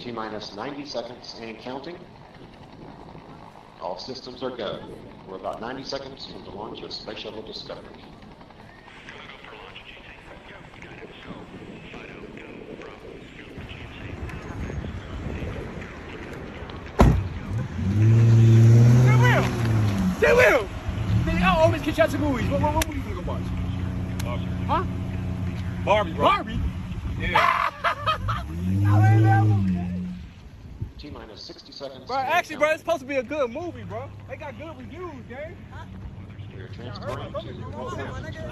T-minus 90 seconds and counting. All systems are go. We're about 90 seconds from the launch of Space Shuttle Discovery. They will! I always catch out to movies. What movie you gonna watch? Huh? Barbie, bro. Barbie? Yeah. T-minus 60 seconds. Bro, actually, bro, it's supposed to be a good movie, bro. They got good reviews, gang. We're transferring to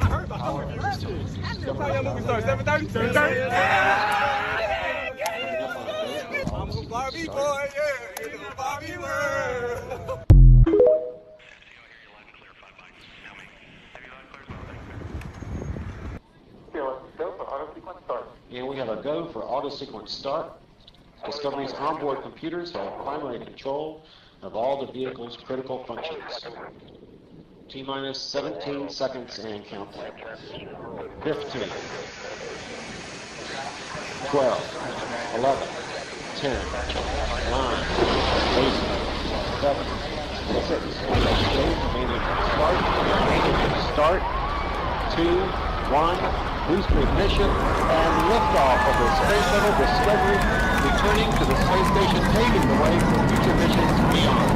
I heard about it. What time your movie starts? 7:30? 7:30? I'm a Barbie boy, yeah. In the Barbie world. And we have a go for auto sequence start. Discovery's onboard computers have primary control of all the vehicle's critical functions. T-minus 17 seconds and counting. 15, 12, 11, 10, 9, 8, 7, 6, start, 2, 1, booster ignition, and liftoff of the Space Shuttle Discovery, returning to the space station, paving the way for future missions beyond.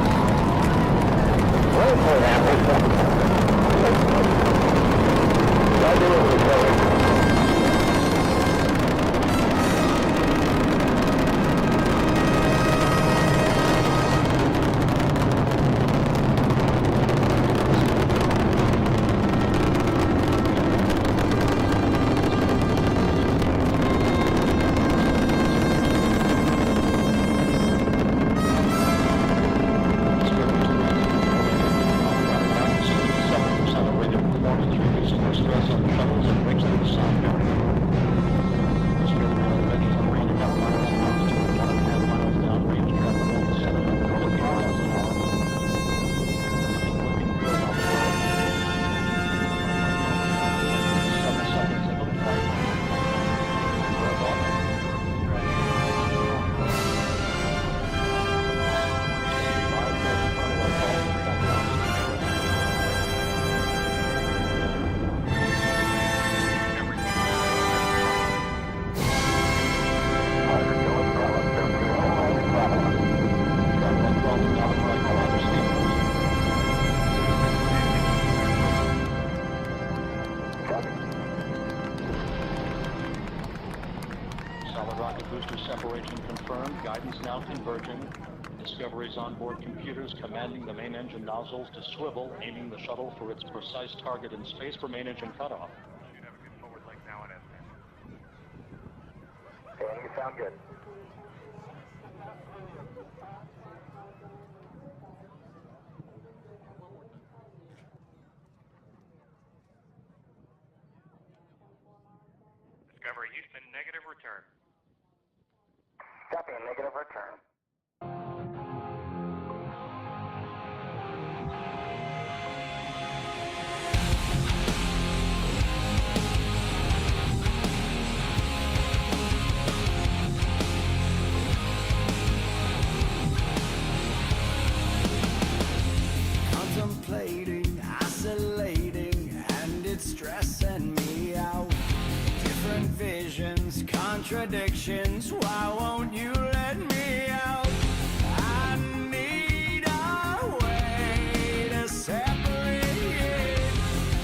Discovery's onboard computers commanding the main engine nozzles to swivel, aiming the shuttle for its precise target in space for main engine cutoff. Should have a good forward link now and Dan, you sound good. Discovery Houston, negative return. Copy, a negative return. Contemplating, isolating, and it's stressing me out. Different visions, contradictions, why won't you let me out? I need a way to separate,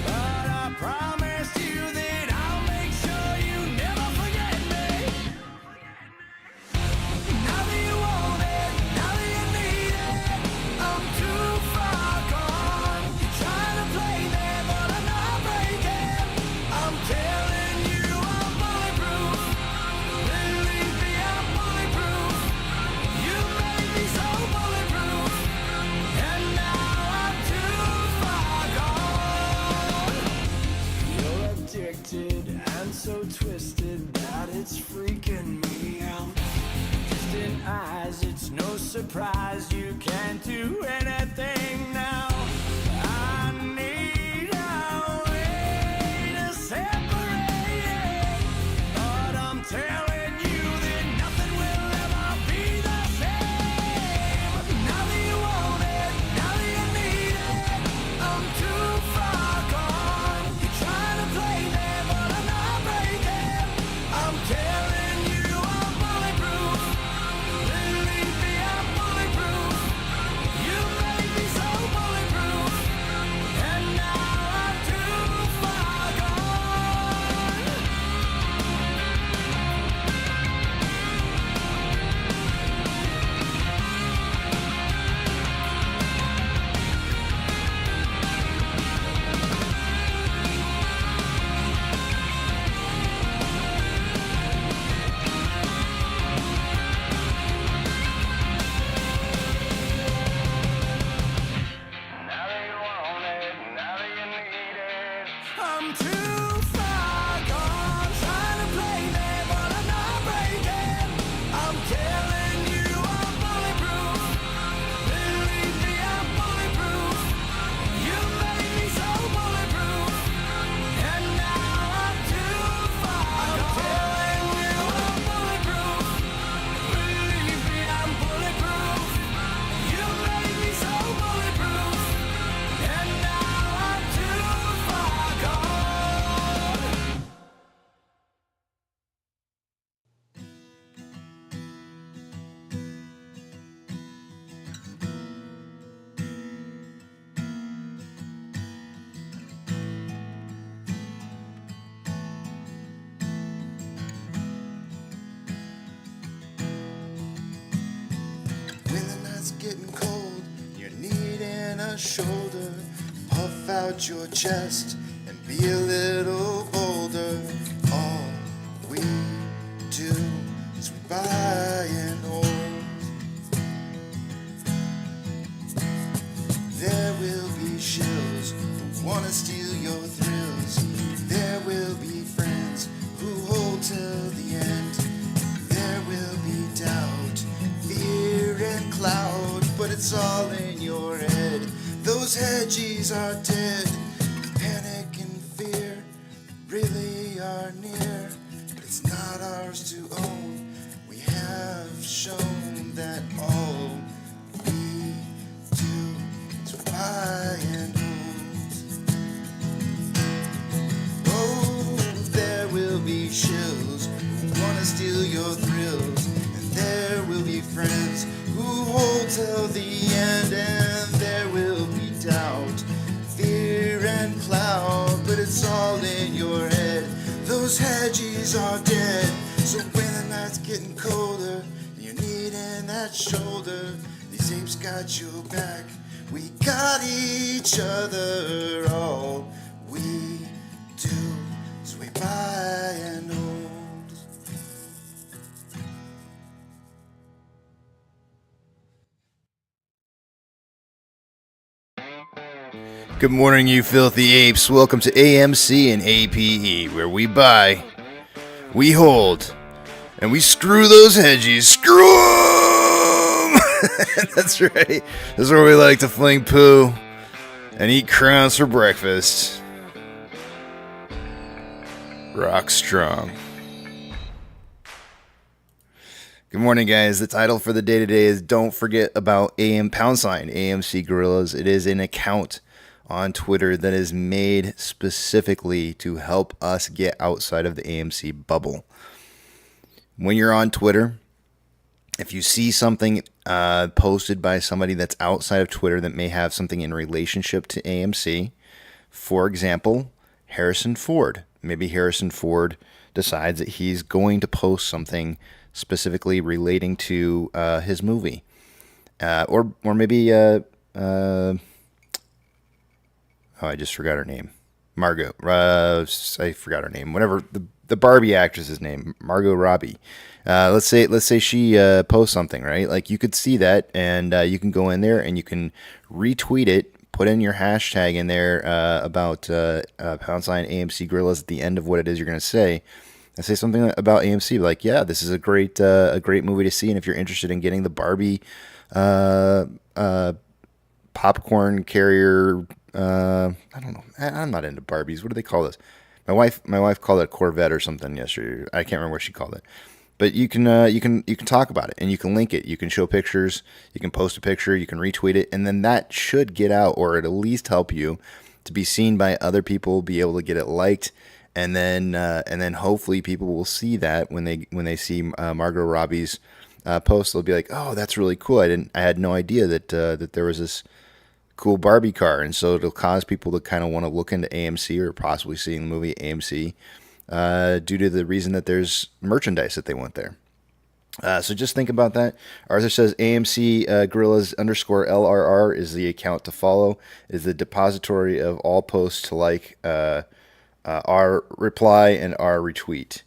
but I promised you that I'll make sure you never forget me. Now that you want it, now that you need it, I'm too far gone. You're trying to play there, but I'm not breaking. I'm telling you I'm bulletproof. Believe me, I'm bulletproof. You made me so bulletproof, and now I'm too far gone. You're addicted and so twisted that it's freaking me out. Distant eyes, it's no surprise you can't do anything now. I need a way to separate, but I'm telling you that nothing will ever be getting cold, you're needing a shoulder. Puff out your chest and be a little bolder. All we do is we buy and hold. There will be shills who wanna steal your thrills. There will be friends who hold till the end. There will be doubt, fear and cloud, but it's all in your head. Those hedgies are dead. Panic and fear really are near, but it's not ours to own. We have shown that all we do is buy and hold. Oh, there will be shills who wanna steal your thrills, and there will be friends who hold till the end, and there will be doubt, fear and cloud, but it's all in your head. Those hedgies are dead. So when the night's getting colder and you're needing that shoulder, these apes got your back. We got each other. All we do is we buy and hold. Good morning, you filthy apes. Welcome to AMC and APE, where we buy, we hold, and we screw those hedgies. Screw 'em! That's right. This is where we like to fling poo and eat crowns for breakfast. Rock strong. Good morning, guys. The title for the day today is Don't Forget About AMC Gorillas. It is an account on Twitter that is made specifically to help us get outside of the AMC bubble. When you're on Twitter, if you see something posted by somebody that's outside of Twitter that may have something in relationship to AMC, for example, Harrison Ford. Maybe Harrison Ford decides that he's going to post something specifically relating to his movie. Or maybe... I just forgot her name. Margot. I forgot her name. Whatever. The Barbie actress's name. Margot Robbie. Let's say she posts something, right? Like, you could see that, and you can go in there and you can retweet it, put in your hashtag in there about pound sign AMC Gorillas at the end of what it is you're going to say, and say something about AMC. Like, yeah, this is a great movie to see, and if you're interested in getting the Barbie popcorn carrier... I don't know. I'm not into Barbies. What do they call this? My wife called it a Corvette or something yesterday. I can't remember what she called it. But you can talk about it, and you can link it. You can show pictures. You can post a picture. You can retweet it, and then that should get out, or at least help you to be seen by other people, be able to get it liked, and then hopefully people will see that when they see Margot Robbie's post, they'll be like, oh, that's really cool. I had no idea that there was this cool Barbie car, and so it'll cause people to kind of want to look into AMC or possibly seeing the movie AMC due to the reason that there's merchandise that they want there. So just think about that. Arthur says AMC Gorillas _LRR is the account to follow. It is the depository of all posts to like, our reply, and our retweet.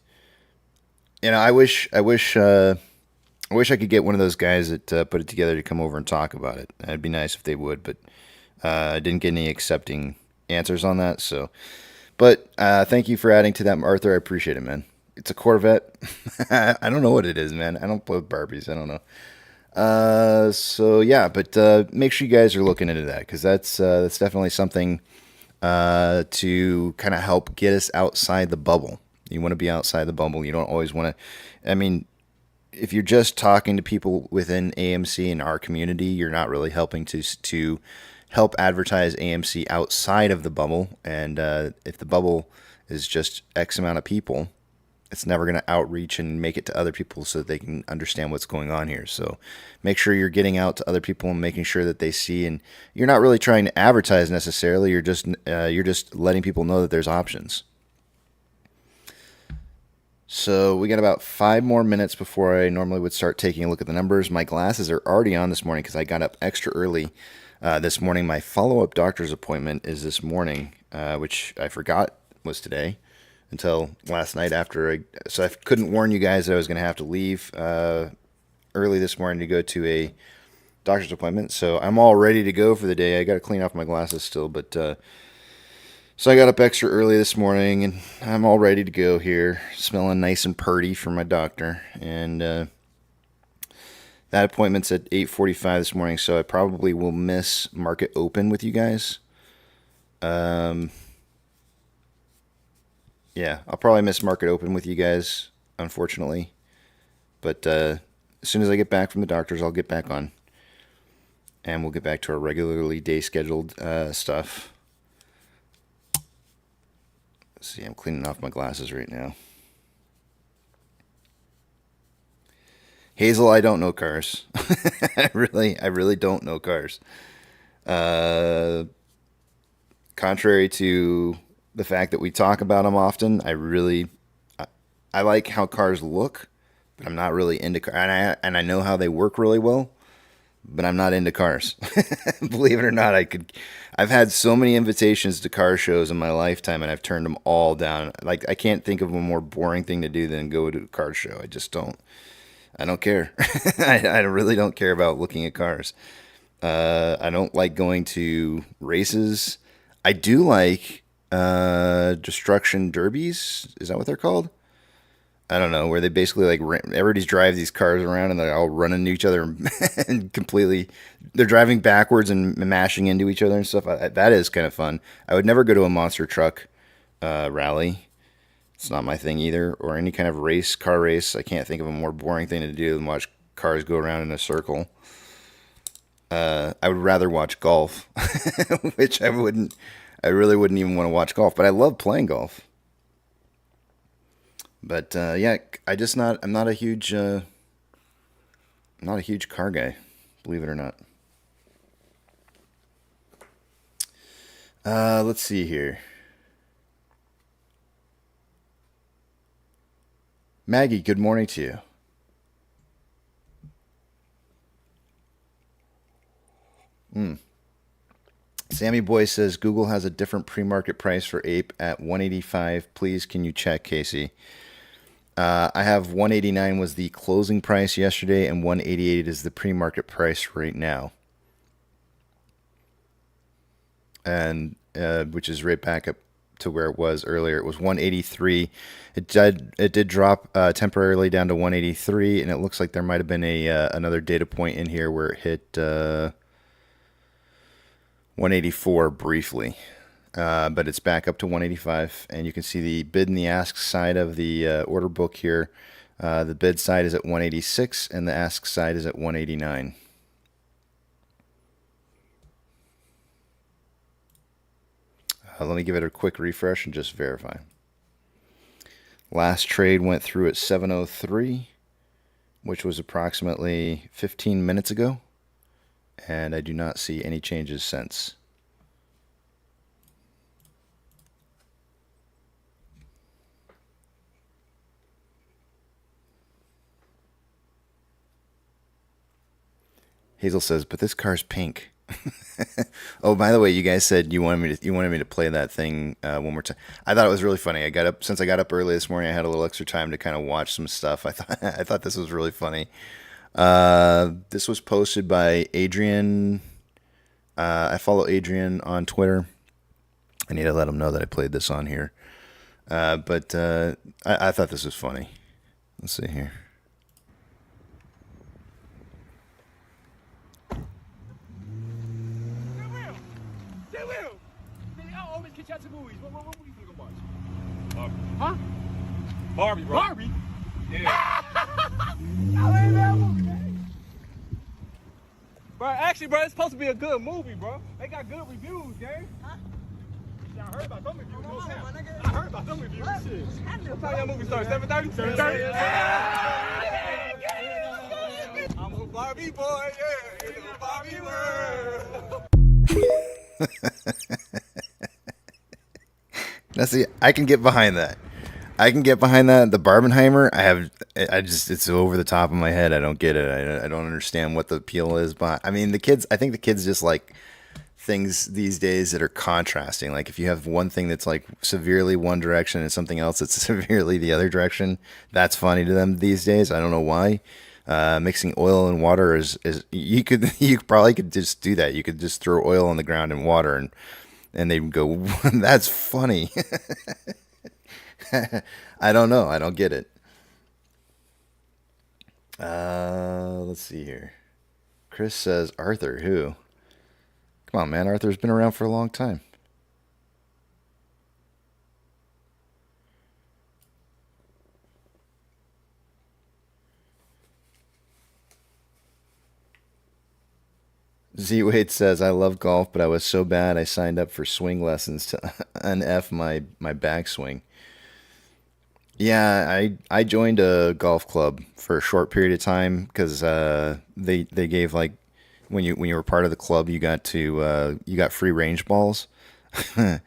And I wish I could get one of those guys that put it together to come over and talk about it. It'd be nice if they would, but I didn't get any accepting answers on that. So, but thank you for adding to that, Arthur. I appreciate it, man. It's a Corvette. I don't know what it is, man. I don't play with Barbies. I don't know. So yeah, but make sure you guys are looking into that, because that's definitely something to kind of help get us outside the bubble. You want to be outside the bubble. You don't always want to. I mean, if you're just talking to people within AMC in our community, you're not really helping to help advertise AMC outside of the bubble. And if the bubble is just X amount of people, it's never going to outreach and make it to other people so that they can understand what's going on here. So make sure you're getting out to other people and making sure that they see. And you're not really trying to advertise necessarily. You're just letting people know that there's options. So we got about 5 more minutes before I normally would start taking a look at the numbers. My glasses are already on this morning because I got up extra early this morning. My follow-up doctor's appointment is this morning, which I forgot was today until last night so I couldn't warn you guys that I was going to have to leave early this morning to go to a doctor's appointment. So I'm all ready to go for the day. I got to clean off my glasses still, but so I got up extra early this morning, and I'm all ready to go here, smelling nice and purty from my doctor. And that appointment's at 8:45 this morning, so I probably will miss market open with you guys. Yeah, I'll probably miss market open with you guys, unfortunately. But as soon as I get back from the doctor's, I'll get back on. And we'll get back to our regularly day-scheduled stuff. See, I'm cleaning off my glasses right now. Hazel, I don't know cars. I really don't know cars. Contrary to the fact that we talk about them often, I like how cars look, but I'm not really into cars. And I know how they work really well, but I'm not into cars. Believe it or not, I've had so many invitations to car shows in my lifetime, and I've turned them all down. Like, I can't think of a more boring thing to do than go to a car show. I just don't. I don't care. I really don't care about looking at cars. I don't like going to races. I do like destruction derbies. Is that what they're called? I don't know, where they basically everybody's drives these cars around and they're all running into each other and they're driving backwards and mashing into each other and stuff. That is kind of fun. I would never go to a monster truck rally. It's not my thing either, or any kind of car race. I can't think of a more boring thing to do than watch cars go around in a circle. I would rather watch golf, which I really wouldn't even want to watch golf, but I love playing golf. But yeah, I'm not a huge car guy, believe it or not. Let's see here. Maggie, good morning to you. Sammy Boy says Google has a different pre-market price for Ape at $185. Please, can you check, Casey? I have $189 was the closing price yesterday, and $188 is the pre-market price right now. And which is right back up to where it was earlier. It was $183. It did drop temporarily down to $183, and it looks like there might have been another data point in here where it hit $184 briefly. But it's back up to $185, and you can see the bid and the ask side of the order book here. The bid side is at $186, and the ask side is at $189. Let me give it a quick refresh and just verify. Last trade went through at 7:03, which was approximately 15 minutes ago, and I do not see any changes since. Hazel says, but this car's pink. Oh, by the way, you guys said you wanted me to play that thing one more time. I thought it was really funny. Since I got up early this morning, I had a little extra time to kind of watch some stuff. I thought this was really funny. This was posted by Adrian. I follow Adrian on Twitter. I need to let him know that I played this on here. But I thought this was funny. Let's see here. What movie you gonna watch? Huh? Barbie, bro. Barbie? Yeah. Y'all ain't that movie, man. Bro, actually, bro, it's supposed to be a good movie, bro. They got good reviews, gang. Huh? Y'all heard about them reviews, no cap. I heard about them reviews, shit. What time your movie starts? 7:30? 7:30? I'm a Barbie boy, yeah, in the Barbie world. Now, see, I can get behind that. I can get behind that. The Barbenheimer, I just, it's over the top of my head. I don't get it. I don't understand what the appeal is. But I mean, I think the kids just like things these days that are contrasting. Like if you have one thing that's like severely one direction and something else that's severely the other direction, that's funny to them these days. I don't know why. Mixing oil and water is you probably could just do that. You could just throw oil on the ground and water and they'd go, that's funny. I don't know. I don't get it. Let's see here. Chris says, Arthur, who? Come on, man. Arthur's been around for a long time. Z Wade says, I love golf, but I was so bad I signed up for swing lessons to unf my backswing. Yeah, I joined a golf club for a short period of time because they gave like when you were part of the club you got free range balls, and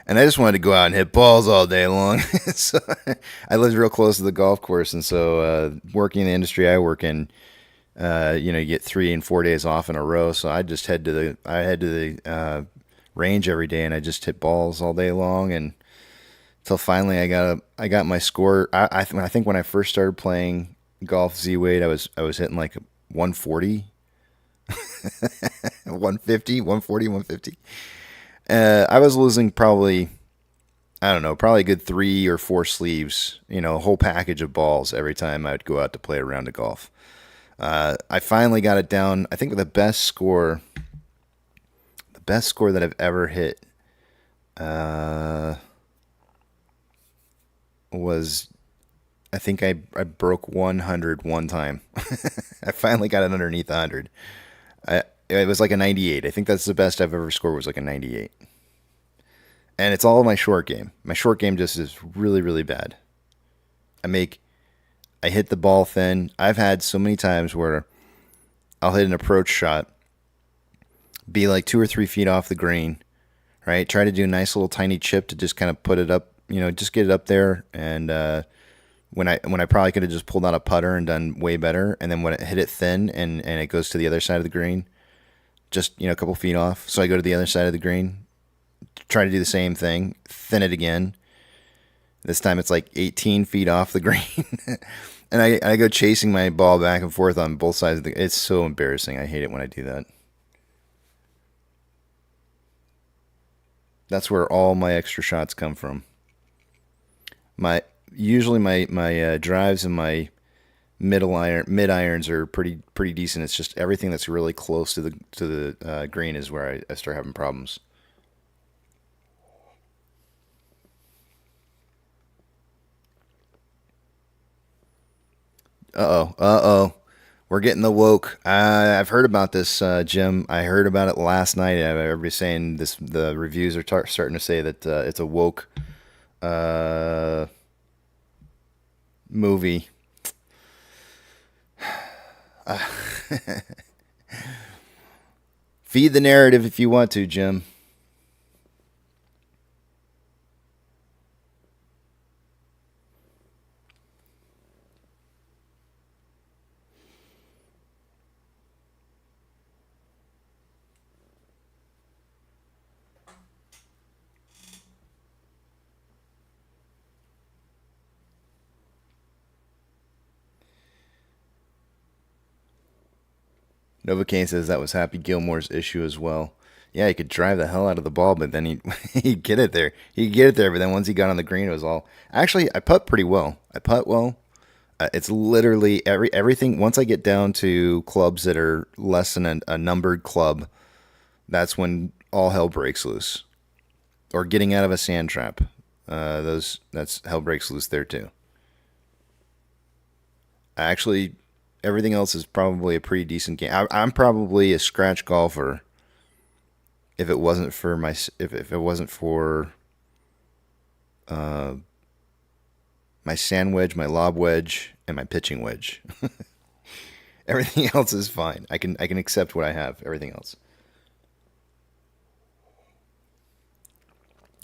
I just wanted to go out and hit balls all day long. So I lived real close to the golf course, and so working in the industry I work in, you get 3 and 4 days off in a row. So I just head to the range every day, and I just hit balls all day long and. Till finally, I got my score. I think when I first started playing golf, Z-Wade, I was hitting like 140, 150, 140, 150. I was losing probably, I don't know, probably a good 3 or 4 sleeves, a whole package of balls every time I would go out to play a round of golf. I finally got it down. I think the best score that I've ever hit. Was I think I broke 100 one time. I finally got it underneath 100. It was like a 98. I think that's the best I've ever scored was like a 98. And it's all my short game. My short game just is really, really bad. I hit the ball thin. I've had so many times where I'll hit an approach shot, be like 2 or 3 feet off the green, right? Try to do a nice little tiny chip to just kind of put it up, just get it up there. And when I probably could have just pulled out a putter and done way better. And then when it hit it thin and it goes to the other side of the green, just, a couple feet off. So I go to the other side of the green, try to do the same thing, thin it again. This time it's like 18 feet off the green. And I go chasing my ball back and forth on both sides of the. It's so embarrassing. I hate it when I do that. That's where all my extra shots come from. Usually my drives and my mid irons are pretty decent. It's just everything that's really close to the green is where I start having problems. Uh-oh. We're getting the woke. I've heard about this, Jim. I heard about it last night. Everybody's saying this. The reviews are starting to say that it's a woke movie. Feed the narrative if you want to, Jim. Novocaine says that was Happy Gilmore's issue as well. Yeah, he could drive the hell out of the ball, but then he'd get it there. He'd get it there, but then once he got on the green, it was all... Actually, I putt pretty well. It's literally everything. Once I get down to clubs that are less than a numbered club, that's when all hell breaks loose. Or getting out of a sand trap. That's hell breaks loose there too. Actually... Everything else is probably a pretty decent game. I'm probably a scratch golfer if it wasn't for my sand wedge, my lob wedge, and my pitching wedge. Everything else is fine. I can accept what I have. Everything else.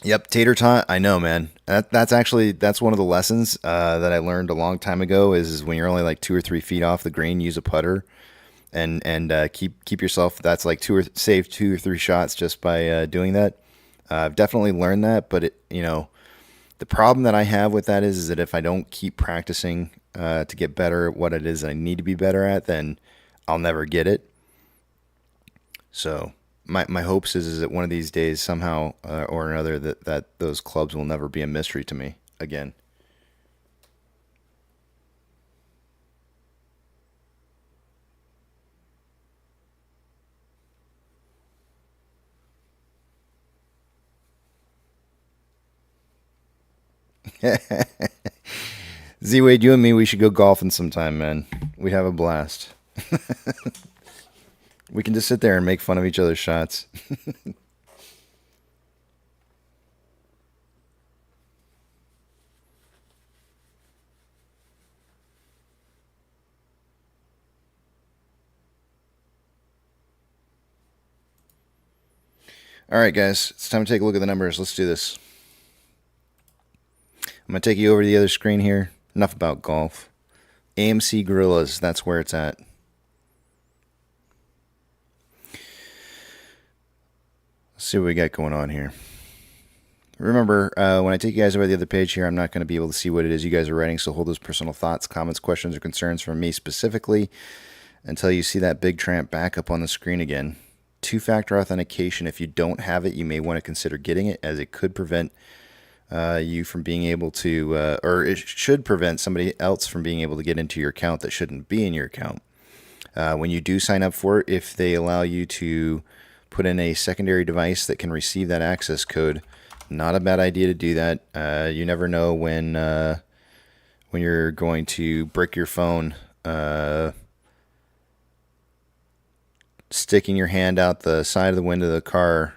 Yep, tater tot. I know, man. That's one of the lessons that I learned a long time ago. Is when you're only like 2 or 3 feet off the green, use a putter and keep yourself. That's like save 2 or 3 shots just by doing that. I've definitely learned that, but the problem that I have with that is that if I don't keep practicing to get better at what it is I need to be better at, then I'll never get it. So my hopes is that one of these days somehow or another that those clubs will never be a mystery to me again. Z-Wade, you and me, we should go golfing sometime, man. We'd have a blast. We can just sit there and make fun of each other's shots. All right, guys, it's time to take a look at the numbers. Let's do this. I'm going to take you over to the other screen here. Enough about golf. AMC Gorillas, that's where it's at. Let's see what we got going on here. Remember, when I take you guys over to the other page here, I'm not going to be able to see what it is you guys are writing, so hold those personal thoughts, comments, questions, or concerns from me specifically until you see that big tramp back up on the screen again. Two-factor authentication, if you don't have it, you may want to consider getting it, as it could prevent you from being able to, or it should prevent somebody else from being able to get into your account that shouldn't be in your account. When you do sign up for it, if they allow you to put in a secondary device that can receive that access code, not a bad idea to do that. You never know when you're going to brick your phone, sticking your hand out the side of the window of the car,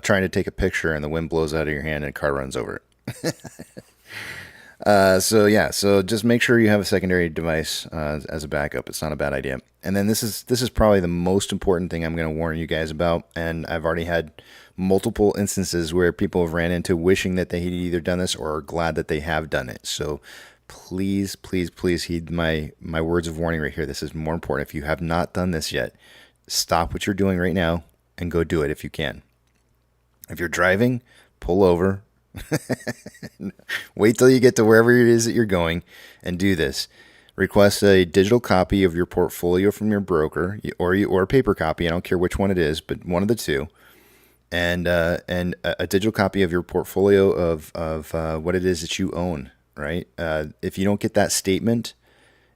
trying to take a picture, and the wind blows out of your hand and the car runs over it. So just make sure you have a secondary device as a backup. It's not a bad idea. And then this is probably the most important thing I'm going to warn you guys about. And I've already had multiple instances where people have ran into wishing that they had either done this or are glad that they have done it. So please, please, please heed my words of warning right here. This is more important. If you have not done this yet, stop what you're doing right now and go do it if you can. If you're driving, pull over. Wait till you get to wherever it is that you're going and do this. Request a digital copy of your portfolio from your broker, or a paper copy. I don't care which one it is, but one of the two. And a digital copy of your portfolio of what it is that you own, right? If you don't get that statement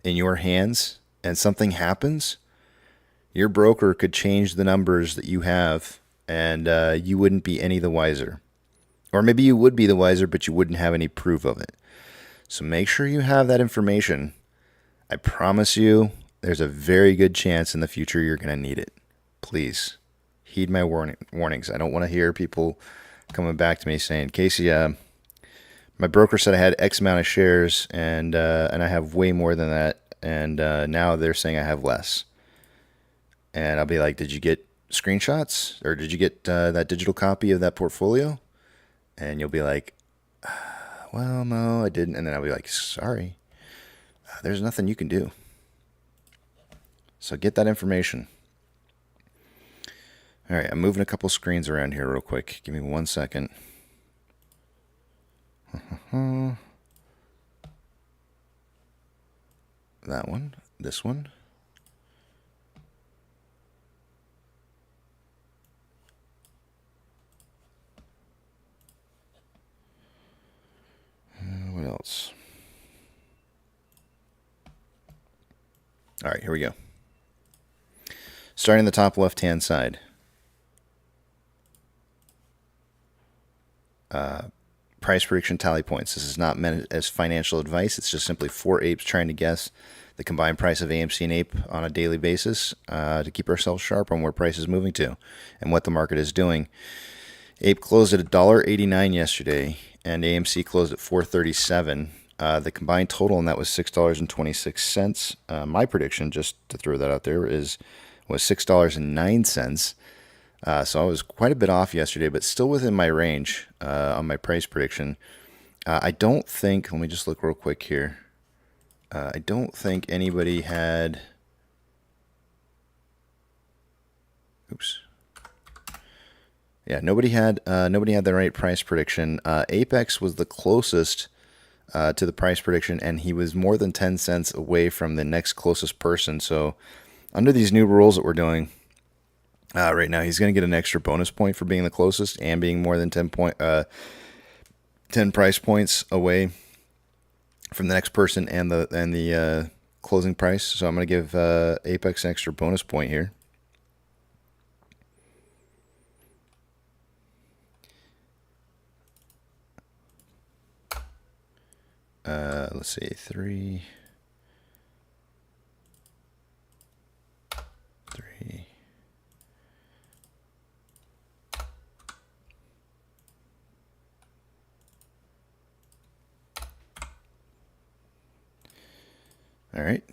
in your hands and something happens, your broker could change the numbers that you have, and you wouldn't be any the wiser. Or maybe you would be the wiser, but you wouldn't have any proof of it. So make sure you have that information. I promise you, there's a very good chance in the future you're going to need it. Please heed my warnings. I don't want to hear people coming back to me saying, Casey, my broker said I had X amount of shares, and I have way more than that, and now they're saying I have less. And I'll be like, did you get screenshots, or did you get that digital copy of that portfolio? And you'll be like, well, no, I didn't. And then I'll be like, sorry, there's nothing you can do. So get that information. All right, I'm moving a couple screens around here real quick. Give me 1 second. That one, this one. What else? All right, here we go. Starting in the top left-hand side. Price prediction tally points. This is not meant as financial advice. It's just simply 4 apes trying to guess the combined price of AMC and Ape on a daily basis to keep ourselves sharp on where price is moving to and what the market is doing. Ape closed at $1.89 yesterday, and AMC closed at $4.37. The combined total on that was $6.26. My prediction, just to throw that out there, was $6.09. So I was quite a bit off yesterday, but still within my range on my price prediction. I don't think, let me just look real quick here. I don't think anybody had, oops. Yeah, nobody had the right price prediction. Apex was the closest to the price prediction, and he was more than 10 cents away from the next closest person. So under these new rules that we're doing right now, he's going to get an extra bonus point for being the closest and being more than 10 price points away from the next person and the closing price. So I'm going to give Apex an extra bonus point here. Let's see, 3. All right.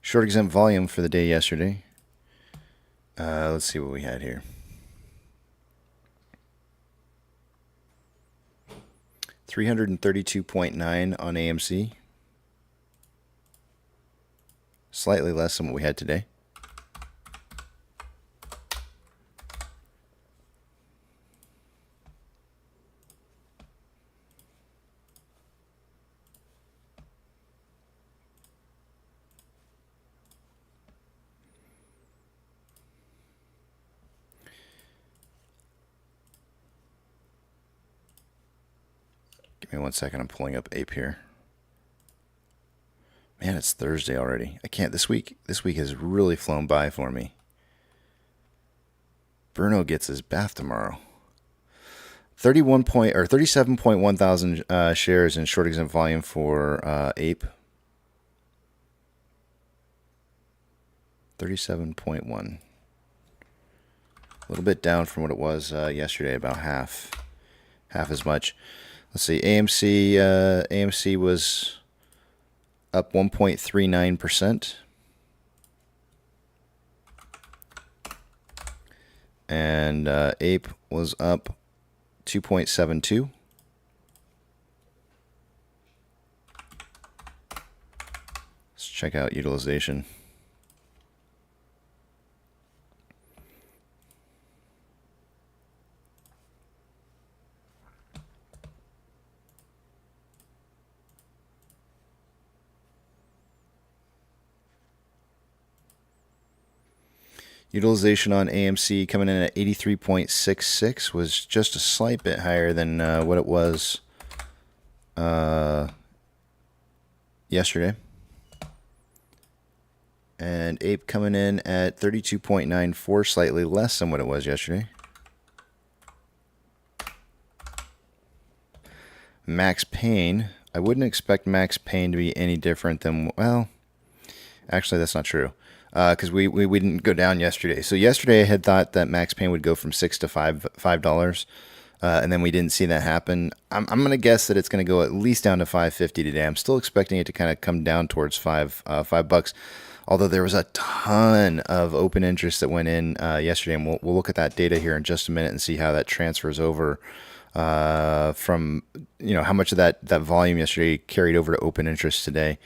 Short exempt volume for the day yesterday. Let's see what we had here. 332.9 on AMC. Slightly less than what we had today. Give me 1 second. I'm pulling up Ape here. Man, it's Thursday already. I can't. This week has really flown by for me. Bruno gets his bath tomorrow. 37.1 thousand shares in short exempt volume for Ape. 37.1. A little bit down from what it was yesterday, about half as much. Let's see, AMC was up 1.39%. And Ape was up 2.72. Let's check out utilization. Utilization on AMC coming in at 83.66 was just a slight bit higher than what it was yesterday. And Ape coming in at 32.94, slightly less than what it was yesterday. Max Pain, I wouldn't expect Max Pain to be any different than, well, actually that's not true. Because we didn't go down yesterday. So yesterday I had thought that Max Pain would go from $6 to $5, and then we didn't see that happen. I'm gonna guess that it's gonna go at least down to $5.50 today. I'm still expecting it to kind of come down towards $5. Although there was a ton of open interest that went in yesterday, and we'll look at that data here in just a minute and see how that transfers over from how much of that volume yesterday carried over to open interest today.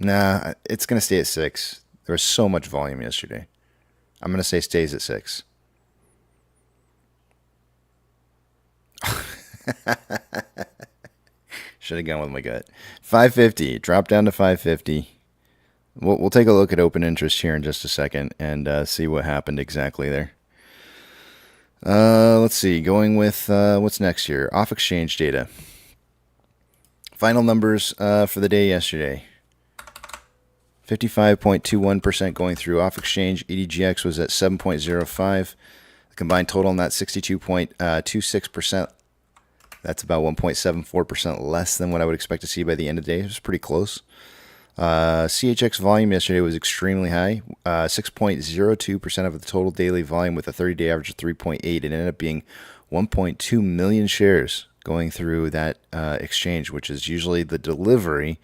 Nah, it's going to stay at 6. There was so much volume yesterday. I'm going to say stays at 6. Should have gone with my gut. 550. Drop down to 550. We'll take a look at open interest here in just a second and see what happened exactly there. Let's see. Going with what's next here. Off exchange data. Final numbers for the day yesterday. 55.21% going through off exchange. EDGX was at 7.05. The combined total on that 62.26%. That's about 1.74% less than what I would expect to see by the end of the day. It was pretty close. CHX volume yesterday was extremely high. 6.02% of the total daily volume with a 30-day average of 3.8. It ended up being 1.2 million shares going through that exchange, which is usually the delivery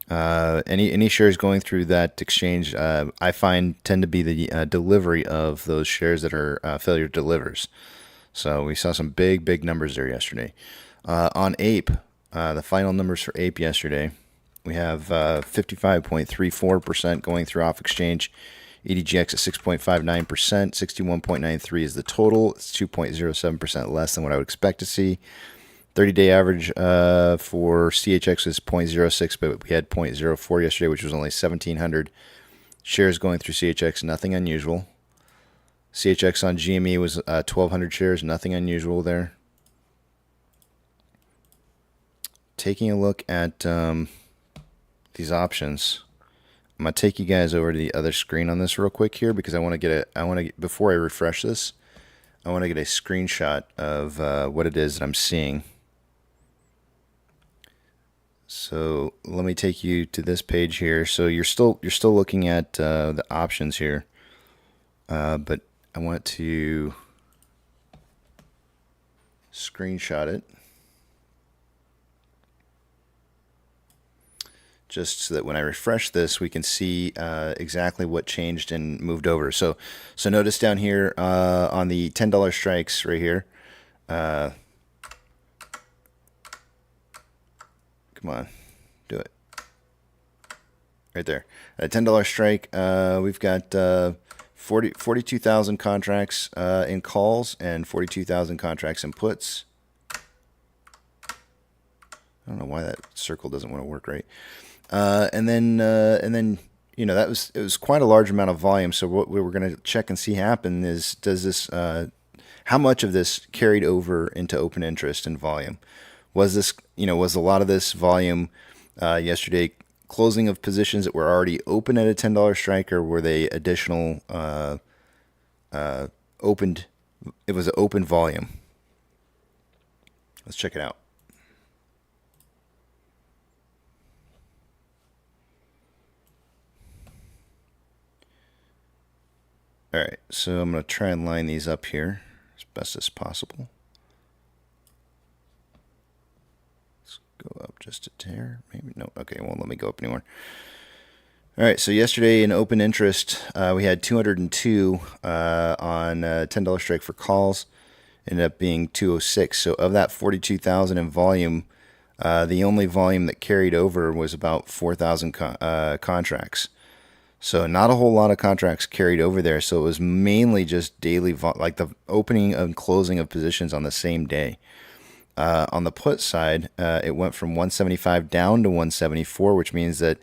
Any shares going through that exchange, I find tend to be the delivery of those shares that are failure delivers. So we saw some big numbers there yesterday. On Ape, the final numbers for Ape yesterday, we have 55.34% going through off exchange. EDGX at 6.59%, 61.93 is the total. It's 2.07% less than what I would expect to see. 30-day average for CHX is 0.06, but we had 0.04 yesterday, which was only 1,700 shares going through CHX. Nothing unusual. CHX on GME was 1,200 shares. Nothing unusual there. Taking a look at these options, I'm gonna take you guys over to the other screen on this real quick here because I want to get before I refresh this, I want to get a screenshot of what it is that I'm seeing. So let me take you to this page here. So you're still looking at the options here, but I want to screenshot it just so that when I refresh this, we can see exactly what changed and moved over. So notice down here on the $10 strikes right here. Come on, do it. Right there. At a $10 strike, we've got 42,000 contracts in calls and 42,000 contracts in puts. I don't know why that circle doesn't want to work right. And then you know, it was quite a large amount of volume. So what we were going to check and see happen is, does this how much of this carried over into open interest and volume? Was this, you know, was a lot of this volume yesterday closing of positions that were already open at a $10 strike, or were they additional opened? It was an open volume. Let's check it out. All right, so I'm going to try and line these up here as best as possible. Let's go up just a tear. Maybe no. Okay, it won't let me go up anymore. All right, so yesterday in open interest, we had 202 on $10 strike for calls. Ended up being 206. So of that 42,000 in volume, the only volume that carried over was about 4,000 contracts. So not a whole lot of contracts carried over there. So it was mainly just daily, like the opening and closing of positions on the same day. On the put side, it went from 175 down to 174, which means that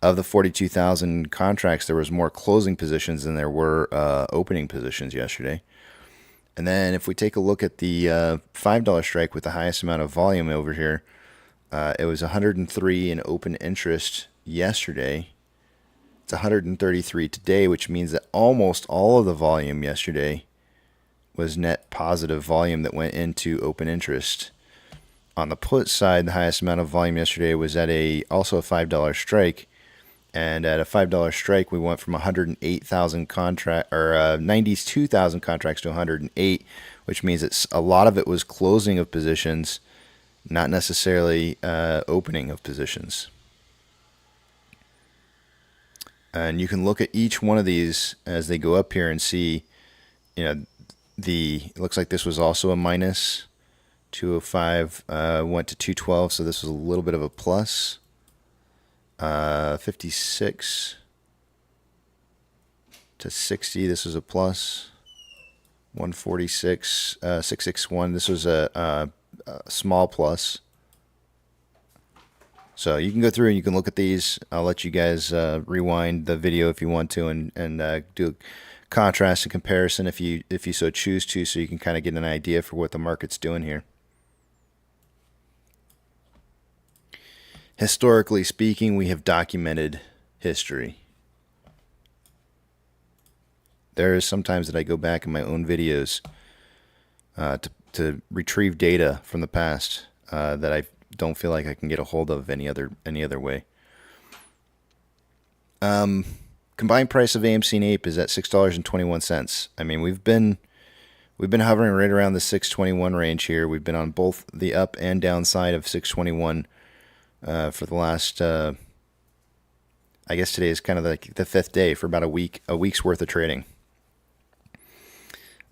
of the 42,000 contracts, there was more closing positions than there were opening positions yesterday. And then if we take a look at the $5 strike with the highest amount of volume over here, it was 103 in open interest yesterday. It's 133 today, which means that almost all of the volume yesterday was net positive volume that went into open interest. On the put side, the highest amount of volume yesterday was at also a $5 strike, and at a $5 strike, we went from 108,000 92,000 contracts to 108, which means it's a lot of it was closing of positions, not necessarily opening of positions. And you can look at each one of these as they go up here and see, you know, it looks like this was also a minus. 205 went to 212, so this was a little bit of a plus. 56 to 60, this was a plus. 146, 661, this was a small plus. So you can go through and you can look at these. I'll let you guys rewind the video if you want to, and do a contrast and comparison if you so choose to, so you can kind of get an idea for what the market's doing here. Historically speaking, we have documented history. There is sometimes that I go back in my own videos to retrieve data from the past that I don't feel like I can get a hold of any other way. Combined price of AMC and Ape is at $6.21. I mean, we've been hovering right around the 621 range here. We've been on both the up and down side of 621 for the last I guess today is kind of like the fifth day for about a week's worth of trading.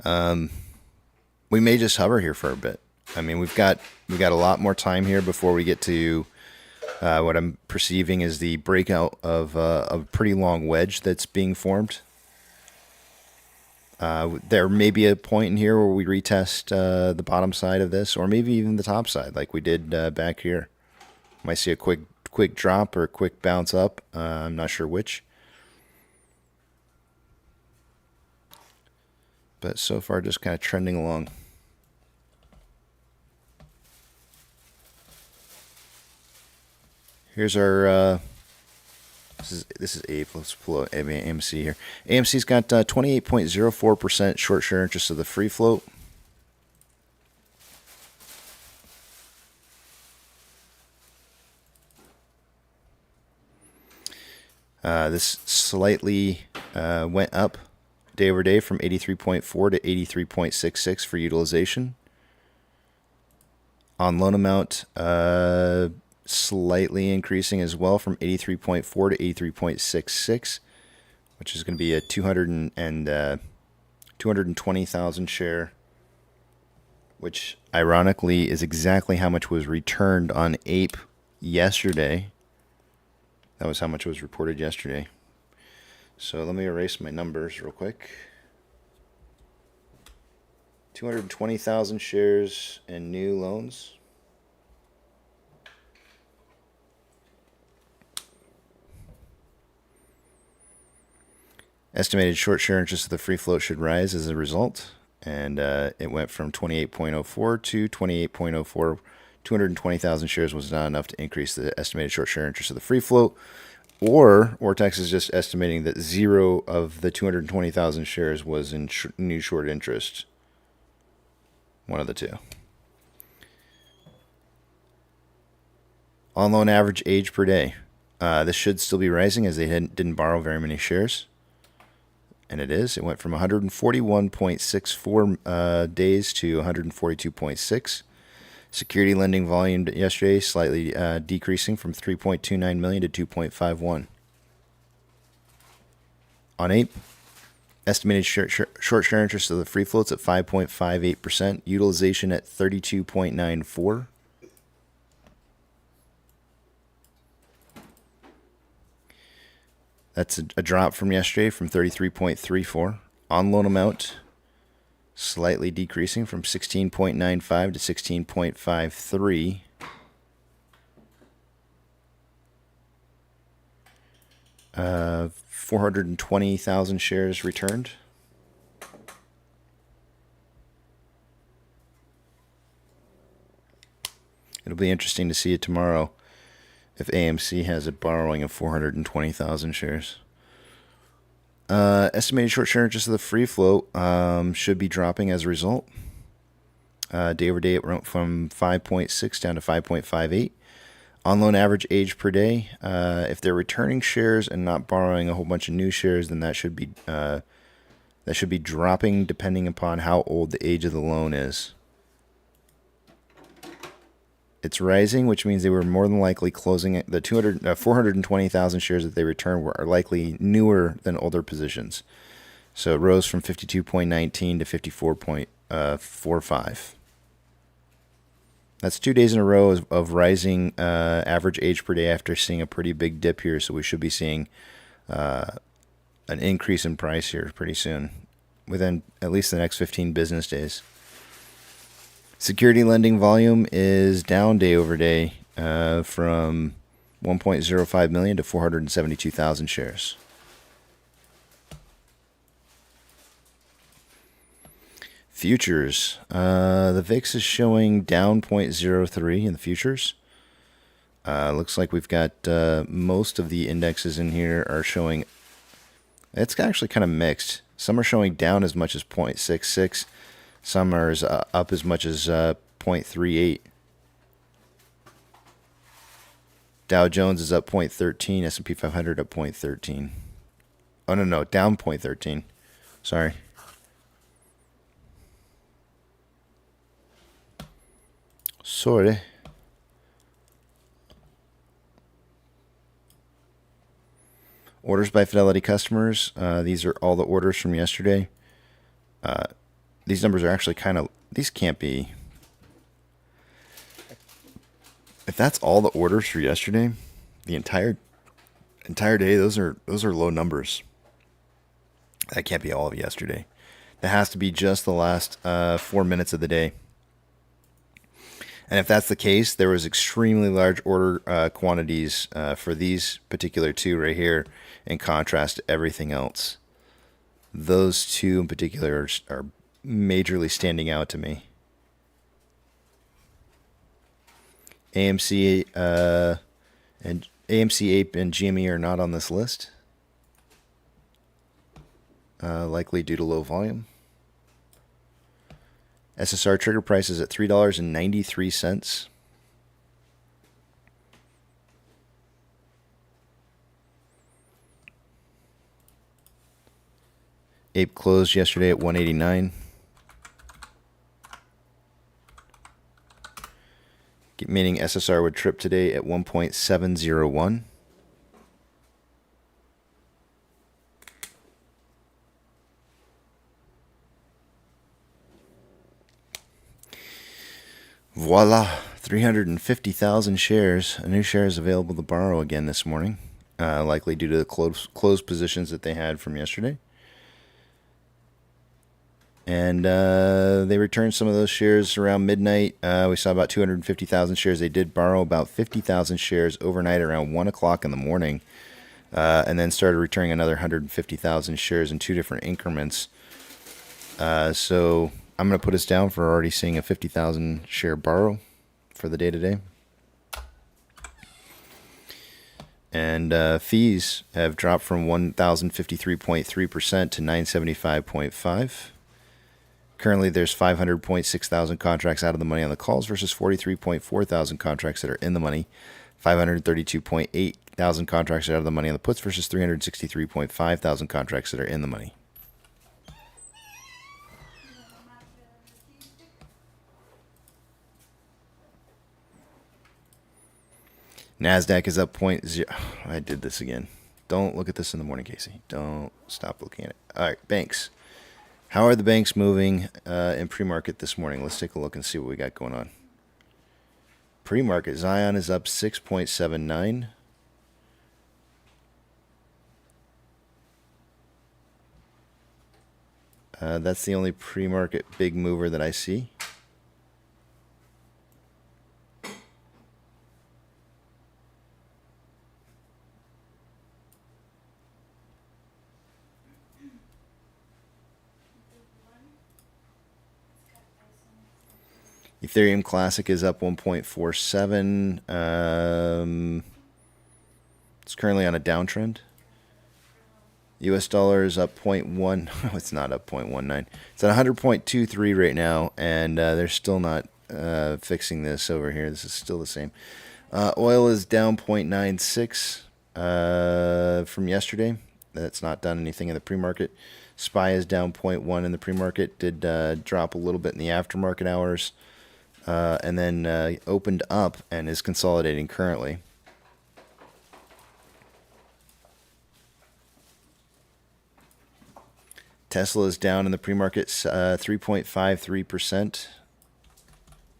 We may just hover here for a bit. I mean, we got a lot more time here before we get to what I'm perceiving is the breakout of a pretty long wedge that's being formed. There may be a point in here where we retest the bottom side of this, or maybe even the top side, like we did back here. Might see a quick drop or a quick bounce up. I'm not sure which. But so far, just kind of trending along. Here's our. This is Ape. Let's pull out AMC here. AMC's got 28.04% short share interest of the free float. This slightly went up day over day from 83.4 to 83.66 for utilization. On loan amount, slightly increasing as well from 83.4 to 83.66, which is going to be a 220,000 share, which ironically is exactly how much was returned on Ape yesterday. That was how much was reported yesterday. So let me erase my numbers real quick. 220,000 shares in new loans. Estimated short share interest of the free float should rise as a result. And it went from 28.04 to 28.04. 220,000 shares was not enough to increase the estimated short share interest of the free float. Or Ortex is just estimating that 0 of the 220,000 shares was in new short interest. One of the two. On loan average age per day. This should still be rising as they didn't borrow very many shares. And it is. It went from 141.64 days to 142.6. Security lending volume yesterday slightly decreasing from 3.29 million to 2.51. On Ape, estimated short share interest of the free floats at 5.58%, utilization at 32.94. That's a drop from yesterday from 33.34. On loan amount, slightly decreasing from 16.95 to 16.53. Uh, 420,000 shares returned. It'll be interesting to see it tomorrow if AMC has a borrowing of 420,000 shares. Estimated short share interest of the free float should be dropping as a result. Day over day, it went from 5.6 down to 5.58. On loan average age per day, if they're returning shares and not borrowing a whole bunch of new shares, then that should be dropping depending upon how old the age of the loan is. It's rising, which means they were more than likely closing it. The 420,000 shares that they returned are likely newer than older positions. So it rose from 52.19 to 54.45. That's 2 days in a row of rising average age per day after seeing a pretty big dip here. So we should be seeing an increase in price here pretty soon, within at least the next 15 business days. Security lending volume is down day over day from 1.05 million to 472,000 shares. Futures. The VIX is showing down 0.03 in the futures. Looks like we've got most of the indexes in here are showing. It's actually kind of mixed. Some are showing down as much as 0.66. Some are up as much as 0.38. Dow Jones is up 0.13. S&P 500 up 0.13. Oh, no, down 0.13. Sorry. Orders by Fidelity customers. These are all the orders from yesterday. These numbers are actually kind of... These can't be... If that's all the orders for yesterday, the entire day, those are low numbers. That can't be all of yesterday. That has to be just the last 4 minutes of the day. And if that's the case, there was extremely large order quantities for these particular two right here, in contrast to everything else. Those two in particular are majorly standing out to me. AMC and AMC, Ape, and GME are not on this list, likely due to low volume. SSR trigger price is at $3.93. Ape closed yesterday at 189. Meaning SSR would trip today at 1.701. Voila, 350,000 shares. A new share is available to borrow again this morning, likely due to the closed positions that they had from yesterday. And they returned some of those shares around midnight. We saw about 250,000 shares. They did borrow about 50,000 shares overnight around 1 o'clock in the morning, and then started returning another 150,000 shares in two different increments. So I'm going to put us down for already seeing a 50,000 share borrow for the day today. And fees have dropped from 1,053.3% to 975.5%. Currently, there's 500.6 thousand contracts out of the money on the calls versus 43.4 thousand contracts that are in the money. 532.8 thousand contracts out of the money on the puts versus 363.5 thousand contracts that are in the money. NASDAQ is up 0.0. I did this again. Don't look at this in the morning, Casey. Don't stop looking at it. All right, banks. How are the banks moving in pre-market this morning? Let's take a look and see what we got going on. Pre-market, Zion is up 6.79. That's the only pre-market big mover that I see. Ethereum Classic is up 1.47. It's currently on a downtrend. US dollar is up 0.1. No, it's not up 0.19. It's at 100.23 right now, and they're still not fixing this over here. This is still the same. Oil is down 0.96 from yesterday. That's not done anything in the pre-market. SPY is down 0.1 in the pre-market. Did drop a little bit in the aftermarket hours. And then opened up and is consolidating currently. Tesla is down in the pre-market 3.53%.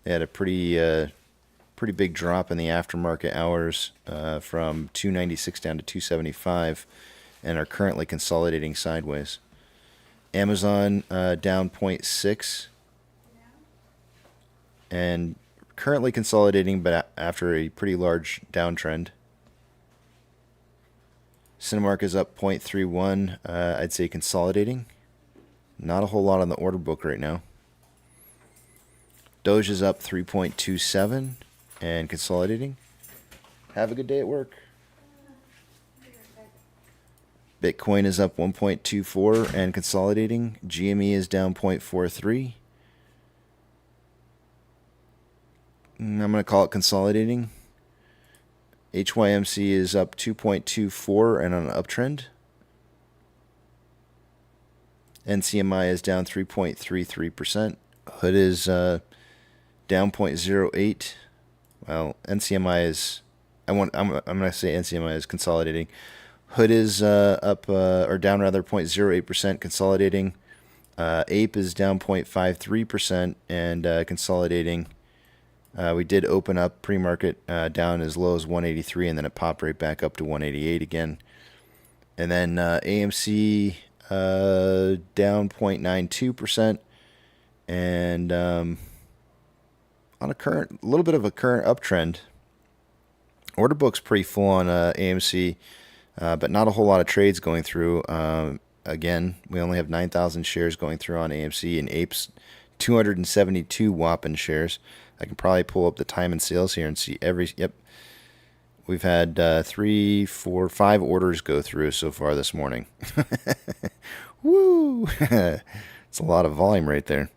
They had a pretty big drop in the aftermarket hours from 296 down to 275, and are currently consolidating sideways. Amazon down 0.6. And currently consolidating, but after a pretty large downtrend. Cinemark is up 0.31. I'd say consolidating. Not a whole lot on the order book right now. Doge is up 3.27 and consolidating. Have a good day at work. Bitcoin is up 1.24 and consolidating. GME is down 0.43. I'm going to call it consolidating. HYMC is up 2.24 and on an uptrend. NCMI is down 3.33%. Hood is down 0.08. Well, NCMI is... I'm going to say NCMI is consolidating. Hood is up or down rather 0.08%, consolidating. Ape is down 0.53% and consolidating. We did open up pre-market down as low as 183, and then it popped right back up to 188 again. And then AMC down 0.92%, and on a little bit of a current uptrend. Order book's pretty full on AMC, but not a whole lot of trades going through. Again, we only have 9,000 shares going through on AMC, and Ape's 272 whopping shares. I can probably pull up the time and sales here and see yep. We've had 3, 4, 5 orders go through so far this morning. Woo! It's a lot of volume right there.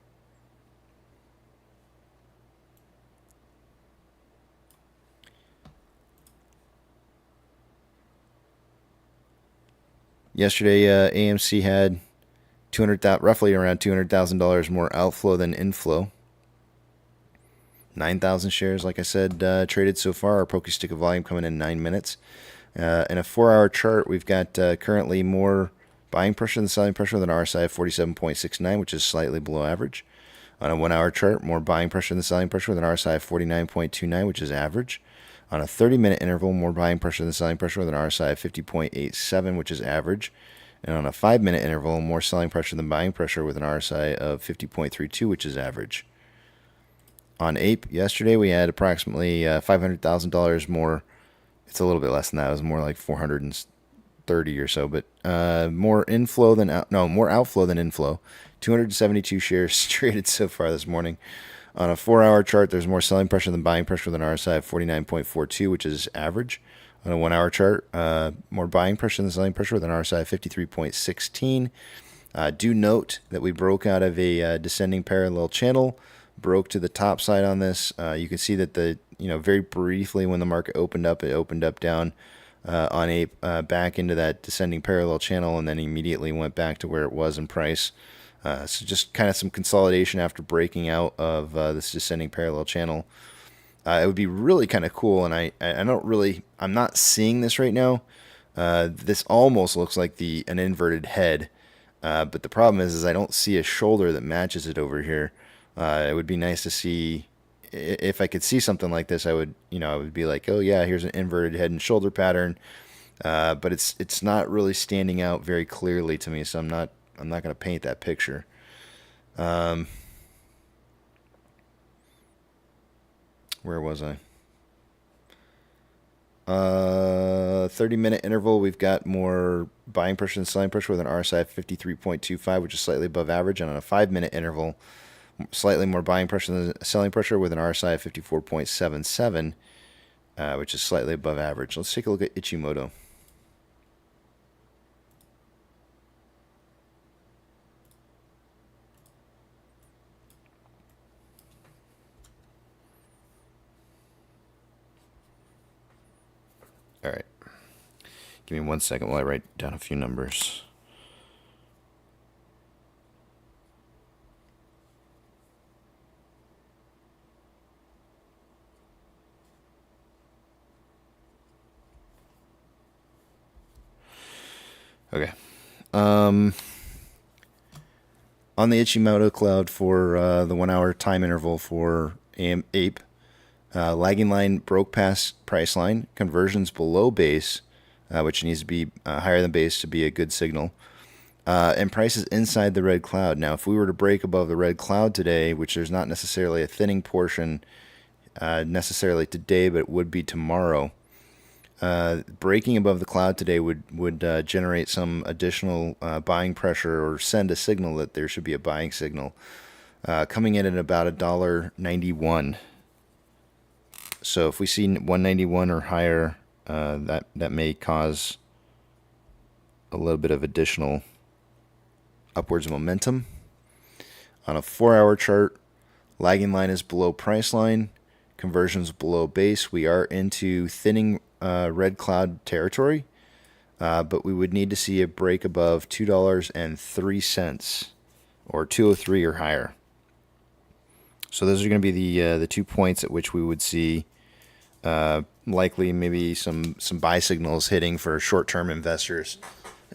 Yesterday, AMC had roughly around $200,000 more outflow than inflow. 9,000 shares, like I said, traded so far. Our pokey stick of volume coming in 9 minutes. In a 4-hour chart, we've got currently more buying pressure than selling pressure than RSI of 47.69, which is slightly below average. On a 1-hour chart, more buying pressure than selling pressure with an RSI of 49.29, which is average. On a 30-minute interval, more buying pressure than selling pressure with an RSI of 50.87, which is average. And on a 5-minute interval, more selling pressure than buying pressure with an RSI of 50.32, which is average. On Ape, yesterday we had approximately $500,000 more. It's a little bit less than that. It was more like 430 or so, but more outflow than inflow. 272 shares traded so far this morning. On a 4-hour chart, there's more selling pressure than buying pressure with an RSI of 49.42, which is average. On a 1-hour chart, more buying pressure than selling pressure with an RSI of 53.16. Do note that we broke out of a descending parallel channel, broke to the top side on this. You can see that very briefly when the market opened up, it opened up down on Ape back into that descending parallel channel, and then immediately went back to where it was in price. So just kind of some consolidation after breaking out of this descending parallel channel. It would be really kind of cool, and I'm not seeing this right now. This almost looks like an inverted head, but the problem is I don't see a shoulder that matches it over here. It would be nice to see. If I could see something like this, I would be like, oh yeah, here's an inverted head and shoulder pattern. But it's not really standing out very clearly to me, so I'm not going to paint that picture. Where was I? 30-minute interval, we've got more buying pressure than selling pressure with an RSI of 53.25, which is slightly above average. And on a 5-minute interval, slightly more buying pressure than selling pressure with an RSI of 54.77, which is slightly above average. Let's take a look at Ichimoku. All right. Give me 1 second while I write down a few numbers. Okay. On the Ichimoku cloud for the 1-hour time interval for Ape, lagging line broke past price line, conversions below base, which needs to be higher than base to be a good signal, and prices inside the red cloud. Now, if we were to break above the red cloud today, which there's not necessarily a thinning portion necessarily today, but it would be tomorrow, breaking above the cloud today would generate some additional buying pressure or send a signal that there should be a buying signal, coming in at about $1.91. So if we see 191 or higher, that may cause a little bit of additional upwards momentum. On a 4-hour chart, lagging line is below price line, conversions below base. We are into thinning red cloud territory, but we would need to see a break above $2.03 or 203 or higher. So those are going to be the 2 points at which we would see Likely maybe some buy signals hitting for short-term investors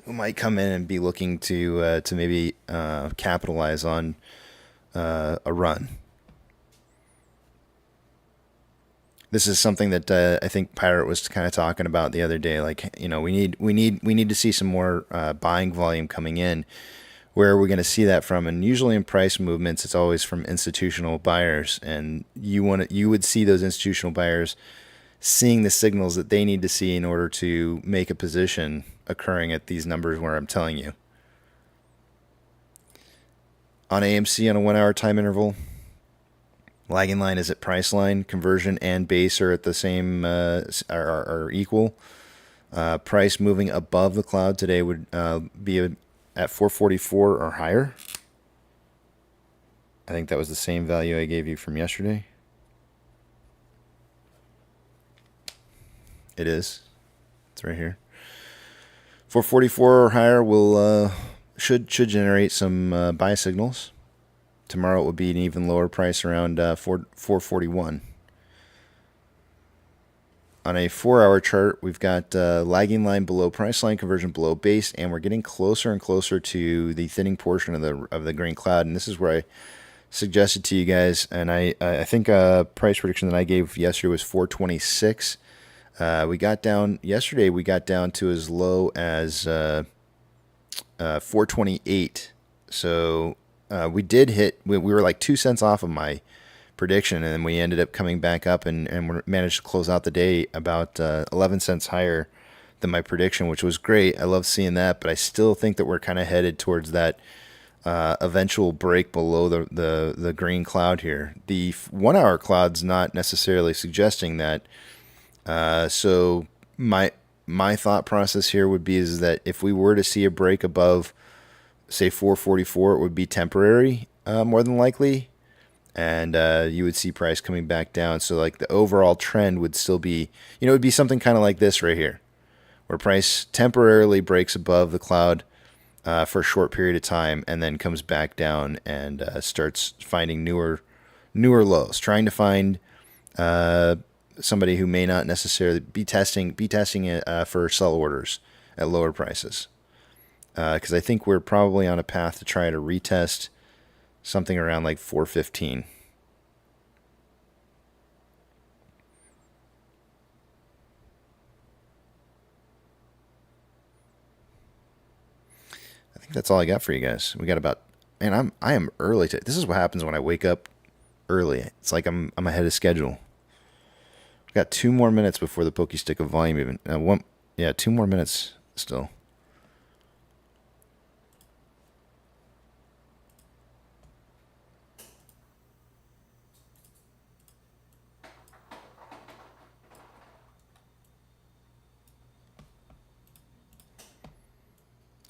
who might come in and be looking to maybe capitalize on a run. This is something that I think Pirate was kind of talking about the other day. Like, you know, we need to see some more buying volume coming in. Where are we going to see that from? And usually in price movements, it's always from institutional buyers, and you would see those institutional buyers seeing the signals that they need to see in order to make a position occurring at these numbers where I'm telling you. On AMC on a 1 hour time interval, lagging line is at price line. Conversion and base are at the same, are equal. Price moving above the cloud today would be at 444 or higher. I think that was the same value I gave you from yesterday. It is. It's right here. 444 or higher will should generate some buy signals. Tomorrow it will be an even lower price, around 441. On a 4 hour chart, we've got lagging line below price line, conversion below base, and we're getting closer and closer to the thinning portion of the green cloud. And this is where I suggested to you guys, and I think price prediction that I gave yesterday was 426. We got down yesterday. We got down to as low as 428. So we did hit. We were like 2 cents off of my prediction, and then we ended up coming back up and we managed to close out the day about 11 cents higher than my prediction, which was great. I love seeing that, but I still think that we're kind of headed towards that eventual break below the green cloud here. The 1 hour cloud's not necessarily suggesting that. So my thought process here would be is that if we were to see a break above, say 444, it would be temporary, more than likely, and you would see price coming back down. So like the overall trend would still be, it would be something kind of like this right here, where price temporarily breaks above the cloud for a short period of time and then comes back down and starts finding newer lows, trying to find somebody who may not necessarily be testing it for sell orders at lower prices. Because I think we're probably on a path to try to retest something around like 415. I think that's all I got for you guys. We got about, man, I am early to. This is what happens when I wake up early. It's like I'm ahead of schedule. We've got 2 more minutes before the pokey stick of volume even. 2 more minutes still.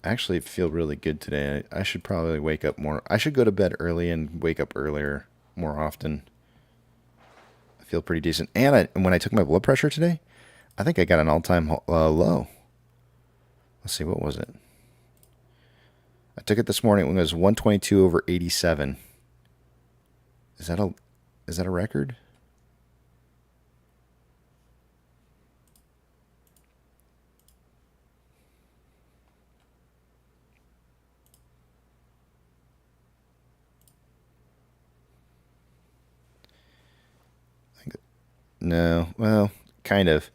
I actually feel really good today. I should probably wake up more. I should go to bed early and wake up earlier more often. I feel pretty decent. And when I took my blood pressure today, I think I got an all-time low. Let's see, what was it? I took it this morning when it was 122/87. Is that a record? No, well, kind of.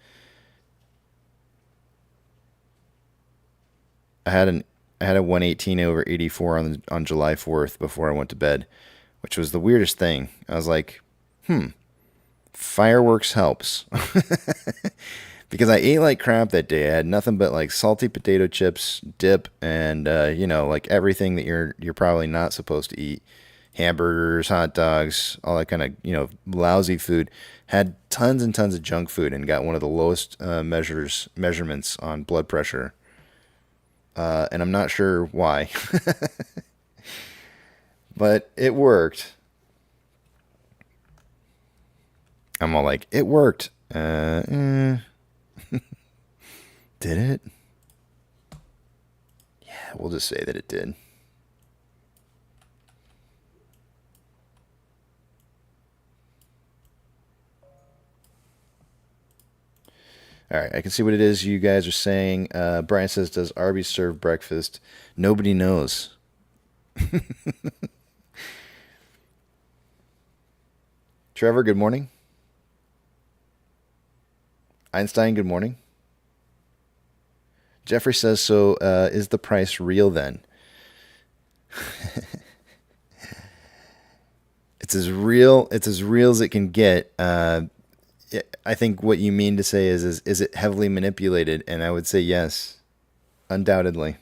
I had a 118/84 on July 4th before I went to bed, which was the weirdest thing. I was like, fireworks helps. Because I ate like crap that day. I had nothing but like salty potato chips, dip, and like everything that you're probably not supposed to eat. Hamburgers, hot dogs, all that kind of, lousy food. Had tons and tons of junk food and got one of the lowest measurements on blood pressure. And I'm not sure why. But it worked. I'm all like, it worked. Did it? Yeah, we'll just say that it did. All right, I can see what it is you guys are saying. Brian says, does Arby's serve breakfast? Nobody knows. Trevor, good morning. Einstein, good morning. Jeffrey says, so is the price real then? It's as real as it can get. I think what you mean to say is it heavily manipulated? And I would say yes, undoubtedly.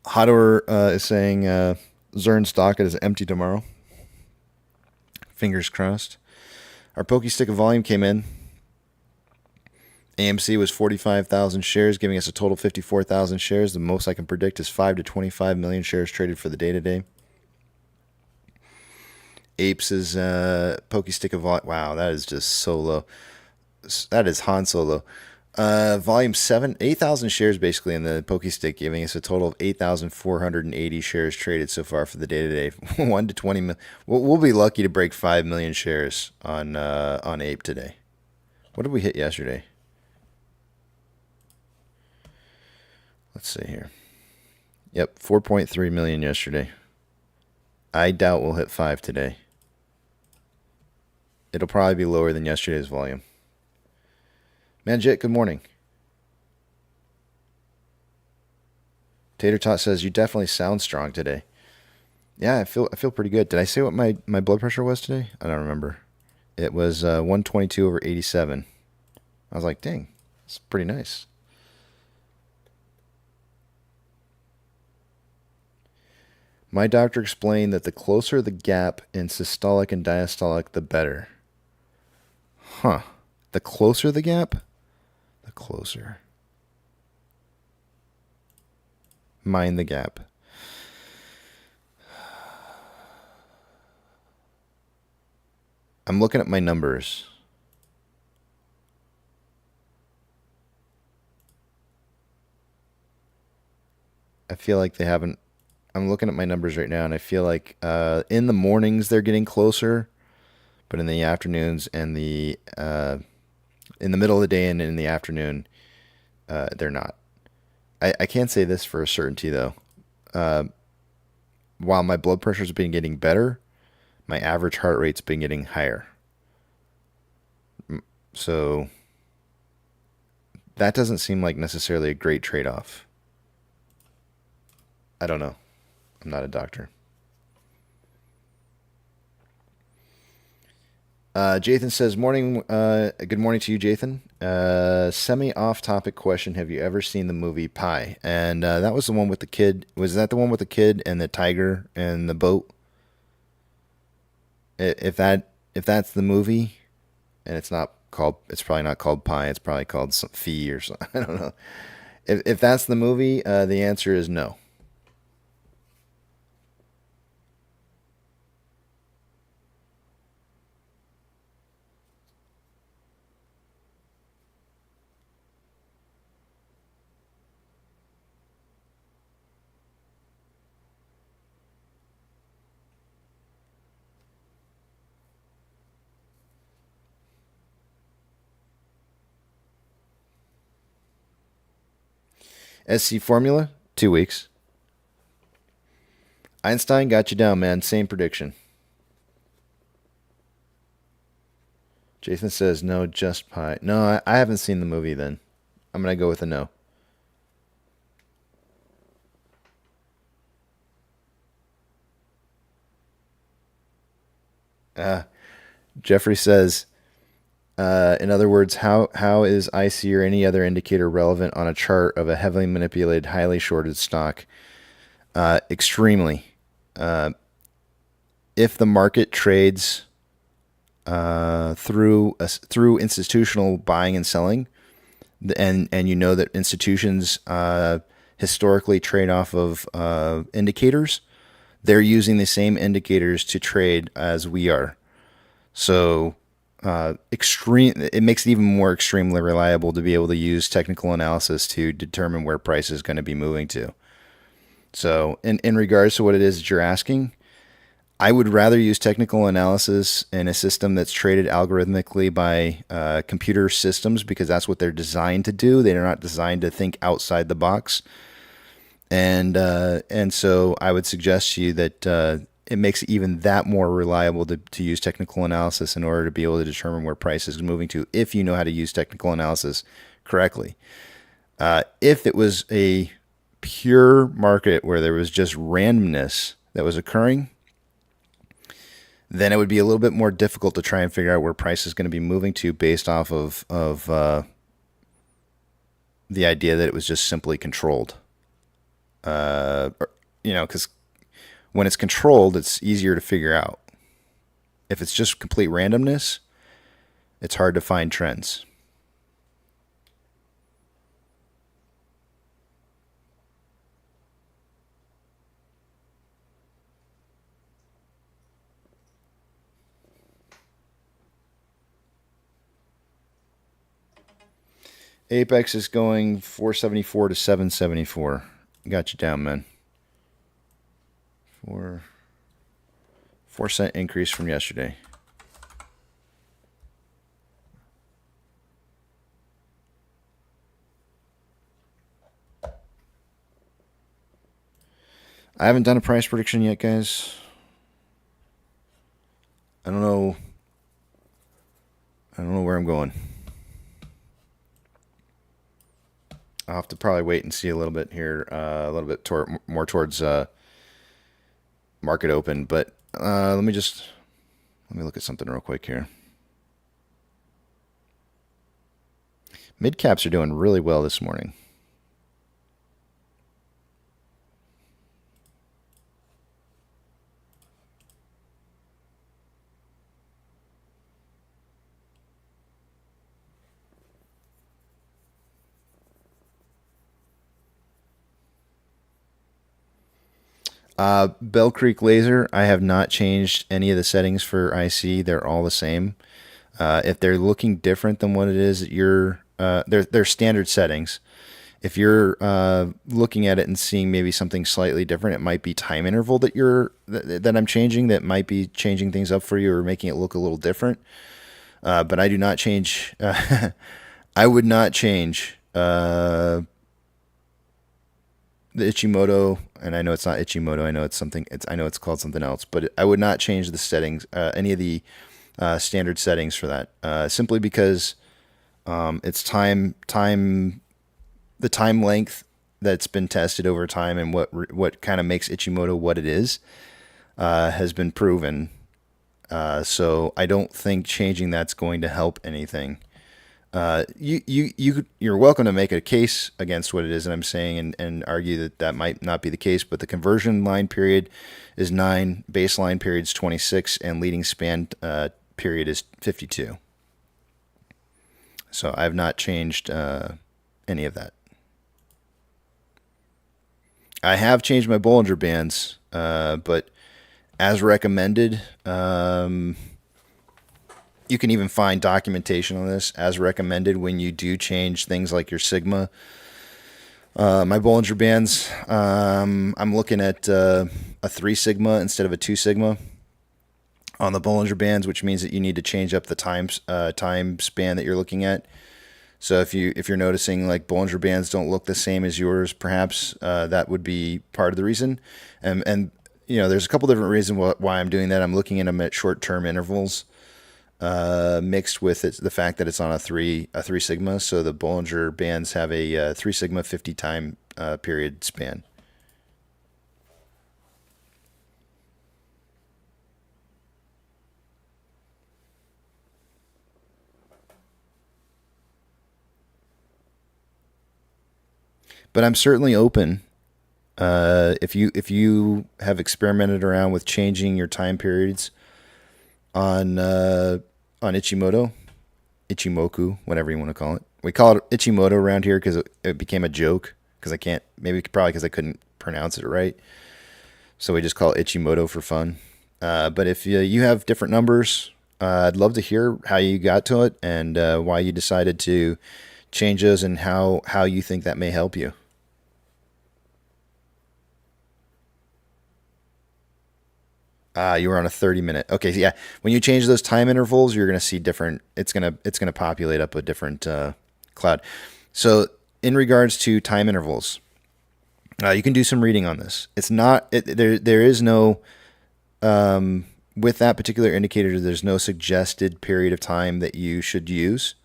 Hodor is saying Zern stock is empty tomorrow. Fingers crossed. Our Pokey Stick of volume came in. AMC was 45,000 shares, giving us a total of 54,000 shares. The most I can predict is 5 to 25 million shares traded for the day today. Apes is Pokey Stick of volume. Wow, that is just so low. That is Han Solo. Volume 7, 8,000 shares basically in the Pokey Stick, giving us a total of 8,480 shares traded so far for the day today. 1 to 20 million. We'll be lucky to break 5 million shares on Ape today. What did we hit yesterday? Let's see here. Yep, 4.3 million yesterday. I doubt we'll hit 5 today. It'll probably be lower than yesterday's volume. Manjit, good morning. Tater Tot says, you definitely sound strong today. Yeah, I feel pretty good. Did I say what my blood pressure was today? I don't remember. It was 122/87. I was like, dang, it's pretty nice. My doctor explained that the closer the gap in systolic and diastolic, the better. Huh. The closer the gap? The closer. Mind the gap. I'm looking at my numbers. I feel like they haven't. I'm looking at my numbers right now, and I feel like in the mornings they're getting closer, but in the afternoons and in the middle of the day and in the afternoon, they're not. I can't say this for a certainty though. While my blood pressure's been getting better, my average heart rate's been getting higher. So that doesn't seem like necessarily a great trade-off. I don't know. I'm not a doctor. Jathan says, "Morning. Good morning to you, Jathan. Semi-off-topic question: have you ever seen the movie Pi?" And that was the one with the kid. Was that the one with the kid and the tiger and the boat? If that's the movie, and it's probably not called Pi. It's probably called some Fee or something. I don't know. If that's the movie, the answer is no. SC formula, 2 weeks. Einstein got you down, man. Same prediction. Jason says, no, just Pi. No, I haven't seen the movie then. I'm going to go with a no. Jeffrey says, in other words, how is IC or any other indicator relevant on a chart of a heavily manipulated, highly shorted stock? Extremely. If the market trades through institutional buying and selling, and you know that institutions historically trade off of indicators, they're using the same indicators to trade as we are. So it makes it even more extremely reliable to be able to use technical analysis to determine where price is going to be moving to. So in regards to what it is that you're asking, I would rather use technical analysis in a system that's traded algorithmically by computer systems, because that's what they're designed to do. They're not designed to think outside the box. And so I would suggest to you that it makes it even that more reliable to use technical analysis in order to be able to determine where price is moving to, if you know how to use technical analysis correctly. If it was a pure market where there was just randomness that was occurring, then it would be a little bit more difficult to try and figure out where price is going to be moving to based off of the idea that it was just simply controlled. Because when it's controlled, it's easier to figure out. If it's just complete randomness, it's hard to find trends. Apex is going 474 to 774. Got you down, man. 4% increase from yesterday. I haven't done a price prediction yet, guys. I don't know where I'm going. I'll have to probably wait and see a little bit here, a little bit more towards market open. But let me look at something real quick here. Mid caps are doing really well this morning. Bell Creek Laser, I have not changed any of the settings for IC. They're all the same. If they're looking different than what it is that they're standard settings. If you're looking at it and seeing maybe something slightly different, it might be time interval that I'm changing, that might be changing things up for you or making it look a little different. But I do not change. I would not change the Ichimoku, and I know it's not Ichimoku. I know it's something. I know it's called something else, but I would not change the settings, any of the standard settings for that, simply because it's the time length that's been tested over time, and what kind of makes Ichimoku what it is has been proven. So I don't think changing that's going to help anything. You're welcome to make a case against what it is that I'm saying and argue that might not be the case, but the conversion line period is 9, baseline period is 26, and leading span period is 52. So I have not changed any of that. I have changed my Bollinger Bands, but as recommended, you can even find documentation on this as recommended when you do change things like your sigma. My Bollinger Bands, I'm looking at a 3 sigma instead of a 2 sigma on the Bollinger Bands, which means that you need to change up the time span that you're looking at. So if you're noticing like Bollinger Bands don't look the same as yours, perhaps that would be part of the reason. And there's a couple different reasons why I'm doing that. I'm looking at them at short-term intervals. Mixed with the fact that it's on a 3 sigma, so the Bollinger Bands have a 3 sigma 50 time period span. But I'm certainly open. If you have experimented around with changing your time periods on Ichimoku, whatever you want to call it. We call it Ichimoku around here because it became a joke, because probably because I couldn't pronounce it right. So we just call it Ichimoku for fun. But if you have different numbers, I'd love to hear how you got to it and why you decided to change those and how you think that may help you. You were on a 30-minute. Okay, so yeah. When you change those time intervals, you're gonna see different. It's gonna populate up a different cloud. So in regards to time intervals, you can do some reading on this. It's not there is no with that particular indicator. There's no suggested period of time that you should use.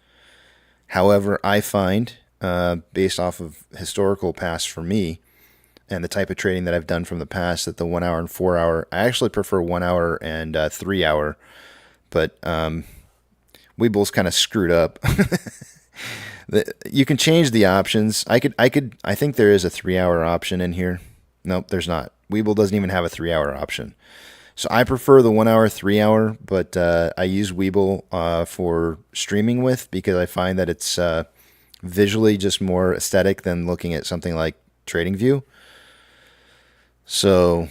However, I find based off of historical past for me, and the type of trading that I've done from the past, that the 1 hour and 4 hour, I actually prefer 1 hour and 3 hour, but Weeble's kind of screwed up. You can change the options. I think there is a 3 hour option in here. Nope, there's not. Weeble doesn't even have a 3 hour option. So I prefer the 1 hour, 3 hour, but I use Weeble for streaming with, because I find that it's visually just more aesthetic than looking at something like TradingView. So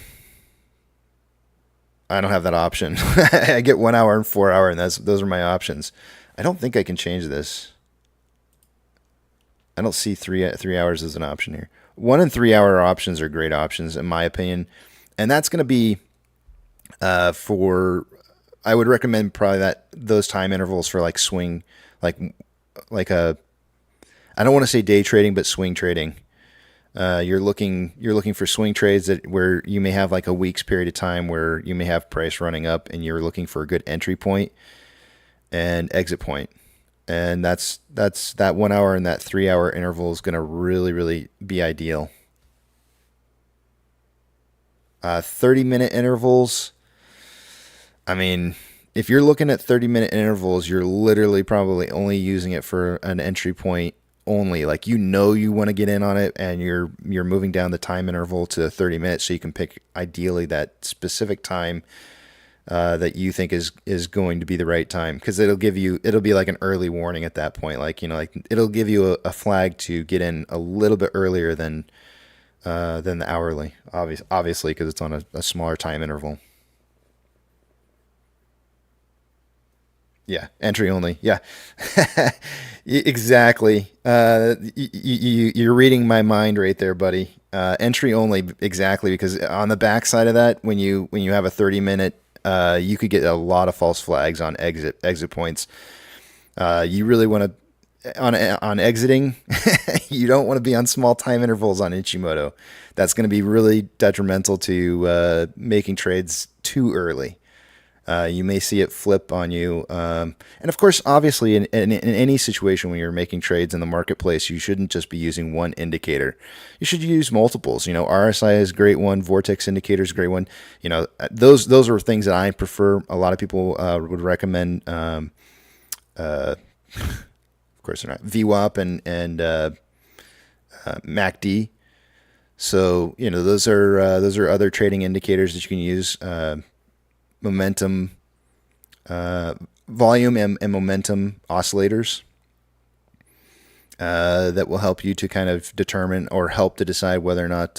I don't have that option. I get 1 hour and 4 hour, and those are my options. I don't think I can change this. I don't see three hours as an option here. 1 and 3 hour options are great options in my opinion, and that's going to be I would recommend probably those time intervals for like swing, like a, I don't want to say day trading, but swing trading. You're looking for swing trades where you may have like a week's period of time where you may have price running up, and you're looking for a good entry point and exit point. And that's that 1 hour and that 3 hour interval is going to really, really be ideal. 30-minute intervals. I mean, if you're looking at 30-minute intervals, you're literally probably only using it for an entry point only. Like, you want to get in on it, and you're moving down the time interval to 30 minutes, so you can pick ideally that specific time that you think is going to be the right time, because it'll be like an early warning at that point. Like, it'll give you a flag to get in a little bit earlier than the hourly, obviously, because it's on a smaller time interval. Yeah, entry only. Yeah, exactly. You're reading my mind right there, buddy. Entry only, exactly, because on the back side of that, when you have a 30-minute, you could get a lot of false flags on exit points. You really want to, on exiting, you don't want to be on small time intervals on Ichimoku. That's going to be really detrimental to making trades too early. You may see it flip on you. And of course, obviously, in any situation when you're making trades in the marketplace, you shouldn't just be using one indicator. You should use multiples. RSI is a great one. Vortex indicator is a great one. Those are things that I prefer. A lot of people would recommend. Of course, they're not VWAP and MACD. So those are other trading indicators that you can use. Momentum, volume and momentum oscillators that will help you to kind of determine or help to decide whether or not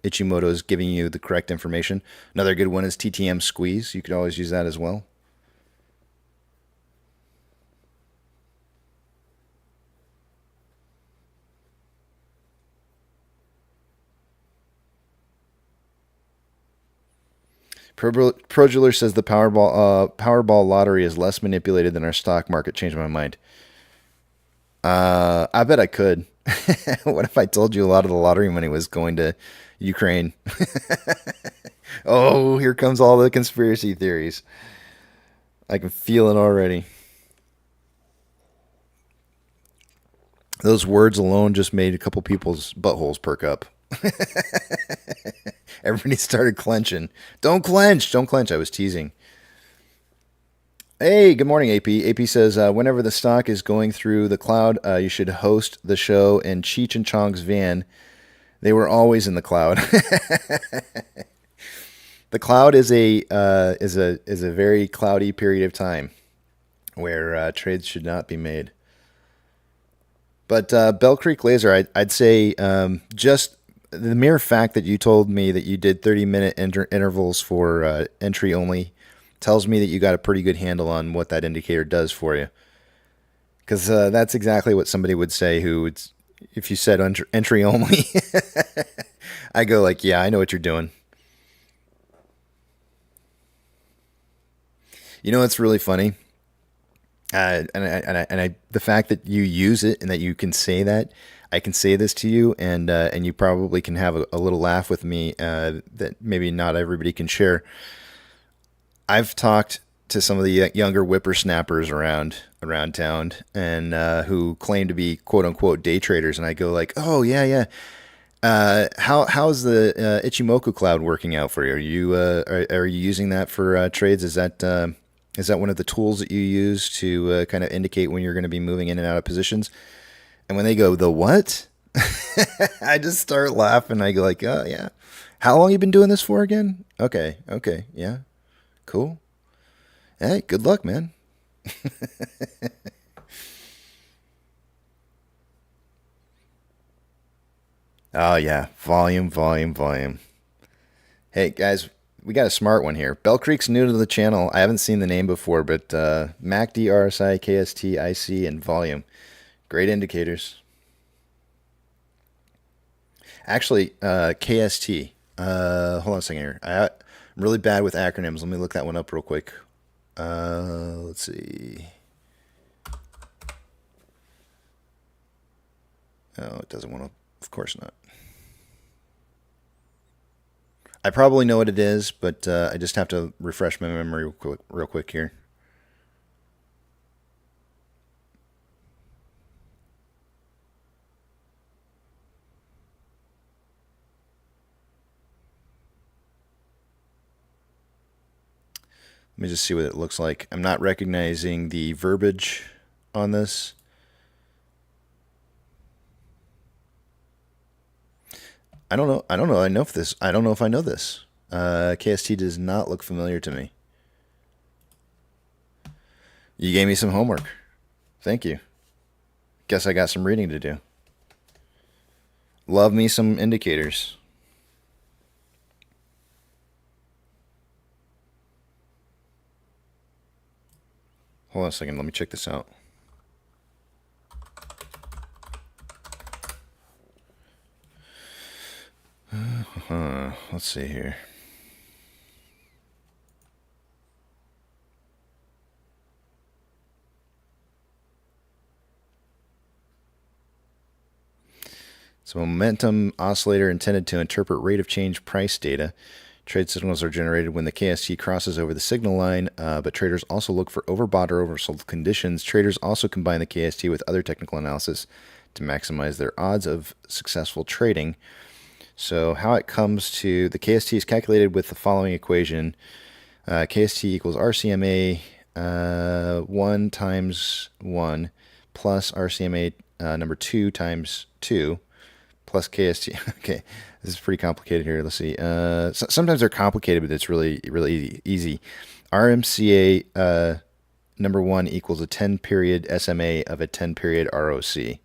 Ichimoku is giving you the correct information. Another good one is TTM squeeze. You could always use that as well. Projuler says the Powerball lottery is less manipulated than our stock market. Changed my mind. I bet I could. What if I told you a lot of the lottery money was going to Ukraine? Oh, here comes all the conspiracy theories. I can feel it already. Those words alone just made a couple people's buttholes perk up. Everybody started clenching. Don't clench. I was teasing. Hey, good morning, AP. AP says, whenever the stock is going through the cloud, you should host the show in Cheech and Chong's van. They were always in the cloud. The cloud is a very cloudy period of time where trades should not be made. But Bell Creek Laser, I'd say just the mere fact that you told me that you did 30-minute intervals for entry only tells me that you got a pretty good handle on what that indicator does for you. Because that's exactly what somebody would say if you said entry only. I go like, yeah, I know what you're doing. You know what's really funny? The fact that you use it and that you can say that, I can say this to you, and you probably can have a little laugh with me that maybe not everybody can share. I've talked to some of the younger whippersnappers around town, and who claim to be quote unquote day traders, and I go like, oh yeah, yeah. How's the Ichimoku cloud working out for you? Are you using that for trades? Is that one of the tools that you use to kind of indicate when you're going to be moving in and out of positions? And when they go, the what? I just start laughing. I go like, oh yeah. How long you been doing this for again? Okay, yeah, cool. Hey, good luck, man. Oh yeah, volume, volume, volume. Hey guys, we got a smart one here. Bell Creek's new to the channel. I haven't seen the name before, but MACD, RSI, KST, IC, and volume. Great indicators. Actually, KST. Hold on a second here. I'm really bad with acronyms. Let me look that one up real quick. Let's see. Oh, it doesn't want to. Of course not. I probably know what it is, but I just have to refresh my memory real quick here. Let me just see what it looks like. I'm not recognizing the verbiage on this. I don't know. I don't know. I know if this. I don't know if I know this. KST does not look familiar to me. You gave me some homework. Thank you. Guess I got some reading to do. Love me some indicators. Hold on a second. Let me check this out. Let's see here. It's a momentum oscillator intended to interpret rate of change price data. Trade signals are generated when the KST crosses over the signal line, but traders also look for overbought or oversold conditions. Traders also combine the KST with other technical analysis to maximize their odds of successful trading. So how it comes to the KST is calculated with the following equation. KST equals RCMA 1 times 1 plus RCMA number 2 times 2 plus KST. Okay, this is pretty complicated here. Let's see. Sometimes they're complicated, but it's really easy. RMCA number 1 equals a 10-period SMA of a 10-period ROC.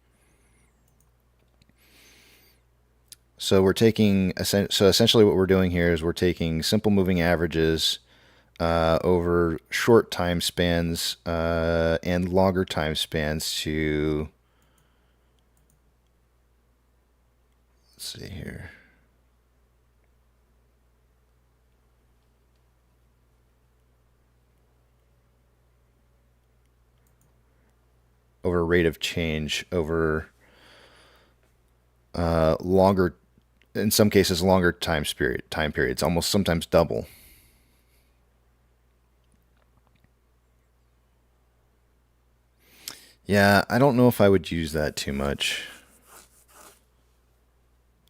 So we're taking, so essentially what we're doing here is we're taking simple moving averages over short time spans and longer time spans to, let's see here. Over rate of change over longer, in some cases, longer time periods, almost sometimes double. Yeah, I don't know if I would use that too much.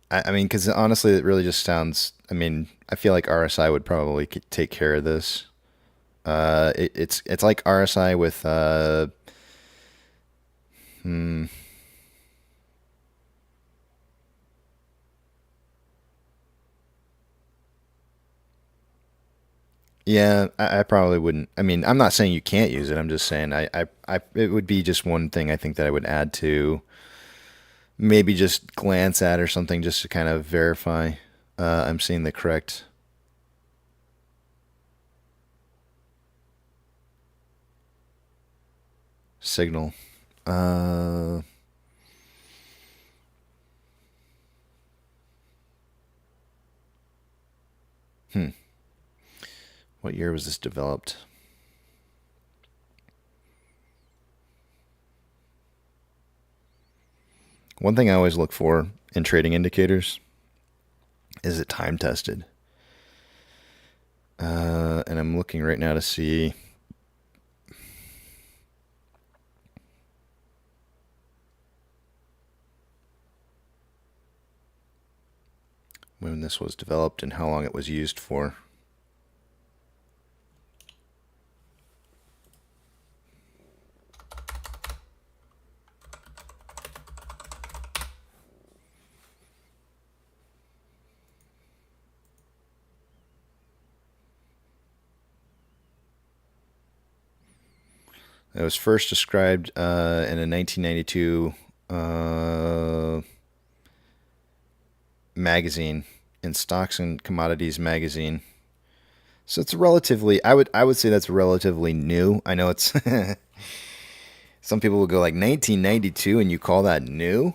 I mean, because honestly, it really just sounds. I mean, I feel like RSI would probably take care of this. It's like RSI with Yeah, I probably wouldn't. I mean, I'm not saying you can't use it. I'm just saying it would be just one thing I think that I would add to maybe just glance at or something just to kind of verify I'm seeing the correct signal. What year was this developed? One thing I always look for in trading indicators is it time tested. And I'm looking right now to see when this was developed and how long it was used for. It was first described in a 1992 magazine, in Stocks and Commodities magazine. So it's relatively, I would say that's relatively new. I know it's some people will go like 1992 and you call that new?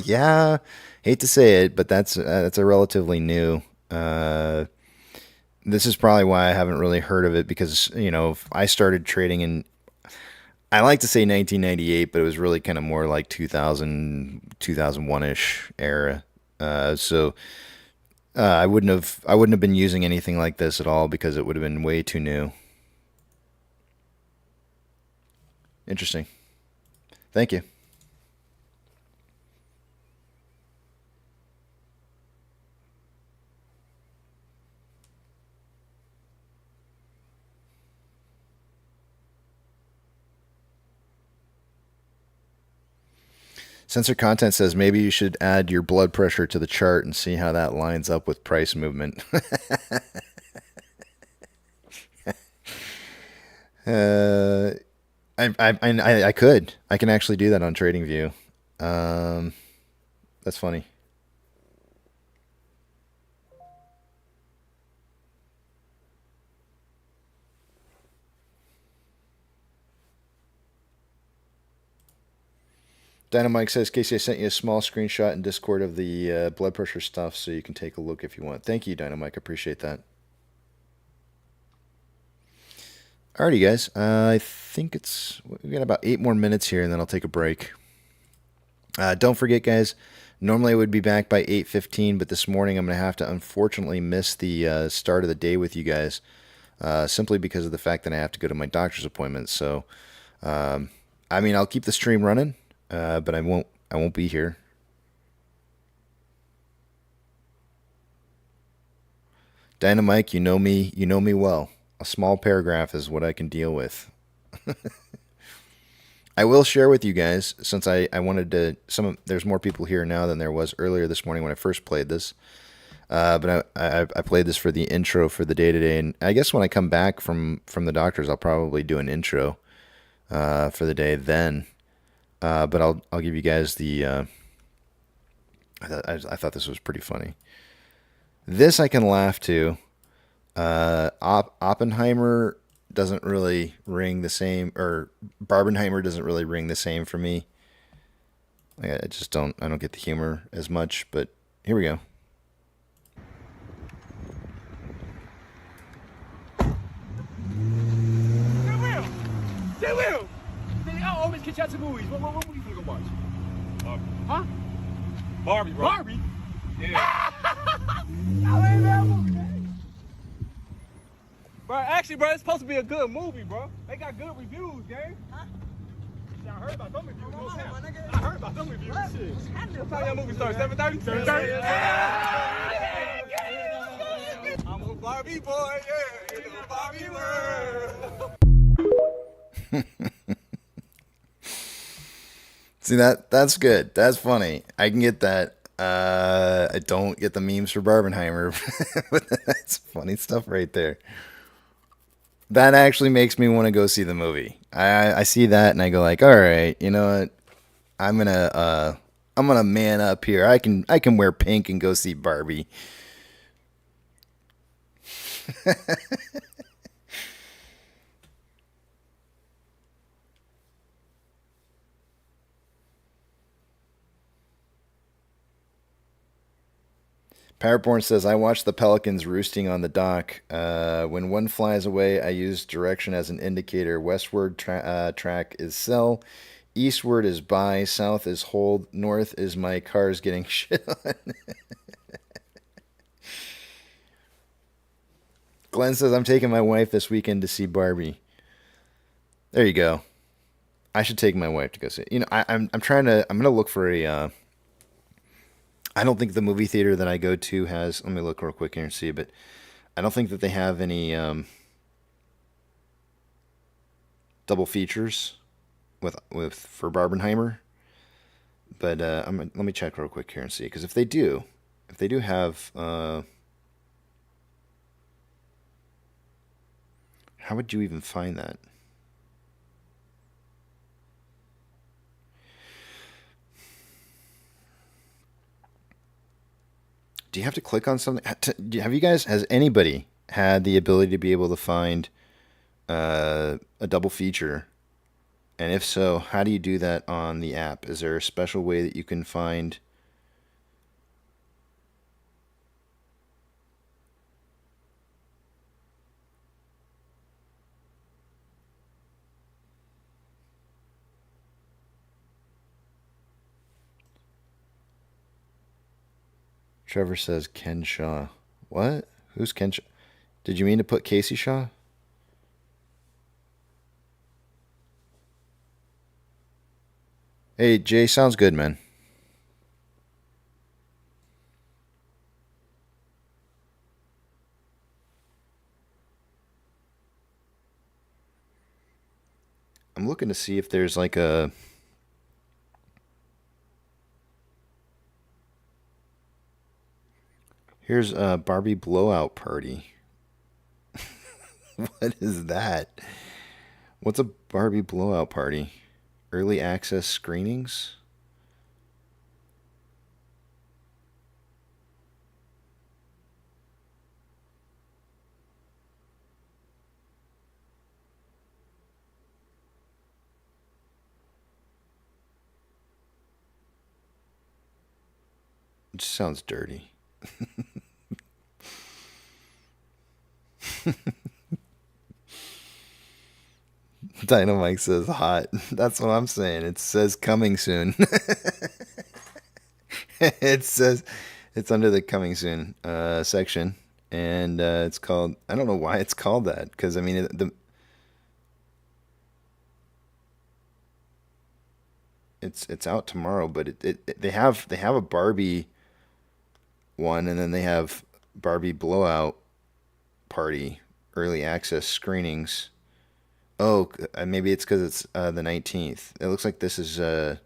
Yeah, hate to say it, but that's a relatively new. This is probably why I haven't really heard of it, because I started trading in, I like to say 1998, but it was really kind of more like 2000, 2001-ish era. So I wouldn't have been using anything like this at all, because it would have been way too new. Interesting. Thank you. Sensor Content says maybe you should add your blood pressure to the chart and see how that lines up with price movement. I could. I can actually do that on TradingView. That's funny. Dynamite says, Casey, I sent you a small screenshot in Discord of the blood pressure stuff, so you can take a look if you want. Thank you, Dynamite. I appreciate that. Alrighty, guys. I think we got about 8 more minutes here, and then I'll take a break. Don't forget, guys, normally I would be back by 8:15, but this morning I'm going to have to unfortunately miss the start of the day with you guys, simply because of the fact that I have to go to my doctor's appointment. So, I mean, I'll keep the stream running. But I won't be here. Dynamite, you know me well. A small paragraph is what I can deal with. I will share with you guys, since I wanted to, there's more people here now than there was earlier this morning when I first played this. But I played this for the intro for the day today, and I guess when I come back from the doctor's, I'll probably do an intro for the day then. But I'll give you guys the. I thought this was pretty funny. This I can laugh to. Oppenheimer doesn't really ring the same, or Barbenheimer doesn't really ring the same for me. I just don't. I don't get the humor as much. But here we go. Stay with him. I always catch out to movies. What movie you gonna watch? Huh? Barbie, bro. Barbie? Yeah. I ain't that movie, man. Bro, actually, bro, it's supposed to be a good movie, bro. They got good reviews, gang. Huh? Yeah, I heard about them reviews. I heard about them reviews. Shit. What time your movie starts? 7:30? 7:30? I'm a Barbie boy, yeah. In the Barbie world. See, that's good. That's funny. I can get that. I don't get the memes for Barbenheimer, but that's funny stuff right there. That actually makes me want to go see the movie. I see that and I go like, all right, you know what? I'm gonna man up here. I can wear pink and go see Barbie. Powerborn says, I watch the pelicans roosting on the dock. When one flies away, I use direction as an indicator. Westward track is sell, Eastward is buy, south is hold, north is my car's getting shit on. Glenn says, I'm taking my wife this weekend to see Barbie. There you go. I should take my wife to go see it. You know, I'm going to look for a, I don't think the movie theater that I go to has, let me look real quick here and see, but I don't think that they have any double features with for Barbenheimer. But let me check real quick here and see, because if they do have, how would you even find that? Do you have to click on something? Has anybody had the ability to be able to find a double feature? And if so, how do you do that on the app? Is there a special way that you can find? Trevor says Ken Shaw. What? Who's Ken Shaw? Did you mean to put Casey Shaw? Hey, Jay, sounds good, man. I'm looking to see if there's like a... Here's a Barbie blowout party. What is that? What's a Barbie blowout party? Early access screenings? It just sounds dirty. Dynamite says hot. That's what I'm saying. It says coming soon. It says it's under the coming soon section, and it's called. I don't know why it's called that, because I mean it's out tomorrow, but they have a Barbie one, and then they have Barbie blowout party early access screenings. Oh, maybe it's because it's the 19th. It looks like this is I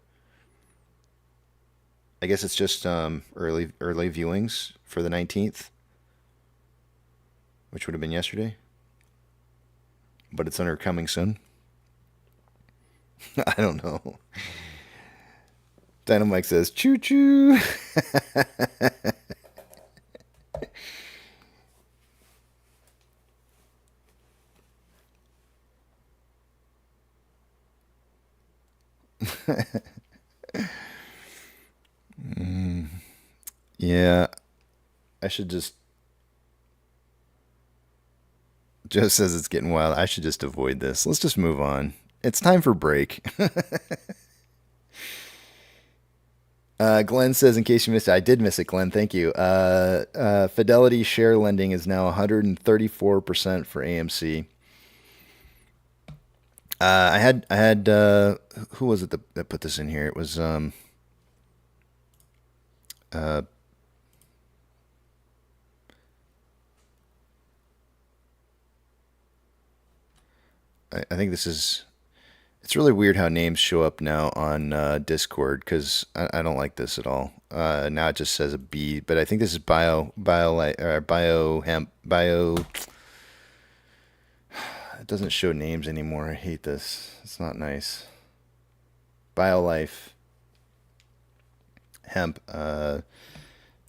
guess it's just early viewings for the 19th, which would have been yesterday. But it's under coming soon. I don't know. Dynamite says choo choo. Yeah, I should just. Joe says it's getting wild. I should just avoid this. Let's just move on. It's time for break. Glenn says, in case you missed it, I did miss it, Glenn. Thank you. Fidelity share lending is now 134% for AMC. I had who was it that put this in here? It was I think this is. It's really weird how names show up now on Discord, because I don't like this at all. Now it just says a B, but I think this is bio hemp bio. It doesn't show names anymore. I hate this. It's not nice. BioLife hemp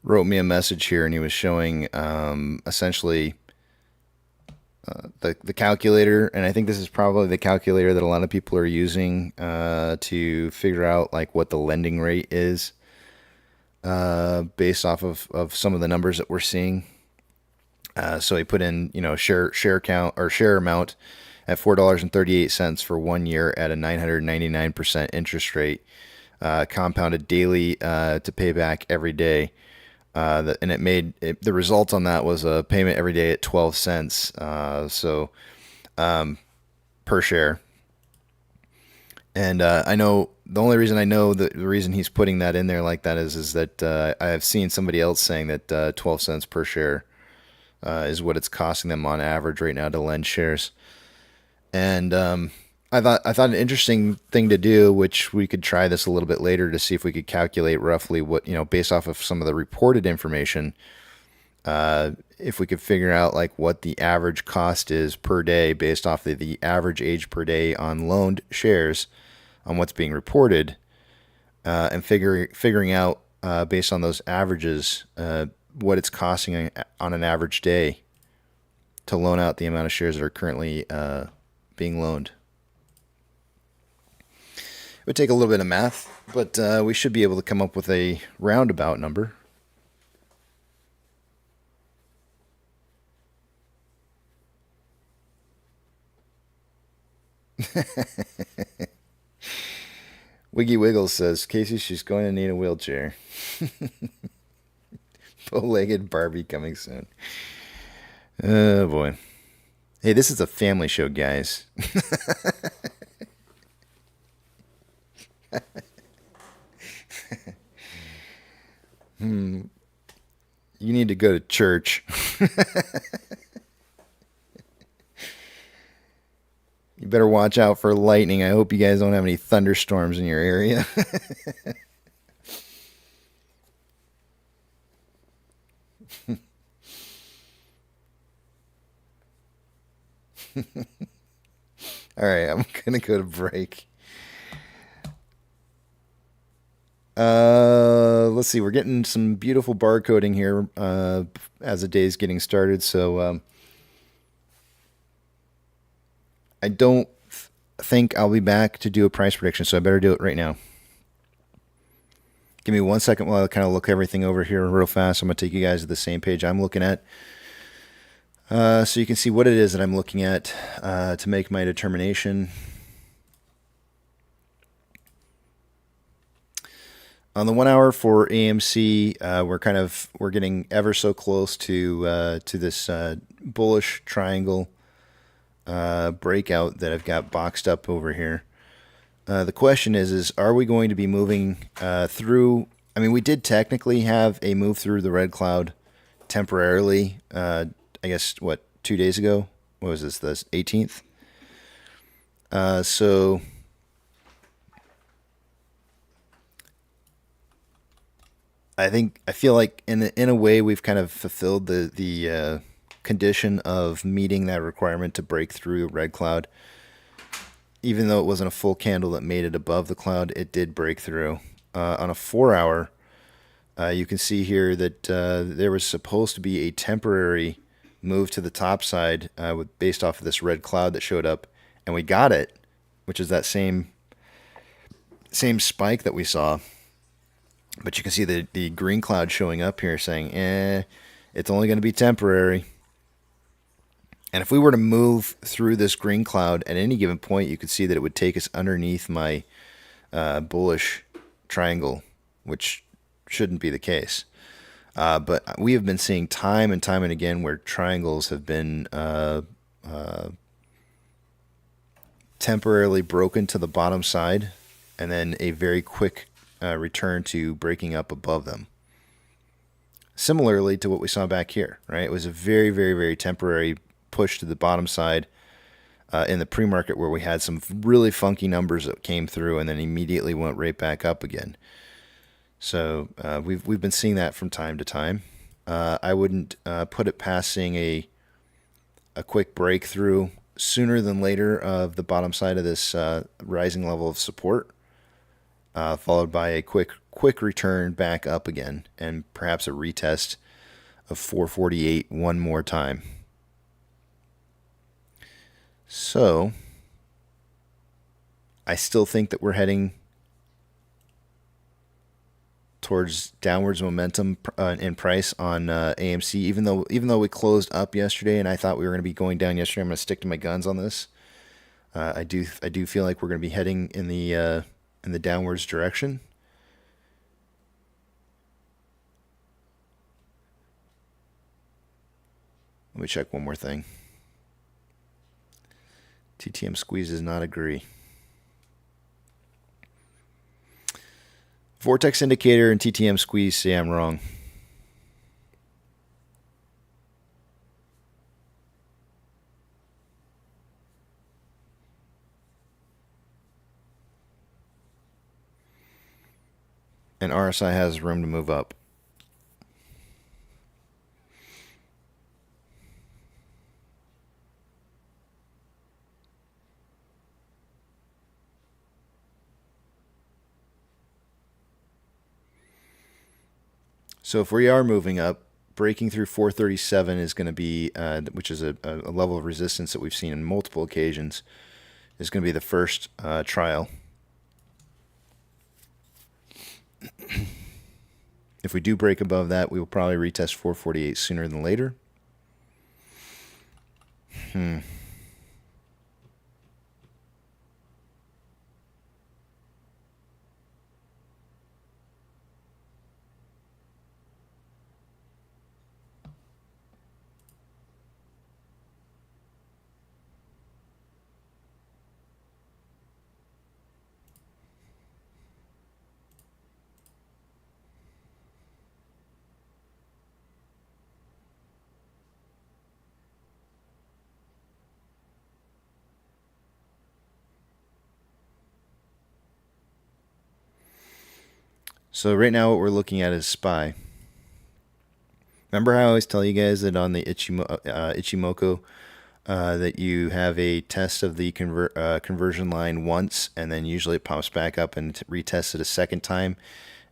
wrote me a message here, and he was showing essentially. The calculator, and I think this is probably the calculator that a lot of people are using to figure out like what the lending rate is based off of some of the numbers that we're seeing. So he put in, share count or share amount, at $4.38 for 1 year at a 999% interest rate, compounded daily to pay back every day. And the result on that was a payment every day at 12 cents per share. And I know the only reason I know the reason he's putting that in there like that is that I have seen somebody else saying that 12 cents per share is what it's costing them on average right now to lend shares. And I thought an interesting thing to do, which we could try this a little bit later to see if we could calculate roughly what, based off of some of the reported information, if we could figure out like what the average cost is per day based off of the average age per day on loaned shares on what's being reported, and figuring out based on those averages what it's costing on an average day to loan out the amount of shares that are currently being loaned. It would take a little bit of math, but we should be able to come up with a roundabout number. Wiggy Wiggles says, Casey, she's going to need a wheelchair. Bow-legged Barbie coming soon. Oh, boy. Hey, this is a family show, guys. You need to go to church. You better watch out for lightning. I hope you guys don't have any thunderstorms in your area. All right, I'm going to go to break. Let's see. We're getting some beautiful barcoding here as the day's getting started. So I don't think I'll be back to do a price prediction, so I better do it right now. Give me 1 second while I kind of look everything over here real fast. I'm going to take you guys to the same page I'm looking at, so you can see what it is that I'm looking at to make my determination. On the 1 hour for AMC, we're getting ever so close to this bullish triangle breakout that I've got boxed up over here. The question is are we going to be moving through? I mean, we did technically have a move through the red cloud temporarily. I guess 2 days ago. What was this? The 18th. So I feel like in a way we've kind of fulfilled the condition of meeting that requirement to break through the red cloud. Even though it wasn't a full candle that made it above the cloud, it did break through. On a 4 hour, you can see here that there was supposed to be a temporary move to the top side based off of this red cloud that showed up, and we got it, which is that same spike that we saw. But you can see the green cloud showing up here saying, it's only going to be temporary. And if we were to move through this green cloud at any given point, you could see that it would take us underneath my bullish triangle, which shouldn't be the case. But we have been seeing time and time and again where triangles have been temporarily broken to the bottom side and then a very quick return to breaking up above them. Similarly to what we saw back here, right? It was a very, very, very temporary push to the bottom side in the pre-market where we had some really funky numbers that came through and then immediately went right back up again. So we've been seeing that from time to time. I wouldn't put it past seeing a quick breakthrough sooner than later of the bottom side of this rising level of support, followed by a quick return back up again and perhaps a retest of 448 one more time. So I still think that we're heading towards downwards momentum in price on AMC, even though we closed up yesterday and I thought we were going to be going down yesterday. I'm going to stick to my guns on this. I do feel like we're going to be heading in the downwards direction. Let me check one more thing. TTM squeeze does not agree. Vortex indicator and TTM squeeze say I'm wrong. And RSI has room to move up. So if we are moving up, breaking through 437 is going to be, which is a level of resistance that we've seen on multiple occasions, is going to be the first trial. If we do break above that, we will probably retest 448 sooner than later. So right now what we're looking at is SPY. Remember how I always tell you guys that on the Ichimoku that you have a test of the conversion line once, and then usually it pops back up and retests it a second time,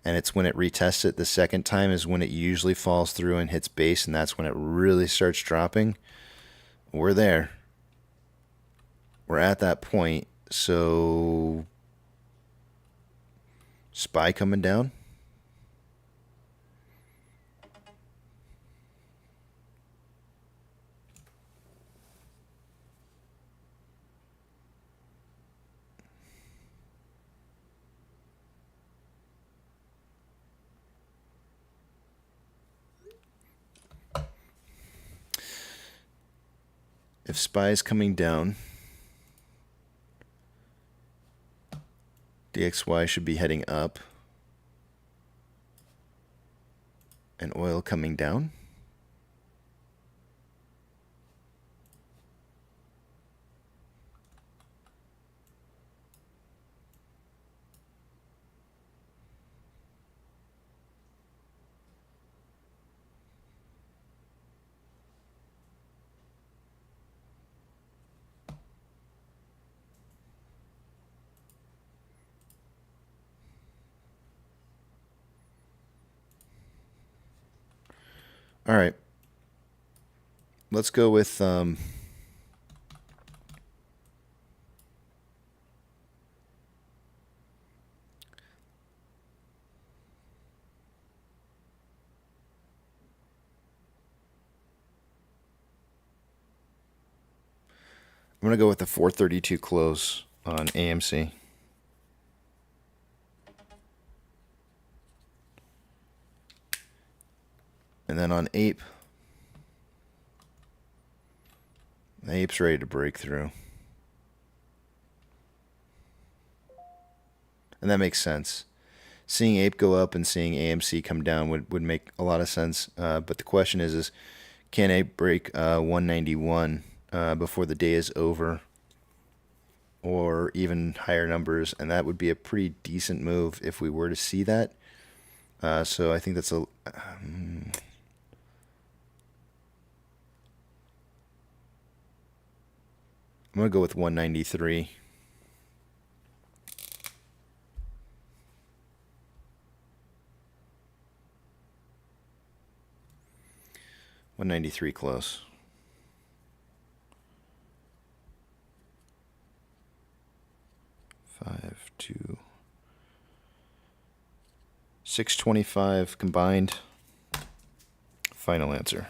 and it's when it retests it the second time is when it usually falls through and hits base, and that's when it really starts dropping. We're there. We're at that point. So SPY coming down. If SPY is coming down, DXY should be heading up, and oil coming down. All right. Let's go with I'm going to go with the 432 close on AMC. And then on Ape, the Ape's ready to break through. And that makes sense. Seeing Ape go up and seeing AMC come down would make a lot of sense. But the question is can Ape break 191 before the day is over? Or even higher numbers? And that would be a pretty decent move if we were to see that. So I think that's a... I'm going to go with 193. $193 close. Five, 2, 625 combined. Final answer.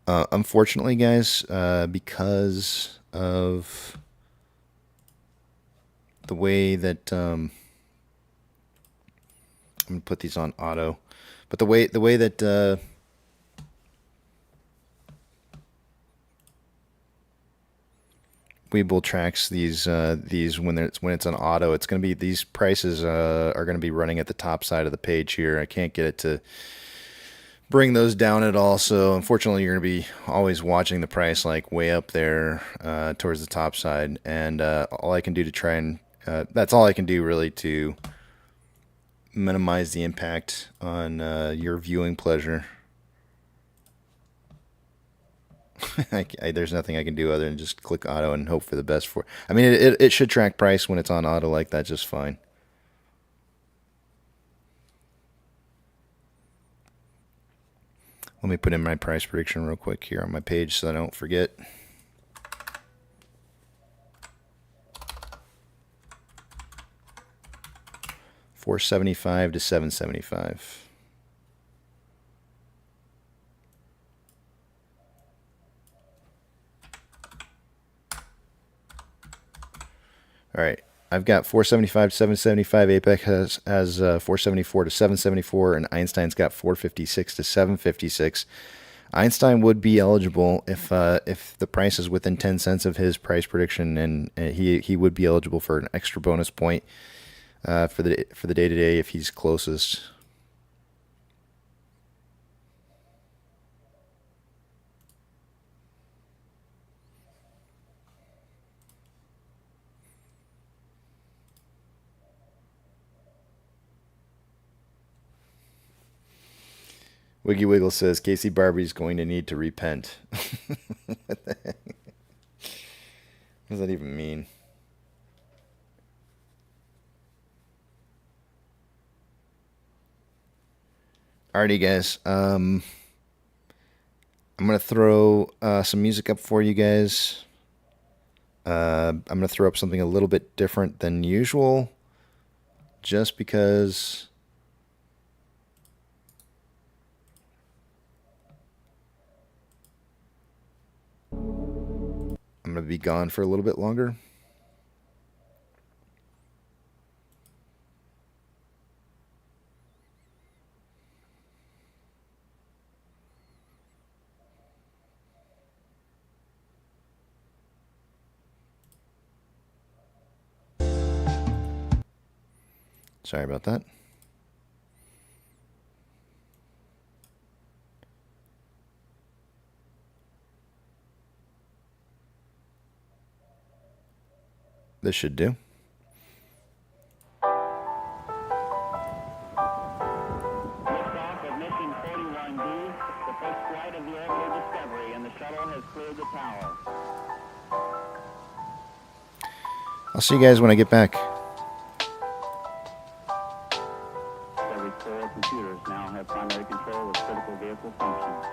Unfortunately, guys, because of the way that I'm gonna put these on auto, but the way that Webull tracks these when it's on auto, it's gonna be, these prices are gonna be running at the top side of the page here. I can't get it to bring those down at all, so unfortunately you're going to be always watching the price like way up there towards the top side, and all I can do to try and that's all I can do really to minimize the impact on your viewing pleasure. There's nothing I can do other than just click auto and hope for the best for, I mean, it should track price when it's on auto like that just fine. Let me put in my price prediction real quick here on my page so I don't forget. $475 to $775. All right, I've got 475 to 775. Apex has 474 to 774, and Einstein's got 456 to 756. Einstein would be eligible if the price is within 10 cents of his price prediction, and he would be eligible for an extra bonus point for the day to day if he's closest. Wiggy Wiggle says Casey Barbie's going to need to repent. What the heck? What does that even mean? Alrighty, guys. I'm gonna throw some music up for you guys. I'm gonna throw up something a little bit different than usual, just because I'm going to be gone for a little bit longer. Sorry about that. This should do. Liftoff of mission 41D, the first flight of the orbital Discovery, and the shuttle has cleared the tower. I'll see you guys when I get back. Discovery's core computers now have primary control of critical vehicle functions.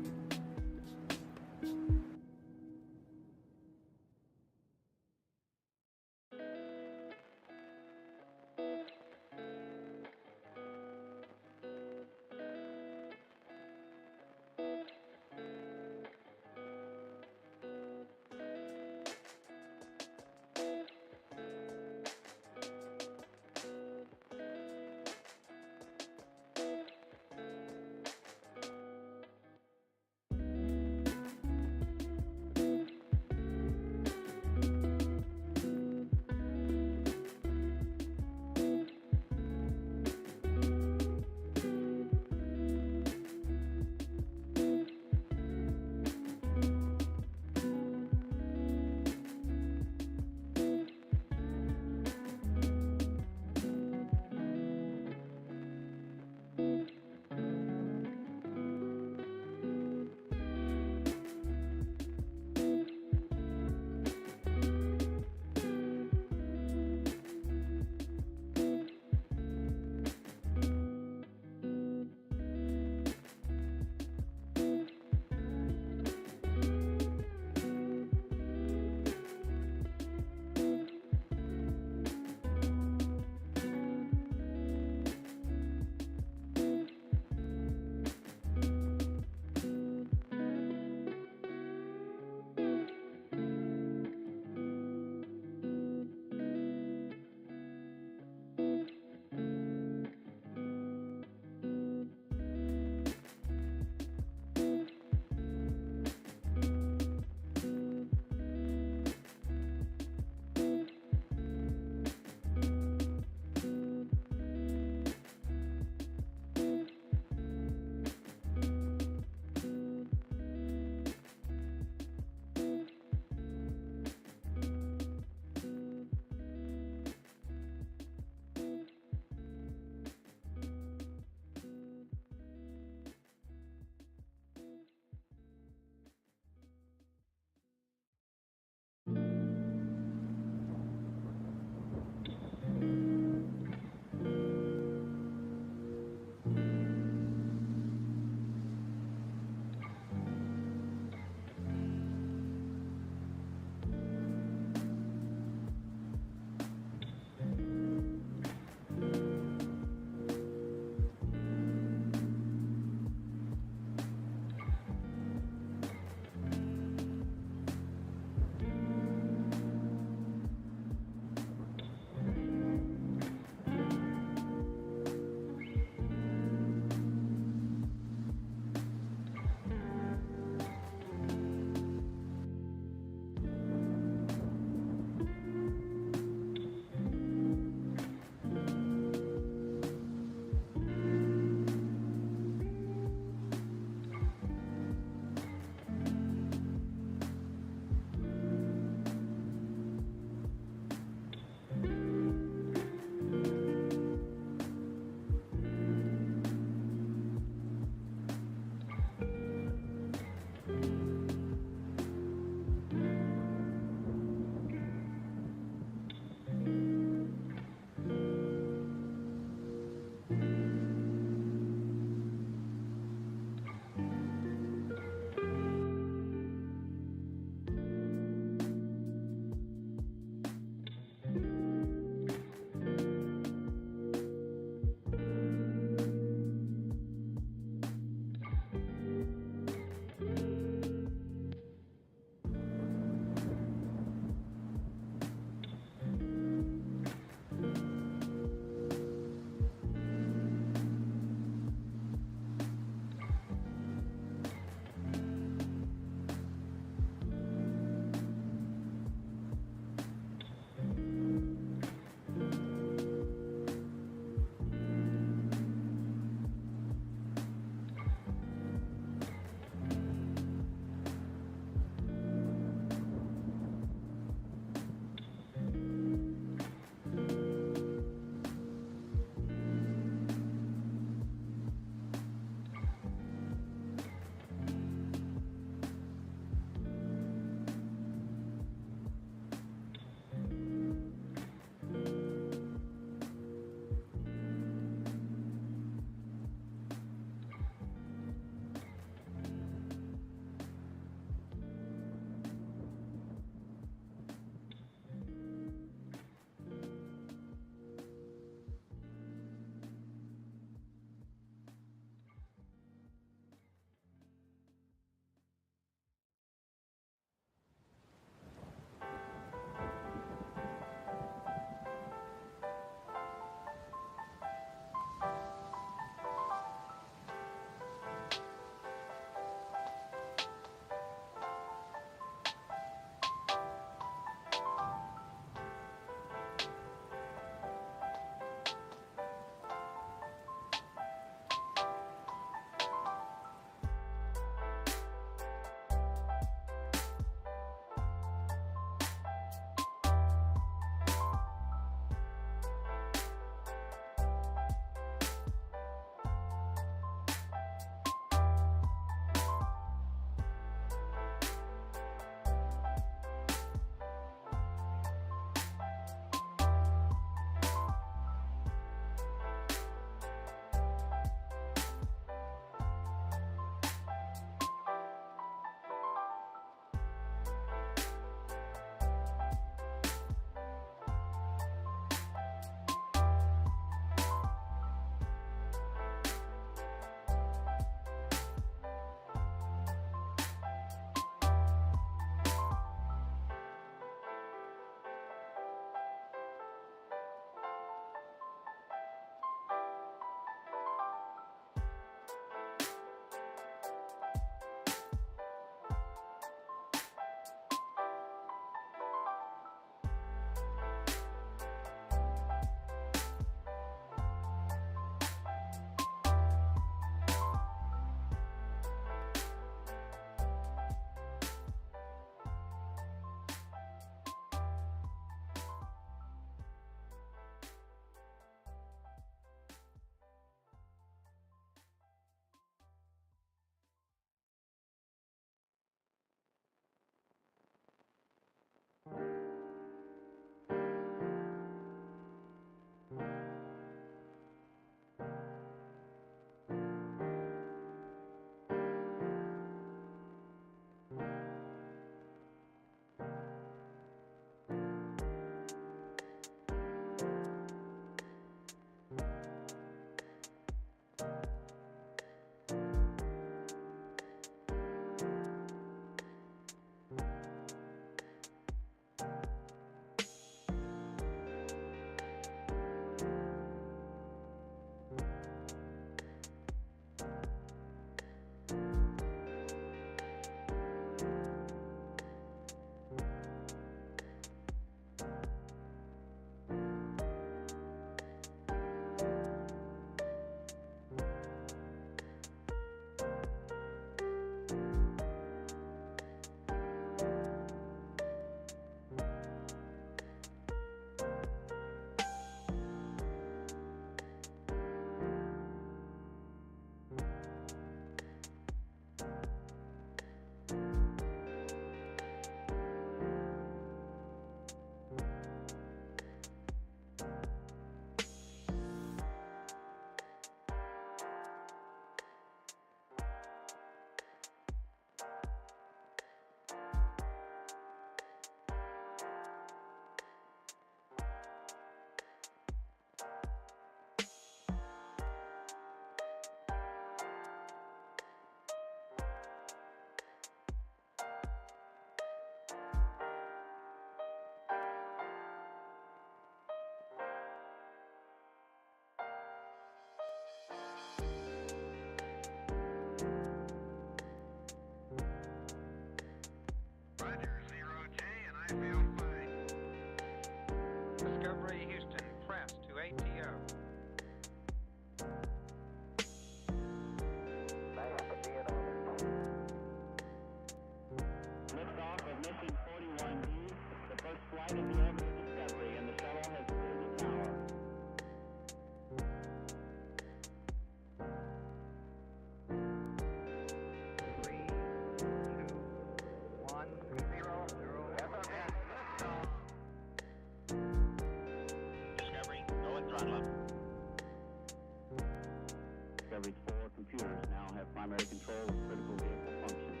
Discovery's 4 computers now have primary control of critical vehicle functions.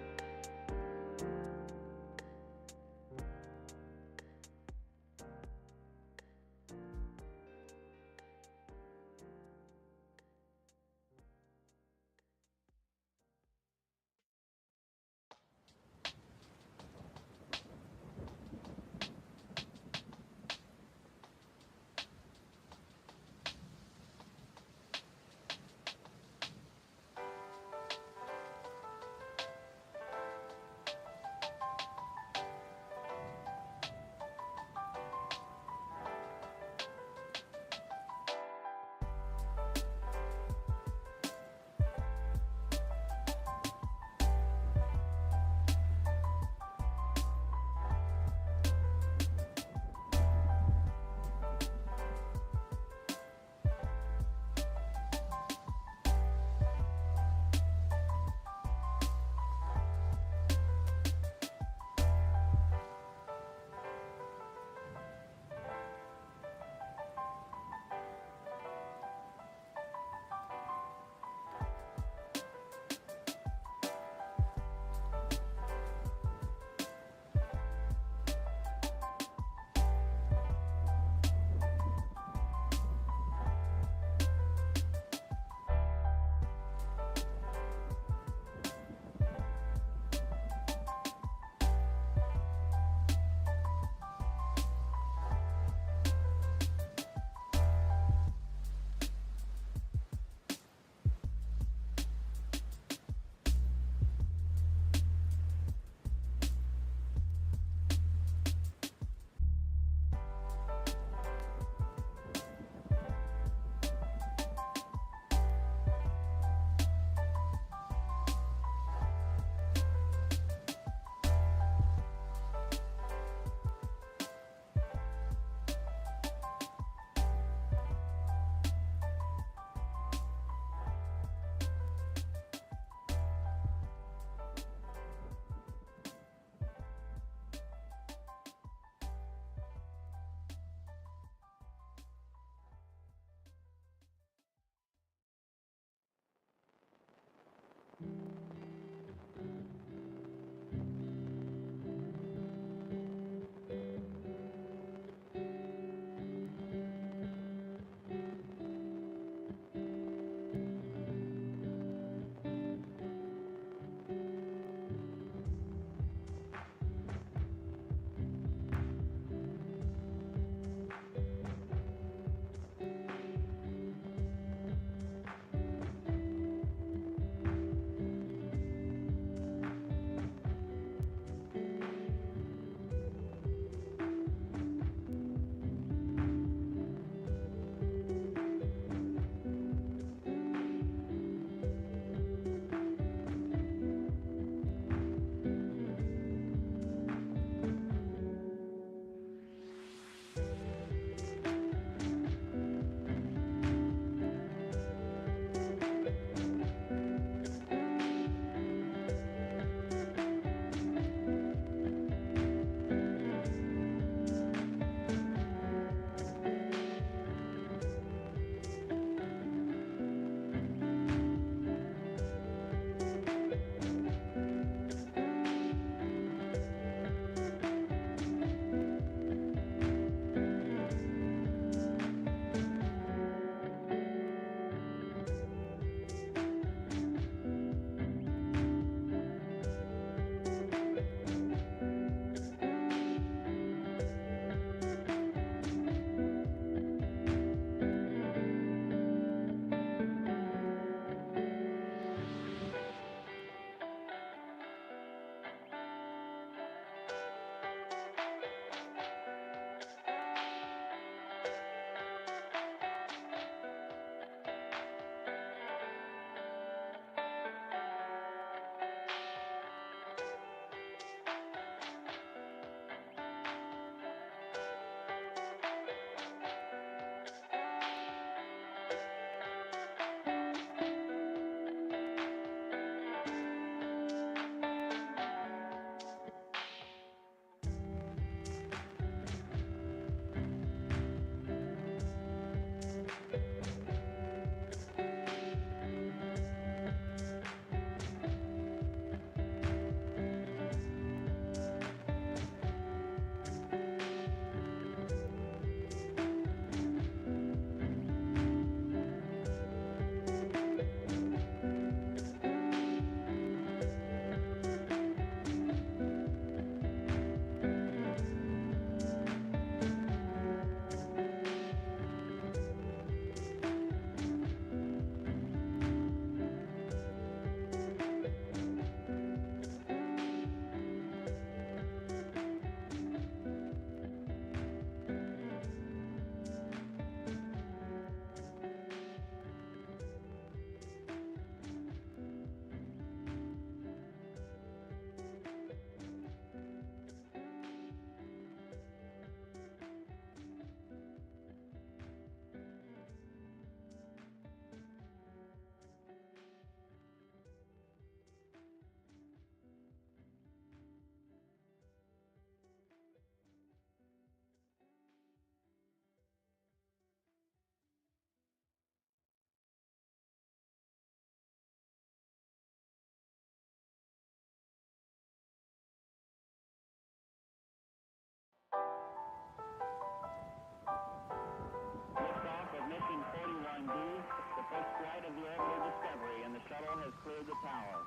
41D, the first flight of the orbital Discovery, and the shuttle has cleared the tower.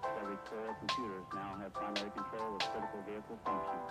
Discovery's 4 computers now have primary control of critical vehicle functions.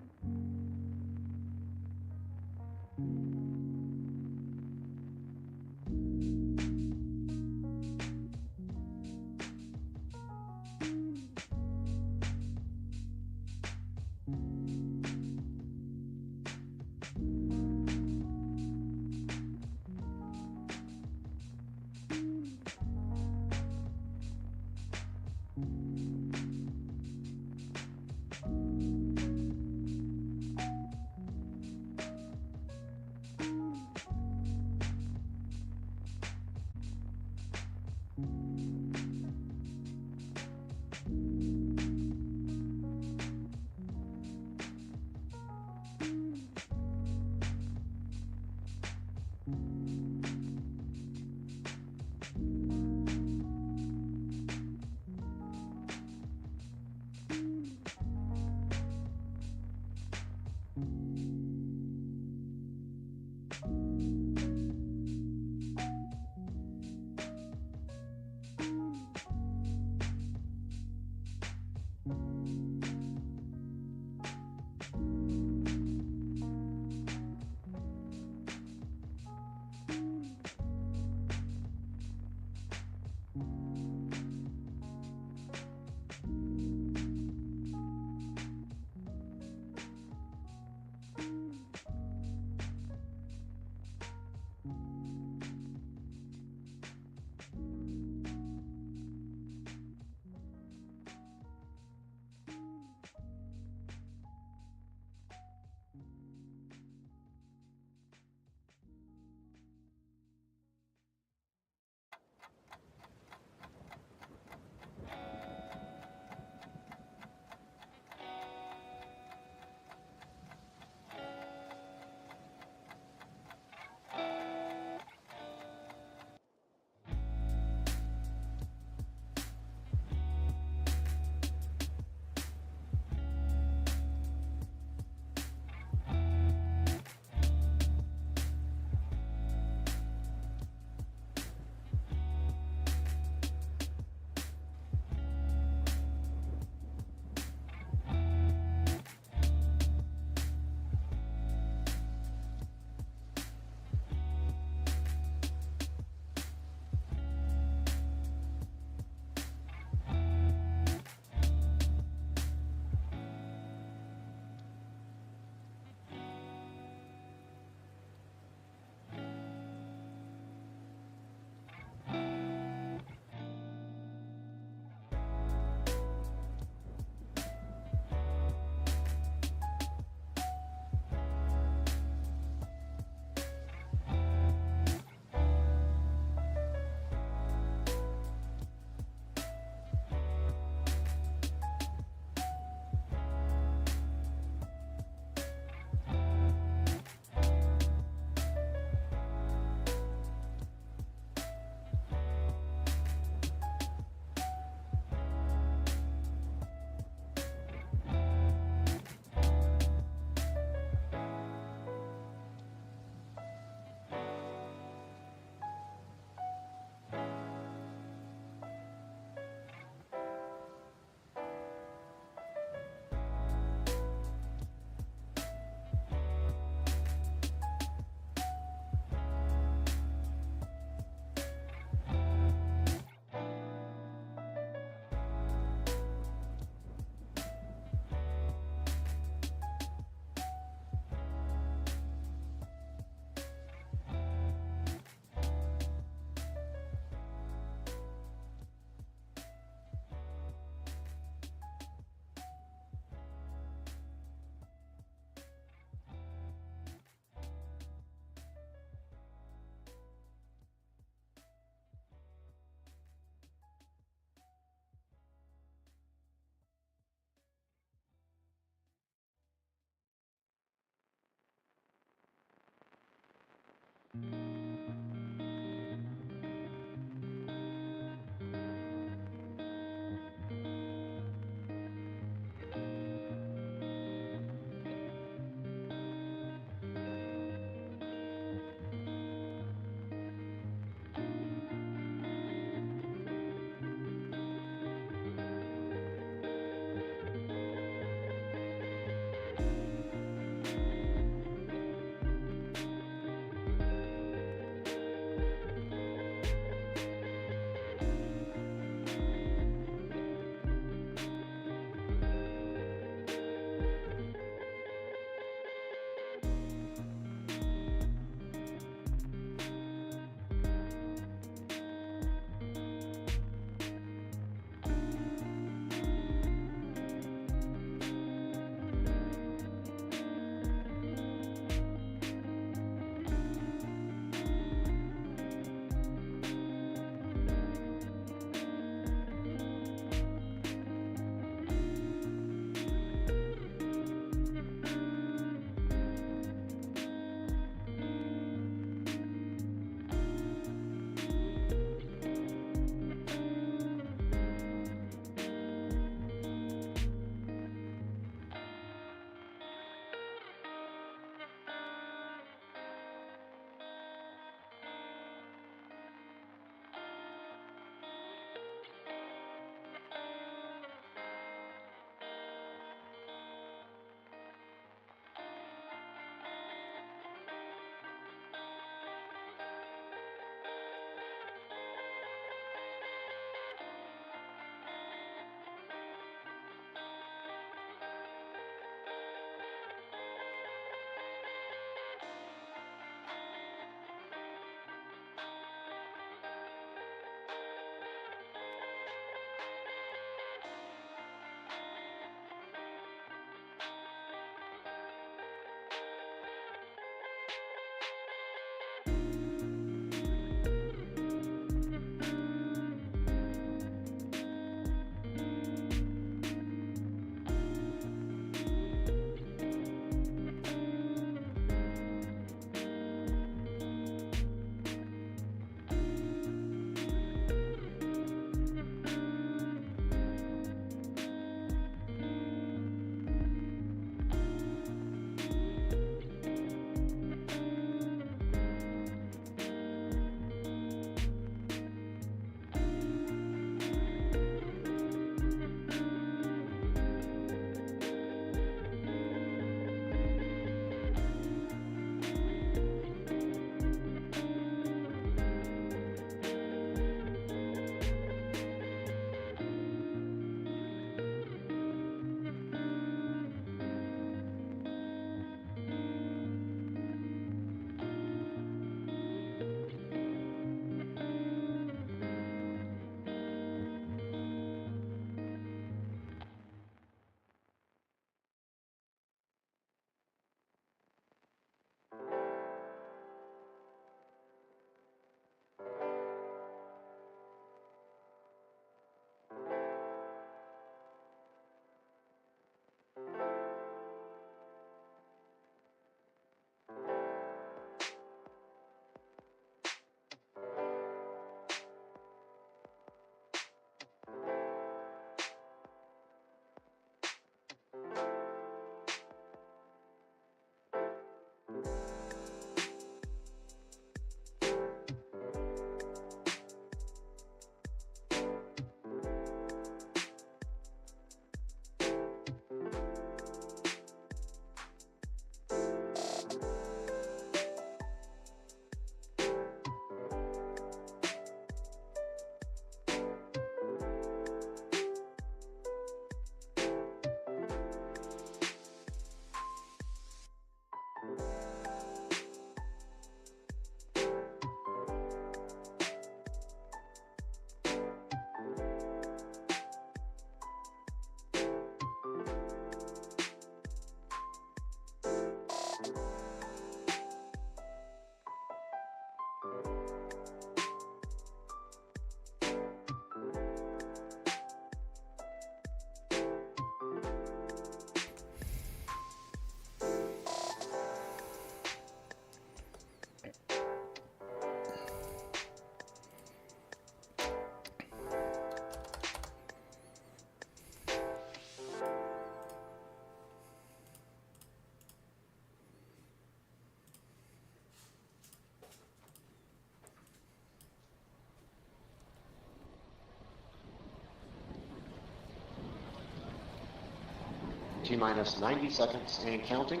T-minus 90 seconds and counting.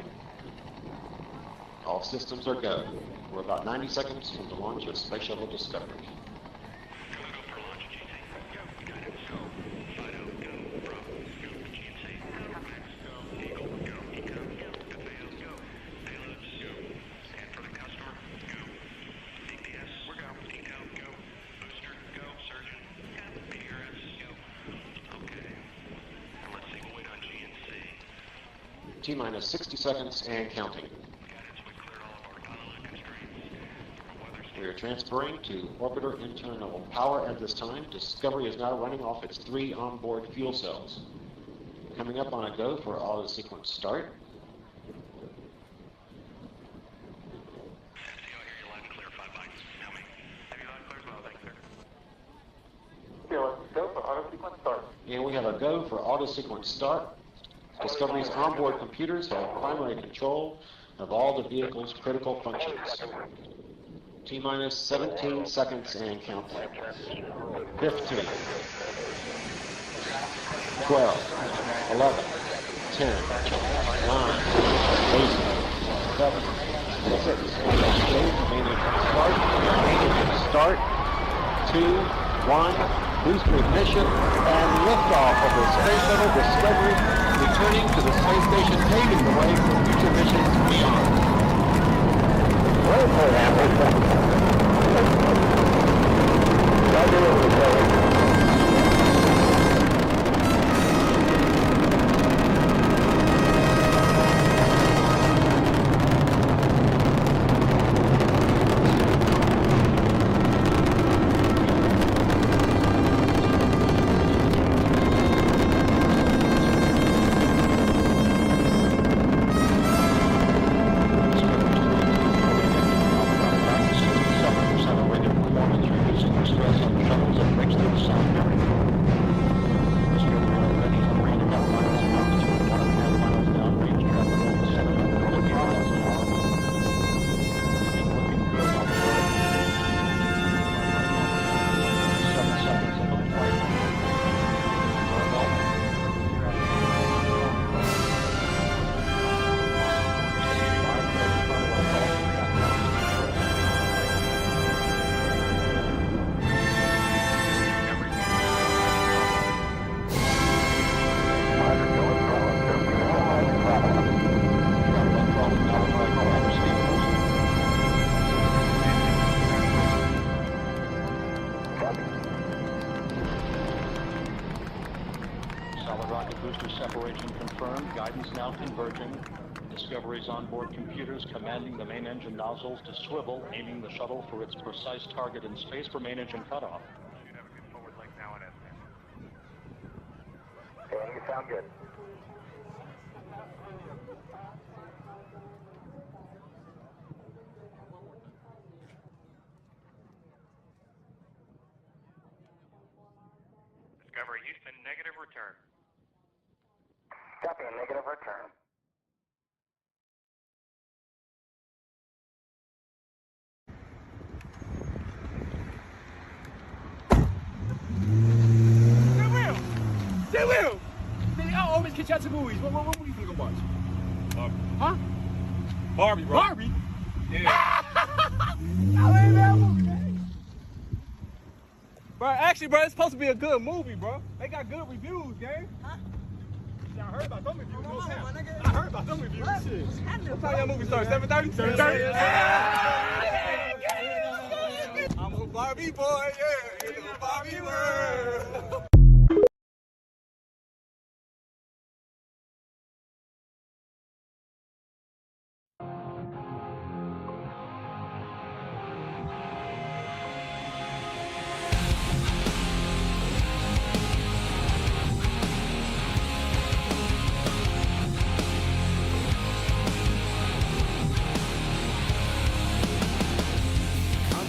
All systems are go. We're about 90 seconds from the launch of Space Shuttle Discovery. T-minus 60 seconds and counting. We are transferring to orbiter internal power at this time. Discovery is now running off its 3 onboard fuel cells. Coming up on a go for auto sequence start. Go for auto sequence start. And we have a go for auto sequence start. Discovery's onboard computers have primary control of all the vehicle's critical functions. T-minus 17 seconds and counting. 15, 12, 11, 10, 9, 8, 7, 6, start, 2, 1, booster ignition, and liftoff of the Space Shuttle Discovery, returning to the space station, paving the way for future missions beyond. Guidance now converging. Discovery's onboard computers commanding the main engine nozzles to swivel, aiming the shuttle for its precise target in space for main engine cutoff. Should have a good forward link now and Okay, you sound good. Discovery Houston, negative return. Copy, a negative return. Stay with him! I always catch out to movies. What movie you gonna watch? Barbie. Huh? Barbie, bro. Barbie? Yeah. I ain't that movie, man. Bro, actually, bro, it's supposed to be a good movie, bro. They got good reviews, gang. Huh? I heard about them reviews. I heard about them reviews. Shit. What time that movie starts? 7:30? 7:30? I'm a Barbie boy, yeah, in the Barbie world.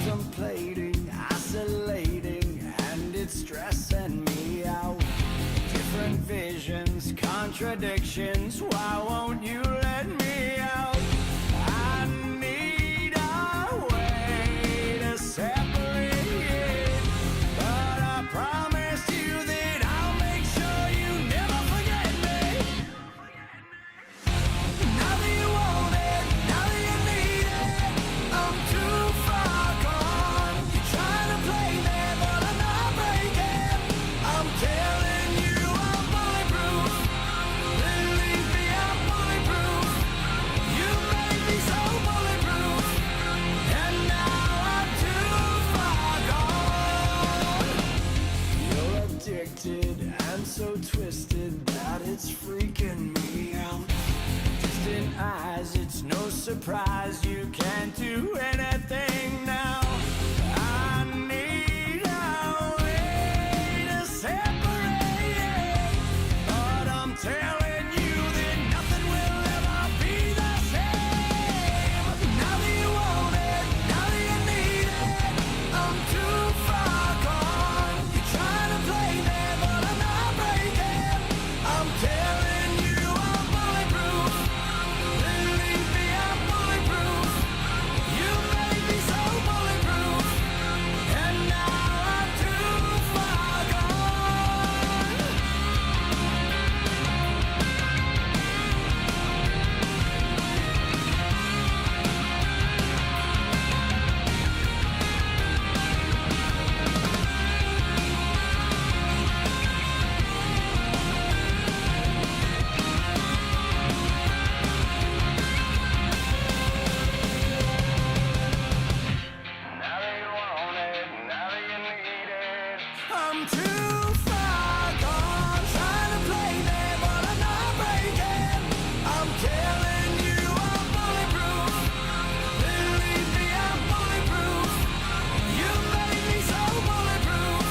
Contemplating, isolating, and it's stressing me out. Different visions, contradictions, why won't you let me out? I need a way to separate, but I promise you that I'll make sure you never forget me. surprised you can't do anything now. I need a way to separate, but I'm telling you that nothing will ever be the same. Now that you want it, now that you need it, I'm too far gone. You're trying to play me, but I'm not breaking. I'm telling you I'm bulletproof. Believe me, I'm bulletproof. You made me so bulletproof, and now I'm too far gone. Now that you want it, now that you need it, I'm too far gone. Trying to play me, but I'm not breaking. I'm telling you I'm bulletproof. Believe me, I'm bulletproof. You made me so bulletproof,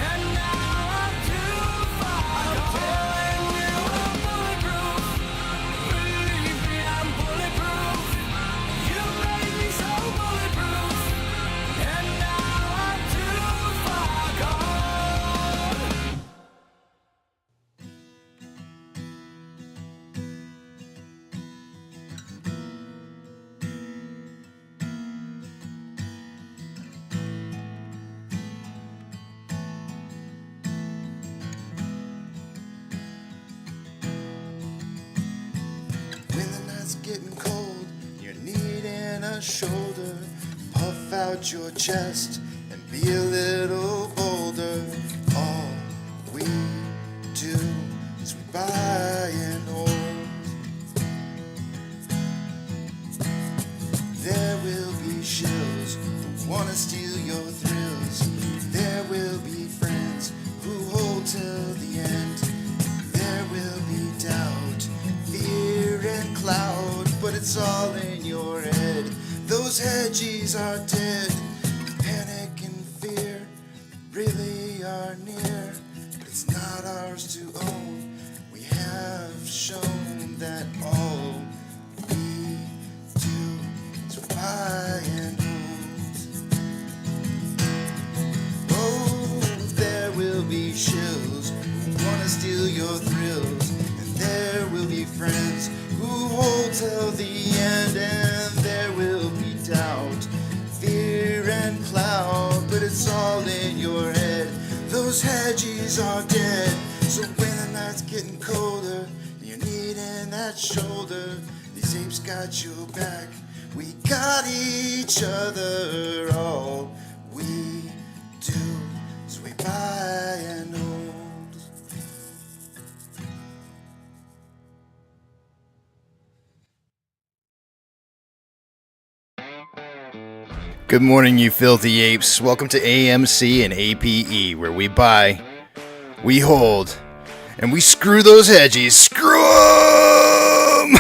and now I'm too far gone. I'm telling you I'm bulletproof. Believe me, I'm bulletproof. You made me so bulletproof, and now I'm too far gone. When the night's getting cold, you're needing a shoulder. Puff out your chest and be a little bolder. All we do is we buy and hold. There will be shills who wanna steal your thrills. There will be friends who hold till the end. There will be doubt, fear and cloud, but it's all in your head. Those hedgies are dead. Panic and fear really are near, but it's not ours to own. We have shown that all we do is buy and hold. Oh, there will be shills who wanna steal your thrills, and there will be friends who hold till the end, and there will be doubt, fear and cloud, but it's all in your head. Those hedgies are dead. So when the night's getting colder, and you're needing that shoulder, these apes got your back. We got each other. All we do is we buy and hold. Good morning, you filthy apes. Welcome to AMC and APE, where we buy, we hold, and we screw those hedgies. Screw 'em!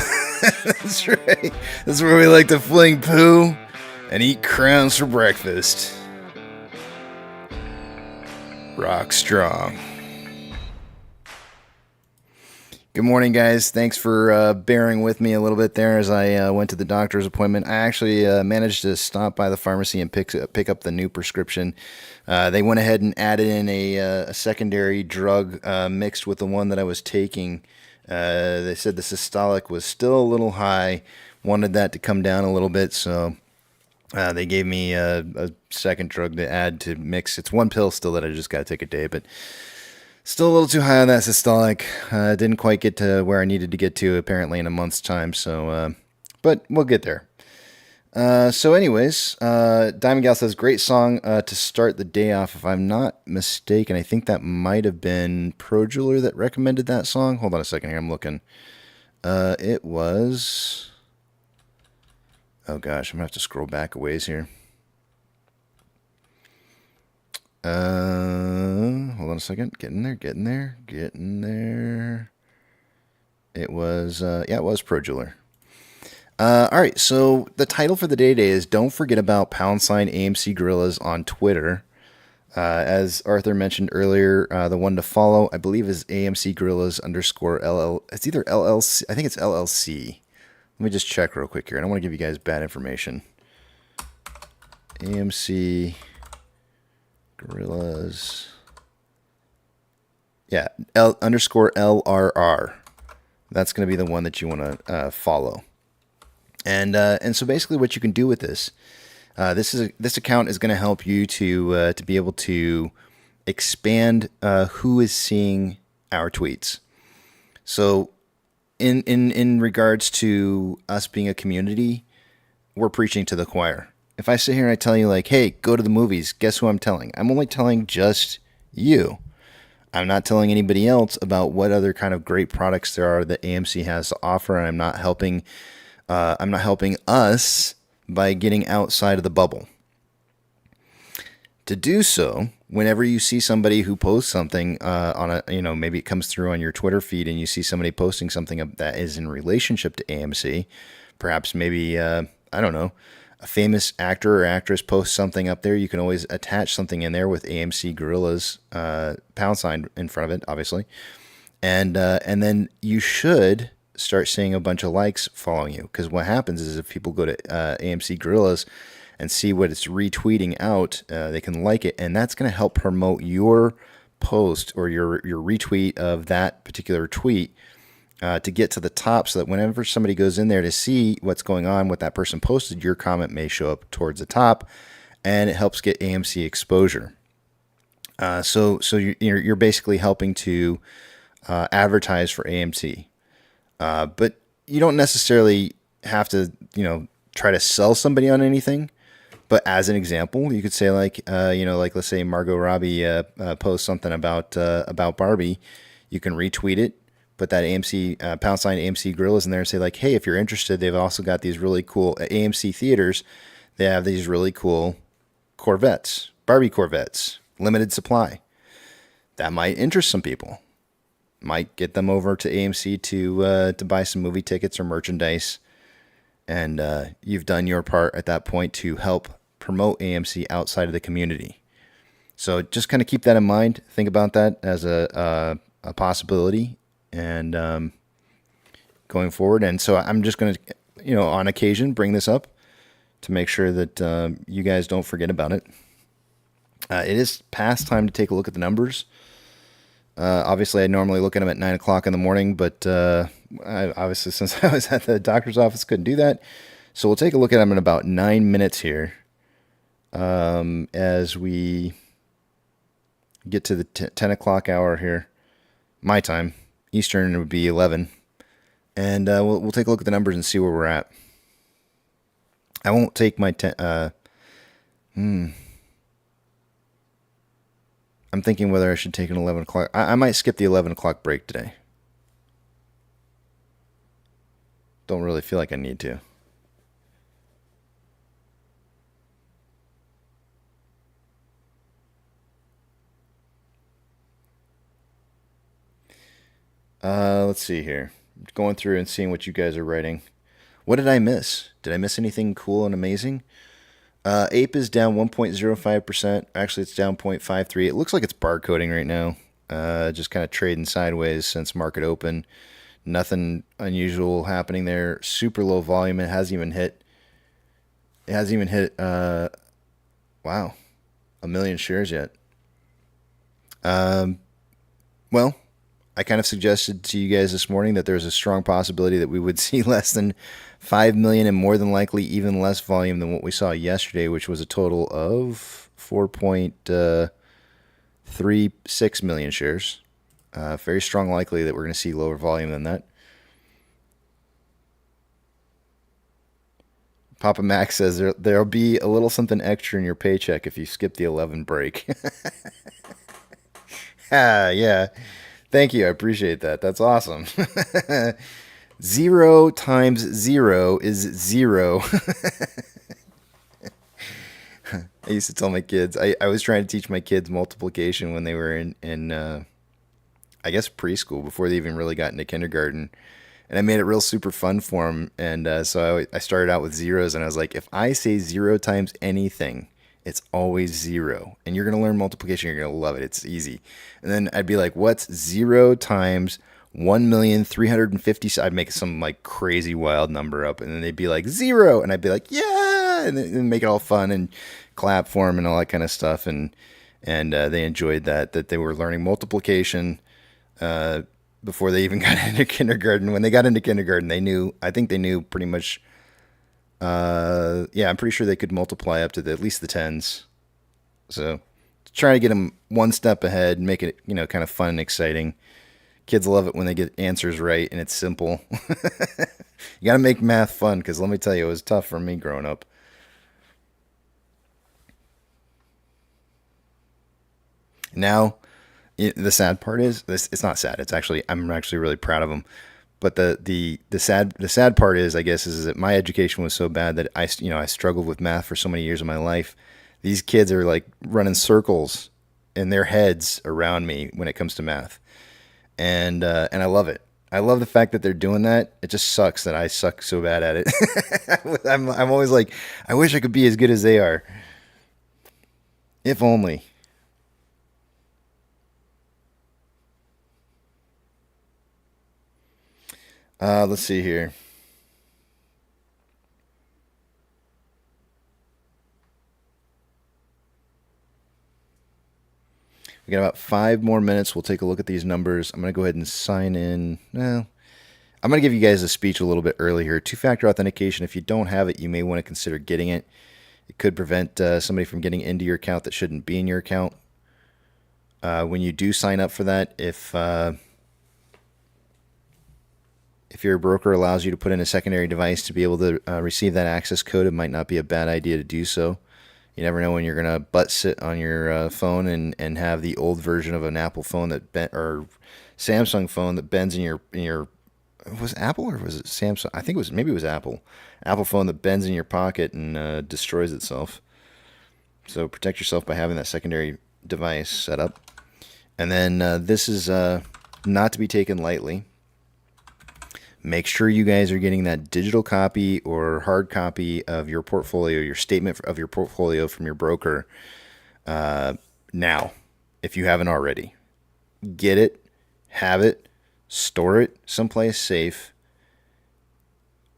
That's right. That's where we like to fling poo and eat crowns for breakfast. Rock strong. Good morning, guys. Thanks for bearing with me a little bit there as I went to the doctor's appointment. I actually managed to stop by the pharmacy and pick up the new prescription. They went ahead and added in a secondary drug mixed with the one that I was taking. They said the systolic was still a little high, wanted that to come down a little bit, so they gave me a second drug to add to mix. It's one pill still that I just got to take a day, but still a little too high on that systolic. Didn't quite get to where I needed to get to apparently in a month's time. So, but we'll get there. So anyways, Diamond Gal says, great song to start the day off. If I'm not mistaken, I think that might have been Projuler that recommended that song. Hold on a second here. I'm looking. It was... Oh gosh, I'm going to have to scroll back a ways here. Hold on a second. Getting there. It was, it was Projuler. All right, so the title for the day today is Don't Forget About #AMC Gorillas on Twitter. As Arthur mentioned earlier, the one to follow, I believe, is AMC Gorillas _ LL. It's either LLC. I think it's LLC. Let me just check real quick here. I don't want to give you guys bad information. AMC Gorillas. Yeah, _LRR. That's going to be the one that you want to follow. And so basically, what you can do with this, this account is going to help you to be able to expand who is seeing our tweets. So, in regards to us being a community, we're preaching to the choir. If I sit here and I tell you like, hey, go to the movies, guess who I'm telling? I'm only telling just you. I'm not telling anybody else about what other kind of great products there are that AMC has to offer, and I'm not helping us by getting outside of the bubble. To do so, whenever you see somebody who posts something on a, maybe it comes through on your Twitter feed and you see somebody posting something that is in relationship to AMC, perhaps maybe, I don't know, a famous actor or actress posts something up there, you can always attach something in there with AMC Gorillas # in front of it, obviously. And then you should start seeing a bunch of likes following you, because what happens is if people go to AMC Gorillas and see what it's retweeting out, they can like it, and that's going to help promote your post or your retweet of that particular tweet to get to the top, so that whenever somebody goes in there to see what's going on, what that person posted, your comment may show up towards the top, and it helps get AMC exposure. So you're basically helping to advertise for AMC. But you don't necessarily have to, try to sell somebody on anything. But as an example, you could say like let's say Margot Robbie posts something about Barbie. You can retweet it, put that AMC # AMC Gorillas in there and say like, hey, if you're interested, they've also got these really cool AMC theaters. They have these really cool Corvettes, Barbie Corvettes, limited supply. That might interest some people. Might get them over to AMC to buy some movie tickets or merchandise, and you've done your part at that point to help promote AMC outside of the community. So just kind of keep that in mind. Think about that as a possibility, and going forward. And so I'm just going to, on occasion, bring this up to make sure that you guys don't forget about it. It is past time to take a look at the numbers. Obviously, I normally look at them at 9 o'clock in the morning, but obviously, since I was at the doctor's office, couldn't do that. So we'll take a look at them in about 9 minutes here, as we get to the 10 o'clock hour here, my time. Eastern would be 11, and we'll take a look at the numbers and see where we're at. I won't take my I'm thinking whether I should take an 11 o'clock. I might skip the 11 o'clock break today. Don't really feel like I need to. Let's see here. Going through and seeing what you guys are writing. What did I miss? Did I miss anything cool and amazing? Ape is down 1.05%. Actually, it's down 0.53. It looks like it's barcoding right now. Just kind of trading sideways since market open. Nothing unusual happening there. Super low volume. It hasn't even hit. Wow, 1 million shares yet. Well, I kind of suggested to you guys this morning that there's a strong possibility that we would see less than 5 million, and more than likely even less volume than what we saw yesterday, which was a total of 4.36 million shares. Very strong likely that we're going to see lower volume than that. Papa Max says there'll be a little something extra in your paycheck if you skip the 11 break. Yeah. Thank you. I appreciate that. That's awesome. 0 times 0 is 0. I used to tell my kids, I was trying to teach my kids multiplication when they were in I guess preschool, before they even really got into kindergarten. and I made it real super fun for him. And so I started out with zeros, and I was like, if I say 0 times anything, it's always 0. And you're going to learn multiplication. You're going to love it. It's easy. And then I'd be like, what's 0 times 1,350,000? I'd make some like crazy wild number up, and then they'd be like 0. And I'd be like, yeah, and then make it all fun and clap for them and all that kind of stuff. And they enjoyed that they were learning multiplication before they even got into kindergarten. When they got into kindergarten, I think they knew pretty much. I'm pretty sure they could multiply up to at least the tens. So trying to get them one step ahead and make it, kind of fun and exciting. Kids love it when they get answers right and it's simple. You got to make math fun, because let me tell you, it was tough for me growing up. Now, the sad part is this. It's not sad. I'm actually really proud of them. But the sad part is, I guess, is that my education was so bad that I struggled with math for so many years of my life. These kids are like running circles in their heads around me when it comes to math, and I love it. I love the fact that they're doing that. It just sucks that I suck so bad at it. I'm always like, I wish I could be as good as they are. If only. Let's see here. We got about 5 more minutes. We'll take a look at these numbers. I'm going to go ahead and sign in. Well, I'm going to give you guys a speech a little bit early here. 2-factor authentication. If you don't have it, you may want to consider getting it. It could prevent somebody from getting into your account that shouldn't be in your account. When you do sign up for that, if your broker allows you to put in a secondary device to be able to receive that access code, it might not be a bad idea to do so. You never know when you're going to butt sit on your phone and have the old version of an Apple phone or Samsung phone that bends in your was it Apple or was it Samsung? I think maybe it was Apple. Apple phone that bends in your pocket and destroys itself. So protect yourself by having that secondary device set up. And then this is not to be taken lightly. Make sure you guys are getting that digital copy or hard copy of your portfolio, your statement of your portfolio from your broker now, if you haven't already. Get it, have it, store it someplace safe.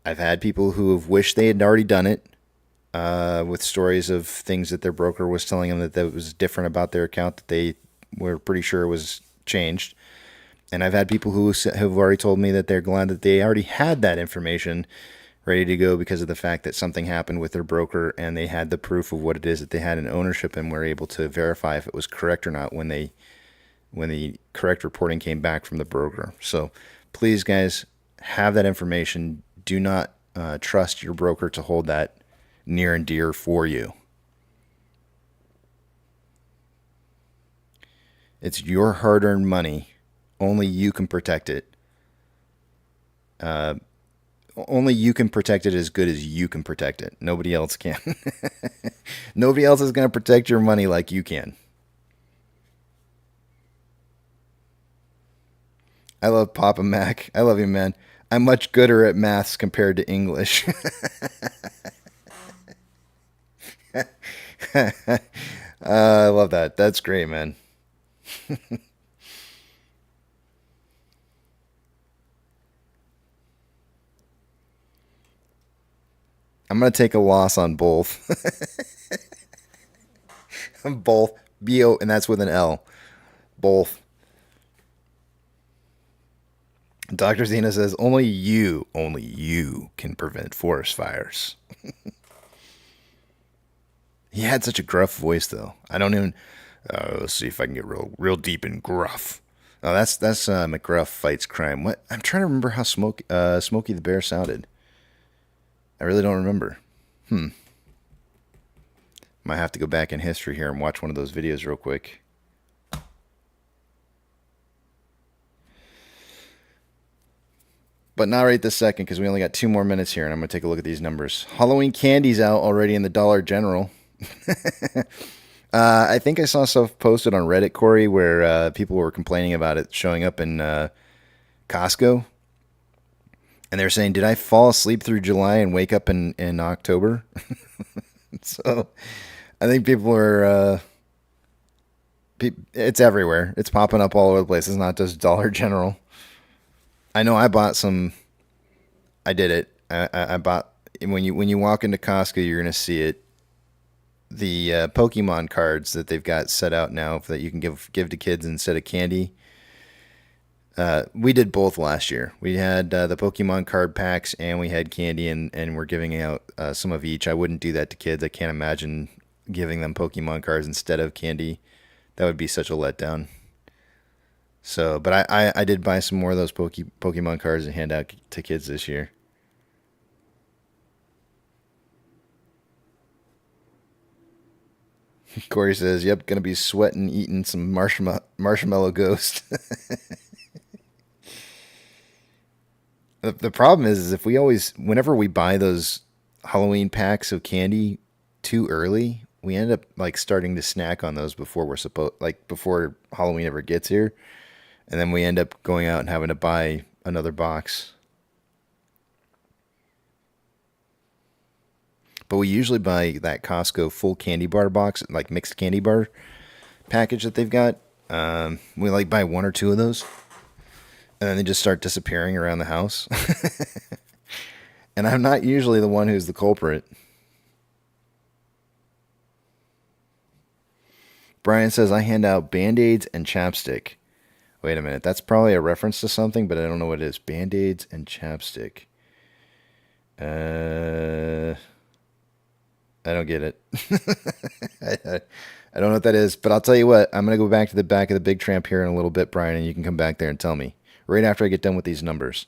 I've had people who have wished they had already done it with stories of things that their broker was telling them that was different about their account that they were pretty sure was changed. And I've had people who have already told me that they're glad that they already had that information ready to go because of the fact that something happened with their broker and they had the proof of what it is that they had in ownership and were able to verify if it was correct or not when the correct reporting came back from the broker. So please, guys, have that information. Do not trust your broker to hold that near and dear for you. It's your hard-earned money. Only you can protect it. Only you can protect it as good as you can protect it. Nobody else can. Nobody else is going to protect your money like you can. I love Papa Mac. I love you, man. I'm much gooder at maths compared to English. I love that. That's great, man. I'm going to take a loss on both. Both. B-O, and that's with an L. Both. Dr. Zena says, only you can prevent forest fires. He had such a gruff voice, though. I don't even... let's see if I can get real deep and gruff. Oh, that's McGruff Fights Crime. What? I'm trying to remember how Smokey the Bear sounded. I really don't remember. Might have to go back in history here and watch one of those videos real quick. But not right this second, because we only got 2 more minutes here, and I'm going to take a look at these numbers. Halloween candy's out already in the Dollar General. I think I saw stuff posted on Reddit, Corey, where people were complaining about it showing up in Costco. And they're saying, did I fall asleep through July and wake up in October? So I think people are, it's everywhere. It's popping up all over the place. It's not just Dollar General. I know I bought some, I did it. I bought, when you walk into Costco, you're going to see it. The Pokemon cards that they've got set out now that you can give to kids instead of candy. We did both last year. We had the Pokemon card packs and we had candy, and we're giving out some of each. I wouldn't do that to kids. I can't imagine giving them Pokemon cards instead of candy. That would be such a letdown. So, but I did buy some more of those Pokemon cards and hand out to kids this year. Corey says, yep, going to be sweating, eating some marshmallow ghost. The problem is if whenever we buy those Halloween packs of candy too early, we end up like starting to snack on those before before Halloween ever gets here. And then we end up going out and having to buy another box. But we usually buy that Costco full candy bar box, like mixed candy bar package that they've got. We like buy one or two of those. And then they just start disappearing around the house. And I'm not usually the one who's the culprit. Brian says, I hand out Band-Aids and chapstick. Wait a minute. That's probably a reference to something, but I don't know what it is. Band-Aids and chapstick. I don't get it. I don't know what that is, but I'll tell you what. I'm going to go back to the back of the big tramp here in a little bit, Brian, and you can come back there and tell me right after I get done with these numbers.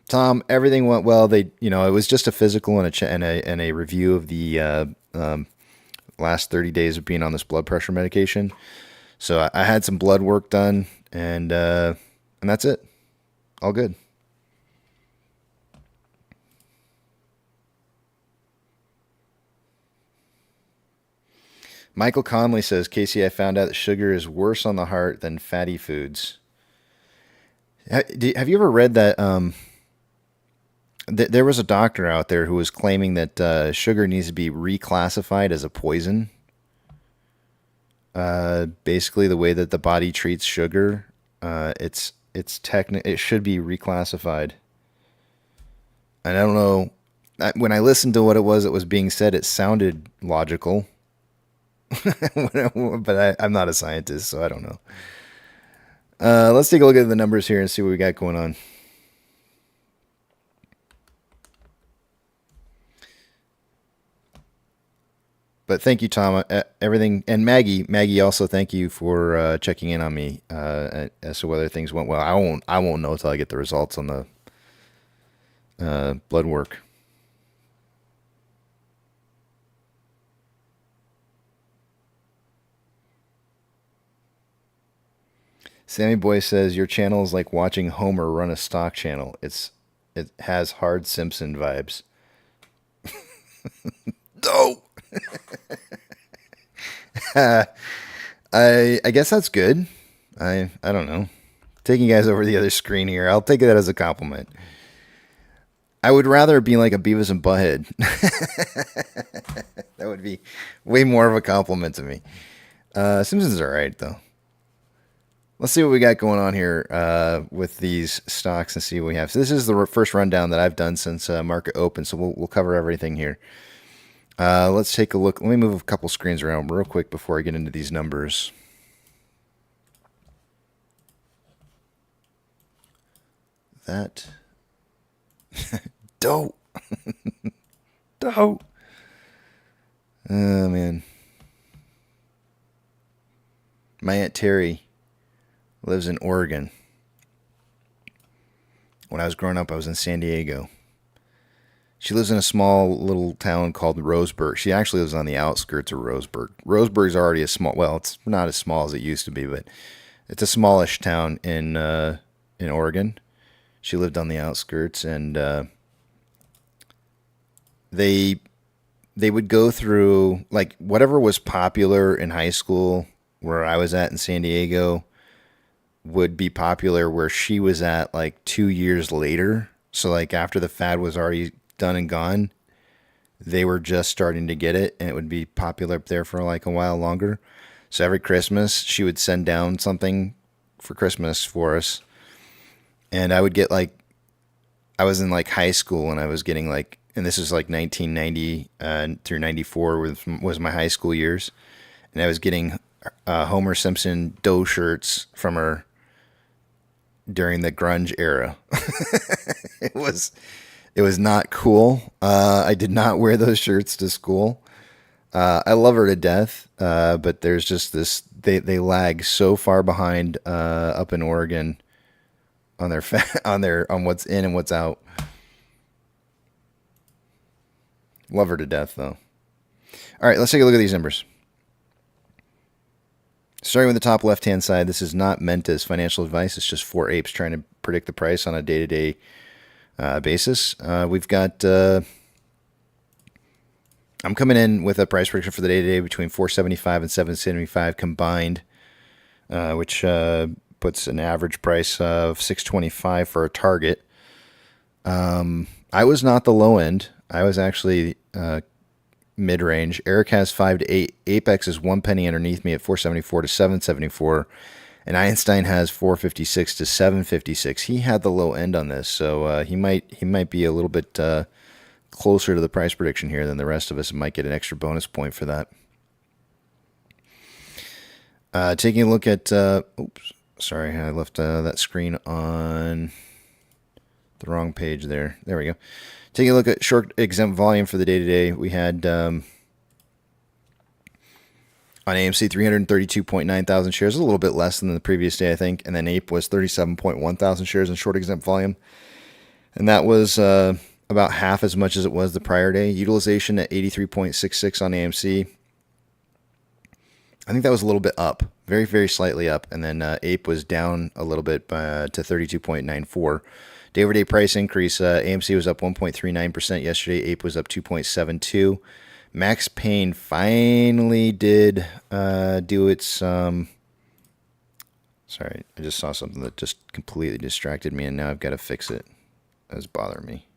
Tom, everything went well. It was just a physical and a review of the last 30 days of being on this blood pressure medication. So I had some blood work done, and that's it. All good. Michael Conley says, Casey, I found out that sugar is worse on the heart than fatty foods. Have you ever read that there was a doctor out there who was claiming that sugar needs to be reclassified as a poison? Basically, the way that the body treats sugar, it should be reclassified. And I don't know. When I listened to what it was being said, it sounded logical. But I'm not a scientist, so I don't know. Let's take a look at the numbers here and see what we got going on. But thank you, Tom. Everything, and Maggie also thank you for checking in on me as to whether things went well. I won't know until I get the results on the blood work. Sammy Boy says, your channel is like watching Homer run a stock channel. It has hard Simpson vibes. No. I guess that's good. I don't know. Taking you guys over the other screen here, I'll take that as a compliment. I would rather be like a Beavis and Butthead. That would be way more of a compliment to me. Simpsons are alright though. Let's see what we got going on here with these stocks and see what we have. So this is the first rundown that I've done since market open, so we'll cover everything here. Let's take a look. Let me move a couple screens around real quick before I get into these numbers. That. Dope. Dope. Oh, man. My Aunt Terry lives in Oregon. When I was growing up, I was in San Diego. She lives in a small little town called Roseburg. She actually lives on the outskirts of Roseburg. Roseburg's already a small, well, it's not as small as it used to be, but it's a smallish town in Oregon. She lived on the outskirts, and they would go through, like, whatever was popular in high school where I was at in San Diego would be popular where she was at like 2 years later So like after the fad was already done and gone, they were just starting to get it, and it would be popular up there for like a while longer. So every Christmas, she would send down something for Christmas for us, and I would get like, I was in like high school, and I was getting like, and this was like 1990 through 94 was my high school years, and I was getting Homer Simpson Doe shirts from her during the grunge era. It was not cool. I did not wear those shirts to school. I love her to death, but there's just this. They lag so far behind up in Oregon on their on what's in and what's out. Love her to death, though. All right, let's take a look at these numbers. Starting with the top left-hand side, this is not meant as financial advice. It's just four apes trying to predict the price on a day-to-day basis. We've got... I'm coming in with a price prediction for the day-to-day between 475 and 775 combined, which puts an average price of 625 for a target. I was not the low end. I was actually mid-range. Eric has 5 to 8. Apex is 1 penny underneath me at 474 to 774. And Einstein has 456 to 756. He had the low end on this, so he might be a little bit closer to the price prediction here than the rest of us, and might get an extra bonus point for that. Taking a look at... oops, sorry, I left that screen on the wrong page there. There we go. Taking a look at short exempt volume for the day-to-day, we had on AMC 332.9 thousand shares, a little bit less than the previous day, I think. And then Ape was 37.1 thousand shares in short exempt volume. And that was about half as much as it was the prior day. Utilization at 83.66 on AMC. I think that was a little bit up, very, very slightly up. And then Ape was down a little bit to 32.94. Day-over-day price increase, AMC was up 1.39% yesterday. Ape was up 2.72. Max Payne finally did do its... sorry, I just saw something that just completely distracted me, and now I've got to fix it. That's bothering me.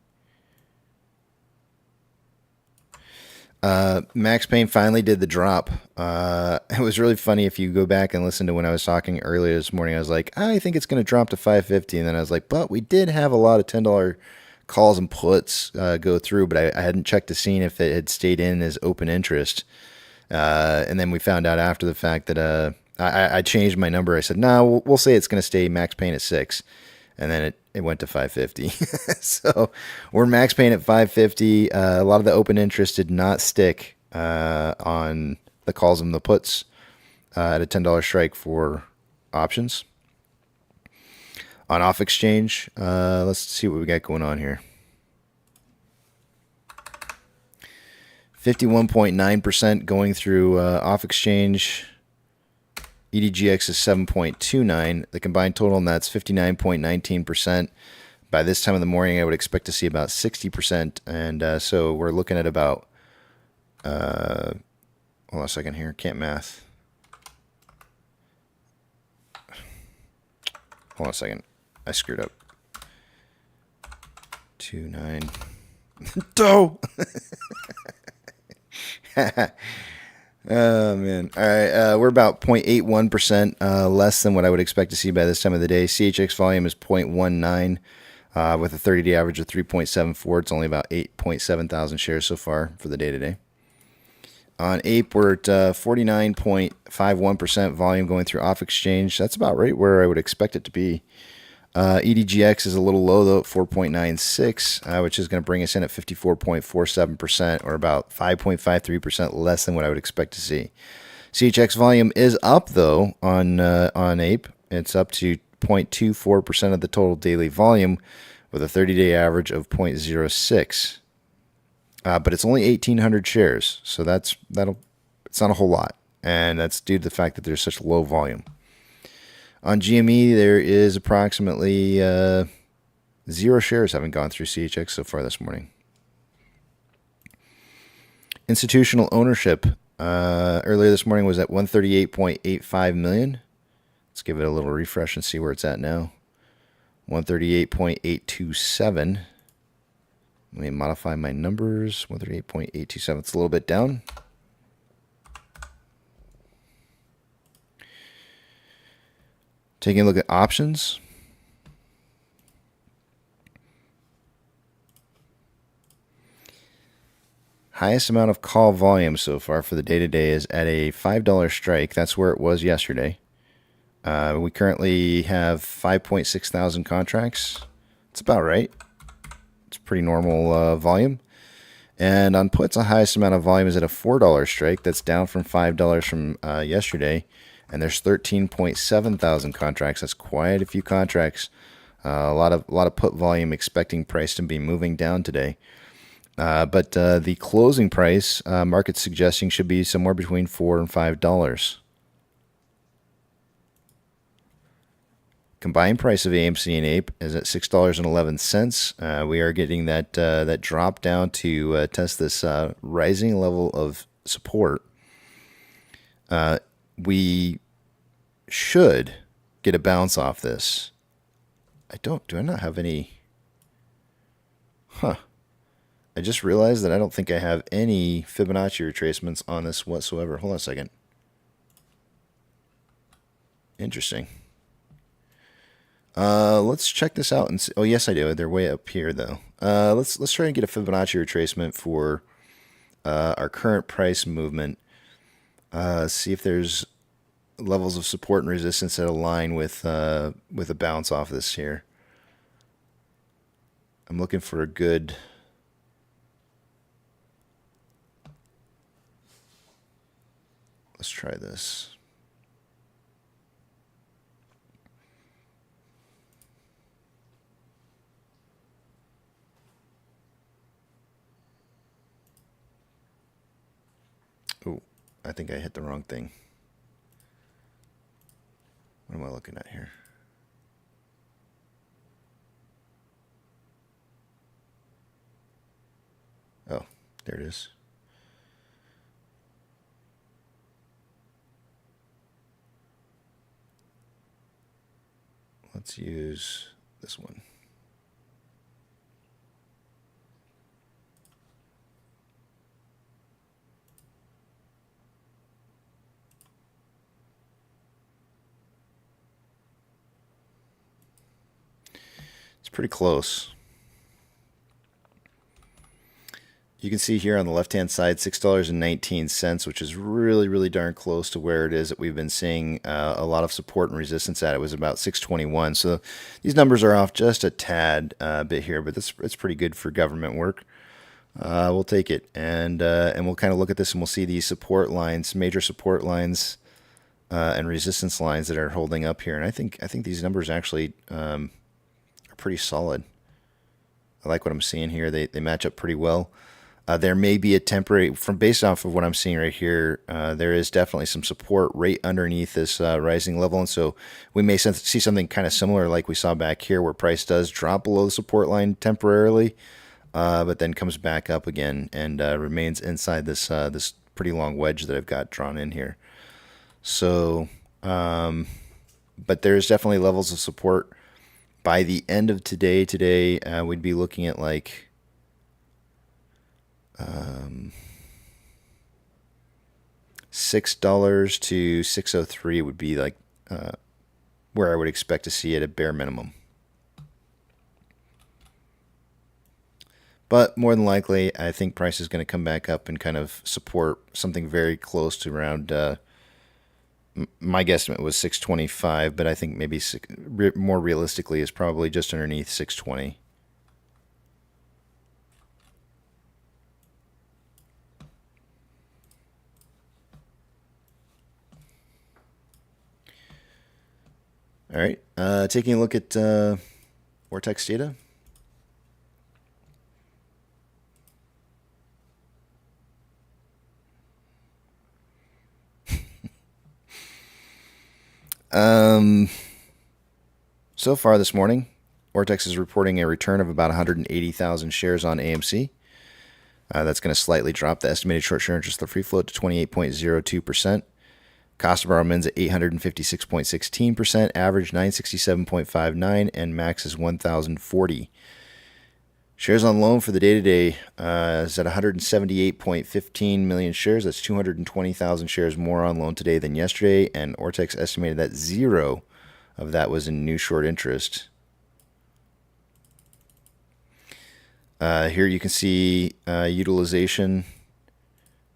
Max Payne finally did the drop. It was really funny if you go back and listen to when I was talking earlier this morning. I was like, I think it's going to drop to $5.50, and then I was like, but we did have a lot of $10 calls and puts go through, but I hadn't checked to see if it had stayed in as open interest. And then we found out after the fact that I changed my number. I said, no, we'll say it's going to stay Max Payne at 6, and then it went to 550. So we're Max Payne at 550. A lot of the open interest did not stick on the calls and the puts at a $10 strike for options. On off exchange, let's see what we got going on here. 51.9% going through off exchange. EDGX is 7.29. The combined total on that's 59.19%. By this time of the morning, I would expect to see about 60%. And so we're looking at about... hold on a second here. Can't math. Hold on a second. I screwed up. 29. Doe! Oh, man. All right. We're about 0.81% less than what I would expect to see by this time of the day. CHX volume is 0.19 with a 30-day average of 3.74. It's only about 8.7 thousand shares so far for the day today. On Ape, we're at 49.51% volume going through off exchange. That's about right where I would expect it to be. EDGX is a little low, though, at 4.96, which is going to bring us in at 54.47%, or about 5.53% less than what I would expect to see. CHX volume is up, though, on Ape. It's up to 0.24% of the total daily volume, with a 30-day average of 0.06. But it's only 1,800 shares, so it's not a whole lot, and that's due to the fact that there's such low volume. On GME, there is approximately 0 shares having gone through CHX so far this morning. Institutional ownership earlier this morning was at 138.85 million. Let's give it a little refresh and see where it's at now. 138.827. Let me modify my numbers. 138.827. It's a little bit down. Taking a look at options. Highest amount of call volume so far for the day-to-day is at a $5 strike. That's where it was yesterday. We currently have 5.6 thousand contracts. It's about right. It's pretty normal volume. And on puts, the highest amount of volume is at a $4 strike. That's down from $5 from yesterday. And there's 13.7 thousand contracts. That's quite a few contracts. A lot of put volume, expecting price to be moving down today. But the closing price, market suggesting, should be somewhere between $4 and $5. Combined price of AMC and Ape is at $6.11. We are getting that drop down to test this rising level of support. We should get a bounce off this. Do I not have any? Huh. I just realized that I don't think I have any Fibonacci retracements on this whatsoever. Hold on a second. Interesting. Let's check this out and see. Oh, yes, I do. They're way up here, though. Let's try and get a Fibonacci retracement for our current price movement. See if there's levels of support and resistance that align with a bounce off this here. I'm looking for a good. Let's try this. Oh, I think I hit the wrong thing. What am I looking at here? Oh, there it is. Let's use this one. It's pretty close. You can see here on the left-hand side, $6.19, which is really, really darn close to where it is that we've been seeing a lot of support and resistance at. It was about $6.21. So these numbers are off just a tad bit here, but it's pretty good for government work. We'll take it, and we'll kind of look at this, and we'll see these support lines, major support lines, and resistance lines that are holding up here. And I think these numbers actually are pretty solid. I like what I'm seeing here. They match up pretty well. There may be a temporary, based off of what I'm seeing right here, there is definitely some support right underneath this rising level, and so we may see something kind of similar like we saw back here, where price does drop below the support line temporarily, but then comes back up again and remains inside this this pretty long wedge that I've got drawn in here. So, but there's definitely levels of support. By the end of today, we'd be looking at like $6 to $6.03 would be like where I would expect to see it at bare minimum. But more than likely, I think price is going to come back up and kind of support something very close to around. My guesstimate was 625, but I think maybe more realistically is probably just underneath 620. All right, taking a look at Vortex data. So far this morning, Vortex is reporting a return of about 180,000 shares on AMC. That's going to slightly drop the estimated short share interest of the free float to 28.02%. Cost of borrow mins at 856.16%, average 967.59, and max is 1,040. Shares on loan for the day today is at 178.15 million shares. That's 220,000 shares more on loan today than yesterday, and Ortex estimated that 0 of that was in new short interest. Here you can see utilization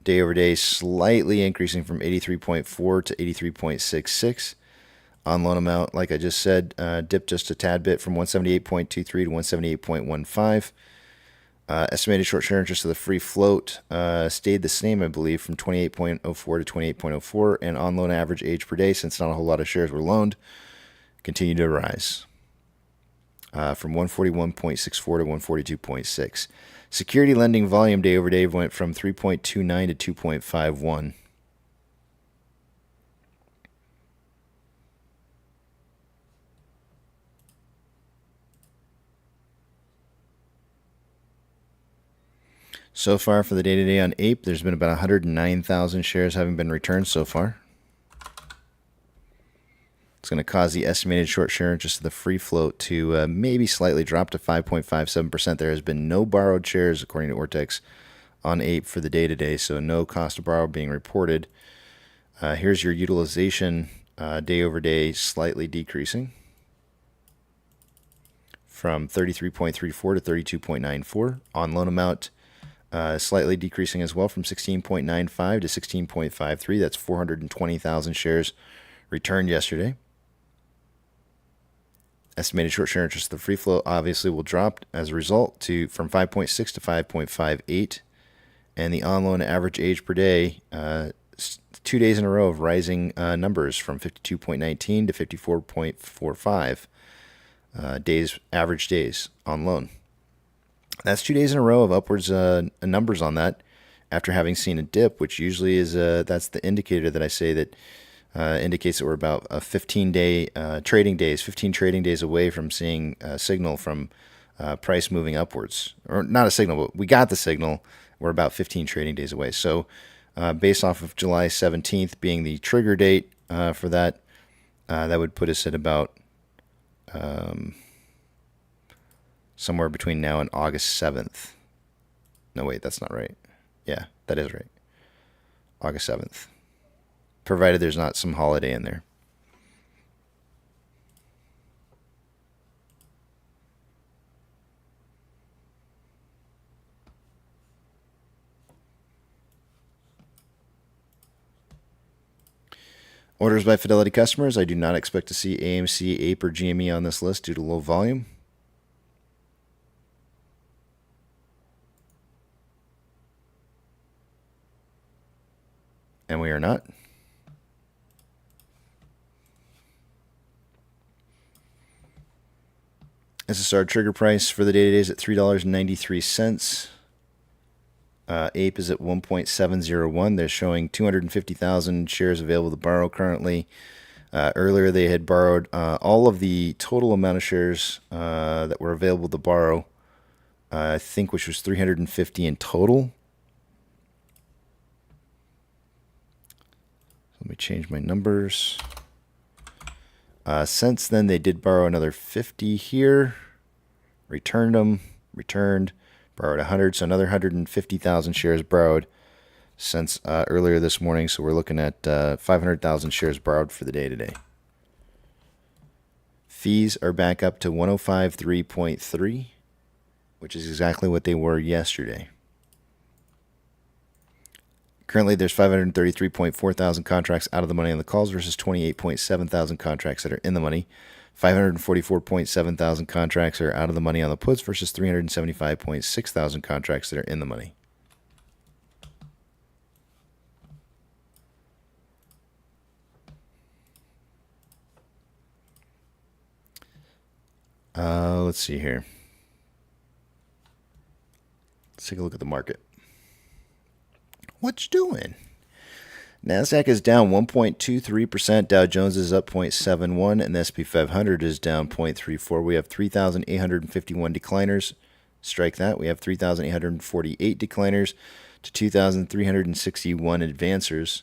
day over day slightly increasing from 83.4 to 83.66. On loan amount, like I just said, dipped just a tad bit from 178.23 to 178.15. Estimated short share interest of the free float stayed the same, I believe, from 28.04 to 28.04. And on loan average age per day, since not a whole lot of shares were loaned, continued to rise from 141.64 to 142.6. Security lending volume day over day went from 3.29 to 2.51. So far for the day-to-day on Ape, there's been about 109,000 shares having been returned so far. It's going to cause the estimated short share interest of the free float to maybe slightly drop to 5.57%. There has been no borrowed shares, according to Ortex, on Ape for the day-to-day, so no cost to borrow being reported. Here's your utilization day over day, slightly decreasing from 33.34 to 32.94. On loan amount, slightly decreasing as well from 16.95 to 16.53. That's 420,000 shares returned yesterday. Estimated short share interest of the free float obviously will drop as a result from 5.6 to 5.58. And the on loan average age per day, 2 days in a row of rising numbers from 52.19 to 54.45 days, average days on loan. That's 2 days in a row of upwards numbers on that after having seen a dip, which usually is that's the indicator that I say that indicates that we're about a 15 trading days away from seeing a signal from price moving upwards. Or not a signal, but we got the signal. We're about 15 trading days away. So based off of July 17th being the trigger date for that, that would put us at about somewhere between now and August 7th. No, wait, that's not right. Yeah, that is right. August 7th. Provided there's not some holiday in there. Orders by Fidelity customers. I do not expect to see AMC, Ape, or GME on this list due to low volume. And we are not. SSR trigger price for the day today is at $3.93. Ape is at 1.701. They're showing 250,000 shares available to borrow currently. Earlier they had borrowed all of the total amount of shares that were available to borrow, I think, which was 350 in total. Let me change my numbers. Since then, they did borrow another 50 here, returned them, borrowed 100, so another 150,000 shares borrowed since earlier this morning. So we're looking at 500,000 shares borrowed for the day today. Fees are back up to 105.3, which is exactly what they were yesterday. Currently, there's 533.4 thousand contracts out of the money on the calls versus 28.7 thousand contracts that are in the money. 544.7 thousand contracts are out of the money on the puts versus 375.6 thousand contracts that are in the money. Let's see here. Let's take a look at the market. What you doing? NASDAQ is down 1.23%. Dow Jones is up 0.71%. And the S&P 500 is down 0.34%. We have 3,851 decliners. Strike that. We have 3,848 decliners to 2,361 advancers.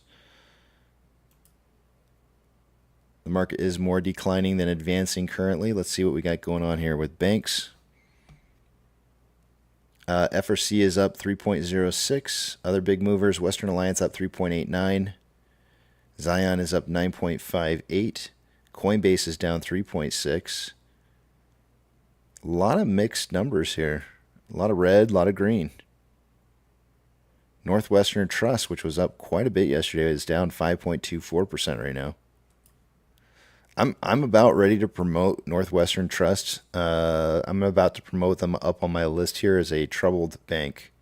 The market is more declining than advancing currently. Let's see what we got going on here with banks. FRC is up 3.06. Other big movers, Western Alliance up 3.89. Zion is up 9.58. Coinbase is down 3.6. A lot of mixed numbers here. A lot of red, a lot of green. Northwestern Trust, which was up quite a bit yesterday, is down 5.24% right now. I'm about ready to promote Northwestern Trust. I'm about to promote them up on my list here as a troubled bank.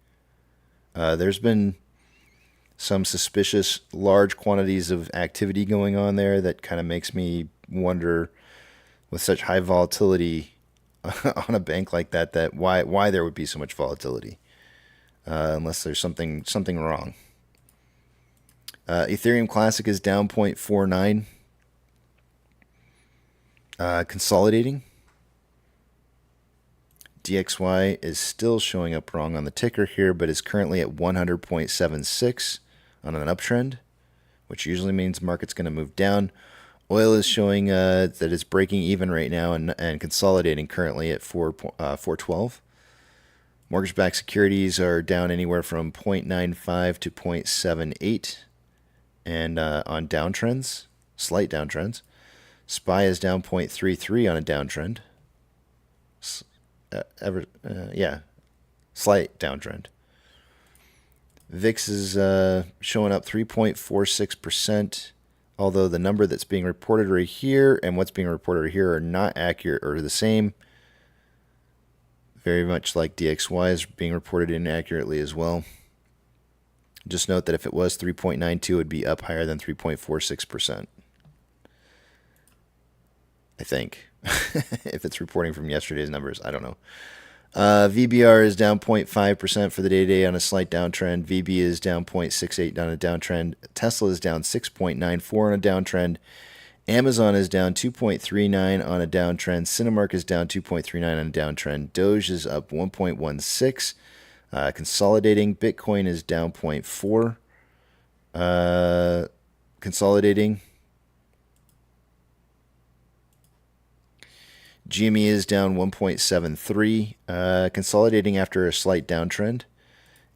There's been some suspicious large quantities of activity going on there that kind of makes me wonder, with such high volatility on a bank like that why there would be so much volatility, unless there's something wrong. Ethereum Classic is down 0.49. Consolidating. DXY is still showing up wrong on the ticker here, but is currently at 100.76 on an uptrend, which usually means market's going to move down. Oil is showing that it's breaking even right now and consolidating currently at 412. Mortgage-backed securities are down anywhere from 0.95 to 0.78, and on downtrends, slight downtrends. SPY is down 0.33 on a downtrend. Slight downtrend. VIX is showing up 3.46%, although the number that's being reported right here and what's being reported right here are not accurate or the same. Very much like DXY is being reported inaccurately as well. Just note that if it was 3.92, it would be up higher than 3.46%. I think. If it's reporting from yesterday's numbers, I don't know. VBR is down 0.5% for the day-to-day on a slight downtrend. VB is down 0.68 on a downtrend. Tesla is down 6.94 on a downtrend. Amazon is down 2.39 on a downtrend. Cinemark is down 2.39 on a downtrend. Doge is up 1.16. Consolidating. Bitcoin is down 0.4. Consolidating. GME is down 1.73, consolidating after a slight downtrend.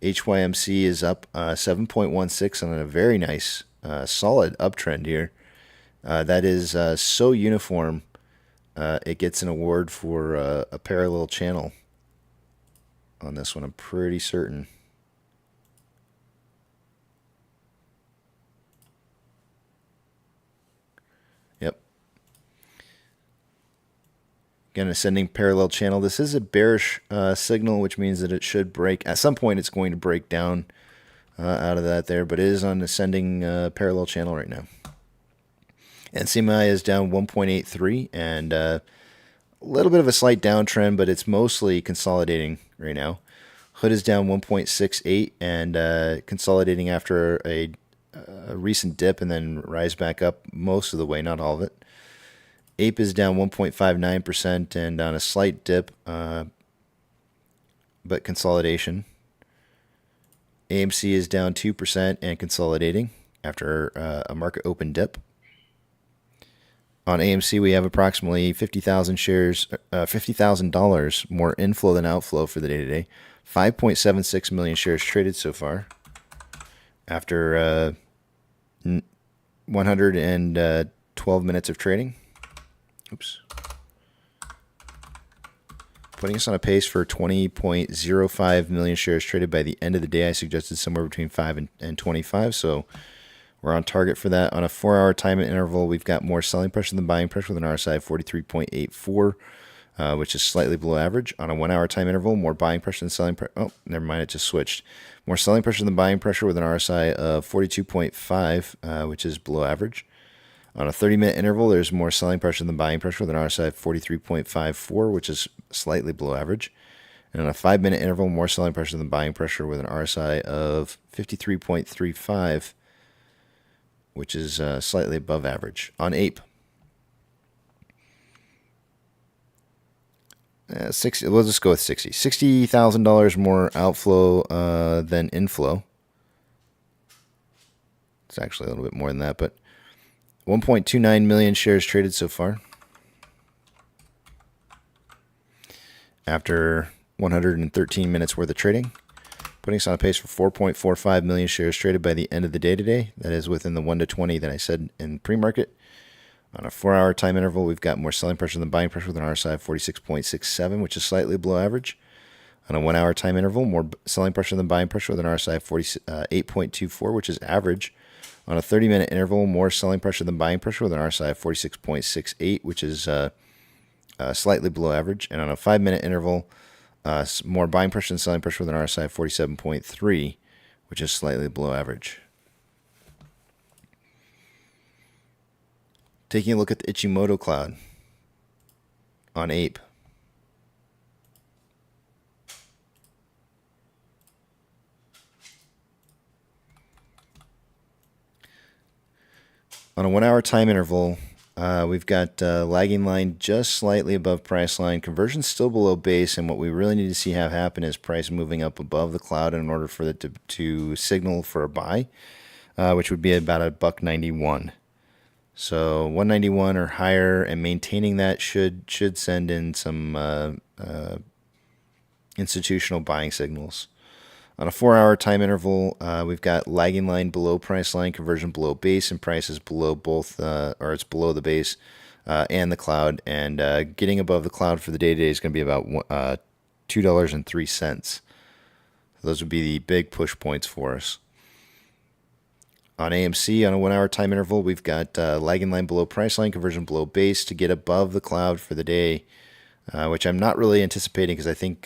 HYMC is up 7.16 on a very nice, solid uptrend here. That is so uniform, it gets an award for a parallel channel on this one, I'm pretty certain. Yep. Again, ascending parallel channel. This is a bearish signal, which means that it should break. At some point, it's going to break down out of that there, but it is on ascending parallel channel right now. NCMI is down 1.83, and a little bit of a slight downtrend, but it's mostly consolidating right now. Hood is down 1.68 and consolidating after a recent dip and then rise back up most of the way, not all of it. Ape is down 1.59% and on a slight dip, but consolidation. AMC is down 2% and consolidating after a market open dip. On AMC, we have approximately 50,000 shares, $50,000 more inflow than outflow for the day today. 5.76 million shares traded so far after 112 minutes of trading. Oops. Putting us on a pace for 20.05 million shares traded by the end of the day. I suggested somewhere between 5 and 25, so we're on target for that. On a 4-hour time interval, we've got more selling pressure than buying pressure with an RSI of 43.84, which is slightly below average. On a 1-hour time interval, more buying pressure than selling pressure. Oh, never mind, it just switched. More selling pressure than buying pressure with an RSI of 42.5, which is below average. On a 30-minute interval, there's more selling pressure than buying pressure with an RSI of 43.54, which is slightly below average. And on a 5-minute interval, more selling pressure than buying pressure with an RSI of 53.35, which is slightly above average. On Ape, 60. We'll just go with 60. $60,000 more outflow than inflow. It's actually a little bit more than that, but 1.29 million shares traded so far. After 113 minutes worth of trading, putting us on a pace for 4.45 million shares traded by the end of the day today. That is within the 1 to 20 that I said in pre-market. On a 4-hour time interval, we've got more selling pressure than buying pressure with an RSI of 46.67, which is slightly below average. On a 1-hour time interval, more selling pressure than buying pressure with an RSI of 48.24, which is average. On a 30-minute interval, more selling pressure than buying pressure with an RSI of 46.68, which is slightly below average. And on a 5-minute interval, more buying pressure than selling pressure with an RSI of 47.3, which is slightly below average. Taking a look at the Ichimoku cloud on Ape. On a 1-hour time interval, we've got lagging line just slightly above price line. Conversion still below base, and what we really need to see have happen is price moving up above the cloud in order for it to signal for a buy, which would be about $1.91. So 191 or higher, and maintaining that should send in some institutional buying signals. On a 4-hour time interval, we've got lagging line below price line, conversion below base, and prices below both, or it's below the base and the cloud. And getting above the cloud for the day today is going to be about $2.03. Those would be the big push points for us. On AMC, on a 1-hour time interval, we've got lagging line below price line, conversion below base to get above the cloud for the day. Which I'm not really anticipating because I think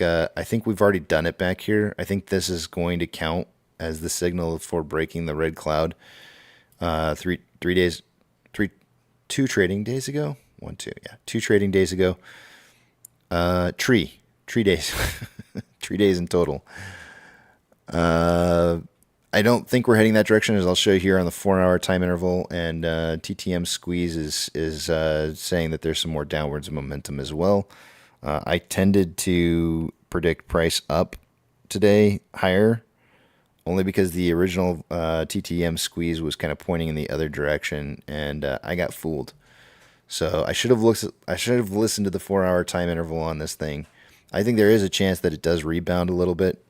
we've already done it back here. I think this is going to count as the signal for breaking the red cloud. 2 trading days ago. 2 trading days ago. 3 days, 3 days in total. I don't think we're heading that direction, as I'll show you here on the 4-hour time interval. And TTM squeeze is saying that there's some more downwards momentum as well. I tended to predict price up today higher, only because the original TTM squeeze was kind of pointing in the other direction, and I got fooled. So I should have listened to the 4-hour time interval on this thing. I think there is a chance that it does rebound a little bit.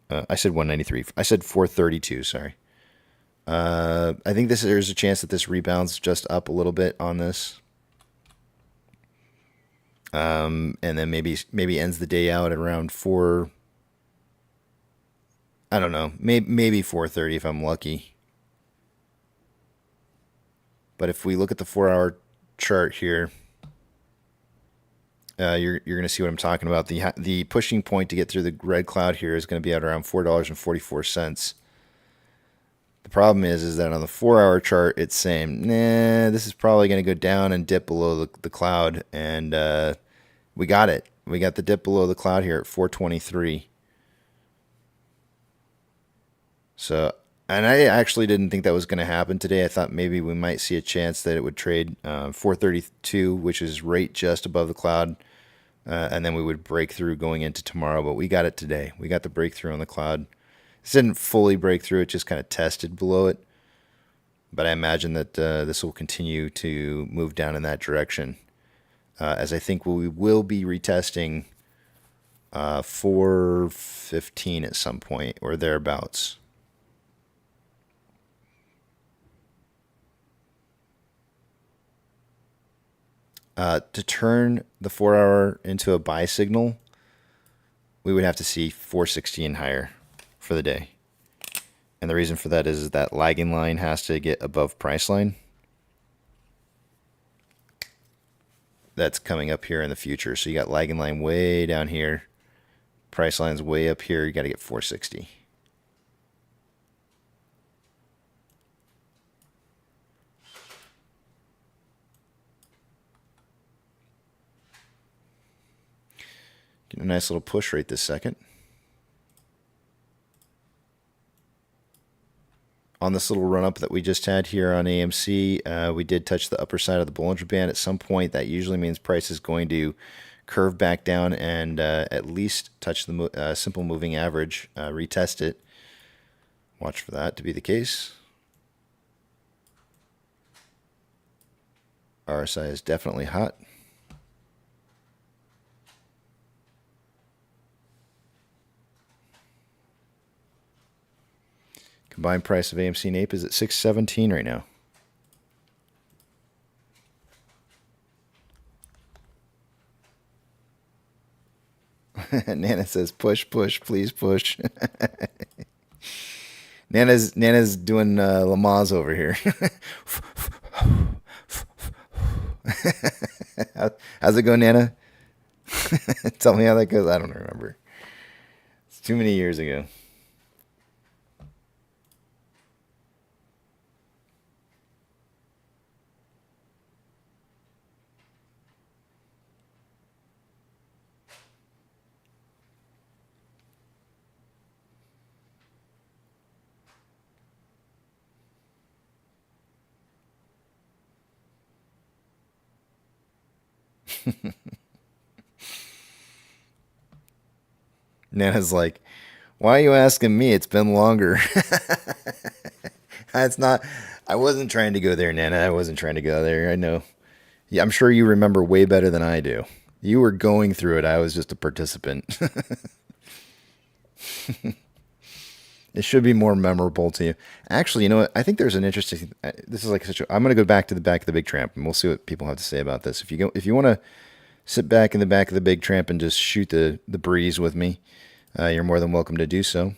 I said 193. I said 432. Sorry. I think there's a chance that this rebounds just up a little bit on this. And then maybe ends the day out at around 4. I don't know. Maybe 430 if I'm lucky. But if we look at the 4-hour chart here, you're going to see what I'm talking about. The pushing point to get through the red cloud here is going to be at around $4.44. The problem is that on the 4-hour chart, it's saying, nah, this is probably going to go down and dip below the cloud. And we got it. We got the dip below the cloud here at 423. So, and I actually didn't think that was going to happen today. I thought maybe we might see a chance that it would trade 432, which is right just above the cloud. And then we would break through going into tomorrow. But we got it today. We got the breakthrough on the cloud. This didn't fully break through. It just kind of tested below it. But I imagine that this will continue to move down in that direction. As I think we will be retesting 415 at some point or thereabouts. To turn the 4-hour into a buy signal, we would have to see 460 and higher for the day. And the reason for that is that lagging line has to get above price line. That's coming up here in the future. So you got lagging line way down here. Price line's way up here. You got to get 460. Getting a nice little push right this second. On this little run-up that we just had here on AMC, we did touch the upper side of the Bollinger Band at some point. That usually means price is going to curve back down and at least touch the simple moving average, retest it. Watch for that to be the case. RSI is definitely hot. Combined price of AMC and Ape is at $617 right now. Nana says, push, push, please push. Nana's doing Lamaze over here. How's it go, Nana? Tell me how that goes. I don't remember. It's too many years ago. Nana's like, why are you asking me? It's been longer. It's not. I wasn't trying to go there, Nana. I wasn't trying to go there. I know. Yeah, I'm sure you remember way better than I do. You were going through it. I was just a participant. It should be more memorable to you. Actually, you know what? I think there's an interesting. This is like such a. I'm going to go back to the back of the Big Tramp, and we'll see what people have to say about this. If you want to sit back in the back of the Big Tramp and just shoot the breeze with me, you're more than welcome to do so.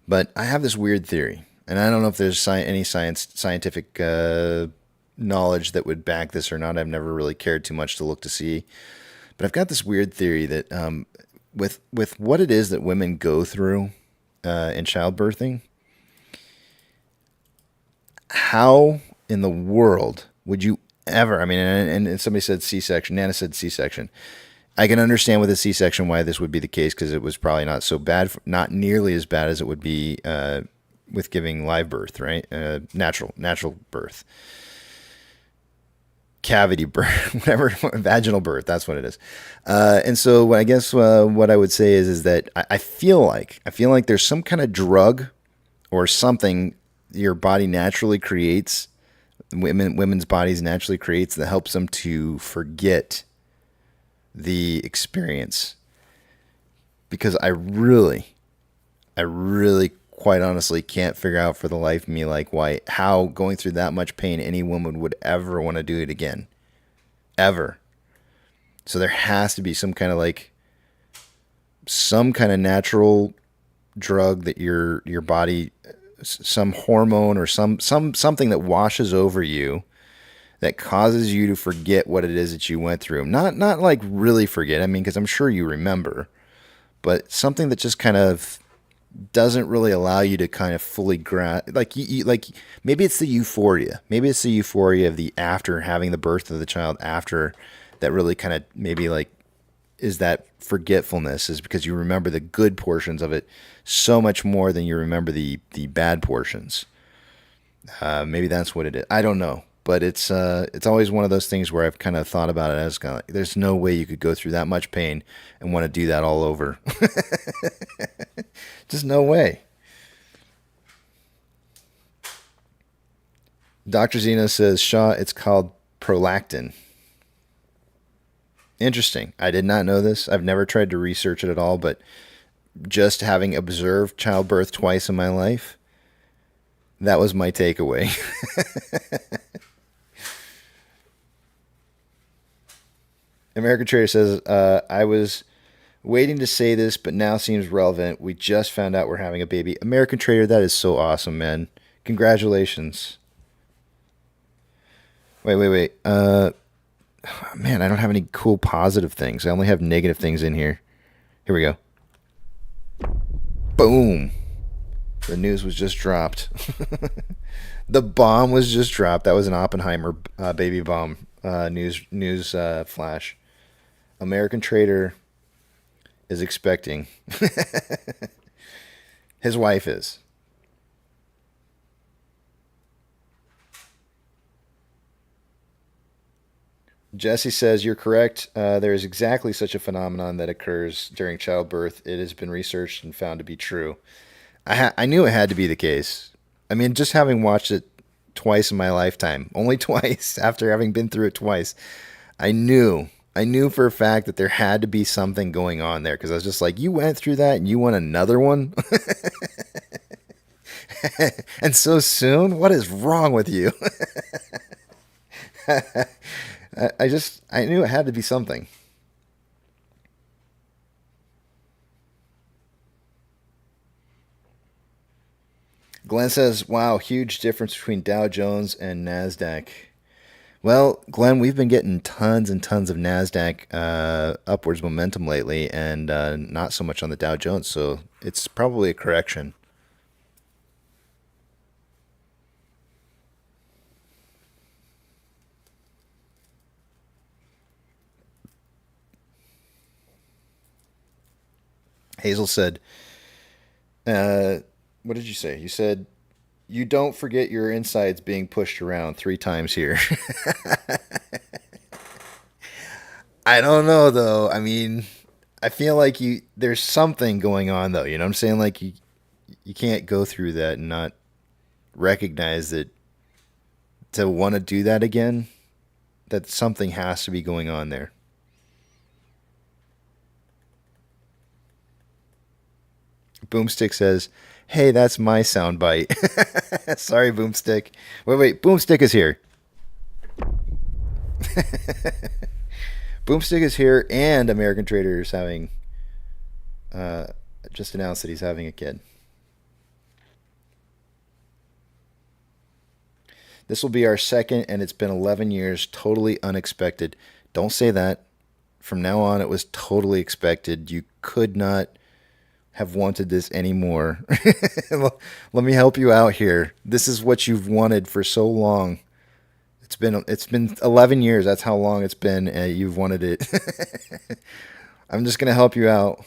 But I have this weird theory, and I don't know if there's any scientific knowledge that would back this or not. I've never really cared too much to look to see. But I've got this weird theory that with what it is that women go through in childbirthing, how in the world would you ever, I mean, and somebody said C-section, Nana said C-section. I can understand with a C-section why this would be the case, because it was probably not so bad, not nearly as bad as it would be with giving live birth, right? Natural birth. Cavity birth, whatever, vaginal birth, that's what it is. And so I guess what I would say is that I feel like there's some kind of drug or something your body naturally creates, women's bodies naturally creates, that helps them to forget the experience. Because I really quite honestly can't figure out for the life of me how going through that much pain any woman would ever want to do it again. Ever. So there has to be some kind of natural drug that your body, some hormone or something that washes over you that causes you to forget what it is that you went through. Not like really forget, I mean, because I'm sure you remember, but something that just kind of doesn't really allow you to kind of fully grasp, maybe it's the euphoria. Maybe it's the euphoria of the after having the birth of the child, after that really kind of maybe is that forgetfulness, is because you remember the good portions of it so much more than you remember the bad portions. Maybe that's what it is. I don't know. But it's always one of those things where I've kind of thought about it as kind of there's no way you could go through that much pain and want to do that all over. Just no way. Dr. Zeno says, Shaw, it's called prolactin. Interesting. I did not know this. I've never tried to research it at all, but just having observed childbirth twice in my life, that was my takeaway. American Trader says, I was waiting to say this, but now seems relevant. We just found out we're having a baby. American Trader, that is so awesome, man. Congratulations. Wait. Man, I don't have any cool positive things. I only have negative things in here. Here we go. Boom. The news was just dropped. The bomb was just dropped. That was an Oppenheimer baby bomb news flash. American Trader is expecting. His wife is. Jesse says, you're correct. There is exactly such a phenomenon that occurs during childbirth. It has been researched and found to be true. I knew it had to be the case. I mean, just having watched it twice in my lifetime. Only twice after having been through it twice. I knew for a fact that there had to be something going on there because I was just like, you went through that and you want another one? And so soon? What is wrong with you? I knew it had to be something. Glenn says, wow, huge difference between Dow Jones and NASDAQ. Well, Glenn, we've been getting tons and tons of NASDAQ upwards momentum lately and not so much on the Dow Jones, so it's probably a correction. Hazel said, what did you say? You said, you don't forget your insides being pushed around 3 times here. I don't know, though. I mean, I feel like there's something going on, though. You know what I'm saying? Like, you can't go through that and not recognize that to want to do that again, that something has to be going on there. Boomstick says, hey, that's my soundbite. Sorry, Boomstick. Wait, Boomstick is here. Boomstick is here, and American Trader is having, just announced that he's having a kid. This will be our second, and it's been 11 years, totally unexpected. Don't say that. From now on, it was totally expected. You could not have wanted this anymore. Let me help you out here. This is what you've wanted for so long. It's been 11 years. That's how long it's been. You've wanted it. I'm just gonna help you out.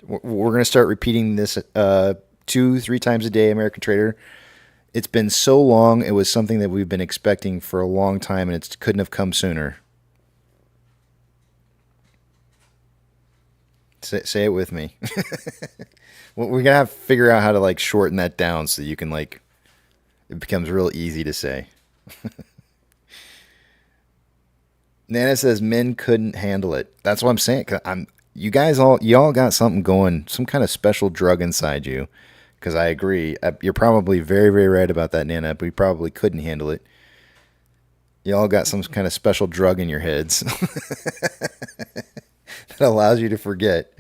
We're gonna start repeating this 2-3 times a day, American Trader. It's been so long. It was something that we've been expecting for a long time, and it couldn't have come sooner. Say it with me. We're going to have to figure out how to like shorten that down so you can it becomes real easy to say. Nana says men couldn't handle it. That's what I'm saying. You all got something going, some kind of special drug inside you. Because I agree. You're probably very, very right about that, Nana. But we probably couldn't handle it. You all got some kind of special drug in your heads. That allows you to forget.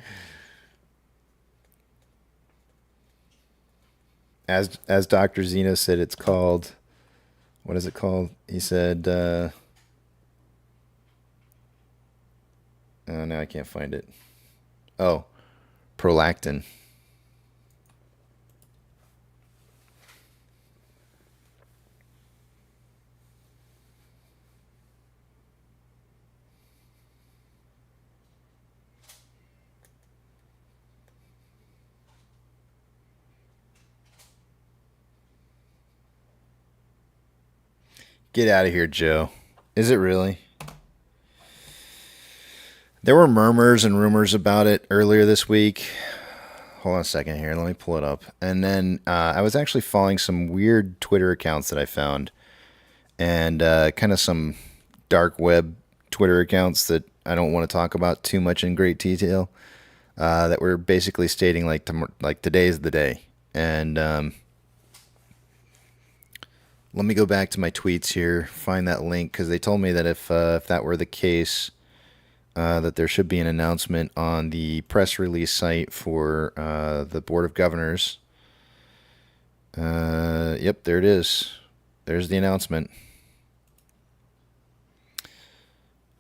As Dr. Zeno said, it's called, what is it called? He said, oh, now I can't find it. Oh, prolactin. Get out of here, Joe. Is it really? There were murmurs and rumors about it earlier this week. Hold on a second here. Let me pull it up. And then I was actually following some weird Twitter accounts that I found. And kind of some dark web Twitter accounts that I don't want to talk about too much in great detail. That were basically stating like today's the day. And let me go back to my tweets here, find that link, because they told me that if that were the case, that there should be an announcement on the press release site for the Board of Governors. Yep, there it is. There's the announcement.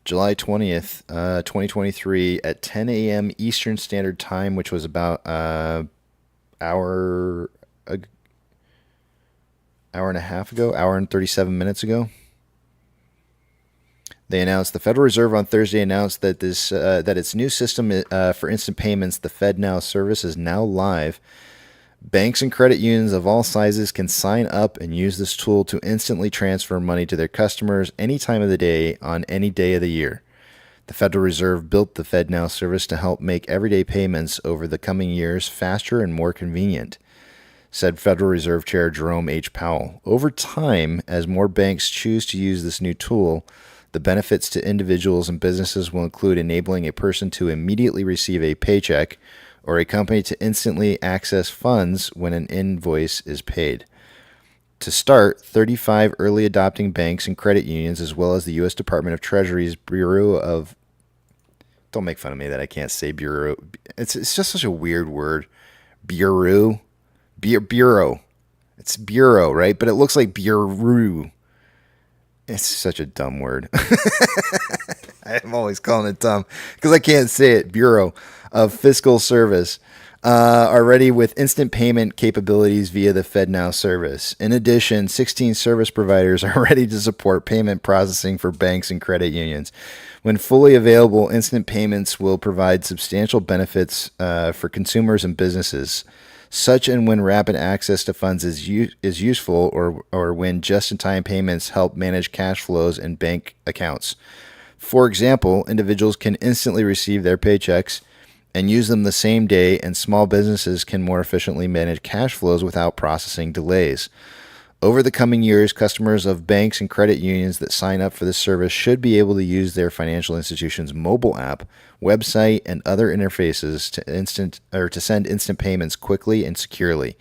July 20th, 2023 at 10 a.m. Eastern Standard Time, which was about hour and a half ago, hour and 37 minutes ago. They announced the Federal Reserve on Thursday announced that that its new system for instant payments, the FedNow service, is now live. Banks and credit unions of all sizes can sign up and use this tool to instantly transfer money to their customers any time of the day on any day of the year. The Federal Reserve built the FedNow service to help make everyday payments over the coming years faster and more convenient. said Federal Reserve Chair Jerome H. Powell. Over time, as more banks choose to use this new tool, the benefits to individuals and businesses will include enabling a person to immediately receive a paycheck or a company to instantly access funds when an invoice is paid. To start, 35 early adopting banks and credit unions, as well as the U.S. Department of Treasury's Bureau of... Don't make fun of me that I can't say Bureau. It's just such a weird word. Bureau. Bureau. It's Bureau, right? But it looks like Bureau. It's such a dumb word. I'm always calling it dumb because I can't say it. Bureau of Fiscal Service are ready with instant payment capabilities via the FedNow service. In addition, 16 service providers are ready to support payment processing for banks and credit unions. When fully available, instant payments will provide substantial benefits for consumers and businesses, such and when rapid access to funds is useful or when just-in-time payments help manage cash flows in bank accounts. For example, individuals can instantly receive their paychecks and use them the same day, and small businesses can more efficiently manage cash flows without processing delays. Over the coming years, customers of banks and credit unions that sign up for this service should be able to use their financial institution's mobile app, website, and other interfaces to send instant payments quickly and securely.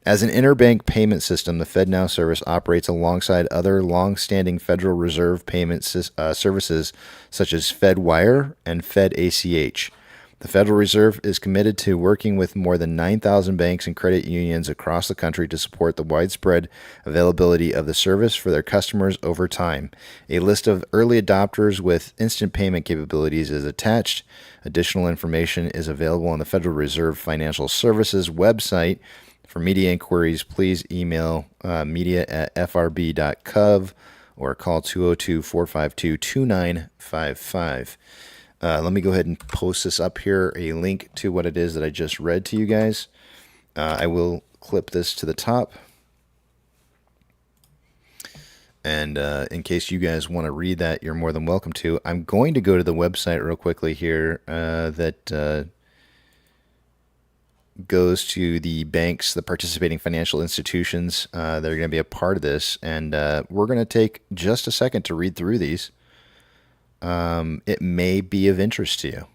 As an interbank payment system, the FedNow service operates alongside other long-standing Federal Reserve payment services such as FedWire and FedACH. The Federal Reserve is committed to working with more than 9,000 banks and credit unions across the country to support the widespread availability of the service for their customers over time. A list of early adopters with instant payment capabilities is attached. Additional information is available on the Federal Reserve Financial Services website. For media inquiries, please email media@frb.gov or call 202-452-2955. Let me go ahead and post this up here, a link to what it is that I just read to you guys. I will clip this to the top. And in case you guys want to read that, you're more than welcome to. I'm going to go to the website real quickly here that goes to the banks, the participating financial institutions that are going to be a part of this. And we're going to take just a second to read through these. It may be of interest to you,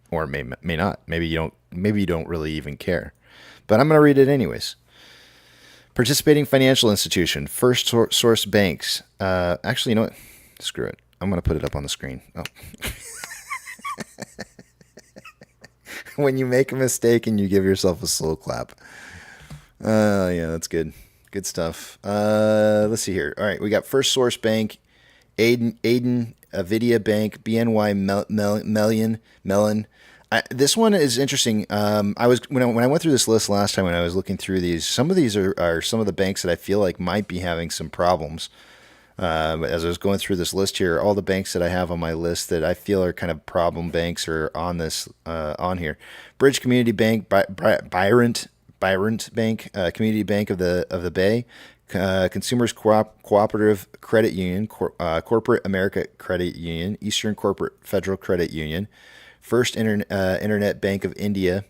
or it may not. Maybe you don't really even care, but I'm going to read it anyways. Participating financial institution, first source banks. Actually, you know what? Screw it. I'm going to put it up on the screen. Oh. When you make a mistake and you give yourself a slow clap. Yeah, that's good. Good stuff. Let's see here. All right, we got First Source Bank, Aiden, Avidia Bank, BNY Mellon. This one is interesting. When I went through this list last time when I was looking through these, some of these are some of the banks that I feel like might be having some problems. As I was going through this list here, all the banks that I have on my list that I feel are kind of problem banks are on this on here. Bridge Community Bank, Byrant Bank, Community Bank of the Bay, Consumers Cooperative Credit Union, Corporate America Credit Union, Eastern Corporate Federal Credit Union, First Internet Bank of India.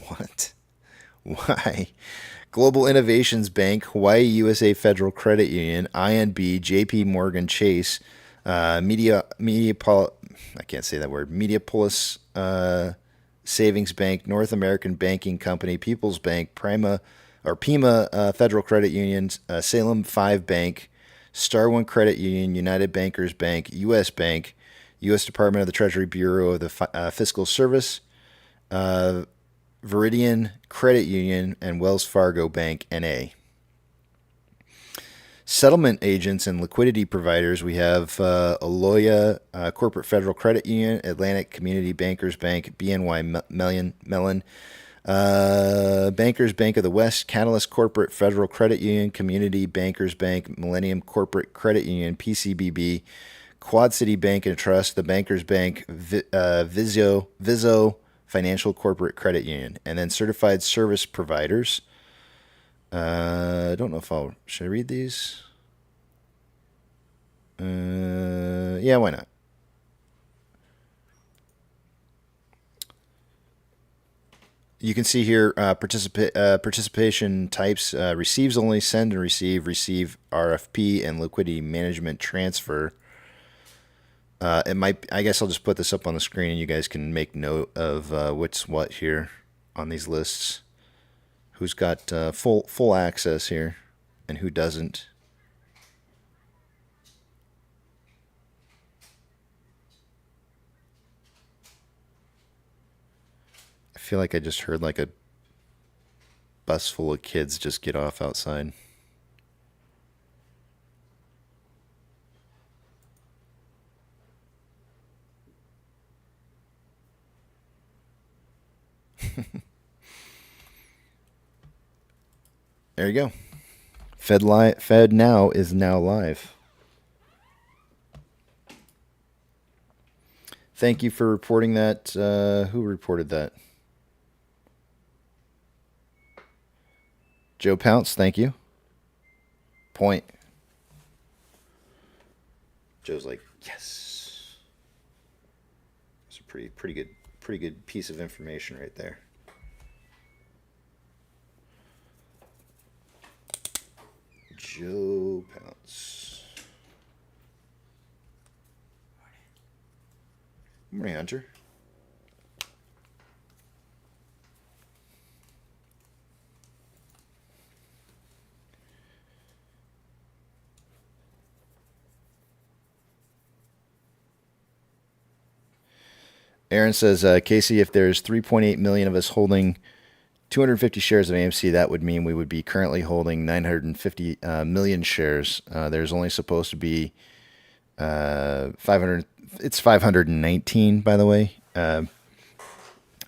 What? Why? Global Innovations Bank, Hawaii USA Federal Credit Union, INB, JP Morgan Chase, I can't say that word, Mediapolis Savings Bank, North American Banking Company, People's Bank, Pima Federal Credit Union, Salem 5 Bank, Star One Credit Union, United Bankers Bank, U.S. Bank, U.S. Department of the Treasury Bureau of the Fiscal Service, Veridian Credit Union, and Wells Fargo Bank, N.A. Settlement agents and liquidity providers, we have Aloya Corporate Federal Credit Union, Atlantic Community Bankers Bank, BNY Mellon, Bankers Bank of the West, Catalyst Corporate Federal Credit Union, Community Bankers Bank, Millennium Corporate Credit Union, PCBB, Quad City Bank and Trust, the Bankers Bank, Vizzo Financial Corporate Credit Union, and then certified service providers. I don't know if should I read these? Yeah, why not? You can see here participation types: receives only, send and receive RFP, and liquidity management transfer. It might. I guess I'll just put this up on the screen, and you guys can make note of what's what here on these lists. Who's got full access here, and who doesn't? I feel like I just heard like a bus full of kids just get off outside. There you go. Fed Now is now live. Thank you for reporting that. Who reported that? Joe Pounce, thank you. Point. Joe's like, yes. It's a pretty good piece of information right there. Joe Pounce. Good morning, Hunter. Aaron says, Casey, if there's 3.8 million of us holding 250 shares of AMC, that would mean we would be currently holding 950 million shares. There's only supposed to be 500. It's 519, by the way. I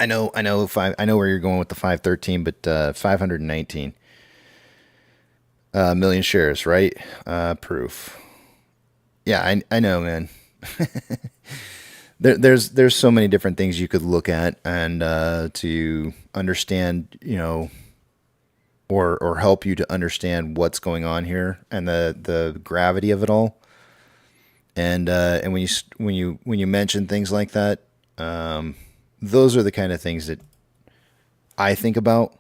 know where you're going with the 513, but 519 million shares, right? Proof. Yeah, I know, man. There's so many different things you could look at and to understand, or help you to understand what's going on here and the gravity of it all. And when you mention things like that, those are the kind of things that I think about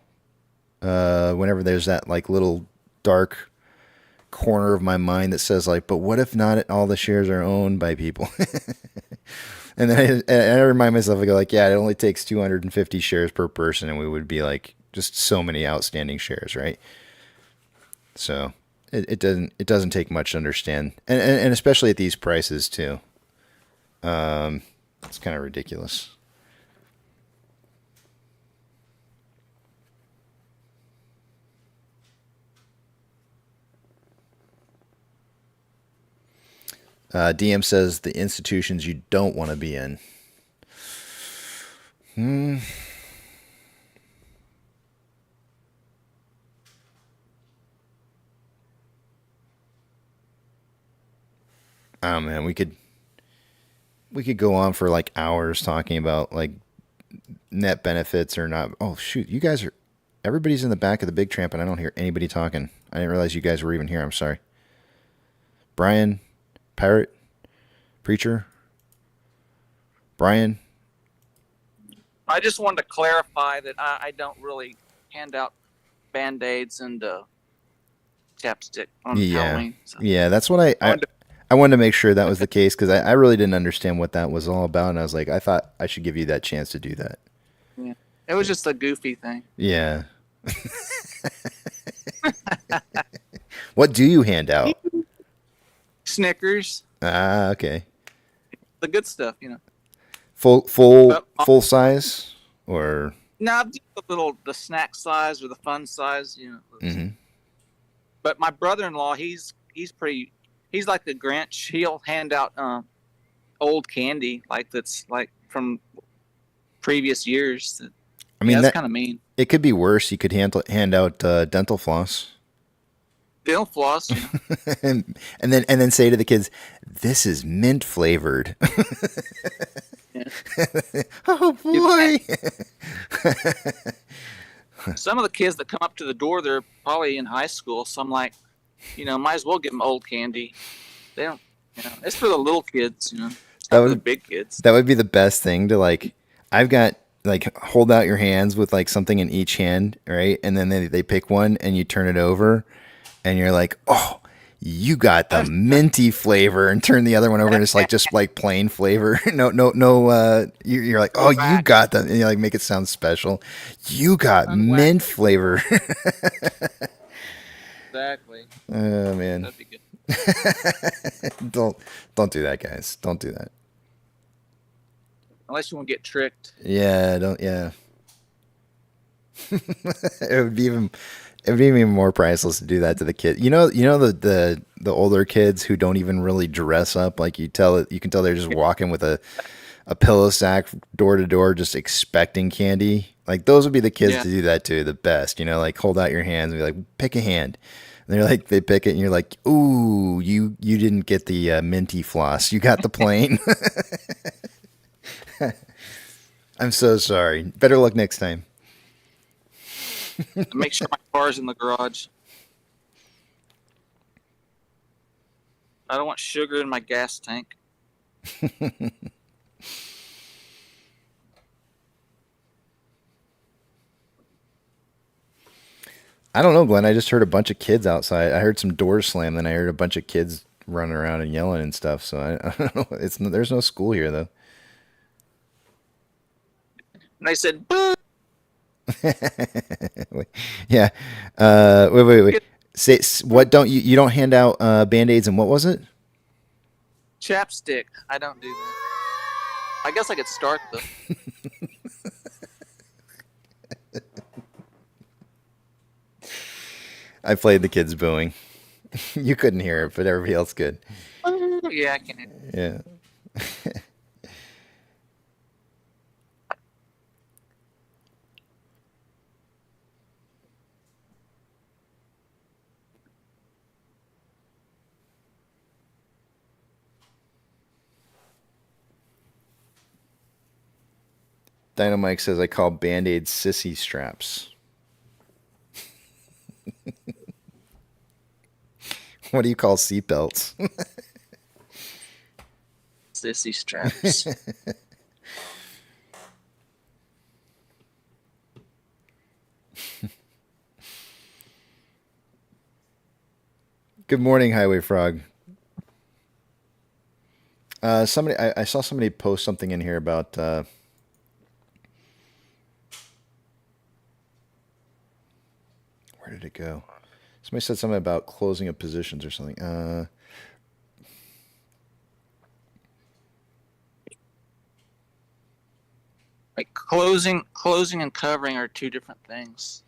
whenever there's that like little dark corner of my mind that says like, but what if not all the shares are owned by people? And then I remind myself, I go like, yeah, it only takes 250 shares per person, and we would be like just so many outstanding shares, right? So it doesn't take much to understand, and especially at these prices too. It's kind of ridiculous. DM says the institutions you don't want to be in. Oh man, we could go on for like hours talking about like net benefits or not. Oh shoot, everybody's in the back of the big tramp and I don't hear anybody talking. I didn't realize you guys were even here. I'm sorry. Brian, Parrot, Preacher, Brian. I just wanted to clarify that I don't really hand out Band-Aids and chapstick on Halloween. So. Yeah, that's what I wanted to make sure that was the case because I really didn't understand what that was all about. And I was like, I thought I should give you that chance to do that. Yeah, it was just a goofy thing. Yeah. What do you hand out? Snickers. Ah, okay. The good stuff, Full size or no, just the snack size or the fun size, Mm-hmm. But my brother-in-law, he's like the Grinch. He'll hand out old candy that's like from previous years. I mean, that's kind of mean. It could be worse. You could hand out dental floss. Dental floss, and then say to the kids, "This is mint flavored." Oh boy! Some of the kids that come up to the door, they're probably in high school. So I'm like, might as well give them old candy. They don't, it's for the little kids, it's not for the big kids. That would be the best thing to like. I've got like hold out your hands with like something in each hand, right? And then they pick one and you turn it over and you're like, oh, you got the minty flavor, and turn the other one over and it's like just like plain flavor. No. You're like, oh, you got the, and you like make it sound special. You got mint flavor. Exactly. Oh man. That'd be good. Don't do that, guys. Don't do that. Unless you want to get tricked. Yeah, don't. Yeah. It would be even more priceless to do that to the kid. You know the older kids who don't even really dress up. Like you can tell they're just walking with a pillow sack door to door, just expecting candy. Like those would be the kids to do that to the best. Like hold out your hands and be like, pick a hand. And they're like, they pick it and you're like, ooh, you didn't get the minty floss. You got the plain. I'm so sorry. Better luck next time. Make sure my car's in the garage. I don't want sugar in my gas tank. I don't know, Glenn. I just heard a bunch of kids outside. I heard some doors slam, then I heard a bunch of kids running around and yelling and stuff. So I don't know. There's no school here though. And they said, boo! Yeah. Wait. Say what? Don't you don't hand out Band-Aids and what was it? Chapstick. I don't do that. I guess I could start though. I played the kids booing. You couldn't hear it, but everybody else could. Yeah, I can hear it. Yeah. Dynamite says I call Band-Aids sissy straps. What do you call seatbelts? Sissy straps. Good morning, Highway Frog. I saw somebody post something in here about where did it go? Somebody said something about closing of positions or something. Like closing and covering are two different things.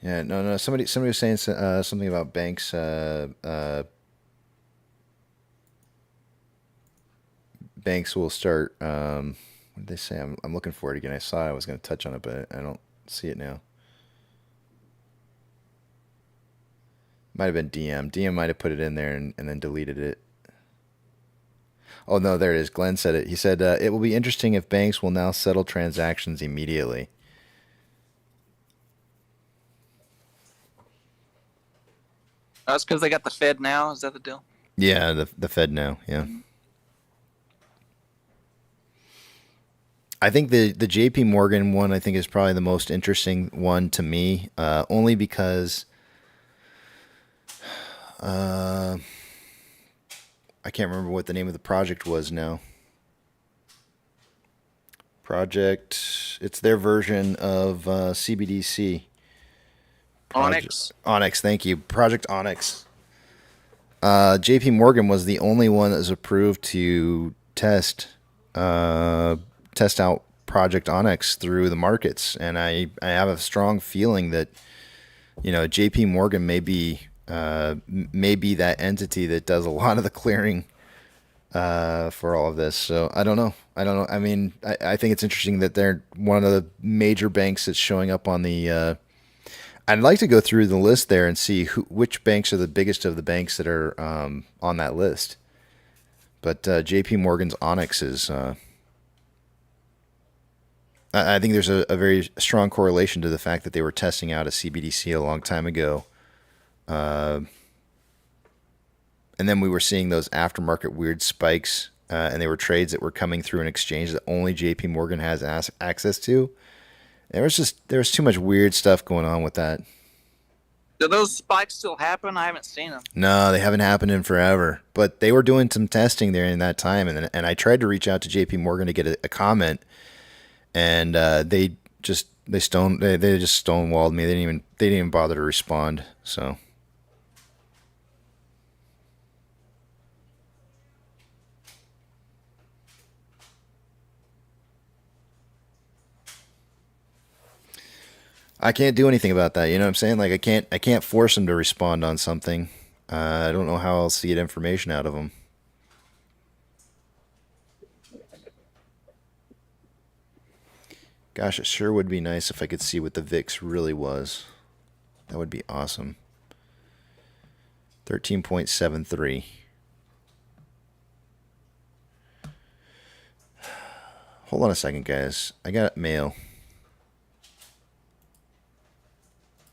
Yeah, no. Somebody was saying something about banks. Banks will start. What did they say? I'm looking for it again. I saw I was going to touch on it, but I don't see it now. Might have been DM. DM might have put it in there and then deleted it. Oh, no, there it is. Glenn said it. He said, it will be interesting if banks will now settle transactions immediately. That's because they got the Fed now? Is that the deal? Yeah, the Fed now, yeah. I think the JP Morgan one, I think, is probably the most interesting one to me, only because I can't remember what the name of the project was now. It's their version of CBDC. Onyx. Onyx, thank you. Project Onyx. JP Morgan was the only one that was approved to test out Project Onyx through the markets, and I have a strong feeling that JP Morgan may be that entity that does a lot of the clearing for all of this. So I don't know. I mean, I think it's interesting that they're one of the major banks that's showing up on the. I'd like to go through the list there and see which banks are the biggest of the banks that are on that list. But JP Morgan's Onyx is. I think there's a very strong correlation to the fact that they were testing out a CBDC a long time ago. And then we were seeing those aftermarket weird spikes and they were trades that were coming through an exchange that only J.P. Morgan has access to. There was too much weird stuff going on with that. Do those spikes still happen? I haven't seen them. No, they haven't happened in forever. But they were doing some testing there in that time, and I tried to reach out to J.P. Morgan to get a comment, and they just stonewalled me. They didn't even bother to respond. So. I can't do anything about that. You know what I'm saying? Like I can't force them to respond on something. I don't know how else to get information out of them. Gosh, it sure would be nice if I could see what the VIX really was. That would be awesome. 13.73. Hold on a second, guys. I got mail.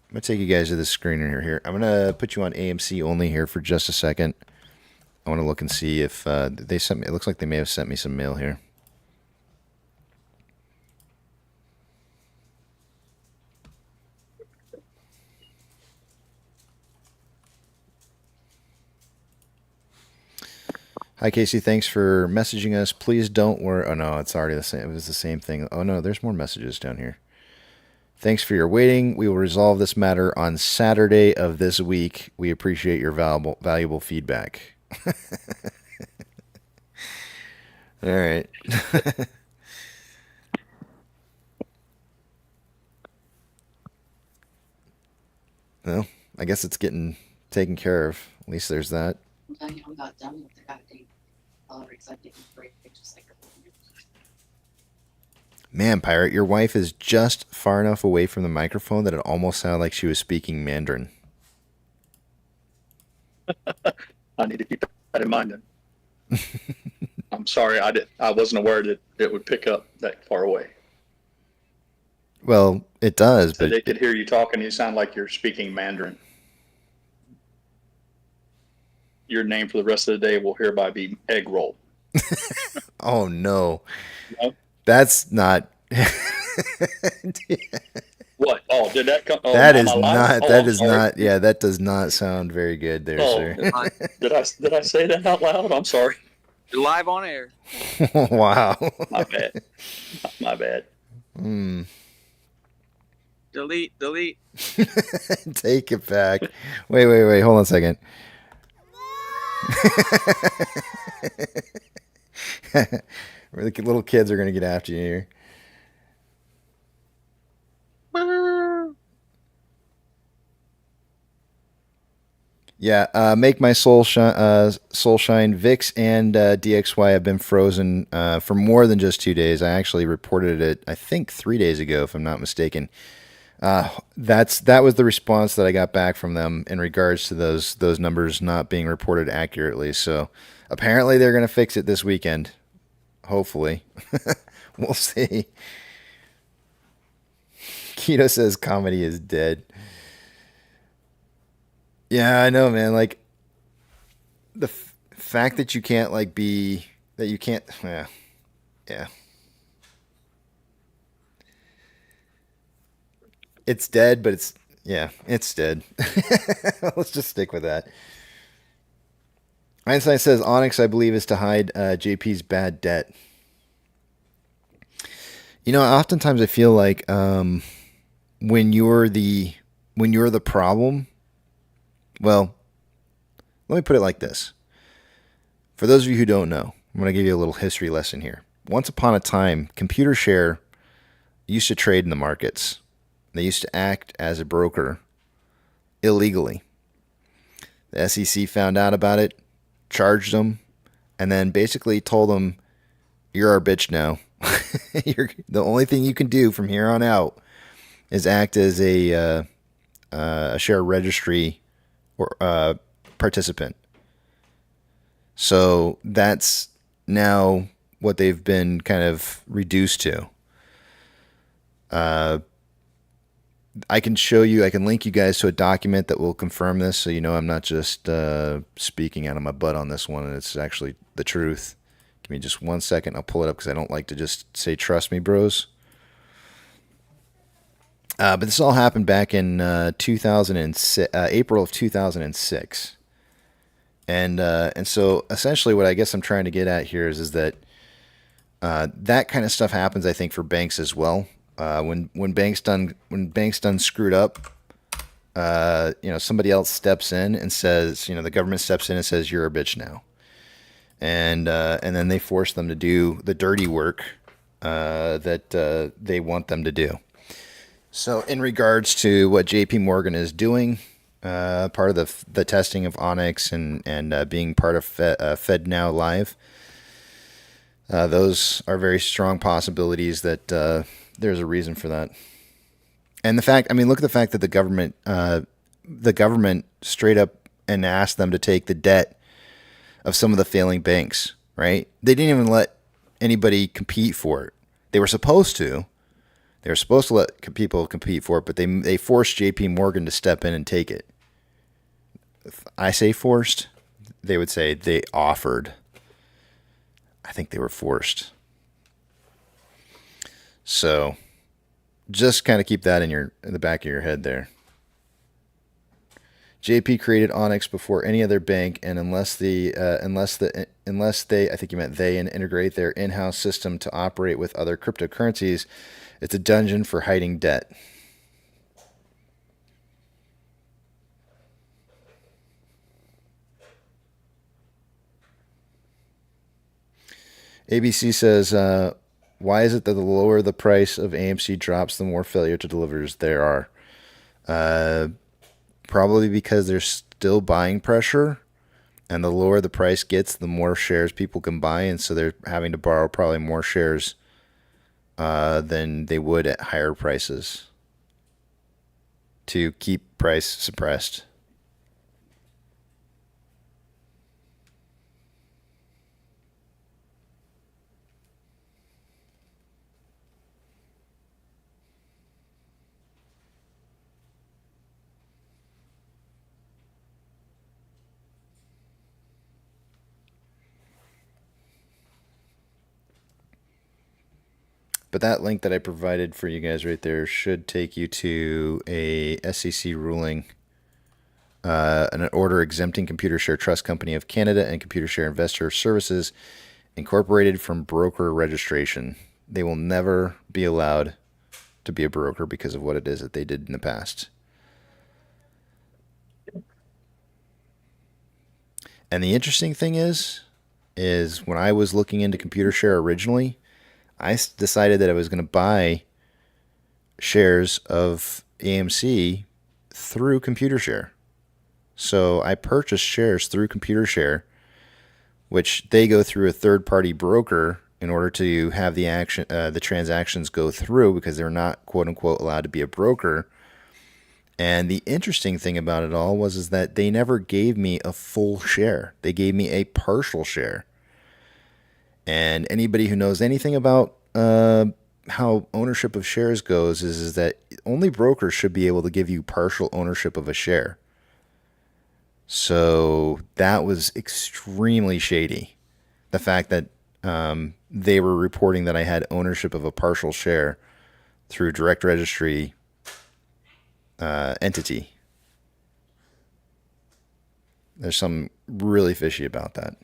I'm going to take you guys to the screener here. I'm going to put you on AMC only here for just a second. I want to look and see if they sent me. It looks like they may have sent me some mail here. Hi, Casey. Thanks for messaging us. Please don't worry. Oh, no, it's already the same. It was the same thing. Oh, no, there's more messages down here. Thanks for your waiting. We will resolve this matter on Saturday of this week. We appreciate your valuable feedback. All right. Well, I guess it's getting taken care of. At least there's that. I'm not done with the goddamn executive break. Just like Man, Pirate, your wife is just far enough away from the microphone that it almost sounded like she was speaking Mandarin. I need to keep that in mind then. I'm sorry, I wasn't aware that it would pick up that far away. Well, it does, So but they could hear you talking, you sound like you're speaking Mandarin. Your name for the rest of the day will hereby be Egg Roll. oh no. No? That's not What? Oh, did that come? Oh, that is am I live? not Oh, that I'm is sorry. not yeah, that does not sound very good there, sir. Did I say that out loud? I'm sorry. You're live on air. Wow. My bad. My bad. Delete. Take it back. Wait. Hold on a second. The little kids are going to get after you here. Yeah, make my soul shine. VIX and DXY have been frozen for more than just 2 days. I actually reported it, I think, 3 days ago, if I'm not mistaken. That was the response that I got back from them in regards to those numbers not being reported accurately. So apparently they're going to fix it this weekend. Hopefully. We'll see. Keto says comedy is dead. Yeah, I know, man. Like, the fact that you can't, like, that you can't, yeah. It's dead, but it's dead. Let's just stick with that. Einstein says Onyx, I believe, is to hide JP's bad debt. You know, oftentimes I feel like when you're the problem, well, let me put it like this. For those of you who don't know, I'm going to give you a little history lesson here. Once upon a time, ComputerShare used to trade in the markets. They used to act as a broker illegally. The SEC found out about it, charged them, and then basically told them, "You're our bitch now. The only thing you can do from here on out is act as a share registry or participant." So that's now what they've been kind of reduced to. I can show you, I can link you guys to a document that will confirm this, so you know I'm not just speaking out of my butt on this one, and it's actually the truth. Give me just 1 second. I'll pull it up because I don't like to just say trust me, bros. But this all happened back in 2006, April of 2006. And so essentially what I guess I'm trying to get at here is that that kind of stuff happens, I think, for banks as well. When banks done screwed up, somebody else steps in and says, the government steps in and says, you're a bitch now. And then they force them to do the dirty work that they want them to do. So in regards to what JP Morgan is doing, part of the testing of Onyx and being part of FedNow Live, those are very strong possibilities that there's a reason for that. And look at the fact that the government straight up and asked them to take the debt of some of the failing banks, right? They didn't even let anybody compete for it. They were supposed to. They were supposed to let people compete for it, but they forced JP Morgan to step in and take it. If I say forced, they would say they offered. I think they were forced. So just kind of keep that in the back of your head there. JP created Onyx before any other bank, and unless they, I think you meant they, and integrate their in-house system to operate with other cryptocurrencies, it's a dungeon for hiding debt. ABC says, why is it that the lower the price of AMC drops, the more failure to delivers there are? Probably because there's still buying pressure, and the lower the price gets, the more shares people can buy, and so they're having to borrow probably more shares than they would at higher prices to keep price suppressed. But that link that I provided for you guys right there should take you to a SEC ruling, an order exempting Computershare Trust Company of Canada and Computershare Investor Services Incorporated from broker registration. They will never be allowed to be a broker because of what it is that they did in the past. And the interesting thing is when I was looking into Computershare originally, I decided that I was going to buy shares of AMC through Computershare. So I purchased shares through Computershare, which they go through a third-party broker in order to have the transactions go through, because they're not quote-unquote allowed to be a broker. And the interesting thing about it all is that they never gave me a full share. They gave me a partial share. And anybody who knows anything about how ownership of shares goes is that only brokers should be able to give you partial ownership of a share. So that was extremely shady. The fact that they were reporting that I had ownership of a partial share through direct registry entity. There's something really fishy about that.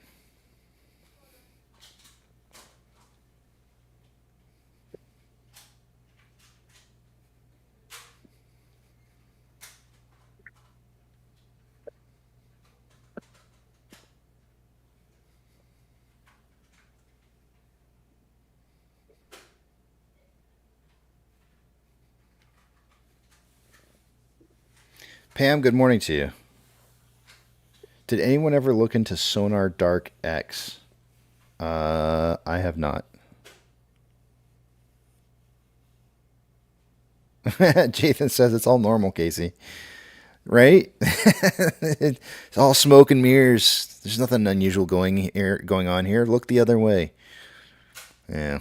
Pam, good morning to you. Did anyone ever look into Sonar Dark X? I have not. Jathan says it's all normal, Casey. Right? It's all smoke and mirrors. There's nothing unusual going on here. Look the other way. Yeah.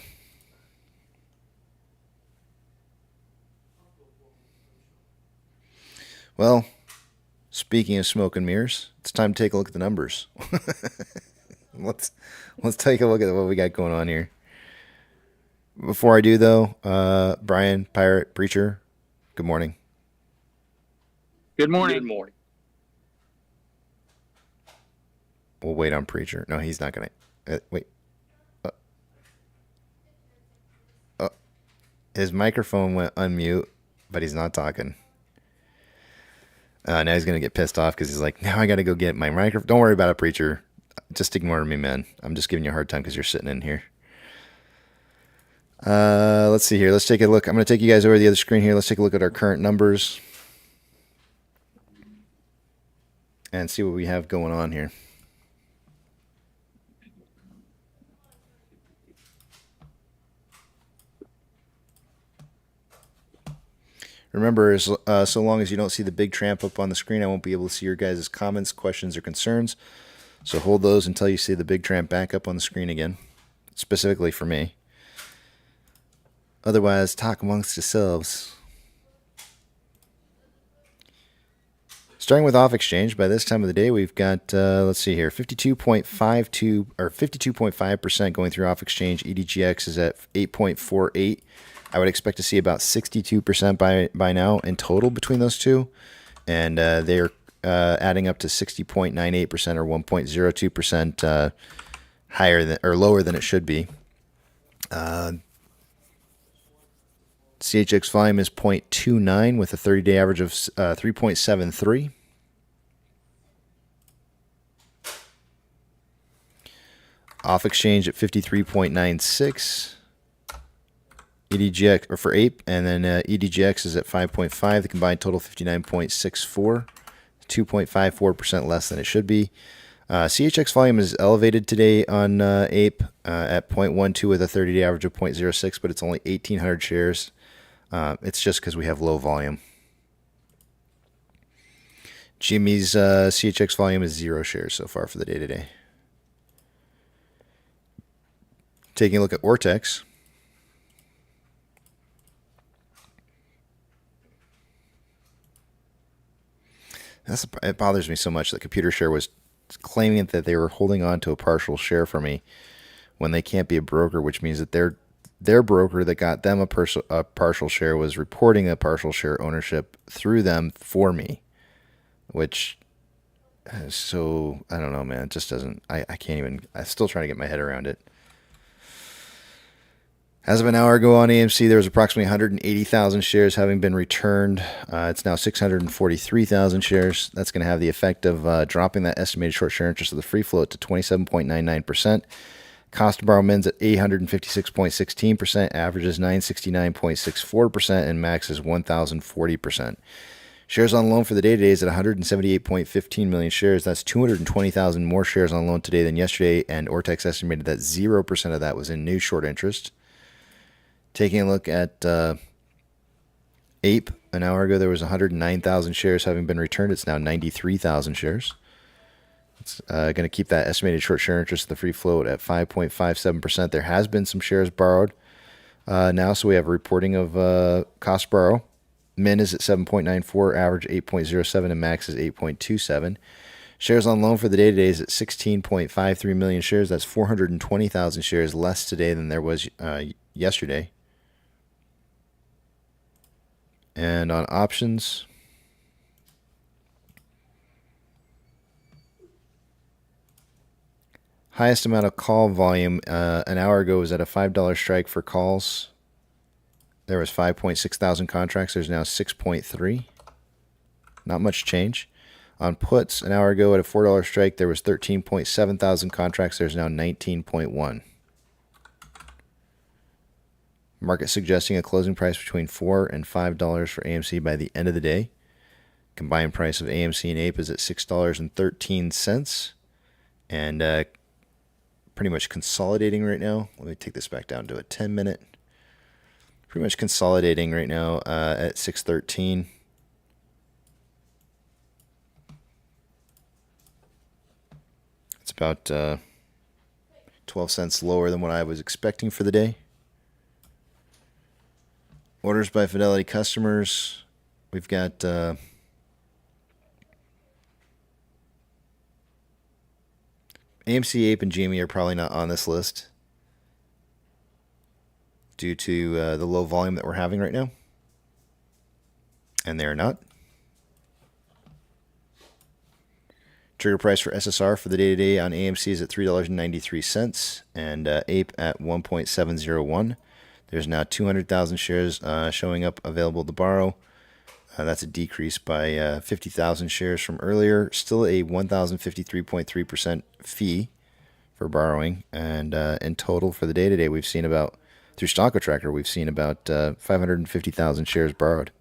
Well, speaking of smoke and mirrors, it's time to take a look at the numbers. let's take a look at what we got going on here. Before I do, though, Brian, Pirate, Preacher, good morning. Good morning. Good morning. We'll wait on Preacher. No, he's not going to. Wait. His microphone went unmute, but he's not talking. Now he's going to get pissed off because he's like, now I got to go get my microphone. Don't worry about it, Preacher. Just ignore me, man. I'm just giving you a hard time because you're sitting in here. Let's see here. Let's take a look. I'm going to take you guys over to the other screen here. Let's take a look at our current numbers and see what we have going on here. Remember, so long as you don't see the big tramp up on the screen, I won't be able to see your guys' comments, questions, or concerns. So hold those until you see the big tramp back up on the screen again, specifically for me. Otherwise, talk amongst yourselves. Starting with off exchange, by this time of the day, we've got, let's see here, 52.52 or 52.5% going through off exchange. EDGX is at 8.48. I would expect to see about 62% by now in total between those two, and they're adding up to 60.98% or 1.02% higher than or lower than it should be. CHX volume is 0.29 with a 30-day average of 3.73. Off exchange at 53.96. EDGX, or for Ape, and then EDGX is at 5.5. The combined total 59.64, 2.54% less than it should be. CHX volume is elevated today on Ape at 0.12 with a 30-day average of 0.06, but it's only 1,800 shares. It's just because we have low volume. Jimmy's CHX volume is 0 shares so far for the day today. Taking a look at Ortex. It bothers me so much that Computer Share was claiming that they were holding on to a partial share for me when they can't be a broker, which means that their broker that got them a partial share was reporting a partial share ownership through them for me, which is so, I don't know, man. It just doesn't, I can't even, I'm still trying to get my head around it. As of an hour ago on AMC, there was approximately 180,000 shares having been returned. It's now 643,000 shares. That's going to have the effect of dropping that estimated short share interest of the free float to 27.99%. Cost to borrow mins at 856.16%, averages 969.64%, and max is 1,040%. Shares on loan for the day today is at 178.15 million shares. That's 220,000 more shares on loan today than yesterday, and Ortex estimated that 0% of that was in new short interest. Taking a look at Ape, an hour ago there was 109,000 shares having been returned. It's now 93,000 shares. It's going to keep that estimated short share interest of the free float at 5.57%. There has been some shares borrowed now, so we have a reporting of cost borrow. Min is at 7.94, average 8.07, and max is 8.27. Shares on loan for the day today is at 16.53 million shares. That's 420,000 shares less today than there was yesterday. And on options, highest amount of call volume an hour ago was at a $5 strike for calls. There was 5.6 thousand contracts. There's now 6.3. Not much change. On puts, an hour ago at a $4 strike, there was 13.7 thousand contracts. There's now 19.1. Market suggesting a closing price between $4 and $5 for AMC by the end of the day. Combined price of AMC and Ape is at $6.13. And pretty much consolidating right now. Let me take this back down to a 10-minute. Pretty much consolidating right now at 6.13. It's about 12 cents lower than what I was expecting for the day. Orders by Fidelity customers. We've got AMC, Ape, and GME are probably not on this list due to the low volume that we're having right now. And they're not. Trigger price for SSR for the day-to-day on AMC is at $3.93 and Ape at 1.701. There's now 200,000 shares showing up available to borrow. That's a decrease by 50,000 shares from earlier. Still a 1,053.3% fee for borrowing. And in total for the day-to-day, we've seen about, through Stocko Tracker, we've seen about 550,000 shares borrowed.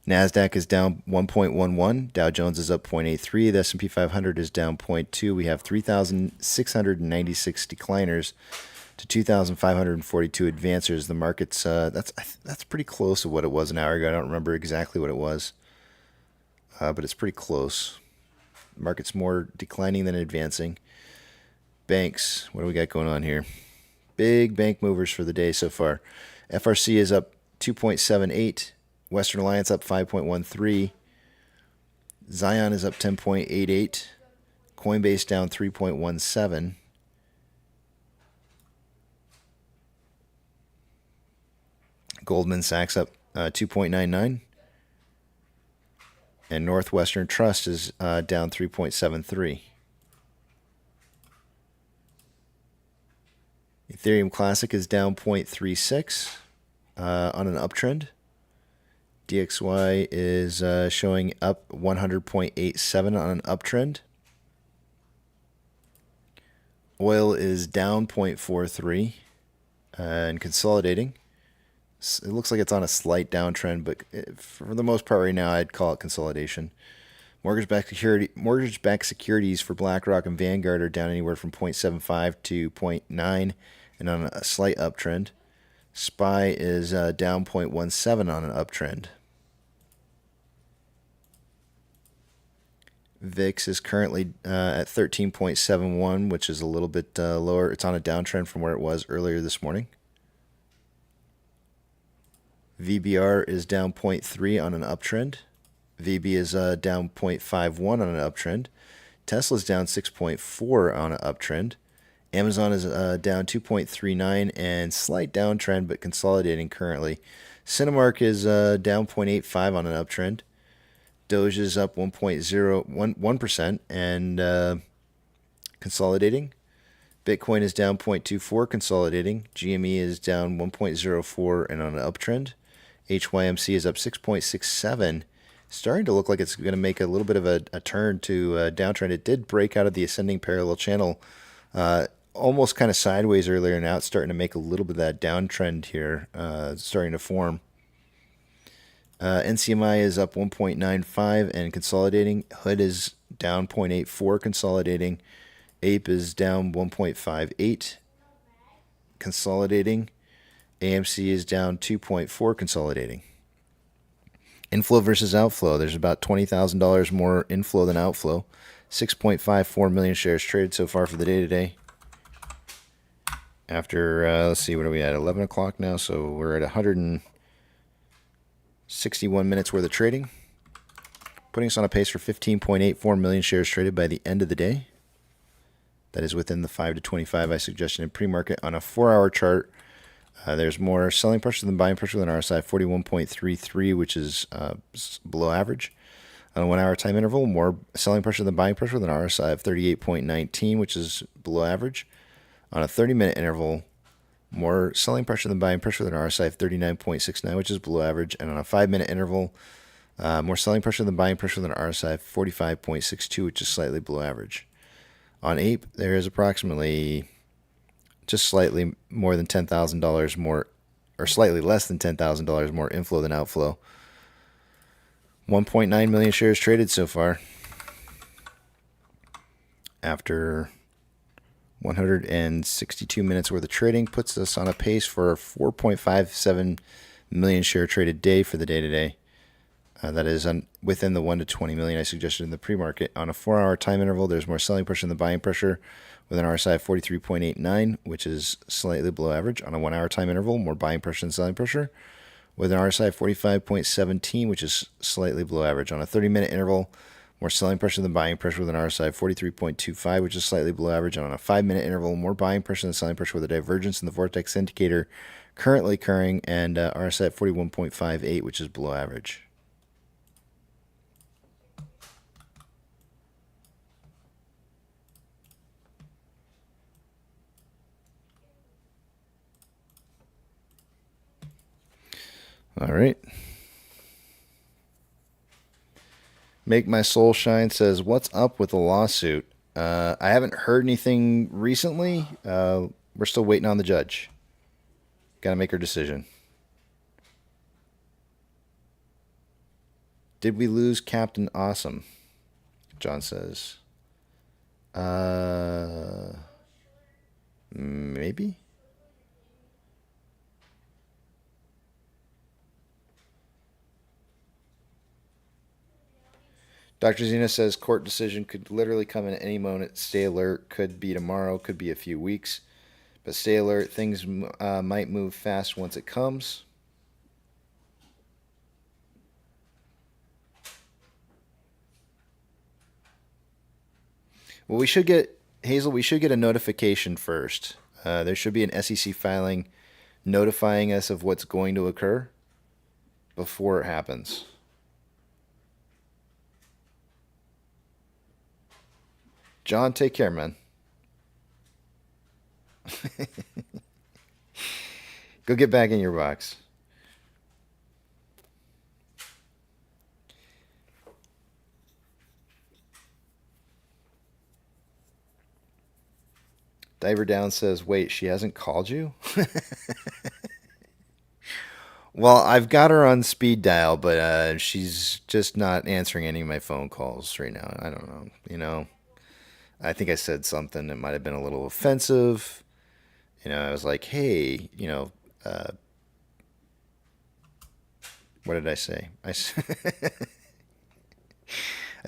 NASDAQ is down 1.11. Dow Jones is up 0.83. The S&P 500 is down 0.2. We have 3,696 decliners to 2,542 advancers. The market's that's pretty close to what it was an hour ago. I don't remember exactly what it was, but it's pretty close. The market's more declining than advancing. Banks, what do we got going on here? Big bank movers for the day so far. FRC is up 2.78. Western Alliance up 5.13. Zion is up 10.88. Coinbase down 3.17. Goldman Sachs up 2.99. And Northwestern Trust is down 3.73. Ethereum Classic is down 0.36 on an uptrend. DXY is showing up 100.87 on an uptrend. Oil is down 0.43 and consolidating. It looks like it's on a slight downtrend, but for the most part right now, I'd call it consolidation. Mortgage-backed securities for BlackRock and Vanguard are down anywhere from 0.75 to 0.9 and on a slight uptrend. SPY is down 0.17 on an uptrend. VIX is currently at 13.71, which is a little bit lower. It's on a downtrend from where it was earlier this morning. VBR is down 0.3 on an uptrend. VB is down 0.51 on an uptrend. Tesla's down 6.4 on an uptrend. Amazon is down 2.39 and slight downtrend, but consolidating currently. Cinemark is down 0.85 on an uptrend. Doge is up 1.01% and consolidating. Bitcoin is down 0.24, consolidating. GME is down 1.04 and on an uptrend. HYMC is up 6.67, starting to look like it's going to make a little bit of a turn to a downtrend. It did break out of the ascending parallel channel almost kind of sideways earlier. Now it's starting to make a little bit of that downtrend here, starting to form. NCMI is up 1.95 and consolidating. HOOD is down 0.84, consolidating. Ape is down 1.58, consolidating. AMC is down 2.4, consolidating. Inflow versus outflow. There's about $20,000 more inflow than outflow. 6.54 million shares traded so far for the day today. After, let's see, what are we at? 11 o'clock now, so we're at 161 minutes worth of trading, putting us on a pace for 15.84 million shares traded by the end of the day. That is within the 5 to 25 I suggested in pre-market. On a 4-hour chart, there's more selling pressure than buying pressure than RSI, 41.33, which is below average. On a 1-hour time interval, more selling pressure than buying pressure than RSI of 38.19, which is below average. On a 30-minute interval, more selling pressure than buying pressure than RSI of 39.69, which is below average. And on a 5-minute interval, more selling pressure than buying pressure than RSI of 45.62, which is slightly below average. On Ape, there is approximately just slightly more than $10,000 more, or slightly less than $10,000 more inflow than outflow. 1.9 million shares traded so far. After 162 minutes worth of trading, puts us on a pace for a 4.57 million share traded day for the day today. That is within the 1 to 20 million I suggested in the pre-market. On a 4-hour time interval, there's more selling pressure than buying pressure. with an RSI of 43.89, which is slightly below average on a 1 hour time interval, more buying pressure than selling pressure, with an RSI of 45.17, which is slightly below average on a 30-minute interval, more selling pressure than buying pressure with an RSI of 43.25, which is slightly below average, and on a 5-minute interval, more buying pressure than selling pressure with a divergence in the vortex indicator currently occurring, and RSI at 41.58, which is below average. All right. Make My Soul Shine says, what's up with the lawsuit? I haven't heard anything recently. We're still waiting on the judge. Got to make her decision. Did we lose Captain Awesome? John says. Maybe? Dr. Zena says court decision could literally come in at any moment. Stay alert. Could be tomorrow. Could be a few weeks. But stay alert. Things might move fast once it comes. Well, we should get, Hazel, we should get a notification first. There should be an SEC filing notifying us of what's going to occur before it happens. John, take care, man. Go get back in your box. Diver Down says, wait, she hasn't called you? Well, I've got her on speed dial, but she's just not answering any of my phone calls right now. I don't know. You know, I think I said something that might have been a little offensive. You know, I was like, hey, you know, what did I say? I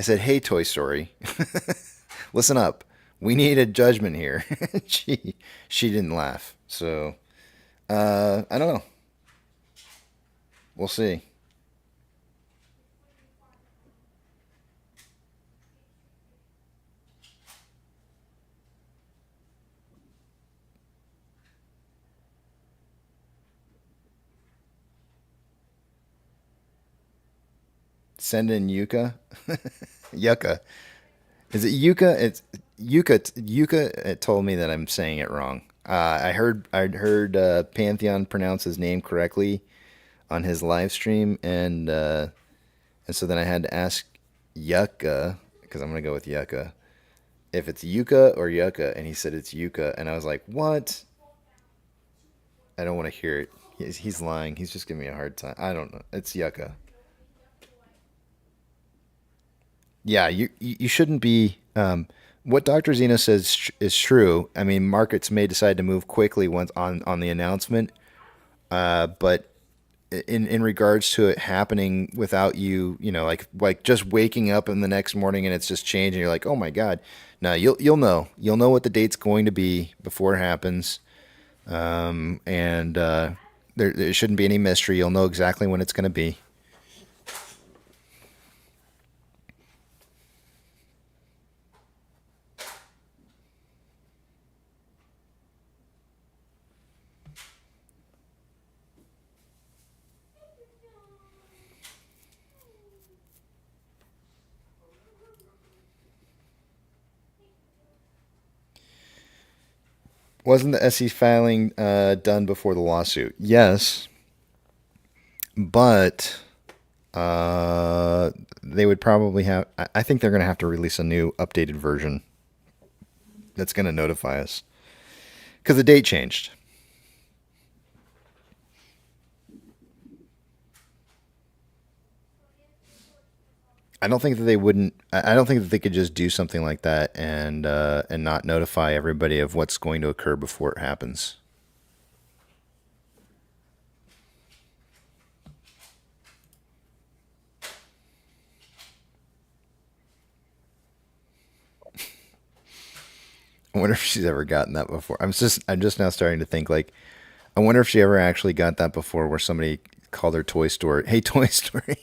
said, hey, Toy Story, listen up. We need a judgment here. she didn't laugh. So, I don't know. We'll see. Send in Yuka. Yucca. Is it Yuka? It's Yuka. Yuka. It told me that I'm saying it wrong. I heard Pantheon pronounce his name correctly on his live stream, and so then I had to ask Yucca, because I'm gonna go with Yucca, if it's Yuka or Yucca, and he said it's Yuka, and I was like, what? I don't want to hear it. He's lying. He's just giving me a hard time. I don't know. It's Yucca. Yeah, you shouldn't be. What Dr. Zeno says is true. I mean, markets may decide to move quickly once on the announcement, but in regards to it happening without you, you know, like just waking up in the next morning and it's just changing. You're like, oh my God. No, you'll know what the date's going to be before it happens, and there shouldn't be any mystery. You'll know exactly when it's going to be. Wasn't the SE filing done before the lawsuit? Yes, but they would probably have. I think they're going to have to release a new updated version that's going to notify us because the date changed. I don't think that they wouldn't. I don't think that they could just do something like that and not notify everybody of what's going to occur before it happens. I wonder if she's ever gotten that before. I'm just now starting to think, like, I wonder if she ever actually got that before, where somebody called her Toy Story. Hey, Toy Story.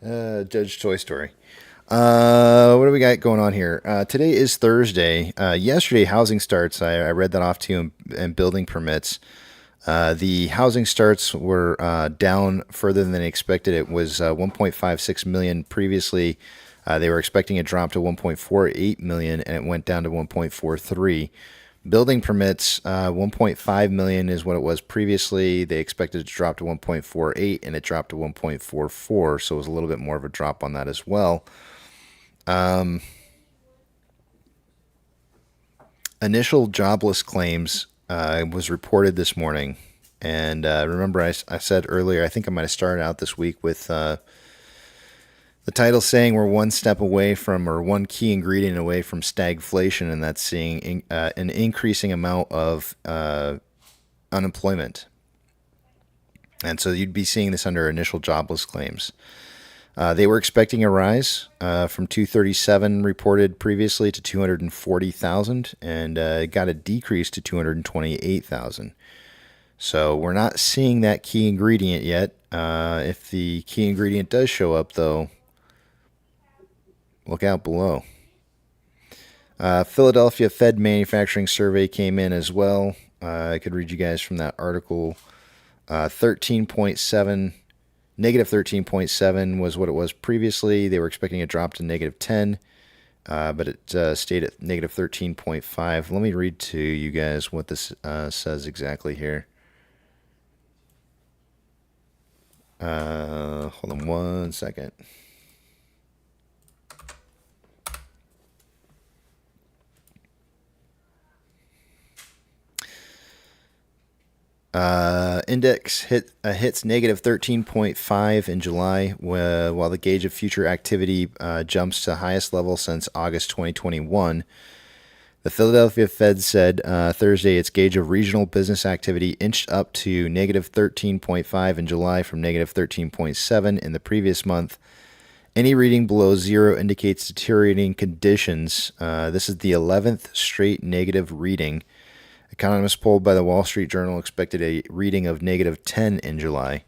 Judge Toy Story. What do we got going on here? Today is Thursday. Yesterday, housing starts. I read that off to you, and building permits. The housing starts were down further than expected. It was 1.56 million previously. They were expecting a drop to 1.48 million, and it went down to 1.43. Building permits, 1.5 million is what it was previously. They expected it to drop to 1.48, and it dropped to 1.44, so it was a little bit more of a drop on that as well. Initial jobless claims was reported this morning, and remember I said earlier, I think I might have started out this week with the title saying we're one step away from, or one key ingredient away from, stagflation, and that's seeing an increasing amount of unemployment. And so you'd be seeing this under initial jobless claims. They were expecting a rise from 237 reported previously to 240,000, and it got a decrease to 228,000. So we're not seeing that key ingredient yet. If the key ingredient does show up, though, look out below. Philadelphia Fed manufacturing survey came in as well. I could read you guys from that article. 13.7, negative 13.7 was what it was previously. They were expecting a drop to negative 10, but it stayed at negative 13.5. Let me read to you guys what this says exactly here. Hold on one second. Index hits negative 13.5 in July, while the gauge of future activity jumps to highest level since August 2021. The Philadelphia Fed said Thursday its gauge of regional business activity inched up to negative 13.5 in July from negative 13.7 in the previous month. Any reading below zero indicates deteriorating conditions. This is the 11th straight negative reading. Economists polled by the Wall Street Journal expected a reading of negative 10 in July.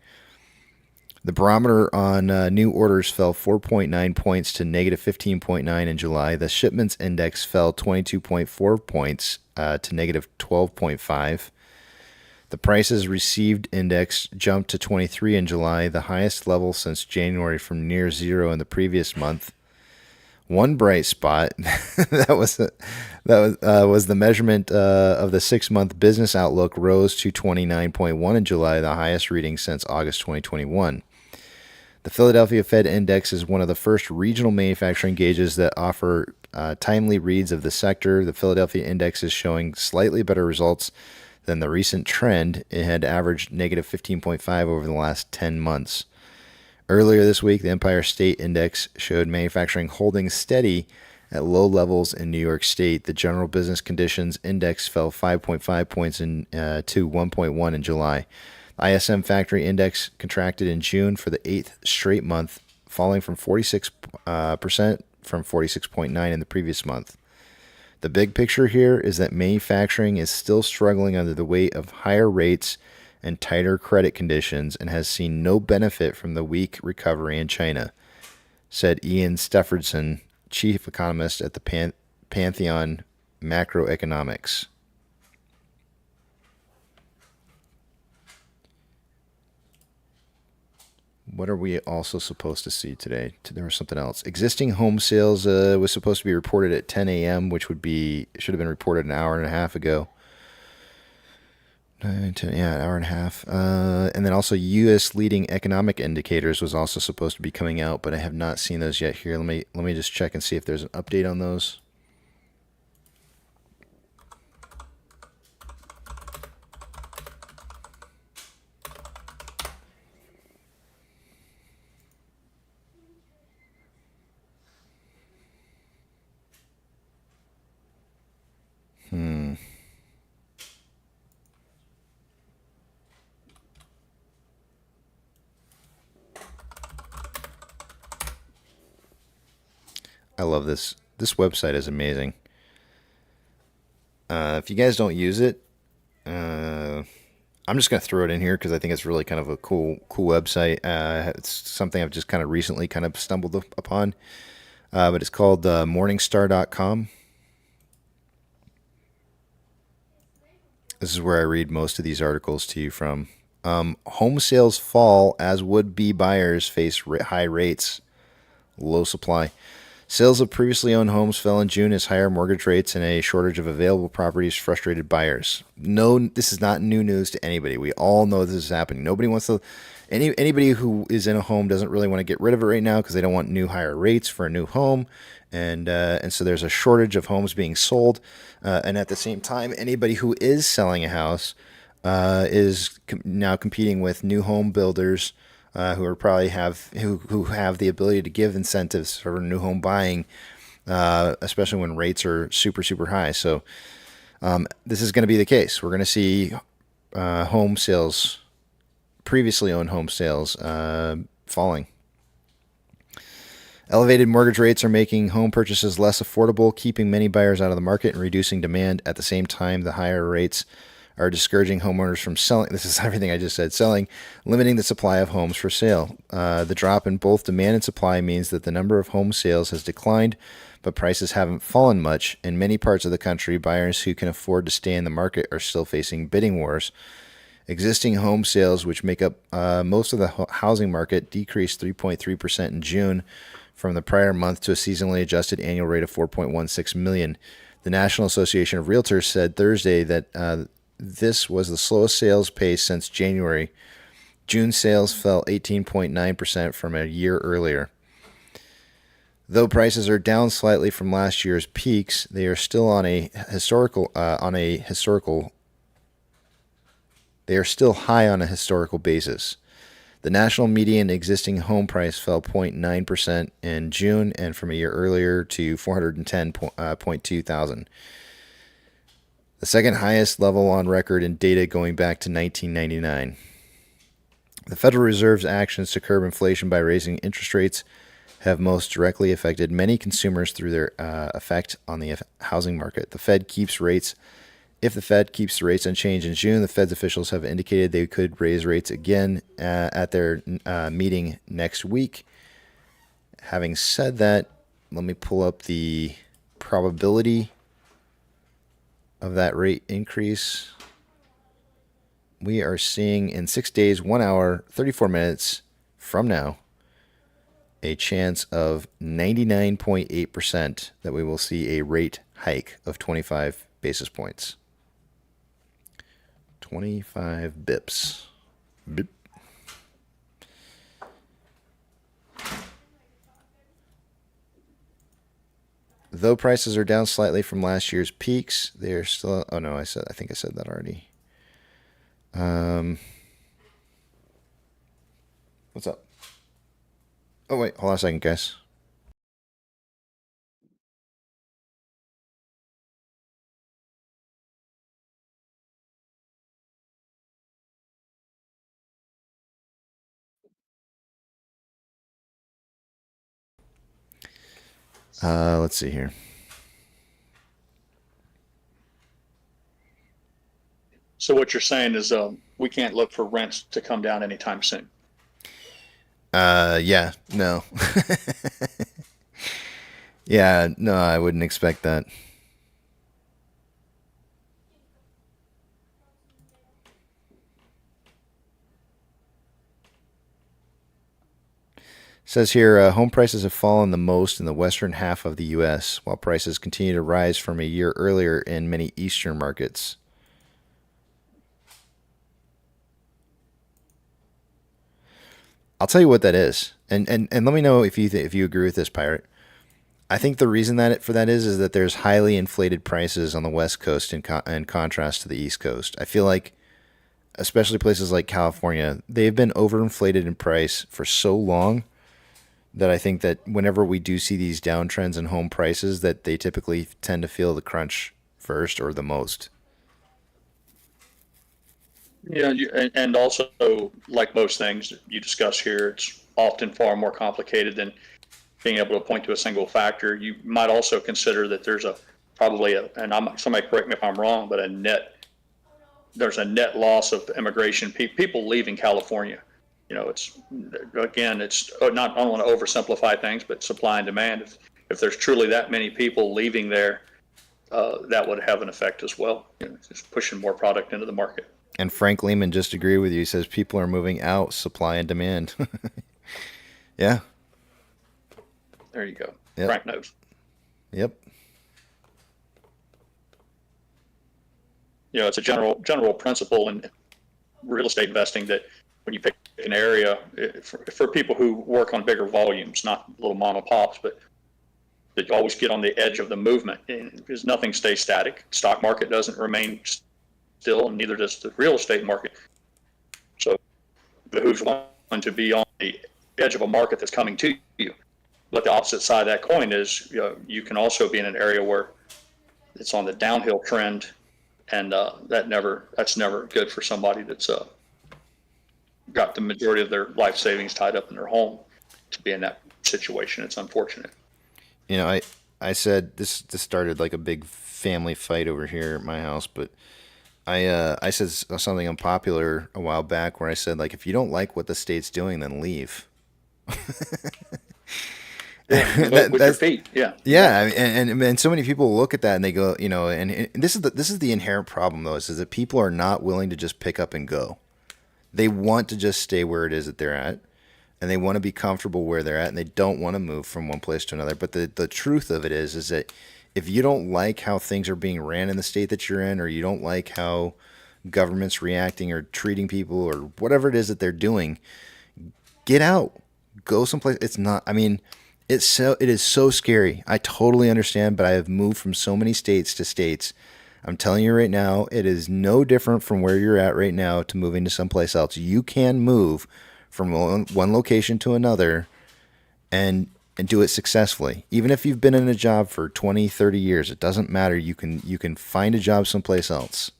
The barometer on new orders fell 4.9 points to negative 15.9 in July. The shipments index fell 22.4 points to negative 12.5. The prices received index jumped to 23 in July, the highest level since January, from near zero in the previous month. One bright spot was the measurement of the 6-month business outlook rose to 29.1 in July, the highest reading since August 2021. The Philadelphia Fed Index is one of the first regional manufacturing gauges that offer timely reads of the sector. The Philadelphia Index is showing slightly better results than the recent trend. It had averaged negative 15.5 over the last 10 months. Earlier this week, the Empire State Index showed manufacturing holding steady at low levels in New York State. The General Business Conditions Index fell 5.5 points to 1.1 in July. The ISM Factory Index contracted in June for the 8th straight month, falling from 46% from 46.9 in the previous month. The big picture here is that manufacturing is still struggling under the weight of higher rates and tighter credit conditions, and has seen no benefit from the weak recovery in China, said Ian Steffordson, chief economist at the Pantheon Macroeconomics. What are we also supposed to see today? There was something else. Existing home sales was supposed to be reported at 10 a.m., which should have been reported an hour and a half ago. 9, 10, yeah, an hour and a half. And then also U.S. leading economic indicators was also supposed to be coming out, but I have not seen those yet here. Let me just check and see if there's an update on those. I love this This website is amazing. If you guys don't use it, I'm just going to throw it in here because I think it's really kind of a cool website. It's something I've just kind of recently kind of stumbled upon. But it's called morningstar.com. This is where I read most of these articles to you from. Home sales fall as would-be buyers face high rates, low supply. Sales of previously owned homes fell in June as higher mortgage rates and a shortage of available properties frustrated buyers. No, this is not new news to anybody. We all know this is happening. Nobody wants to. Anybody who is in a home doesn't really want to get rid of it right now because they don't want new higher rates for a new home, and so there's a shortage of homes being sold. And at the same time, anybody who is selling a house is now competing with new home builders. Who are probably who have the ability to give incentives for new home buying, especially when rates are super high. So this is going to be the case. We're going to see home sales, previously owned home sales, falling. Elevated mortgage rates are making home purchases less affordable, keeping many buyers out of the market and reducing demand. At the same time, the higher rates are discouraging homeowners from selling. This is everything I just said. Selling, limiting the supply of homes for sale. The drop in both demand and supply means that the number of home sales has declined, but prices haven't fallen much. In many parts of the country, buyers who can afford to stay in the market are still facing bidding wars. Existing home sales, which make up most of the housing market, decreased 3.3% in June from the prior month to a seasonally adjusted annual rate of 4.16 million. The National Association of Realtors said Thursday that this was the slowest sales pace since January. June sales fell 18.9% from a year earlier. Though prices are down slightly from last year's peaks, they are still They are still high on a historical basis. The national median existing home price fell 0.9% in June and from a year earlier to $410.2 thousand. The second highest level on record in data going back to 1999. The Federal Reserve's actions to curb inflation by raising interest rates have most directly affected many consumers through their effect on the housing market. If the Fed keeps the rates unchanged in June, the Fed's officials have indicated they could raise rates again at their meeting next week. Having said that, let me pull up the probability of that rate increase. We are seeing in 6 days, 1 hour, 34 minutes from now, a chance of 99.8% that we will see a rate hike of 25 basis points. 25 bips. Bip. Though prices are down slightly from last year's peaks, they are still. Oh no, I think I said that already. What's up? Oh wait, hold on a second, guys. Let's see here. So what you're saying is we can't look for rents to come down anytime soon. Yeah, no. Yeah, no, I wouldn't expect that. Says here, home prices have fallen the most in the western half of the U.S., while prices continue to rise from a year earlier in many eastern markets. I'll tell you what that is, and let me know if you agree with this, Pirate. I think the reason for that is that there's highly inflated prices on the West Coast in contrast to the East Coast. I feel like, especially places like California, they've been overinflated in price for so long that I think that whenever we do see these downtrends in home prices, that they typically tend to feel the crunch first or the most. Yeah, and also, like most things you discuss here, it's often far more complicated than being able to point to a single factor. You might also consider that there's somebody correct me if I'm wrong, but there's a net loss of immigration, people leaving California. You know, it's not, I don't want to oversimplify things, but supply and demand. If there's truly that many people leaving there, that would have an effect as well. You know, just pushing more product into the market. And Frank Lehman just agreed with you. He says people are moving out, supply and demand. Yeah. There you go. Yep. Frank knows. Yep. You know, it's a general principle in real estate investing that when you pick an area, for people who work on bigger volumes, not little mom and pops, but that you always get on the edge of the movement, because nothing stays static. Stock market doesn't remain still, and neither does the real estate market. So it behooves one to be on the edge of a market that's coming to you. But the opposite side of that coin is, you know, you can also be in an area where it's on the downhill trend, and that's never good for somebody that's got the majority of their life savings tied up in their home to be in that situation. It's unfortunate. You know, I said this started like a big family fight over here at my house, but I said something unpopular a while back where I said, like, if you don't like what the state's doing, then leave. With your feet, yeah. Yeah, and so many people look at that and they go, you know, and this is the inherent problem though, is that people are not willing to just pick up and go. They want to just stay where it is that they're at, and they want to be comfortable where they're at, and they don't want to move from one place to another. But the truth of it is that if you don't like how things are being ran in the state that you're in, or you don't like how government's reacting or treating people or whatever it is that they're doing, get out, go someplace. It's not, I mean, it is so scary. I totally understand, but I have moved from so many states to states. I'm telling you right now, it is no different from where you're at right now to moving to someplace else. You can move from one location to another and do it successfully. Even if you've been in a job for 20, 30 years, it doesn't matter. You can find a job someplace else.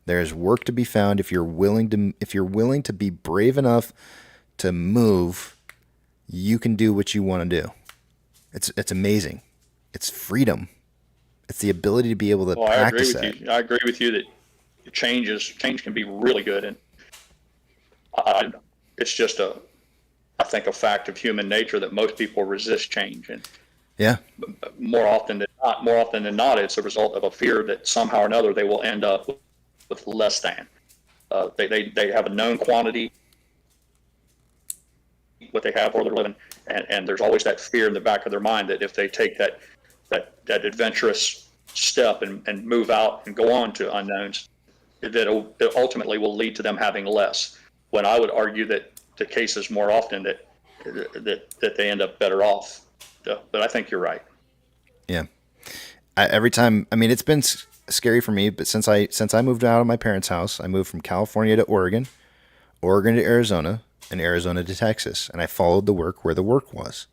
There's work to be found if you're willing to be brave enough to move. You can do what you want to do. It's amazing. It's freedom. It's the ability to be able to practice that. I agree with you that change can be really good, and it's just I think a fact of human nature that most people resist change, and yeah, more often than not, it's a result of a fear that somehow or another they will end up with less than. They have a known quantity, what they have where they're living, and there's always that fear in the back of their mind that if they take that adventurous step and move out and go on to unknowns, that it ultimately will lead to them having less. When I would argue that the case is more often that they end up better off. But I think you're right. Yeah. Every time, I mean, it's been scary for me, but since I moved out of my parents' house, I moved from California to Oregon to Arizona, and Arizona to Texas, and I followed the work where the work was.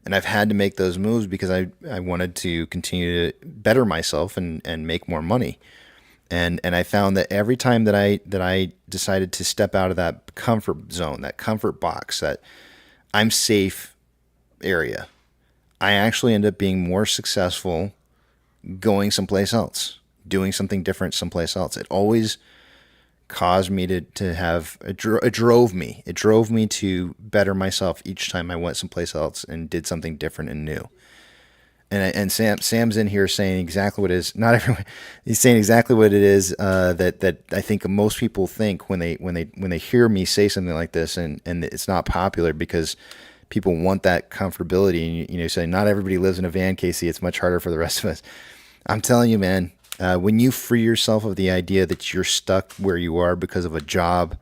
And I've had to make those moves because I wanted to continue to better myself and make more money. And I found that every time that I decided to step out of that comfort zone, that comfort box, that I'm safe area, I actually end up being more successful going someplace else, doing something different someplace else. It always caused me to have, it drove me to better myself each time I went someplace else and did something different and new. And Sam's in here saying exactly what it is. Not everyone. He's saying exactly what it is that I think most people think when they hear me say something like this, and it's not popular because people want that comfortability. And you say not everybody lives in a van, Casey. It's much harder for the rest of us. I'm telling you, man. When you free yourself of the idea that you're stuck where you are because of a job,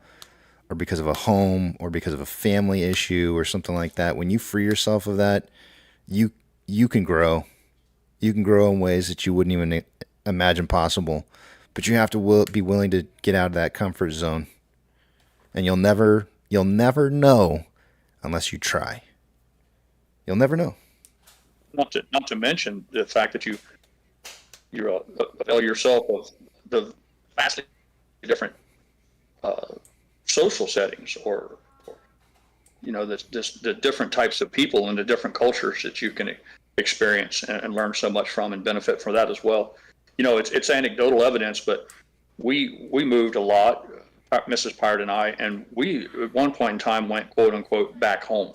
or because of a home, or because of a family issue, or something like that, when you free yourself of that, you can grow. You can grow in ways that you wouldn't even imagine possible. But you have to be willing to get out of that comfort zone. And you'll never know unless you try. You'll never know. Not to mention the fact that you avail yourself of the vastly different social settings or the different types of people and the different cultures that you can experience and learn so much from and benefit from that as well. It's anecdotal evidence, but we moved a lot, Mrs. Pirate and I, and we at one point in time went quote unquote back home.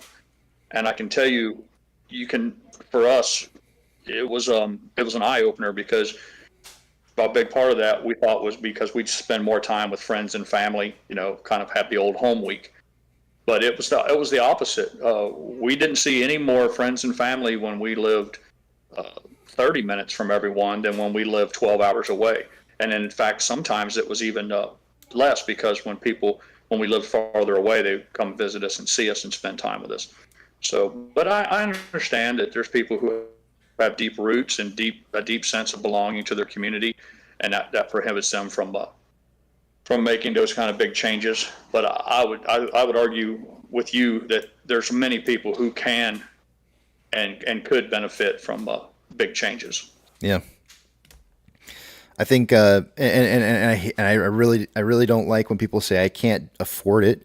And I can tell you, for us, it was an eye opener, because a big part of that we thought was because we'd spend more time with friends and family, kind of have the old home week. But it was the opposite. We didn't see any more friends and family when we lived 30 minutes from everyone than when we lived 12 hours away. And in fact, sometimes it was even less, because when we lived farther away, they come visit us and see us and spend time with us. So, but I understand that there's people who have deep roots and a deep sense of belonging to their community, and that prohibits them from making those kind of big changes. But I would argue with you that there's many people who can and could benefit from big changes. Yeah. I think, and I really don't like when people say I can't afford it.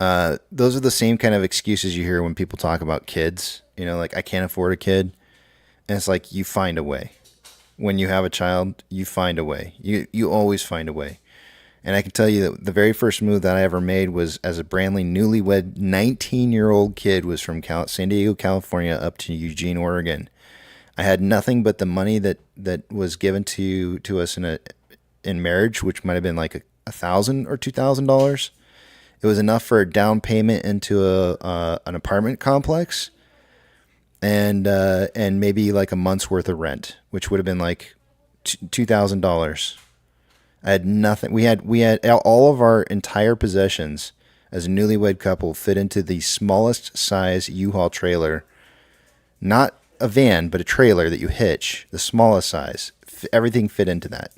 Those are the same kind of excuses you hear when people talk about kids. Like, I can't afford a kid, and it's like, you find a way. When you have a child, you find a way. You always find a way. And I can tell you that the very first move that I ever made was as a brandly newlywed 19-year-old kid, was from San Diego, California, up to Eugene, Oregon. I had nothing but the money that was given to us in marriage, which might have been like $1,000 or $2,000. It was enough for a down payment into an apartment complex, and maybe like a month's worth of rent, which would have been like $2,000. I had nothing. We had all of our entire possessions as a newlywed couple fit into the smallest size U-Haul trailer, not a van, but a trailer that you hitch, the smallest size. Everything fit into that.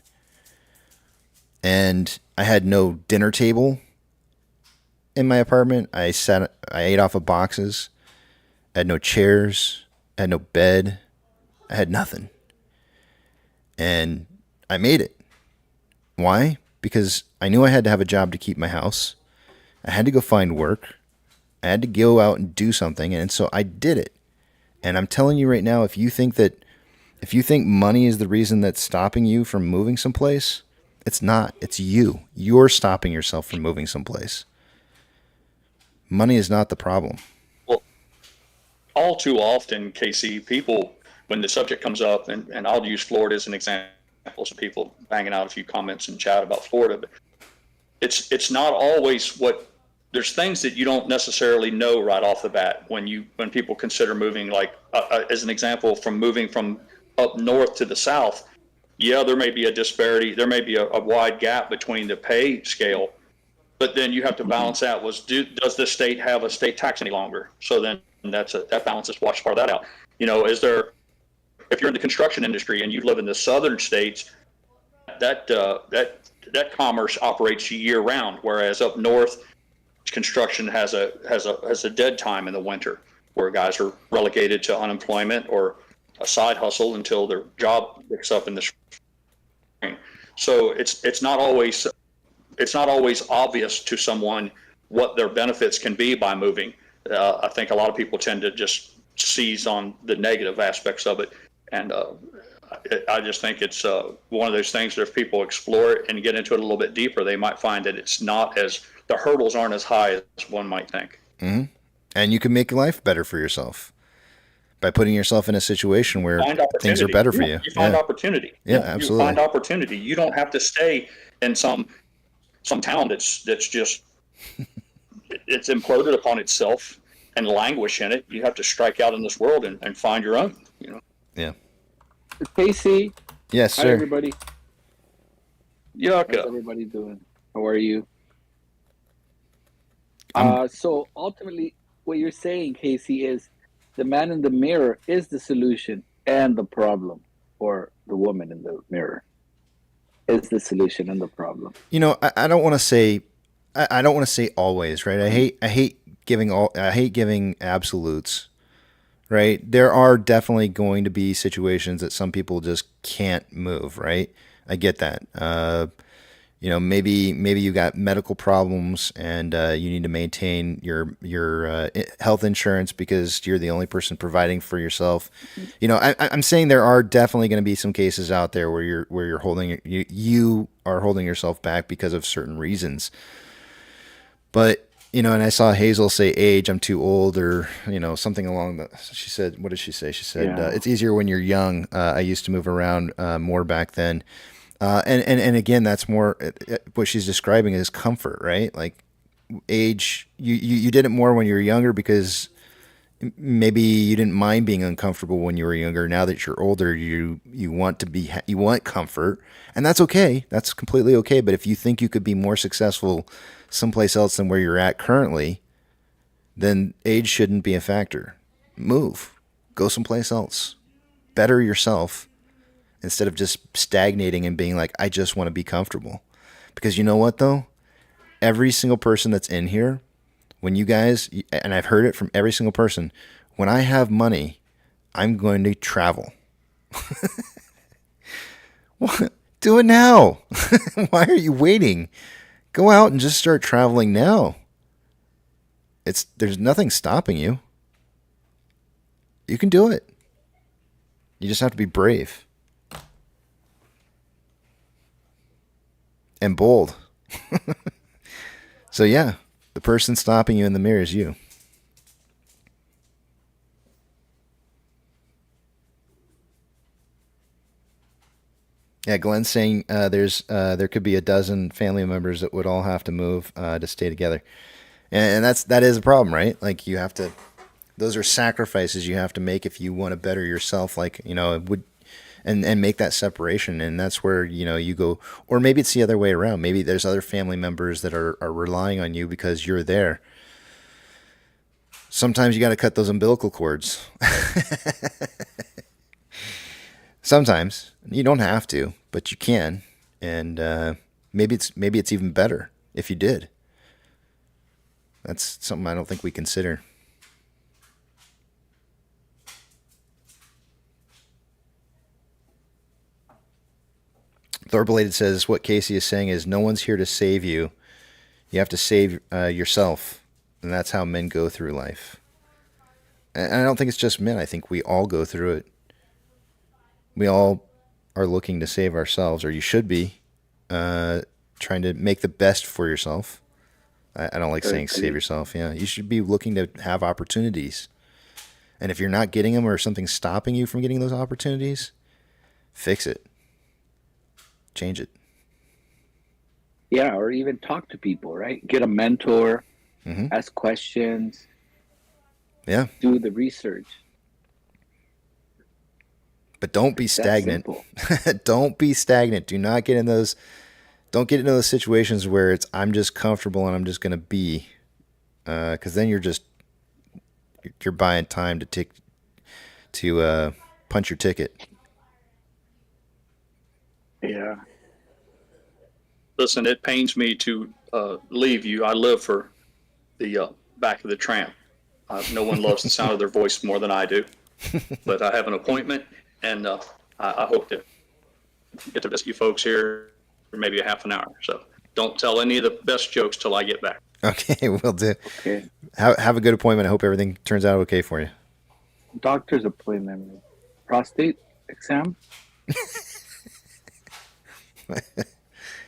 And I had no dinner table in my apartment. I ate off of boxes. I had no chairs. I had no bed. I had nothing. And I made it. Why? Because I knew I had to have a job to keep my house. I had to go find work. I had to go out and do something. And so I did it. And I'm telling you right now, if you think money is the reason that's stopping you from moving someplace, it's not. It's you. You're stopping yourself from moving someplace. Money is not the problem. Well, all too often, Casey, people, when the subject comes up, and I'll use Florida as an example, some people banging out a few comments in chat about Florida, but it's not always there's things that you don't necessarily know right off the bat when people consider moving, like as an example, from moving from up north to the south. Yeah, there may be a disparity. There may be a wide gap between the pay scale, but then you have to balance out does the state have a state tax any longer? So then that balance is wash part of that out. If you're in the construction industry and you live in the southern states, that commerce operates year round, whereas up north, construction has a dead time in the winter, where guys are relegated to unemployment or a side hustle until their job picks up in the spring. So it's not always obvious to someone what their benefits can be by moving. I think a lot of people tend to just seize on the negative aspects of it, and I just think it's one of those things that if people explore it and get into it a little bit deeper, they might find that the hurdles aren't as high as one might think. Mm-hmm. And you can make life better for yourself by putting yourself in a situation where things are better for you. You find opportunity. Yeah, absolutely. You find opportunity. You don't have to stay in some town that's just it's imploded upon itself and languish in it. You have to strike out in this world and find your own. Yeah. Casey. Yes, sir. Hi, everybody. Yucca. How's everybody doing? How are you? So ultimately, what you're saying, Casey, is the man in the mirror is the solution and the problem, or the woman in the mirror is the solution and the problem. I don't want to say, I don't want to say always, right? I hate giving absolutes, right? There are definitely going to be situations that some people just can't move, right? I get that. maybe you got medical problems and you need to maintain your health insurance because you're the only person providing for yourself. I'm saying there are definitely going to be some cases out there where you're holding you are holding yourself back because of certain reasons. But and I saw Hazel say age, I'm too old, or something along the. She said, what did she say? She said it's easier when you're young. I used to move around more back then. And again, that's more what she's describing is comfort, right? Like age, you did it more when you were younger because maybe you didn't mind being uncomfortable when you were younger. Now that you're older, you want you want comfort, and that's okay. That's completely okay. But if you think you could be more successful someplace else than where you're at currently, then age shouldn't be a factor. Move, go someplace else, better yourself. Instead of just stagnating and being like, I just want to be comfortable. Because you know what, though? Every single person that's in here, when you guys, and I've heard it from every single person, when I have money, I'm going to travel. What? Do it now. Why are you waiting? Go out and just start traveling now. There's nothing stopping you. You can do it. You just have to be brave. And bold. So yeah, the person stopping you in the mirror is you. Yeah, Glenn's saying there could be a dozen family members that would all have to move to stay together, and that is a problem, right? Like you have to. Those are sacrifices you have to make if you want to better yourself. Like and make that separation, and that's where you go. Or maybe it's the other way around. Maybe there's other family members that are relying on you because you're there. Sometimes you got to cut those umbilical cords. Sometimes you don't have to, but you can, and maybe it's even better if you did. That's something I don't think we consider. Thorbladed says what Casey is saying is no one's here to save you. You have to save yourself, and that's how men go through life. And I don't think it's just men. I think we all go through it. We all are looking to save ourselves, or you should be trying to make the best for yourself. I don't like saying save yourself. Yeah, you should be looking to have opportunities. And if you're not getting them or something's stopping you from getting those opportunities, fix it. Change it. Yeah, or even talk to people, right? Get a mentor, ask questions. Yeah. Do the research. But don't be stagnant. Don't be stagnant. Do not get in those. Don't get into those situations where it's I'm just comfortable and I'm just going to be, because then you're buying time to punch your ticket. Yeah. Listen, it pains me to leave you. I live for the back of the tramp. No one loves the sound of their voice more than I do. But I have an appointment, and I hope to get to visit you folks here for maybe a half an hour. So don't tell any of the best jokes till I get back. Okay, will do. Okay. Have a good appointment. I hope everything turns out okay for you. Doctor's appointment. Prostate exam?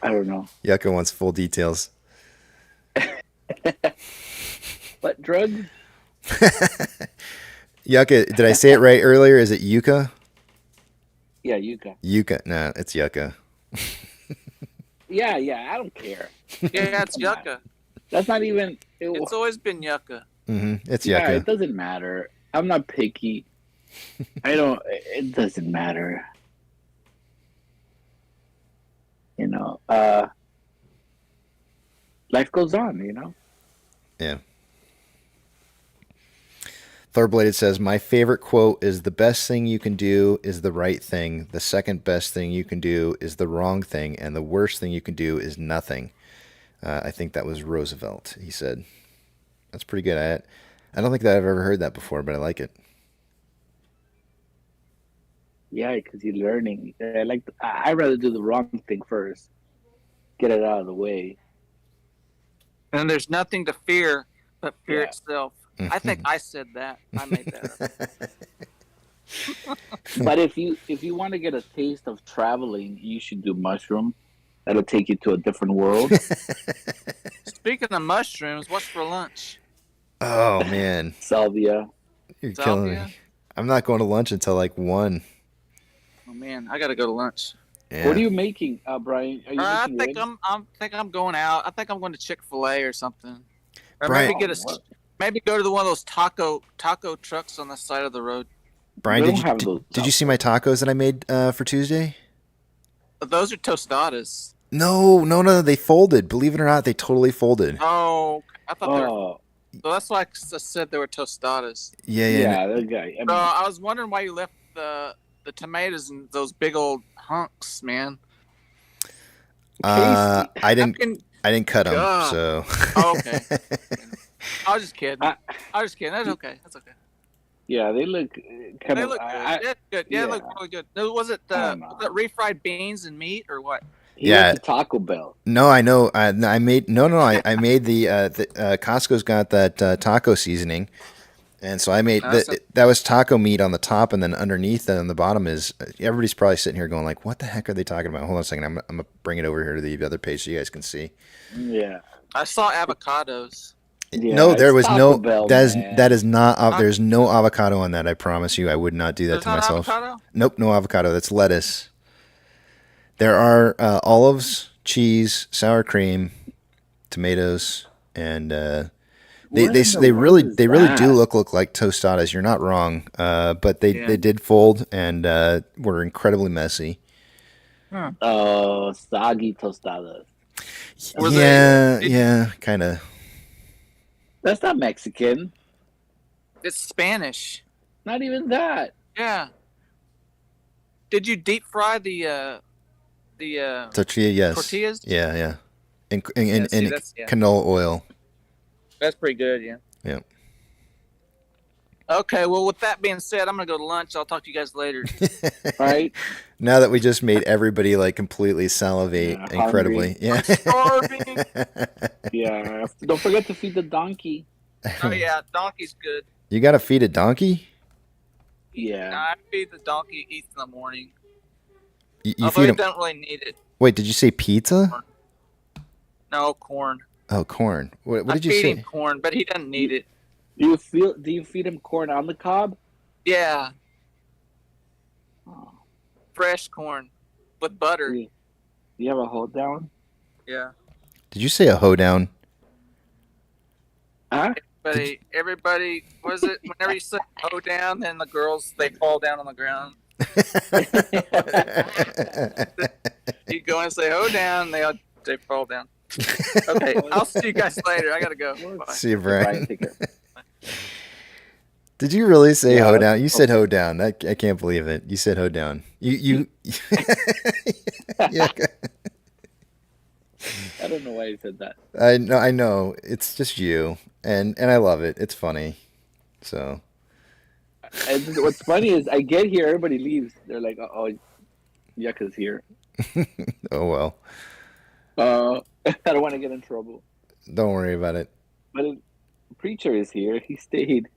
I don't know. Yucca wants full details. What drug? Yucca, did I say it right earlier? Is it Yucca? Yeah, Yucca. Yucca. No, it's Yucca. Yeah, I don't care. Yeah, it's Yucca. That's not even... It's always been Yucca. It's Yeah, Yucca. it doesn't matter. I'm not picky. It doesn't matter. Life goes on, Yeah. Thorbladed says, my favorite quote is the best thing you can do is the right thing. The second best thing you can do is the wrong thing. And the worst thing you can do is nothing. I think that was Roosevelt, he said. That's pretty good. I don't think that I've ever heard that before, but I like it. Yeah, because you're learning. I'd rather do the wrong thing first get it out of the way. And there's nothing to fear but fear Yeah. itself. I think I said that. I made that up. But if you want to get a taste of traveling, you should do mushroom. That'll take you to a different world. Speaking of mushrooms, what's for lunch? Oh man, Salvia. you're killing me. I'm not going to lunch until like 1. Oh man, I gotta go to lunch. Yeah. What are you making, Brian? Are you I making think I'm going out. I think I'm going to Chick-fil-A or something. Or Brian- maybe go to one of those taco trucks on the side of the road. Brian, They did don't have those you see my tacos that I made for Tuesday? Those are tostadas. No, they folded. Believe it or not, they totally folded. Oh, I thought they were. Oh, So that's why I said they were tostadas. Yeah. that guy. So I was wondering why you left the tomatoes and those big old hunks, man. I didn't cut them, God. so. Oh, okay. I was just kidding. That's okay. That's okay. Yeah, they look kind They of. look good. Yeah, good. Yeah, they look really good. Was it refried beans and meat or what? Yeah. Taco Bell. No, I know. I made I made the Costco's got that taco seasoning, and so I made that was taco meat on the top, and then underneath and on the bottom is everybody's probably sitting here going like, "What the heck are they talking about?" Hold on a second. I'm gonna bring it over here to the other page so you guys can see. Yeah. I saw avocados. Yeah, no, there was Taco no. Bell, That is not. There's no avocado on that. I promise you, I would not do that There's to not myself. avocado? Nope, no avocado. That's lettuce. There are olives, cheese, sour cream, tomatoes, and they really do look like tostadas. You're not wrong, but they did fold and were incredibly messy. Oh, soggy tostadas. Yeah, kind of. That's not Mexican. It's Spanish. Not even that. Yeah. Did you deep fry the Tortilla? Yes. Tortillas? Yeah. In that's canola oil. That's pretty good. Yeah. Yeah. Okay, well, with that being said, I'm gonna go to lunch. I'll talk to you guys later. Right. Now that we just made everybody like completely salivate incredibly. Hungry. Yeah. I'm starving. Yeah. Don't forget to feed the donkey. Oh yeah, donkey's good. You got to feed a donkey? Yeah. I feed the donkey, eats in the morning. You Although feed he him. don't really need it. Wait, did you say pizza? No corn. Oh, corn. What did you I feed say? him corn, but he doesn't need it. Do you feed him corn on the cob? Yeah. Oh. Fresh corn with butter. Do you have a hold down? Yeah. Did you say a hoedown? Huh? Everybody, was it? Whenever you say "ho down," then the girls they fall down on the ground. You go and say "ho down," they fall down. Okay, I'll see you guys later. I gotta go. Bye. See you, Brian. Bye, take care. Did you really say hoedown? You said hoedown. I can't believe it. You said hoedown. You. Yeah. I don't know why you said that. I know. It's just you, and I love it. It's funny. So. And what's funny is I get here, everybody leaves. They're like, "Oh, Yucca's here." Oh well. I don't want to get in trouble. Don't worry about it. But the preacher is here. He stayed.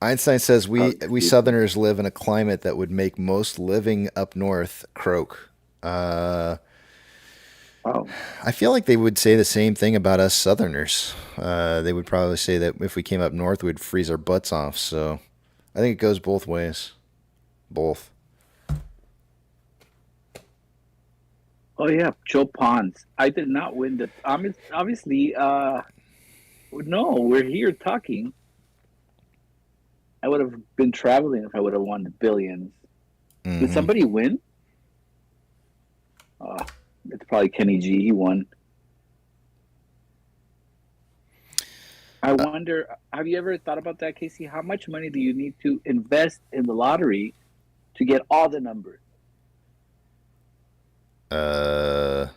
Einstein says we Southerners live in a climate that would make most living up north croak. Oh. I feel like they would say the same thing about us Southerners. They would probably say that if we came up north, we'd freeze our butts off. So I think it goes both ways. Both. Oh yeah, Joe Pons. I did not win the. Obviously, no, we're here talking. I would have been traveling if I would have won the billions. Mm-hmm. Did somebody win? It's probably Kenny G. He won. I wonder, have you ever thought about that, Casey? How much money do you need to invest in the lottery to get all the numbers? Do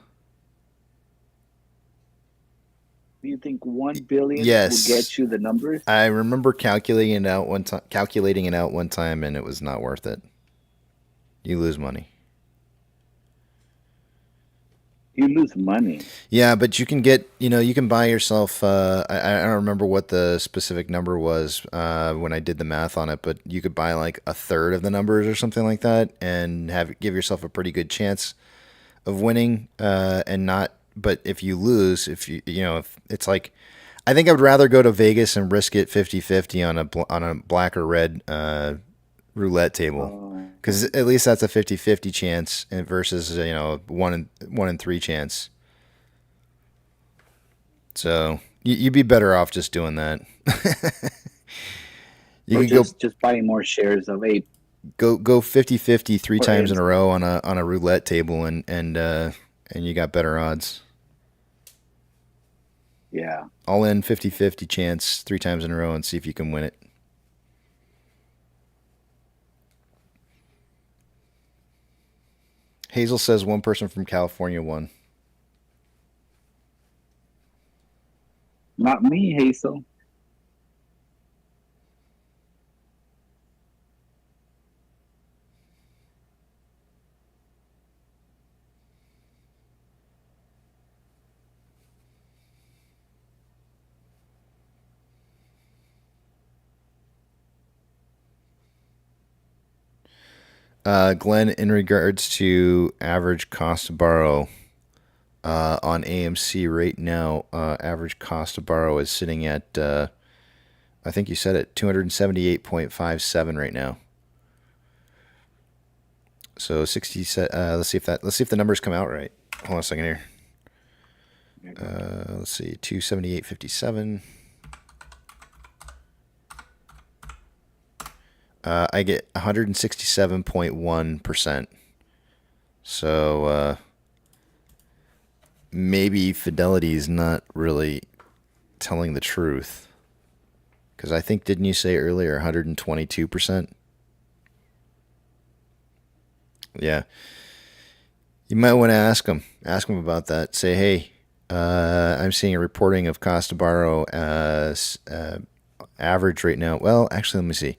you think 1 billion yes. will get you the numbers? I remember calculating it out one time, and it was not worth it. You lose money. You lose money. Yeah, but you can get, you can buy yourself. I don't remember what the specific number was when I did the math on it, but you could buy like a third of the numbers or something like that, and give yourself a pretty good chance of winning. And not, but if you lose, if it's like, I think I would rather go to Vegas and risk it 50-50 on a black or red roulette table, because at least that's a 50-50 chance versus 1 in 3 chance. So you'd be better off just doing that. You could just buying more shares of Ape. Go 50-50 3 times in a row on a roulette table, and you got better odds. Yeah. All in 50-50 chance 3 times in a row and see if you can win it. Hazel says one person from California won. Not me, Hazel. Glenn, in regards to average cost to borrow on AMC right now, average cost to borrow is sitting at, I think you said it, 278.57 right now. So 60. Let's see if the numbers come out right. Hold on a second here. Let's see, 278.57. I get 167.1%. So maybe Fidelity is not really telling the truth, because I think, didn't you say earlier 122%? Yeah. You might want to ask them about that. Say, hey, I'm seeing a reporting of cost to borrow average right now. Well, actually, let me see.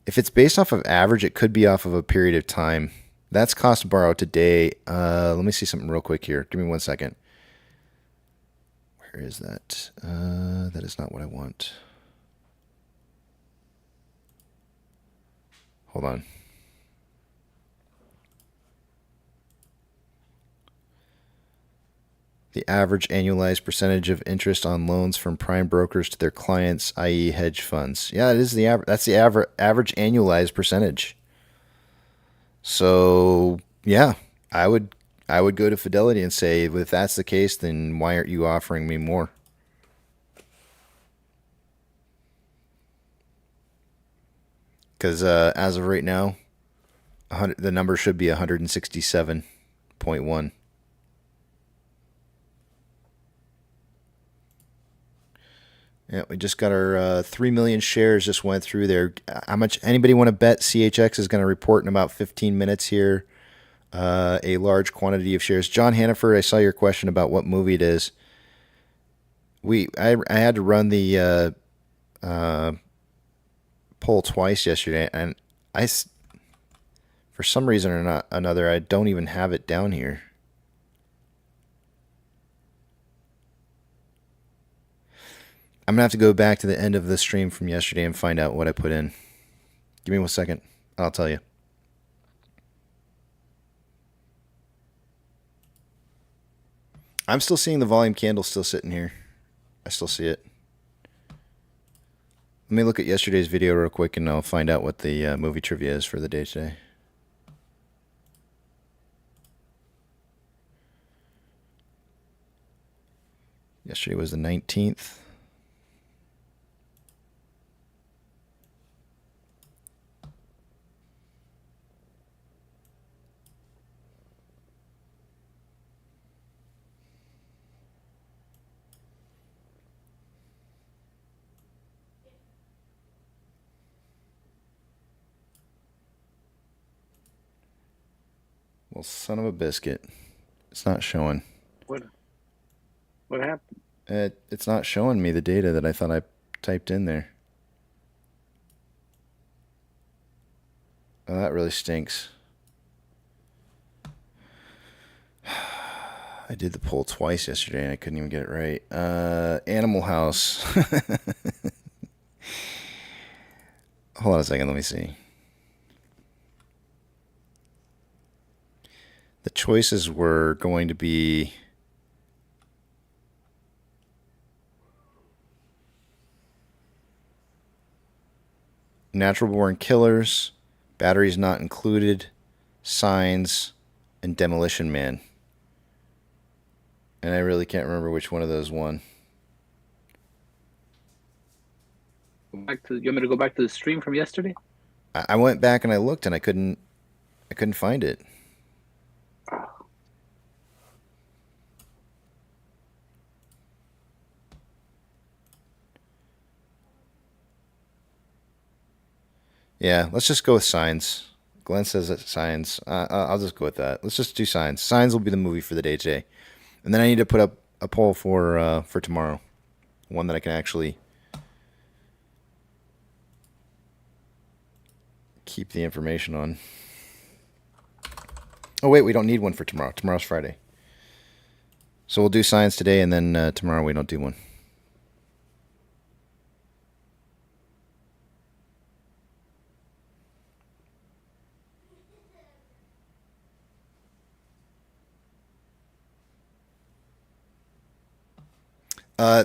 If it's based off of average, it could be off of a period of time. That's cost to borrow today. Let me see something real quick here. Give me 1 second. Where is that? That is not what I want. Hold on. The average annualized percentage of interest on loans from prime brokers to their clients, i.e. hedge funds. Yeah, it is the average. That's the average annualized percentage. So, yeah, I would go to Fidelity and say, if that's the case, then why aren't you offering me more? Because as of right now, the number should be 167.1. Yeah, we just got our 3 million shares just went through there. How much? Anybody want to bet CHX is going to report in about 15 minutes here? A large quantity of shares. John Hannaford, I saw your question about what movie it is. I had to run the poll twice yesterday, and for some reason or another, I don't even have it down here. I'm going to have to go back to the end of the stream from yesterday and find out what I put in. Give me 1 second. I'll tell you. I'm still seeing the volume candle still sitting here. I still see it. Let me look at yesterday's video real quick, and I'll find out what the movie trivia is for the day today. Yesterday was the 19th. Well, son of a biscuit. It's not showing. What happened? It's not showing me the data that I thought I typed in there. Oh, that really stinks. I did the poll twice yesterday and I couldn't even get it right. Animal House. Hold on a second, let me see. The choices were going to be Natural Born Killers, Batteries Not Included, Signs, and Demolition Man. And I really can't remember which one of those won. You want me to go back to the stream from yesterday? I went back and I looked and I couldn't find it. Yeah, let's just go with Signs. Glenn says that Signs. I'll just go with that. Let's just do Signs. Signs will be the movie for the day today. And then I need to put up a poll for tomorrow. One that I can actually keep the information on. Oh, wait, we don't need one for tomorrow. Tomorrow's Friday. So we'll do Signs today, and then tomorrow we don't do one.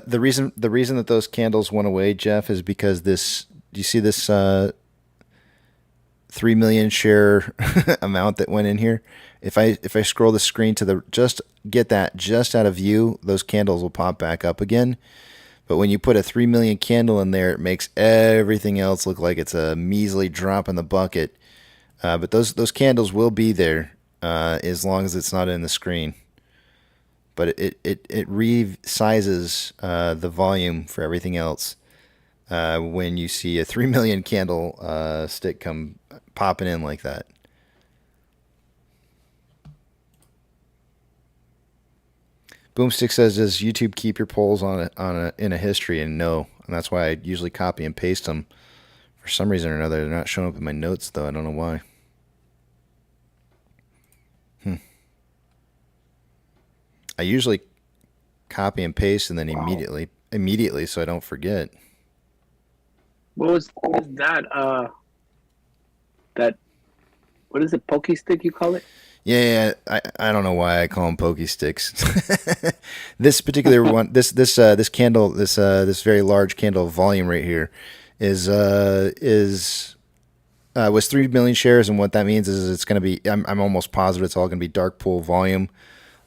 The reason that those candles went away, Jeff, is because this. Do you see this 3 million share amount that went in here? If I scroll the screen to the just out of view, those candles will pop back up again. But when you put a 3 million candle in there, it makes everything else look like it's a measly drop in the bucket. But those candles will be there as long as it's not in the screen. But it resizes the volume for everything else when you see a 3 million candle stick come popping in like that. Boomstick says, "Does YouTube keep your polls in a history?" And no, and that's why I usually copy and paste them. For some reason or another, they're not showing up in my notes though. I don't know why. I usually copy and paste and then immediately so I don't forget. What was that? What is it? Pokey stick you call it? Yeah, I don't know why I call them pokey sticks. This particular one, this candle, this very large candle volume right here, was 3 million shares, and what that means is it's going to be. I'm almost positive it's all going to be dark pool volume.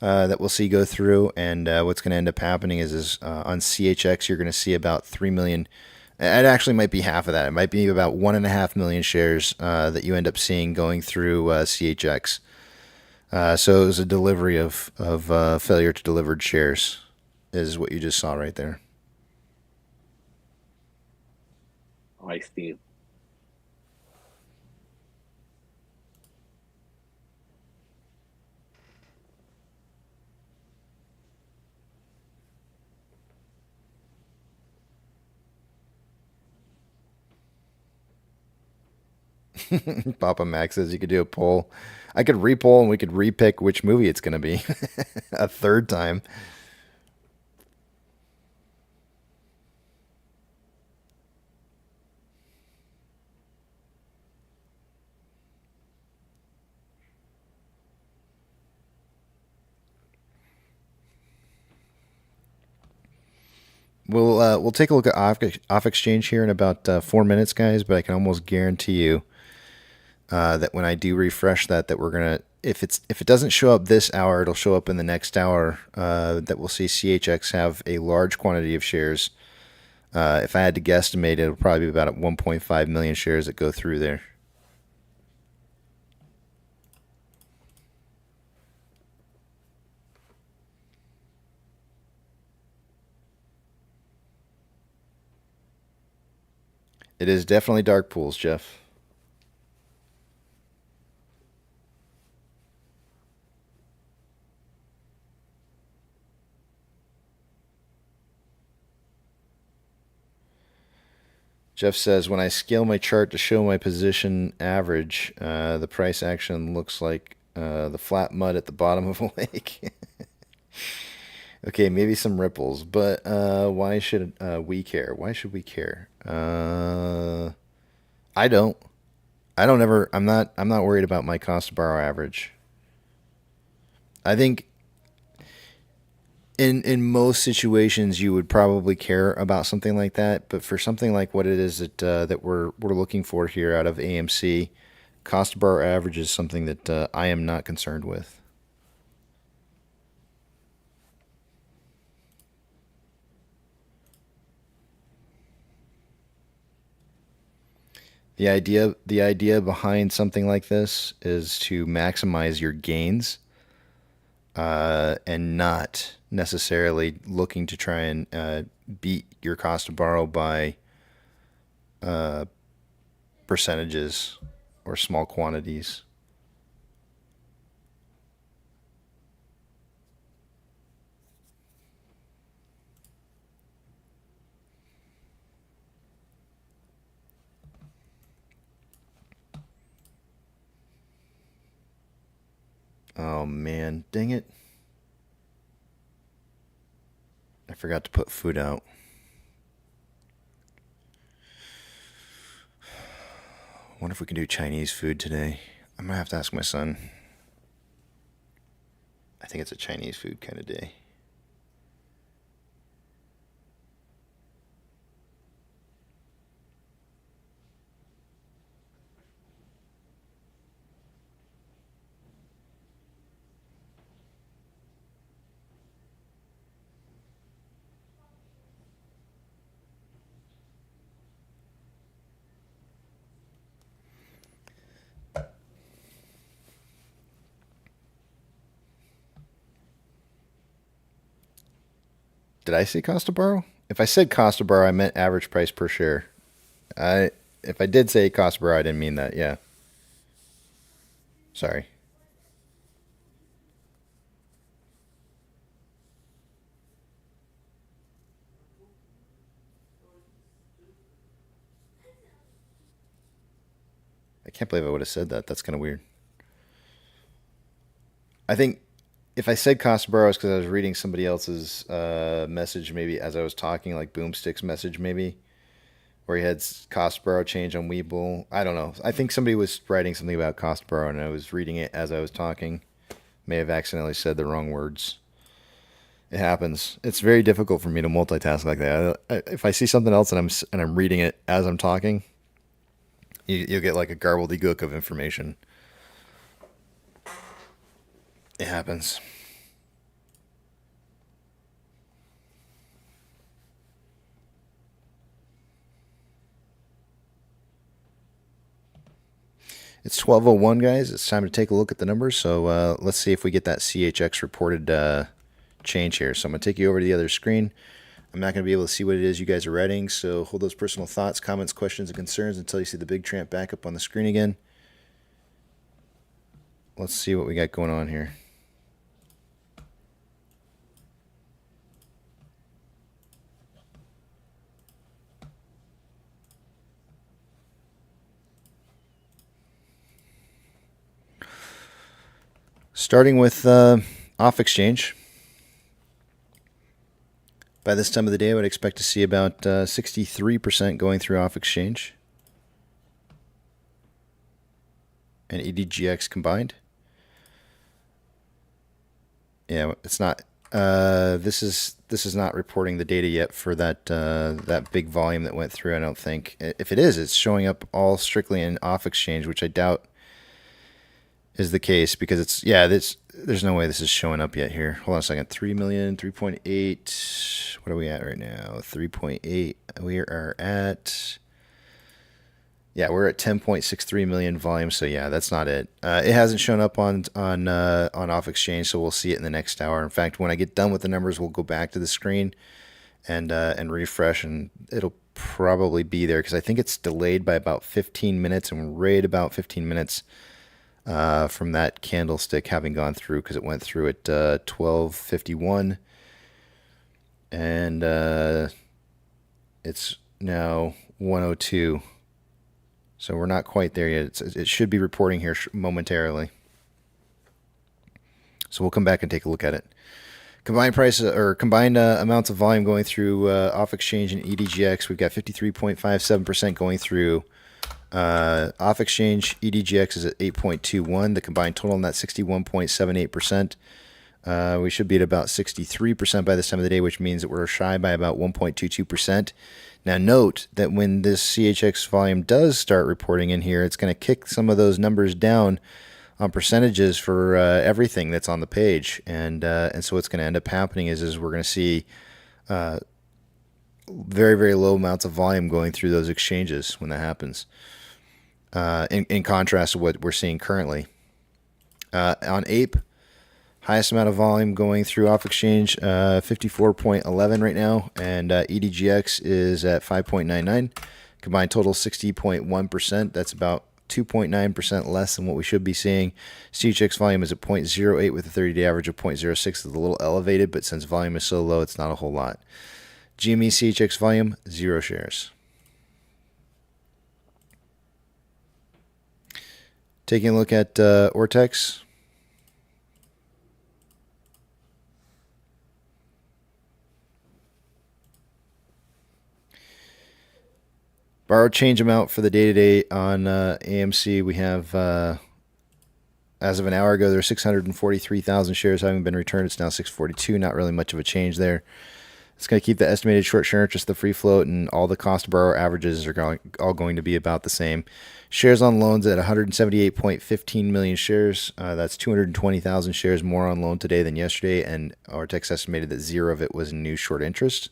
That we'll see go through, and what's going to end up happening is on CHX you're going to see about 3 million. It actually might be half of that. It might be about 1.5 million shares that you end up seeing going through CHX. So it was a delivery of failure to delivered shares, is what you just saw right there. Oh, I see. Papa Max says you could do a poll. I could re-poll and we could re-pick which movie it's going to be a third time. We'll take a look at off exchange here in about 4 minutes, guys. But I can almost guarantee you that when I do refresh that we're gonna, if it doesn't show up this hour, it'll show up in the next hour. That we'll see CHX have a large quantity of shares. If I had to guesstimate, it'll probably be about 1.5 million shares that go through there. It is definitely dark pools, Jeff. Jeff says, when I scale my chart to show my position average, the price action looks like the flat mud at the bottom of a lake. Okay, maybe some ripples, but why should we care? Why should we care? I don't. I don't ever. I'm not worried about my cost to borrow average. I think in most situations you would probably care about something like that, but for something like what it is that we're looking for here out of AMC, cost to borrow average is something that I am not concerned with. The idea behind something like this is to maximize your gains, and not necessarily looking to try and beat your cost to borrow by percentages or small quantities. Oh man, dang it. I forgot to put food out. I wonder if we can do Chinese food today. I'm gonna have to ask my son. I think it's a Chinese food kind of day. Did I say cost to borrow? If I said cost to borrow, I meant average price per share. If I did say cost to borrow, I didn't mean that. Yeah. Sorry. I can't believe I would have said that. That's kind of weird. I think if I said cost to borrow, it's because I was reading somebody else's message, maybe as I was talking, like Boomstick's message, maybe, where he had cost to borrow change on Weeble. I don't know. I think somebody was writing something about cost to borrow, and I was reading it as I was talking. May have accidentally said the wrong words. It happens. It's very difficult for me to multitask like that. If I see something else and I'm reading it as I'm talking, you'll get like a garbledy-gook of information. It happens. It's 12:01, guys. It's time to take a look at the numbers. So let's see if we get that CHX reported change here. So I'm going to take you over to the other screen. I'm not going to be able to see what it is you guys are writing, so hold those personal thoughts, comments, questions, and concerns until you see the big tramp back up on the screen again. Let's see what we got going on here. Starting with off exchange. By this time of the day, I would expect to see about 63% going through off exchange and EDGX combined. Yeah, it's not. This is not reporting the data yet for that big volume that went through. I don't think. If it is, it's showing up all strictly in off exchange, which I doubt is the case, because it's, yeah, there's no way this is showing up yet here. Hold on a second. 3 million, 3.8. What are we at right now? 3.8. We are at, yeah, we're at 10.63 million volume. So yeah, that's not it. It hasn't shown up on off exchange, so we'll see it in the next hour. In fact, when I get done with the numbers, we'll go back to the screen and refresh, and it'll probably be there, because I think it's delayed by about 15 minutes, and we're right about 15 minutes from that candlestick having gone through, because it went through at 12:51, and it's now 1:02. So we're not quite there yet. It should be reporting here momentarily. So we'll come back and take a look at it. Combined price or combined amounts of volume going through off exchange and EDGX. We've got 53.57% going through off exchange. EDGX is at 8.21. The combined total on that 61.78%. We should be at about 63% by this time of the day, which means that we're shy by about 1.22%. Now note that when this CHX volume does start reporting in here, it's going to kick some of those numbers down on percentages for everything that's on the page, and so what's going to end up happening is we're going to see very, very low amounts of volume going through those exchanges when that happens. In contrast to what we're seeing currently on Ape, highest amount of volume going through off exchange, 54.11 right now, and EDGX is at 5.99. Combined total 60.1%. That's about 2.9% less than what we should be seeing. CHX volume is at 0.08 with a 30-day average of 0.06. It's a little elevated, but since volume is so low, it's not a whole lot. GME CHX volume, 0 shares. Taking a look at Ortex. Borrowed change amount for the day-to-day on AMC, we have, as of an hour ago, there are 643,000 shares having been returned. It's now 642, not really much of a change there. It's going to keep the estimated short share interest, the free float, and all the cost to borrow averages are all going to be about the same. Shares on loans at 178.15 million shares. That's 220,000 shares more on loan today than yesterday, and Ortex estimated that 0 of it was new short interest.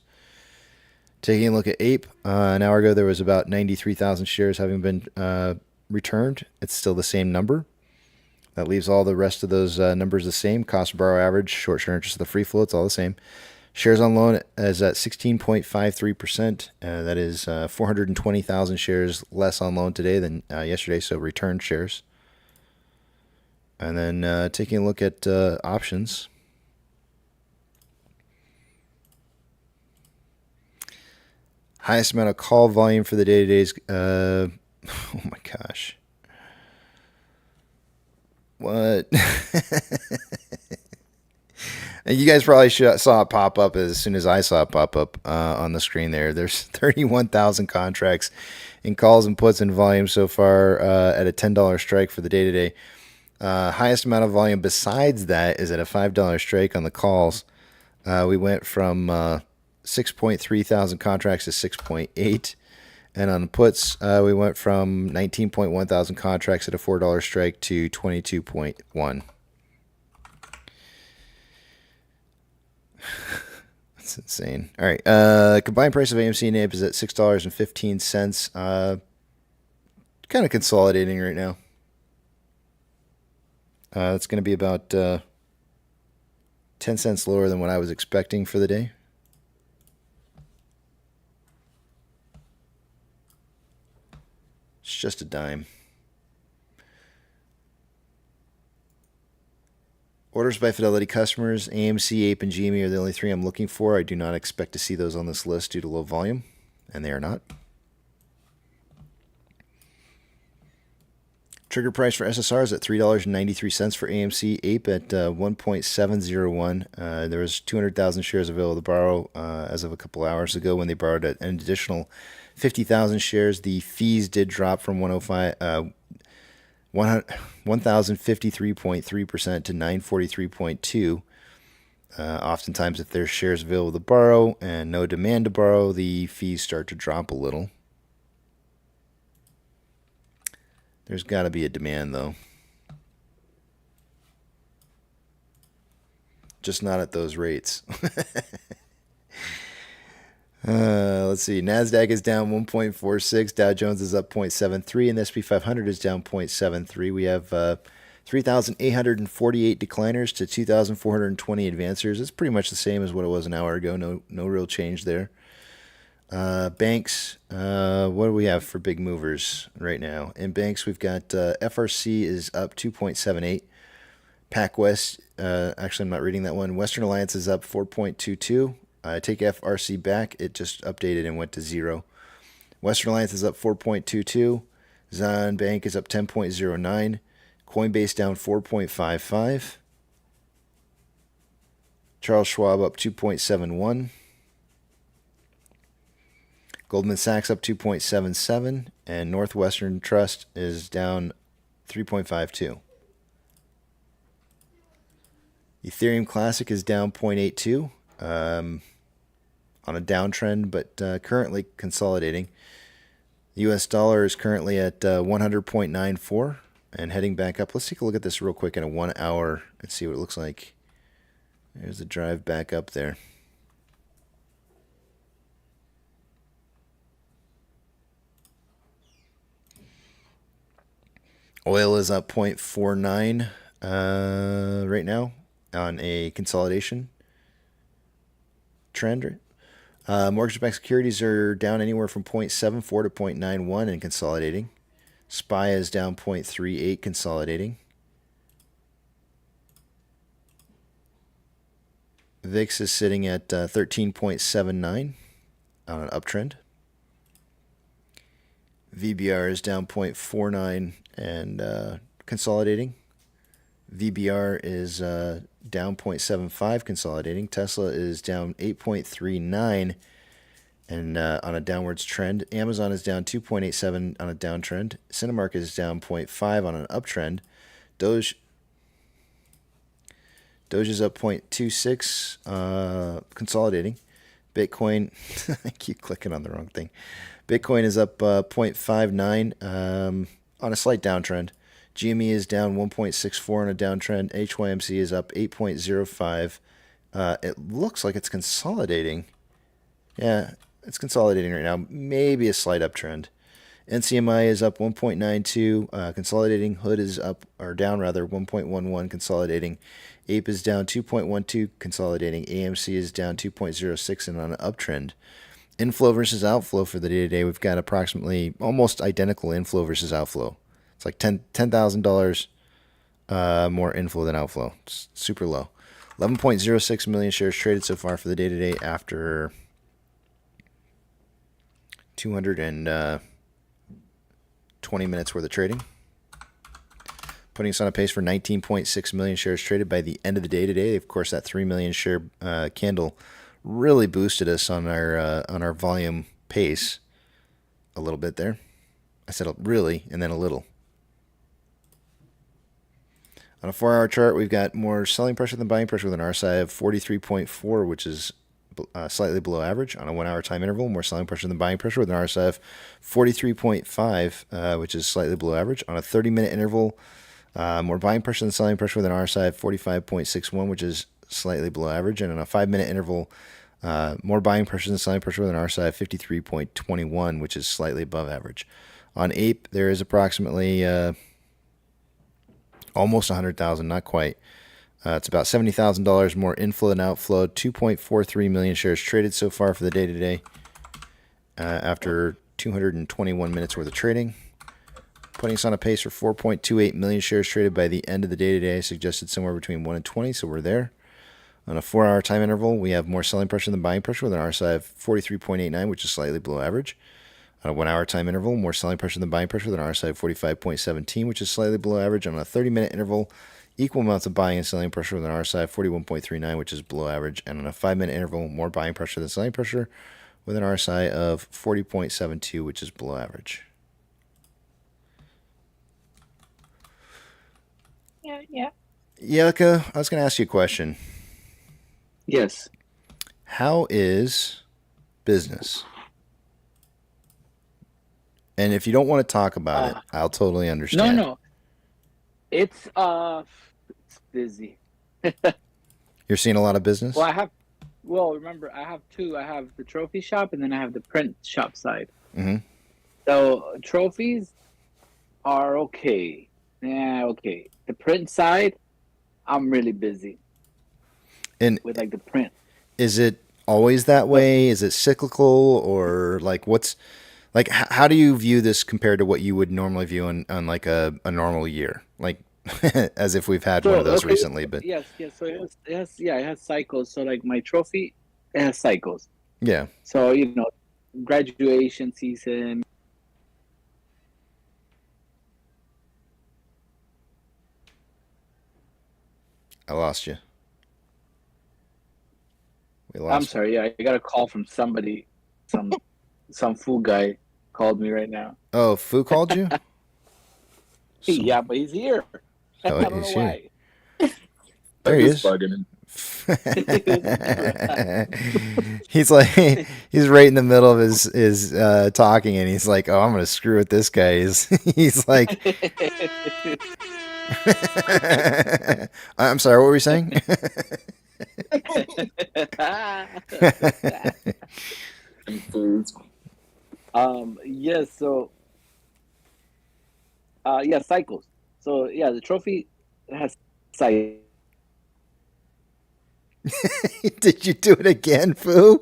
Taking a look at Ape, an hour ago there was about 93,000 shares having been returned. It's still the same number. That leaves all the rest of those numbers the same. Cost to borrow average, short share interest, the free float, it's all the same. Shares on loan is at 16.53%. That is 420,000 shares less on loan today than yesterday, so returned shares. And then taking a look at options. Highest amount of call volume for the day-to-day is, oh my gosh. What? You guys probably saw it pop up as soon as I saw it pop up on the screen there. There's 31,000 contracts in calls and puts in volume so far at a $10 strike for the day-to-day. Highest amount of volume besides that is at a $5 strike on the calls. We went from 6.3 thousand contracts to 6.8. And on the puts, we went from 19.1 thousand contracts at a $4 strike to 22.1. That's insane. All right. Combined price of AMC and Ape is at $6.15. Kind of consolidating right now. It's going to be about 10 cents lower than what I was expecting for the day. It's just a dime. Orders by Fidelity customers, AMC, Ape, and GME are the only 3 I'm looking for. I do not expect to see those on this list due to low volume, and they are not. Trigger price for SSR is at $3.93 for AMC, Ape at 1.701. There was 200,000 shares available to borrow as of a couple hours ago when they borrowed an additional 50,000 shares. The fees did drop from 1,053.3% to 943.2%. Oftentimes, if there's shares available to borrow and no demand to borrow, the fees start to drop a little. There's got to be a demand, though. Just not at those rates. Let's see. NASDAQ is down 1.46. Dow Jones is up 0.73. And the SP 500 is down 0.73. We have 3,848 decliners to 2,420 advancers. It's pretty much the same as what it was an hour ago. No real change there. Banks, what do we have for big movers right now? In banks, we've got FRC is up 2.78. PacWest, actually, I'm not reading that one. Western Alliance is up 4.22. Take FRC back. It just updated and went to 0. Western Alliance is up 4.22. Zion Bank is up 10.09. Coinbase down 4.55. Charles Schwab up 2.71. Goldman Sachs up 2.77. And Northwestern Trust is down 3.52. Ethereum Classic is down 0.82 on a downtrend, but currently consolidating. The US dollar is currently at 100.94 and heading back up. Let's take a look at this real quick in a 1 hour and see what it looks like. There's the drive back up there. Oil is up 0.49 right now on a consolidation trend. Mortgage-backed securities are down anywhere from 0.74 to 0.91 and consolidating. SPY is down 0.38, consolidating. VIX is sitting at 13.79 on an uptrend. VBR is down 0.49 and consolidating. VBR is down 0.75, consolidating. Tesla is down 8.39 and on a downwards trend. Amazon is down 2.87 on a downtrend. Cinemark is down 0.5 on an uptrend. Doge is up 0.26, consolidating. Bitcoin, I keep clicking on the wrong thing. Bitcoin is up 0.59 on a slight downtrend. GME is down 1.64 on a downtrend. HYMC is up 8.05. It looks like it's consolidating. Yeah, it's consolidating right now. Maybe a slight uptrend. NCMI is up 1.92, consolidating. Hood is up, or down rather, 1.11, consolidating. Ape is down 2.12, consolidating. AMC is down 2.06 and on an uptrend. Inflow versus outflow for the day-to-day, we've got approximately almost identical inflow versus outflow. It's like $10,000 more inflow than outflow. It's super low. 11.06 million shares traded so far for the day-to-day after 220 minutes worth of trading. Putting us on a pace for 19.6 million shares traded by the end of the day today. Of course, that 3 million share candle really boosted us on our volume pace a little bit there. I said really and then a little. On a 4-hour chart, we've got more selling pressure than buying pressure with an RSI of 43.4, which is slightly below average. On a 1-hour time interval, more selling pressure than buying pressure with an RSI of 43.5, which is slightly below average. On a 30-minute interval, more buying pressure than selling pressure with an RSI of 45.61, which is slightly below average. And on a 5-minute interval, more buying pressure than selling pressure with an RSI of 53.21, which is slightly above average. On Ape, there is approximately almost 100,000, not quite. It's about $70,000 more inflow than outflow. 2.43 million shares traded so far for the day today after 221 minutes worth of trading. Putting us on a pace for 4.28 million shares traded by the end of the day today. I suggested somewhere between 1 and 20, so we're there. On a 4-hour time interval, we have more selling pressure than buying pressure with an RSI of 43.89, which is slightly below average. On a 1-hour time interval, more selling pressure than buying pressure with an RSI of 45.17, which is slightly below average. On a 30-minute interval, equal amounts of buying and selling pressure with an RSI of 41.39, which is below average. And on a 5-minute interval, more buying pressure than selling pressure with an RSI of 40.72, which is below average. Yeah. Yelika, I was going to ask you a question. Yes. How is business? And if you don't want to talk about it, I'll totally understand. No. It's busy. You're seeing a lot of business? Remember, I have two. I have the trophy shop and then I have the print shop side. Mm-hmm. So trophies are okay. Yeah, okay. The print side, I'm really busy. And with like the print. Is it always that way? Is it cyclical, or like how do you view this compared to what you would normally view on like a normal year? Like as if we've had one of those recently, but yes. So it has cycles. So like my trophy, it has cycles. Yeah. So graduation season. I lost you. We I'm lost. sorry. Yeah, I got a call from somebody. Some fool guy called me right now. Oh, Fu called you? Yeah, but he's here. I Oh, don't know he's here. why. There he Just is. bugging him. He's like, he's right in the middle of his talking, and he's like, "Oh, I'm gonna screw with this guy." He's like, "I'm sorry, what were you saying?" Foods. Yes. So, yeah, cycles. So yeah, the trophy has cycles. Did you do it again, Fu?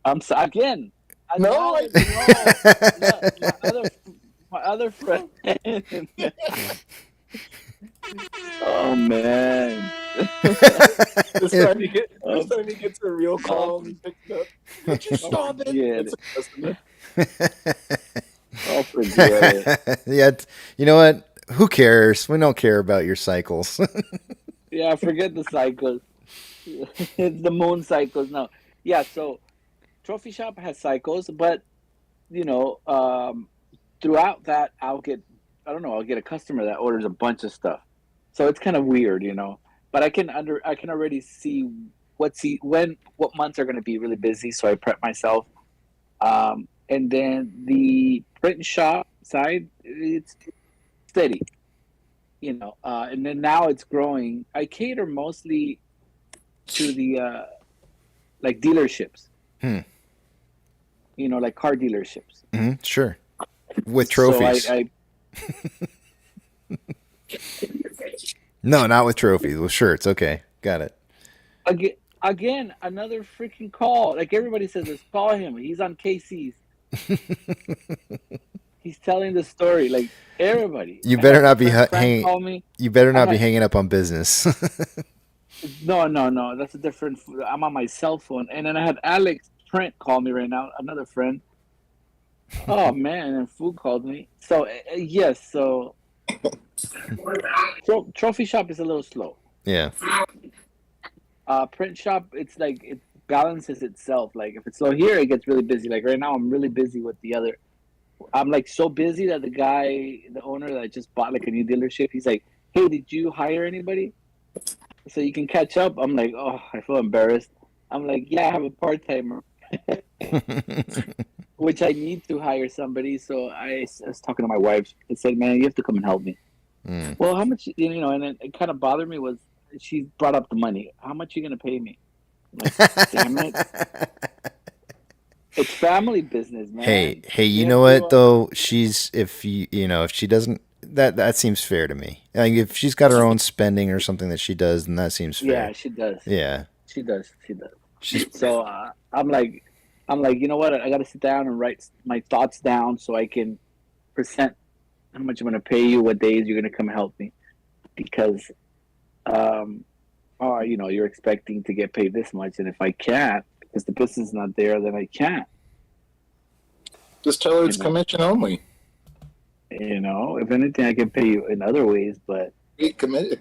Again. No, My other friend. Oh man. This time he gets a real call and he picks up. Would you stop it? It's a customer. Oh, forget it. Yeah, you know what? Who cares? We don't care about your cycles. Yeah, forget the cycles. It's the moon cycles now. Yeah, so Trophy Shop has cycles, but throughout that I'll get a customer that orders a bunch of stuff. So it's kind of weird, But I can already see what months are going to be really busy, so I prep myself. And then the print shop side, it's steady, and then now it's growing. I cater mostly to the like dealerships, like car dealerships. Sure, with trophies. So No, not with trophies. With shirts. Okay, got it. Again, another freaking call. Like everybody says, let's call him. He's on KC's. He's telling the story. Like everybody. You better not be hanging. You better not be hanging up on business. No. That's a different. I'm on my cell phone, and then I had Alex Trent call me right now. Another friend. Oh man, and Food called me. So yes, so trophy shop is a little slow. Yeah. Print shop, it's like it balances itself. Like if it's slow here, it gets really busy. Like right now, I'm really busy with the other. I'm like so busy that the owner that I just bought like a new dealership, he's like, "Hey, did you hire anybody? So you can catch up." I'm like, "Oh, I feel embarrassed." I'm like, "Yeah, I have a part timer." Which I need to hire somebody. So I was talking to my wife. I said, "Man, you have to come and help me." Well, how much? And it kind of bothered me was she brought up the money. How much are you gonna pay me? I'm like, damn it! It's family business, man. Hey, you know what though? If she doesn't, that seems fair to me. Like if she's got her own spending or something that she does, then that seems fair. Yeah, she does. Yeah, she does. So I'm like, you know what? I got to sit down and write my thoughts down so I can present how much I'm going to pay you, what days you're going to come help me, because, you're expecting to get paid this much, and if I can't, because the business is not there, then I can't. Just tell her it's commission only. If anything, I can pay you in other ways, but committed.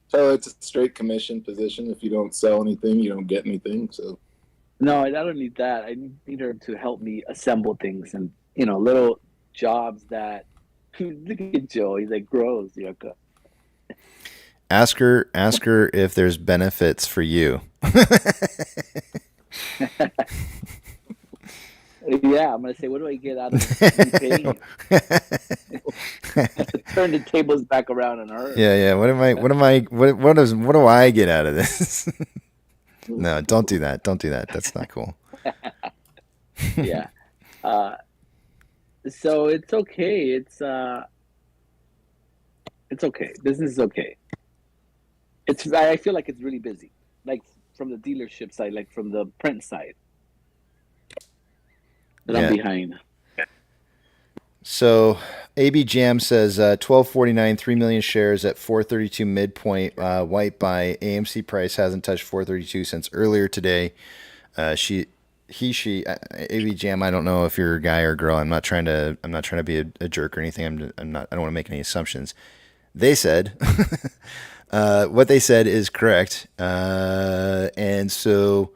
So it's a straight commission position. If you don't sell anything, you don't get anything. So no, I don't need that. I need her to help me assemble things and little jobs that. Look at Joe. He's like gross, Yucca. Ask her if there's benefits for you. Yeah, I'm gonna say, what do I get out of you paying you? Turn the tables back around on her. Yeah. What do I get out of this? No, don't do that. Don't do that. That's not cool. Yeah. So it's okay. It's okay. Business is okay. I feel like it's really busy. Like from the dealership side, like from the print side. But I'm behind. So AB Jam says 1249, 3 million shares at 432 midpoint. White by AMC price hasn't touched 432 since earlier today. She, AB Jam. I don't know if you're a guy or a girl. I'm not trying to be a jerk or anything. I don't want to make any assumptions. they said what they said is correct. And so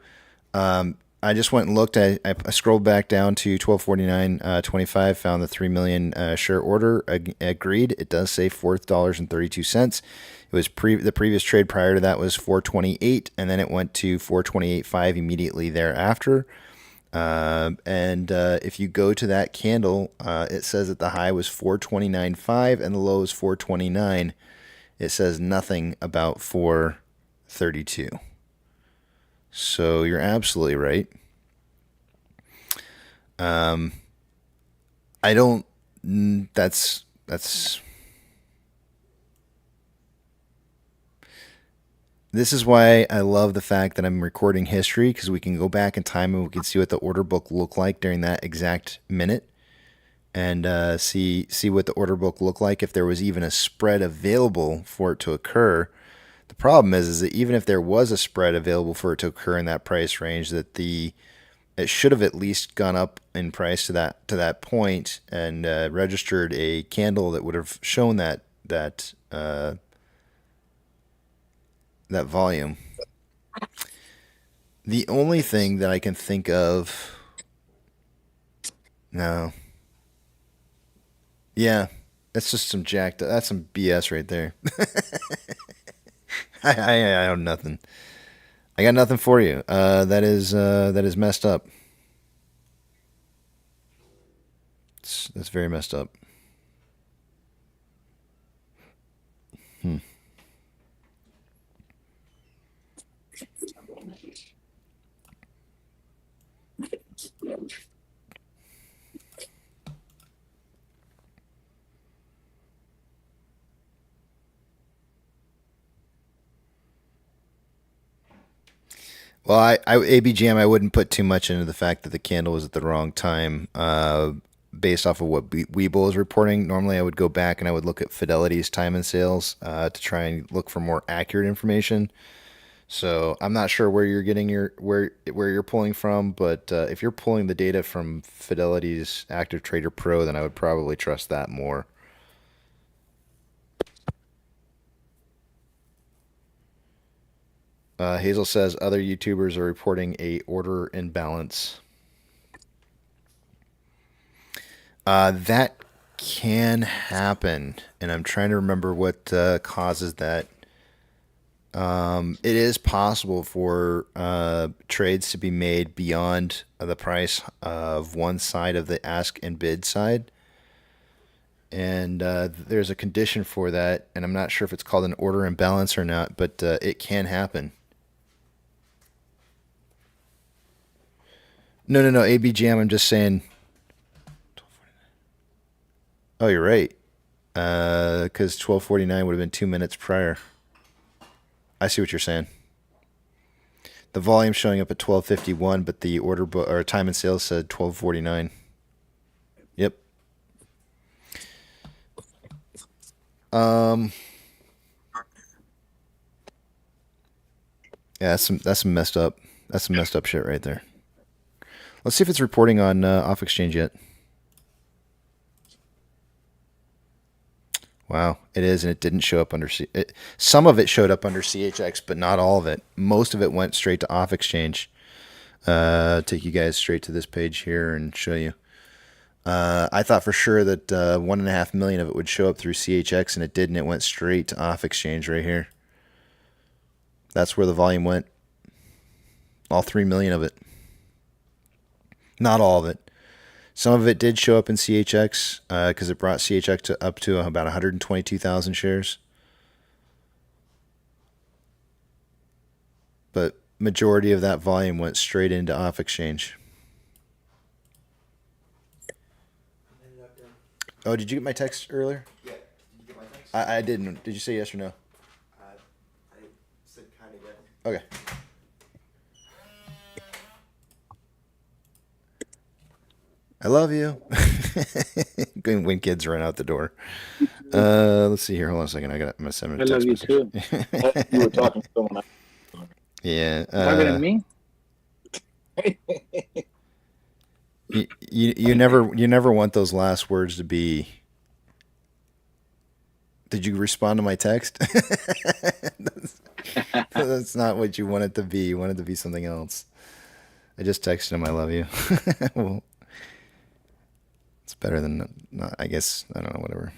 I just went and looked. I scrolled back down to 1249.25, found the 3 million share order. Agreed. It does say $4.32. It was the previous trade prior to that was 428, and then it went to 428.5 immediately thereafter. And if you go to that candle, it says that the high was 429.5 and the low is 429. It says nothing about 432. So you're absolutely right. I don't. That's. This is why I love the fact that I'm recording history, because we can go back in time and we can see what the order book looked like during that exact minute, and see what the order book looked like if there was even a spread available for it to occur. The problem is that even if there was a spread available for it to occur in that price range, that it should have at least gone up in price to that point and registered a candle that would have shown that volume. The only thing that I can think of, no, yeah, that's just some that's some BS right there. I have nothing. I got nothing for you. That is messed up. That's very messed up. Well, ABGM, I wouldn't put too much into the fact that the candle was at the wrong time, based off of what Webull is reporting. Normally, I would go back and I would look at Fidelity's time and sales to try and look for more accurate information. So I'm not sure where you're getting where you're pulling from, but if you're pulling the data from Fidelity's Active Trader Pro, then I would probably trust that more. Hazel says other YouTubers are reporting a order imbalance. That can happen, and I'm trying to remember what causes that. It is possible for trades to be made beyond the price of one side of the ask and bid side. And there's a condition for that, and I'm not sure if it's called an order imbalance or not, but it can happen. No, ABGM, I'm just saying. Oh, you're right. Because 12:49 would have been 2 minutes prior. I see what you're saying. The volume showing up at 12:51, but the order book or time and sales said 12:49. Yep. Yeah, that's some messed up. That's some messed up shit right there. Let's see if it's reporting on off exchange yet. Wow, it is, and it didn't show up under some of it showed up under CHX, but not all of it. Most of it went straight to off exchange. Take you guys straight to this page here and show you. I thought for sure that 1.5 million of it would show up through CHX, and it didn't. It went straight to off exchange right here. That's where the volume went. All 3 million of it. Not all of it. Some of it did show up in CHX because it brought CHX up to about 122,000 shares. But majority of that volume went straight into off exchange. Oh, did you get my text earlier? Yeah. Did you get my text? I didn't. Did you say yes or no? I said kind of yes. Okay. I love you. Going when kids run out the door. Let's see here. Hold on a second. I got my 7 I love you too. You were talking to someone else. Yeah. Talking to me? You never want those last words to be Did you respond to my text? That's not what you want it to be. You want it to be something else. I just texted him, I love you. Well, it's better than not, I guess. I don't know, whatever.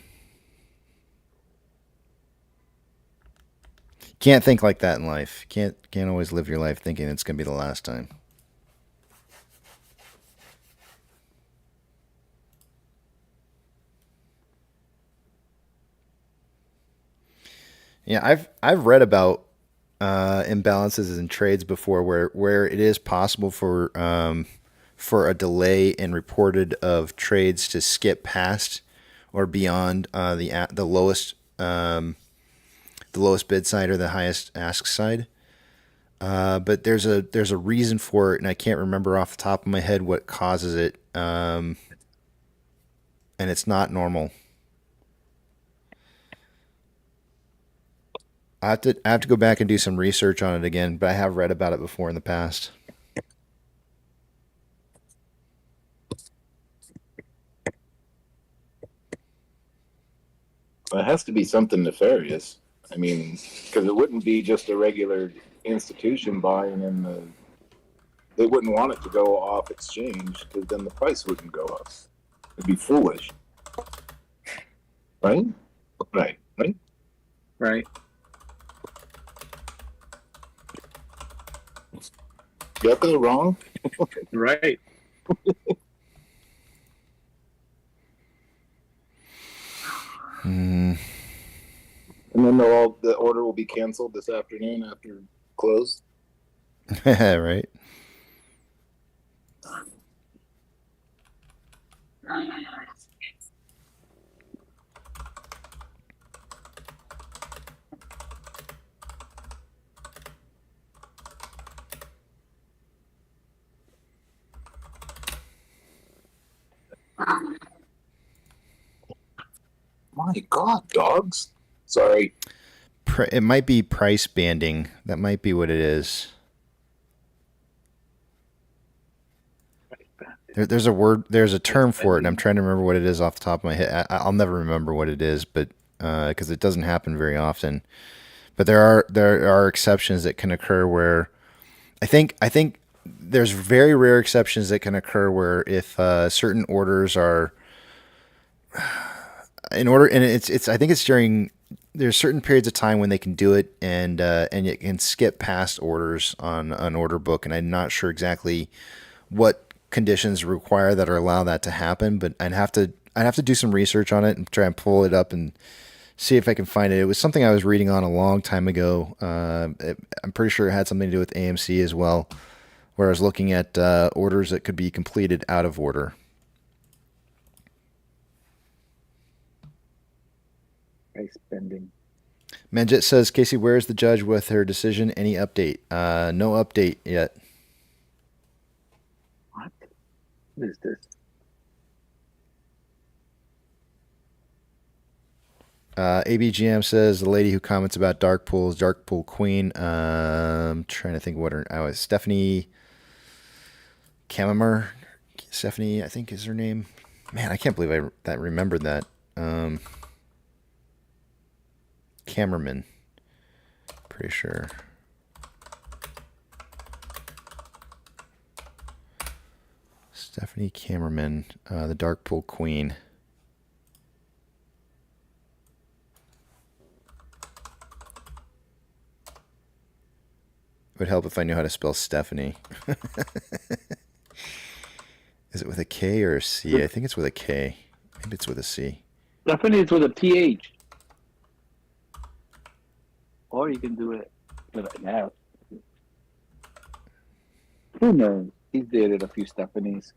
Can't think like that in life. Can't always live your life thinking it's going to be the last time. Yeah, I've read about imbalances in trades before, where it is possible for a delay in reported of trades to skip past or beyond the lowest bid side or the highest ask side. But there's a reason for it, and I can't remember off the top of my head what causes it. And it's not normal. I have to go back and do some research on it again, but I have read about it before in the past. It has to be something nefarious. I mean, because it wouldn't be just a regular institution buying in the. They wouldn't want it to go off exchange because then the price wouldn't go up. It'd be foolish, right? Right. Got that wrong? Right. And then the order will be canceled this afternoon after close. Right. My God, dogs. Sorry. It might be price banding. That might be what it is. There's a term for it, and I'm trying to remember what it is off the top of my head. I'll never remember what it is, but because it doesn't happen very often. But there are exceptions that can occur where I think there's very rare exceptions that can occur where if certain orders are in order, and it's I think it's during there's certain periods of time when they can do it, and you can skip past orders on an order book, and I'm not sure exactly what conditions require that or allow that to happen, but I'd have to do some research on it and try and pull it up and see if I can find it. It was something I was reading on a long time ago. I'm pretty sure it had something to do with AMC as well, where I was looking at orders that could be completed out of order. Price spending. Manjit says, Casey, where is the judge with her decision? Any update? No update yet. What is this? ABGM says the lady who comments about Dark Pool is Dark Pool Queen. I'm trying to think what her was. Stephanie Kammer. Stephanie, I think is her name. Man, I can't believe I remembered that. Cameraman. Pretty sure. Stephanie Cameraman, the Dark Pool Queen. It would help if I knew how to spell Stephanie. Is it with a K or a C? I think it's with a K. Maybe it's with a C. Stephanie is with a TH. Or you can do it with an F. Who knows? He's dated a few Stephanies.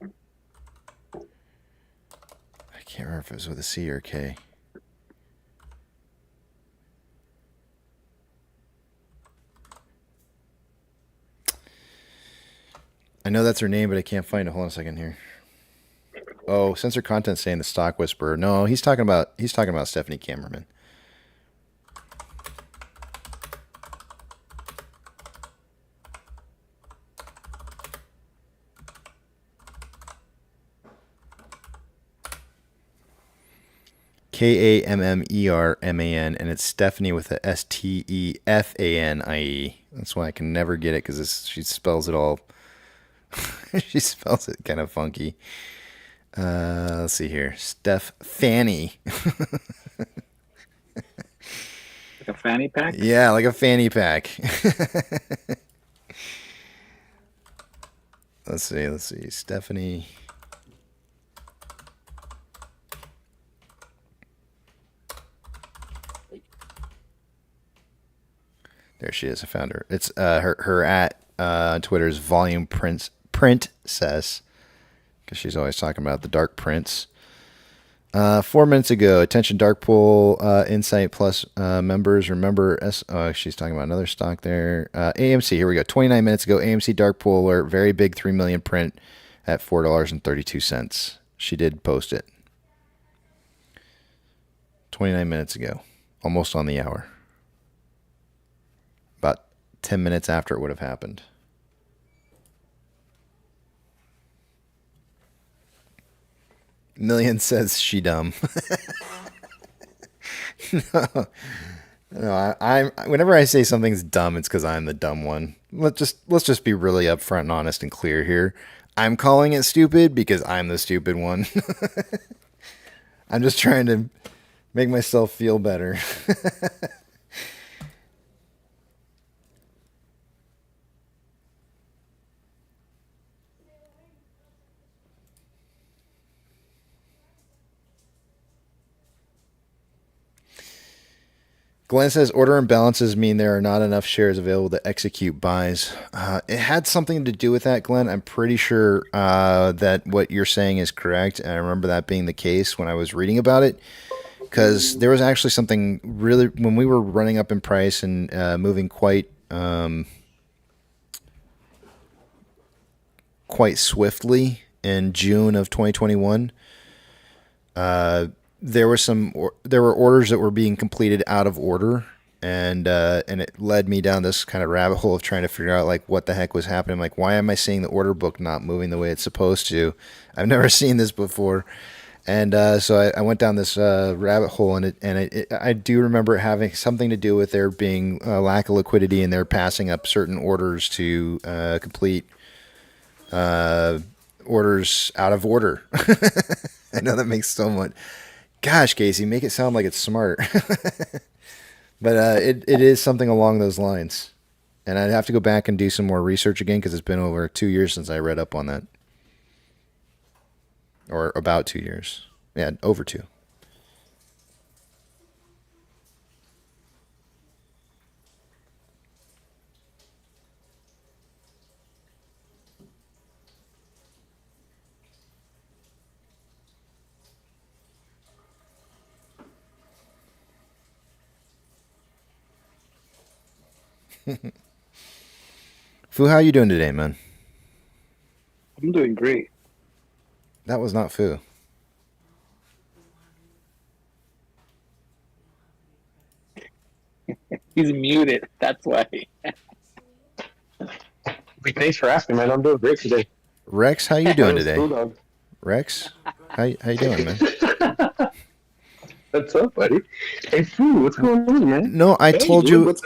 I can't remember if it was with a C or a K. I know that's her name, but I can't find it. Hold on a second here. Oh, censor content saying the stock whisperer. No, he's talking about Stephanie Cameraman. Kammerman, and it's Stephanie with a Stefanie. That's why I can never get it, because she spells it all. She spells it kind of funky. Let's see here. Steph Fanny. Like a fanny pack? Yeah, like a fanny pack. Let's see. Stephanie. There she is. I found her. It's her at Twitter is Volume Princess, because she's always talking about the Dark Prince. 4 minutes ago, attention Darkpool Insight Plus members. Remember, she's talking about another stock there. AMC, here we go. 29 minutes ago, AMC Darkpool alert, very big 3 million print at $4.32. She did post it. 29 minutes ago, almost on the hour. About 10 minutes after it would have happened. Million says she dumb. No, I'm whenever I say something's dumb, it's because I'm the dumb one. Let's just be really upfront and honest and clear here. I'm calling it stupid because I'm the stupid one. I'm just trying to make myself feel better. Glenn says order imbalances mean there are not enough shares available to execute buys. It had something to do with that, Glenn. I'm pretty sure that what you're saying is correct. And I remember that being the case when I was reading about it, because there was actually something really, when we were running up in price and moving quite swiftly in June of 2021. There were orders that were being completed out of order, and it led me down this kind of rabbit hole of trying to figure out like what the heck was happening. Like, why am I seeing the order book not moving the way it's supposed to? I've never seen this before, and so I went down this rabbit hole, and I do remember it having something to do with there being a lack of liquidity, and they're passing up certain orders to complete orders out of order. I know that makes so much. Gosh, Casey, make it sound like it's smart. But it is something along those lines. And I'd have to go back and do some more research again, because it's been over 2 years since I read up on that. Or about 2 years. Yeah, over 2. Fu, how you doing today, man? I'm doing great. That was not Fu. He's muted. That's why. Thanks for asking, man. I'm doing great today. Rex, how you doing today? Rex, how you doing, man? What's up, buddy? Hey, Fu, what's going on, man? No, I told you. What's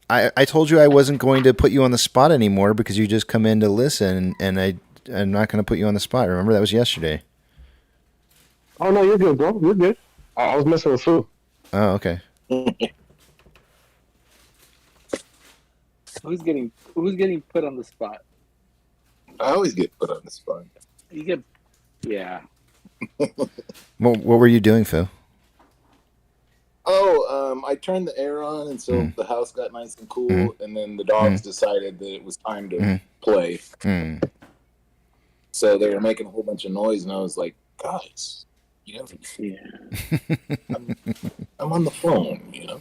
I told you I wasn't going to put you on the spot anymore because you just come in to listen, and I'm not going to put you on the spot. Remember, that was yesterday. Oh, no, you're good, bro. You're good. I was messing with Fu. Oh, okay. Who's getting put on the spot? I always get put on the spot. You get, yeah. What were you doing, Phil? Oh, I turned the air on, and so the house got nice and cool, and then the dogs decided that it was time to play. So they were making a whole bunch of noise, and I was like, guys, you know, I'm on the phone, you know?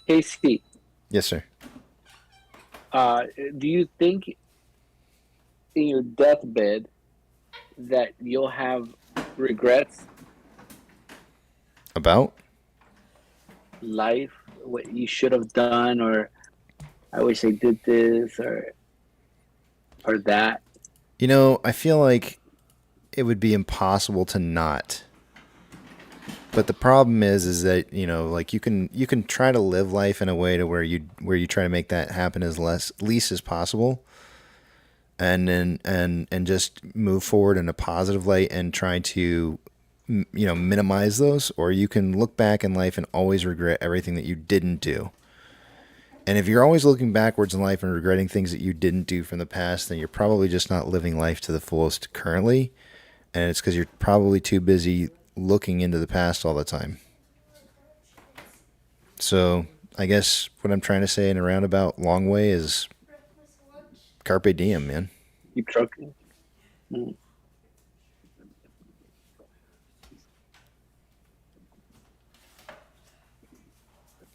Hey, Steve. Yes, sir. Do you think in your deathbed that you'll have regrets? About? Life, what you should have done, or I wish I did this or that. You know, I feel like it would be impossible to not. But the problem is that, you know, like you can try to live life in a way to where you try to make that happen as least as possible, and then and just move forward in a positive light and try to, you know, minimize those. Or you can look back in life and always regret everything that you didn't do. And if you're always looking backwards in life and regretting things that you didn't do from the past, then you're probably just not living life to the fullest currently. And it's because you're probably too busy looking into the past all the time. So I guess what I'm trying to say in a roundabout long way is carpe diem, man. Keep trucking. Mm.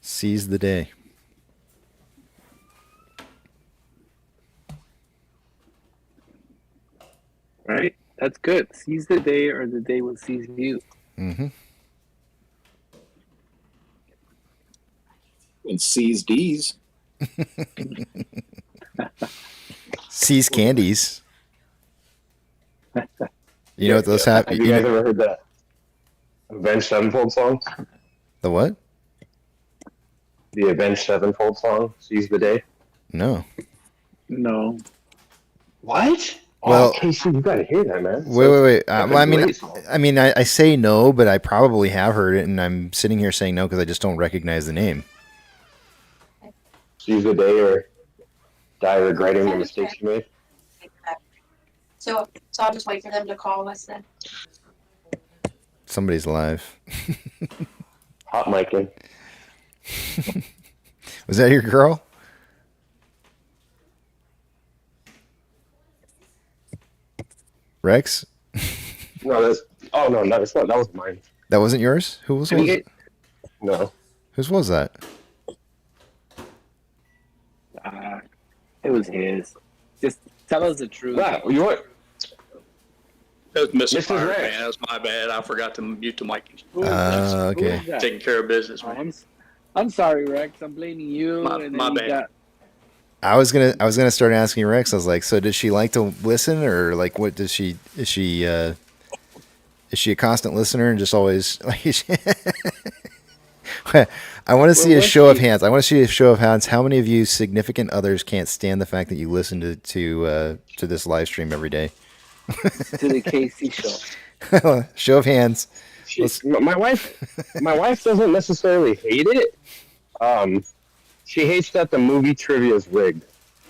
Seize the day. Right? That's good. Seize the day or the day will seize you. Mm-hmm. And seize D's. Seize candies. You know what those Have you guys ever heard the Avenged Sevenfold song? The what? The Avenged Sevenfold song, Seize the Day? No. No. What? Well, Casey, you gotta hear that, man. Wait. That's Well, a great song. I say no, but I probably have heard it, and I'm sitting here saying no because I just don't recognize the name. Seize the day or die regretting the mistakes you made. So I'll just wait for them to call us then. Somebody's live. Hot micing. Was that your girl? Rex? No, that's. Oh no, that's not. That was mine. That wasn't yours? Whose was it? No. Whose was that? It was his. Just tell us the truth. Wow, you what? That was Mr. Mrs. Fire, Rex. man. That was my bad. I forgot to mute the mic. Okay. Taking care of business, man. I'm sorry, Rex. I'm blaming you. My- and then my you bad. got- I was gonna start asking Rex. I was like, so does she like to listen, or like what does she is she a constant listener and just always like? I want to see a show of hands. I want to see a show of hands. How many of you significant others can't stand the fact that you listen to this live stream every day? to the KC show. Show of hands. My wife doesn't necessarily hate it. She hates that the movie trivia is rigged.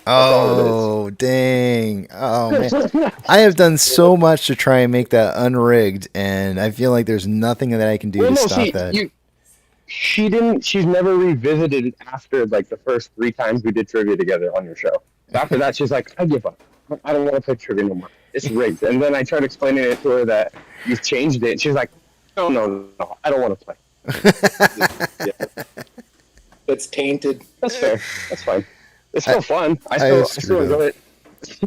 Oh, dang. Oh, man. I have done so much to try and make that unrigged, and I feel like there's nothing that I can do to stop that. She's never revisited it after like the first 3 times we did trivia together on your show. After that, she's like, I give up. I don't want to play trivia no more. It's rigged. And then I tried explaining it to her that you've changed it. And she's like, no, I don't want to play. Yeah. It's tainted. That's fair. That's fine. It's still fun. I still enjoy it.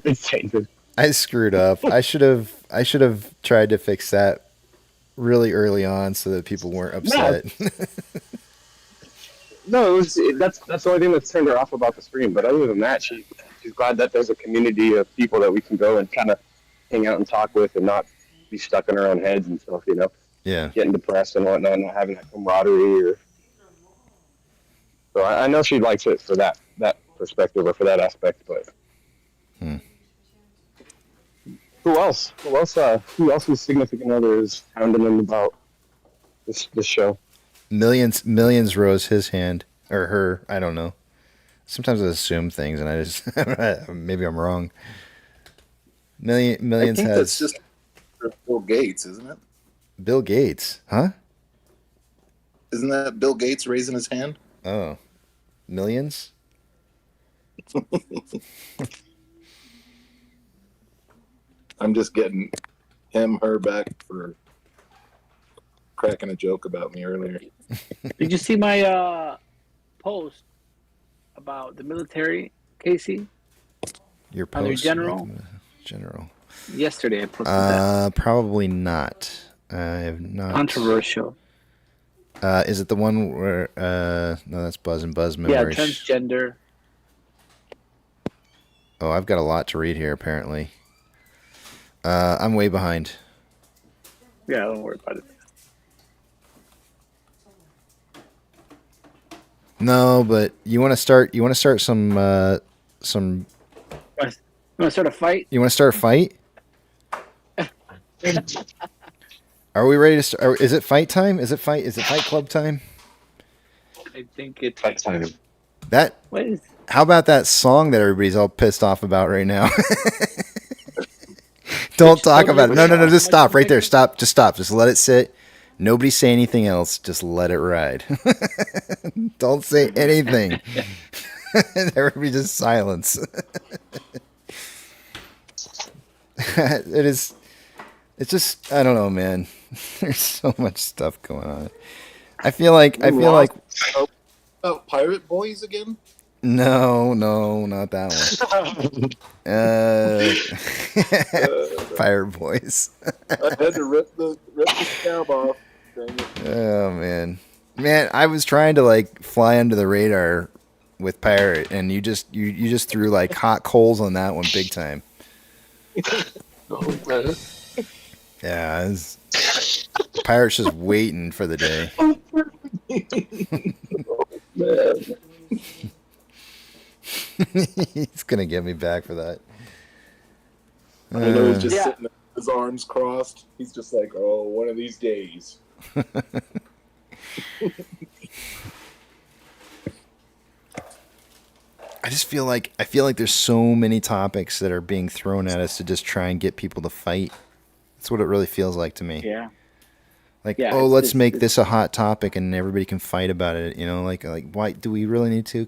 It's tainted. I screwed up. I should have tried to fix that really early on so that people weren't upset. No, that's the only thing that's turned her off about the stream. But other than that, she's glad that there's a community of people that we can go and kind of hang out and talk with and not be stuck in our own heads and stuff, you know? Yeah. Getting depressed and whatnot, not having that camaraderie. So I know she likes it for that perspective or for that aspect, but who else? Who else's significant other is hounding them about this show? Millions rose his hand or her. I don't know. Sometimes I assume things, and I just maybe I'm wrong. Millions I think has that's just Bill Gates, isn't it? Bill Gates, huh? Isn't that Bill Gates raising his hand? Oh, millions. I'm just getting her back for cracking a joke about me earlier. Did you see my post about the military, Casey? Your On your post, general? General. Yesterday I posted that. Probably not. I have not. Controversial. Is it the one where? No, that's Buzz and Buzz Yeah, memories. transgender. Oh, I've got a lot to read here, apparently. I'm way behind. Yeah, don't worry about it. No, but you want to start. You want to start some. You want to start a fight? You want to start a fight? Are we ready to start? Is it fight time? Is it fight club time? I think it's Fight time. That. What is? How about that song that everybody's all pissed off about right now? Don't talk about it. No. Just stop right there. Stop. Just stop. Just let it sit. Nobody say anything else. Just let it ride. Don't say anything. Everybody just silence. It is. It's just. I don't know, man. There's so much stuff going on. I feel like. About Pirate Boys again? No, not that one. Pirate Boys. I had to rip the scab off. Dang it. Oh man, I was trying to like fly under the radar with Pirate, and you just threw like hot coals on that one big time. Yeah, Pirate's just waiting for the day. He's gonna get me back for that. I know he's just sitting there with his arms crossed. He's just like, oh, one of these days. I just feel like there's so many topics that are being thrown at us to just try and get people to fight. That's what it really feels like to me. Yeah. Like, let's make this a hot topic and everybody can fight about it. You know, like why do we really need to?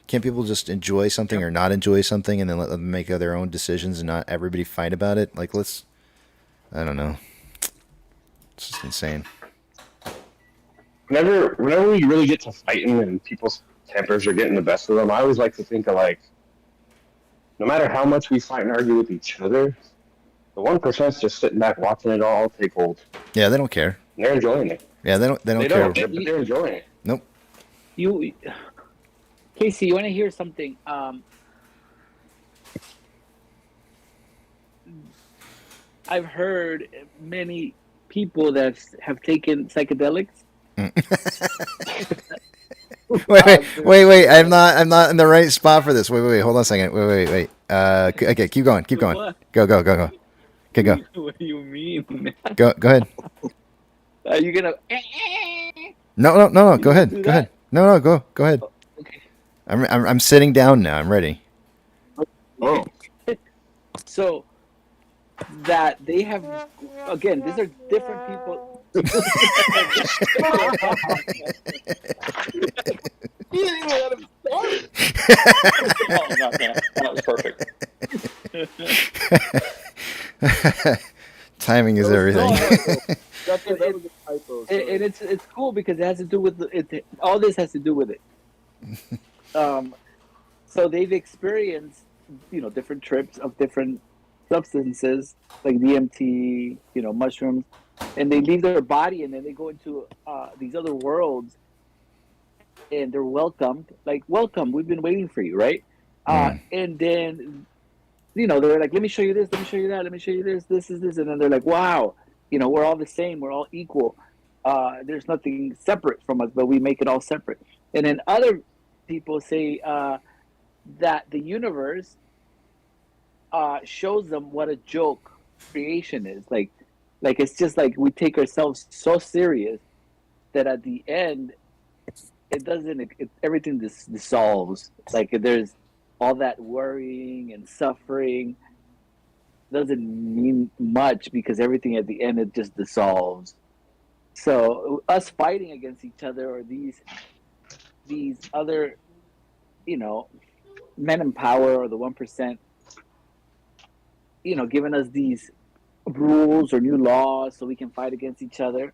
Can't people just enjoy something or not enjoy something and then let them make their own decisions and not everybody fight about it? Like, I don't know. It's just insane. Whenever we really get to fighting and people's tempers are getting the best of them, I always like to think of like, no matter how much we fight and argue with each other, the 1%'s just sitting back watching it all take hold. Yeah, they don't care. They're enjoying it. Yeah, they don't care. But they're enjoying it. Nope. Casey, you want to hear something? I've heard many people that have taken psychedelics. Wait. I'm not in the right spot for this. Wait. Hold on a second. Wait. Okay, keep going. What? Go. Okay, go. What do you mean? Go ahead. Are you gonna? No. Go ahead. No. Go ahead. Okay. I'm sitting down now. I'm ready. Oh. So that they have, again, these are different people. You didn't even let him start. Oh, not that. That was perfect. Timing is everything. And it's cool because it has to do with all this has to do with it. So they've experienced, different trips of different substances like DMT, mushrooms, and they leave their body and then they go into these other worlds, and they're welcomed. Like, welcome, we've been waiting for you, right? And then, they're like, let me show you this, let me show you that, let me show you this is this, and then they're like, wow, we're all the same, we're all equal. There's nothing separate from us, but we make it all separate. And then other people say that the universe shows them what a joke creation is. Like it's just like we take ourselves so serious that at the end, it doesn't. Everything dissolves. Like there's all that worrying and suffering doesn't mean much because everything at the end it just dissolves. So us fighting against each other or these other, men in power or the 1%, giving us these rules or new laws so we can fight against each other.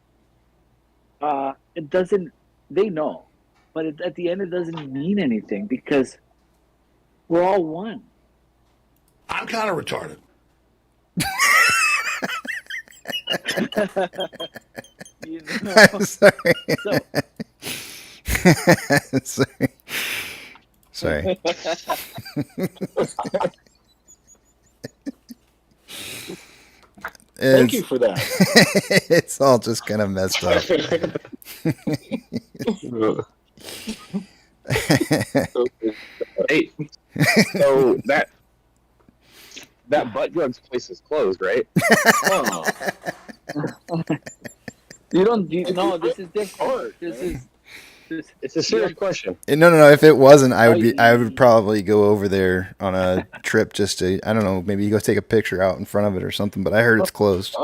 It doesn't. They know, but at the end it doesn't mean anything because we're all one. I'm kind of retarded. I'm sorry. So, sorry. Sorry. Thank you for that. It's all just kind of messed up. Hey, so that butt drugs place is closed, right? Oh. No, this is different. It's a serious question. No. If it wasn't, I would probably go over there on a trip just to, I don't know, maybe go take a picture out in front of it or something. But I heard it's closed.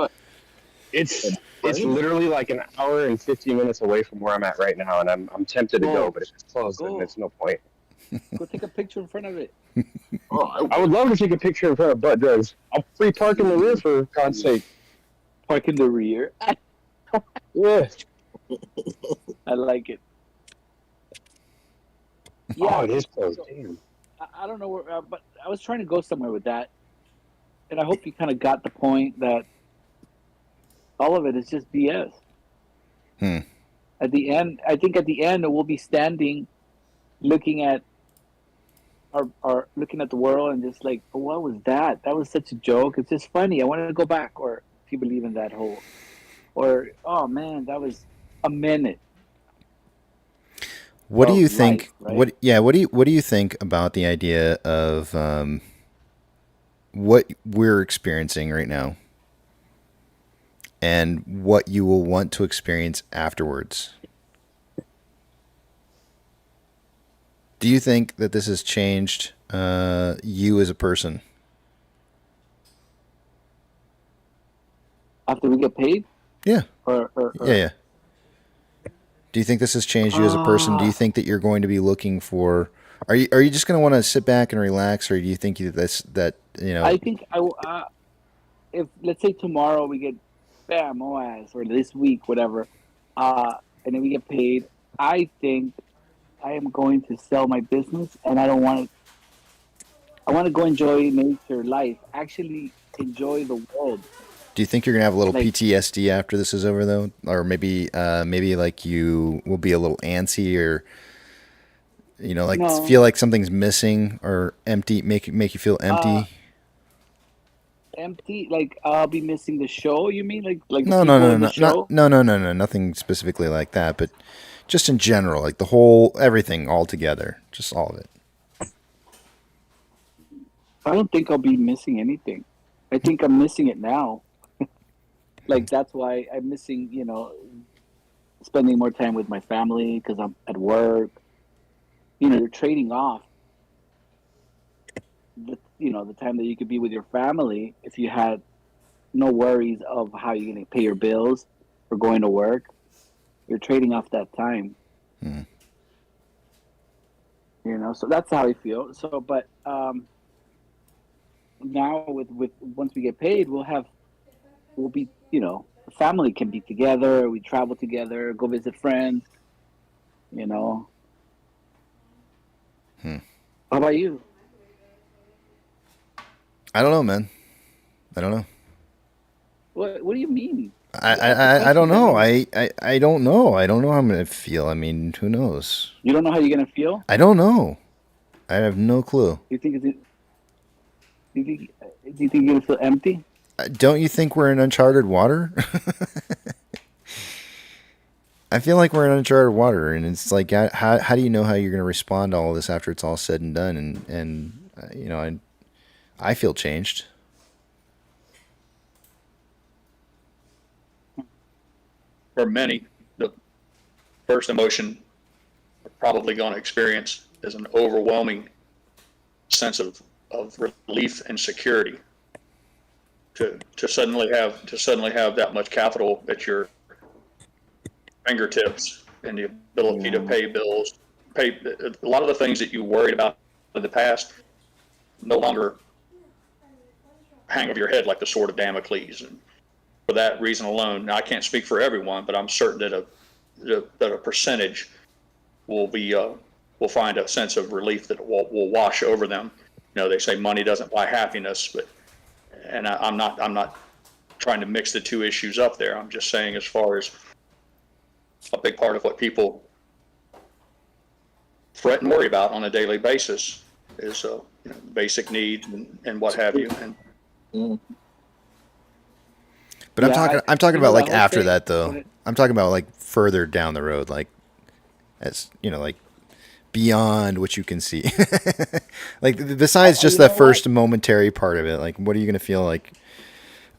It's literally like an hour and 15 minutes away from where I'm at right now, and I'm tempted to go, but if it's closed, then it's no point. Go take a picture in front of it. I would love to take a picture in front of butt drugs. I'll free park in the rear for God's sake. Park in the rear. Yeah. I like it. Yeah, it is closed. Damn. I don't know where, but I was trying to go somewhere with that, and I hope you kind of got the point that all of it is just BS. At the end, I think we'll be standing, looking at looking at the world and just like, oh, what was that? That was such a joke. It's just funny. I wanted to go back, or if you believe in that whole, or oh man, that was a minute. What do you think? Right? What do you think about the idea of what we're experiencing right now, and what you will want to experience afterwards? Do you think that this has changed you as a person? After we get paid? Yeah. Or Yeah. Do you think this has changed you as a person? Do you think that you're going to be looking for? Are you just going to want to sit back and relax, or do you think that you know? I think if let's say tomorrow we get bam MOASS, or this week whatever, and then we get paid, I think I am going to sell my business, and I don't want to. I want to go enjoy nature, life, actually enjoy the world. Do you think you're gonna have a little PTSD after this is over, though, or maybe like you will be a little antsy, or like feel like something's missing or empty, make you feel empty? Empty, like I'll be missing the show. You mean like No, nothing specifically like that, but just in general, like the whole everything all together, just all of it. I don't think I'll be missing anything. I think I'm missing it now. Like that's why I'm missing, spending more time with my family because I'm at work. You're trading off the time that you could be with your family if you had no worries of how you're going to pay your bills or going to work. You're trading off that time. So that's how I feel. So, but now with once we get paid, we'll be, the family can be together. We travel together, go visit friends. How about you? I don't know, man. I don't know. What do you mean? I don't know. I don't know. I don't know how I'm gonna feel. I mean, who knows? You don't know how you're gonna feel? I don't know. I have no clue. Do you think you're gonna feel empty? Don't you think we're in uncharted water? I feel like we're in uncharted water, and it's like, how do you know how you're going to respond to all this after it's all said and done? And I feel changed. For many, the first emotion we're probably going to experience is an overwhelming sense of relief and security. To suddenly have that much capital at your fingertips and the ability to pay bills, pay a lot of the things that you worried about in the past no longer hang over your head like the sword of Damocles. And for that reason alone, now I can't speak for everyone, but I'm certain that a percentage will find a sense of relief that will wash over them. They say money doesn't buy happiness, and I'm not trying to mix the two issues up there. I'm just saying, as far as a big part of what people fret and worry about on a daily basis is basic needs and what have you. And But I'm talking about like after that though. I'm talking about like further down the road, like as like beyond what you can see. Like besides just that first momentary part of it, like what are you gonna feel like?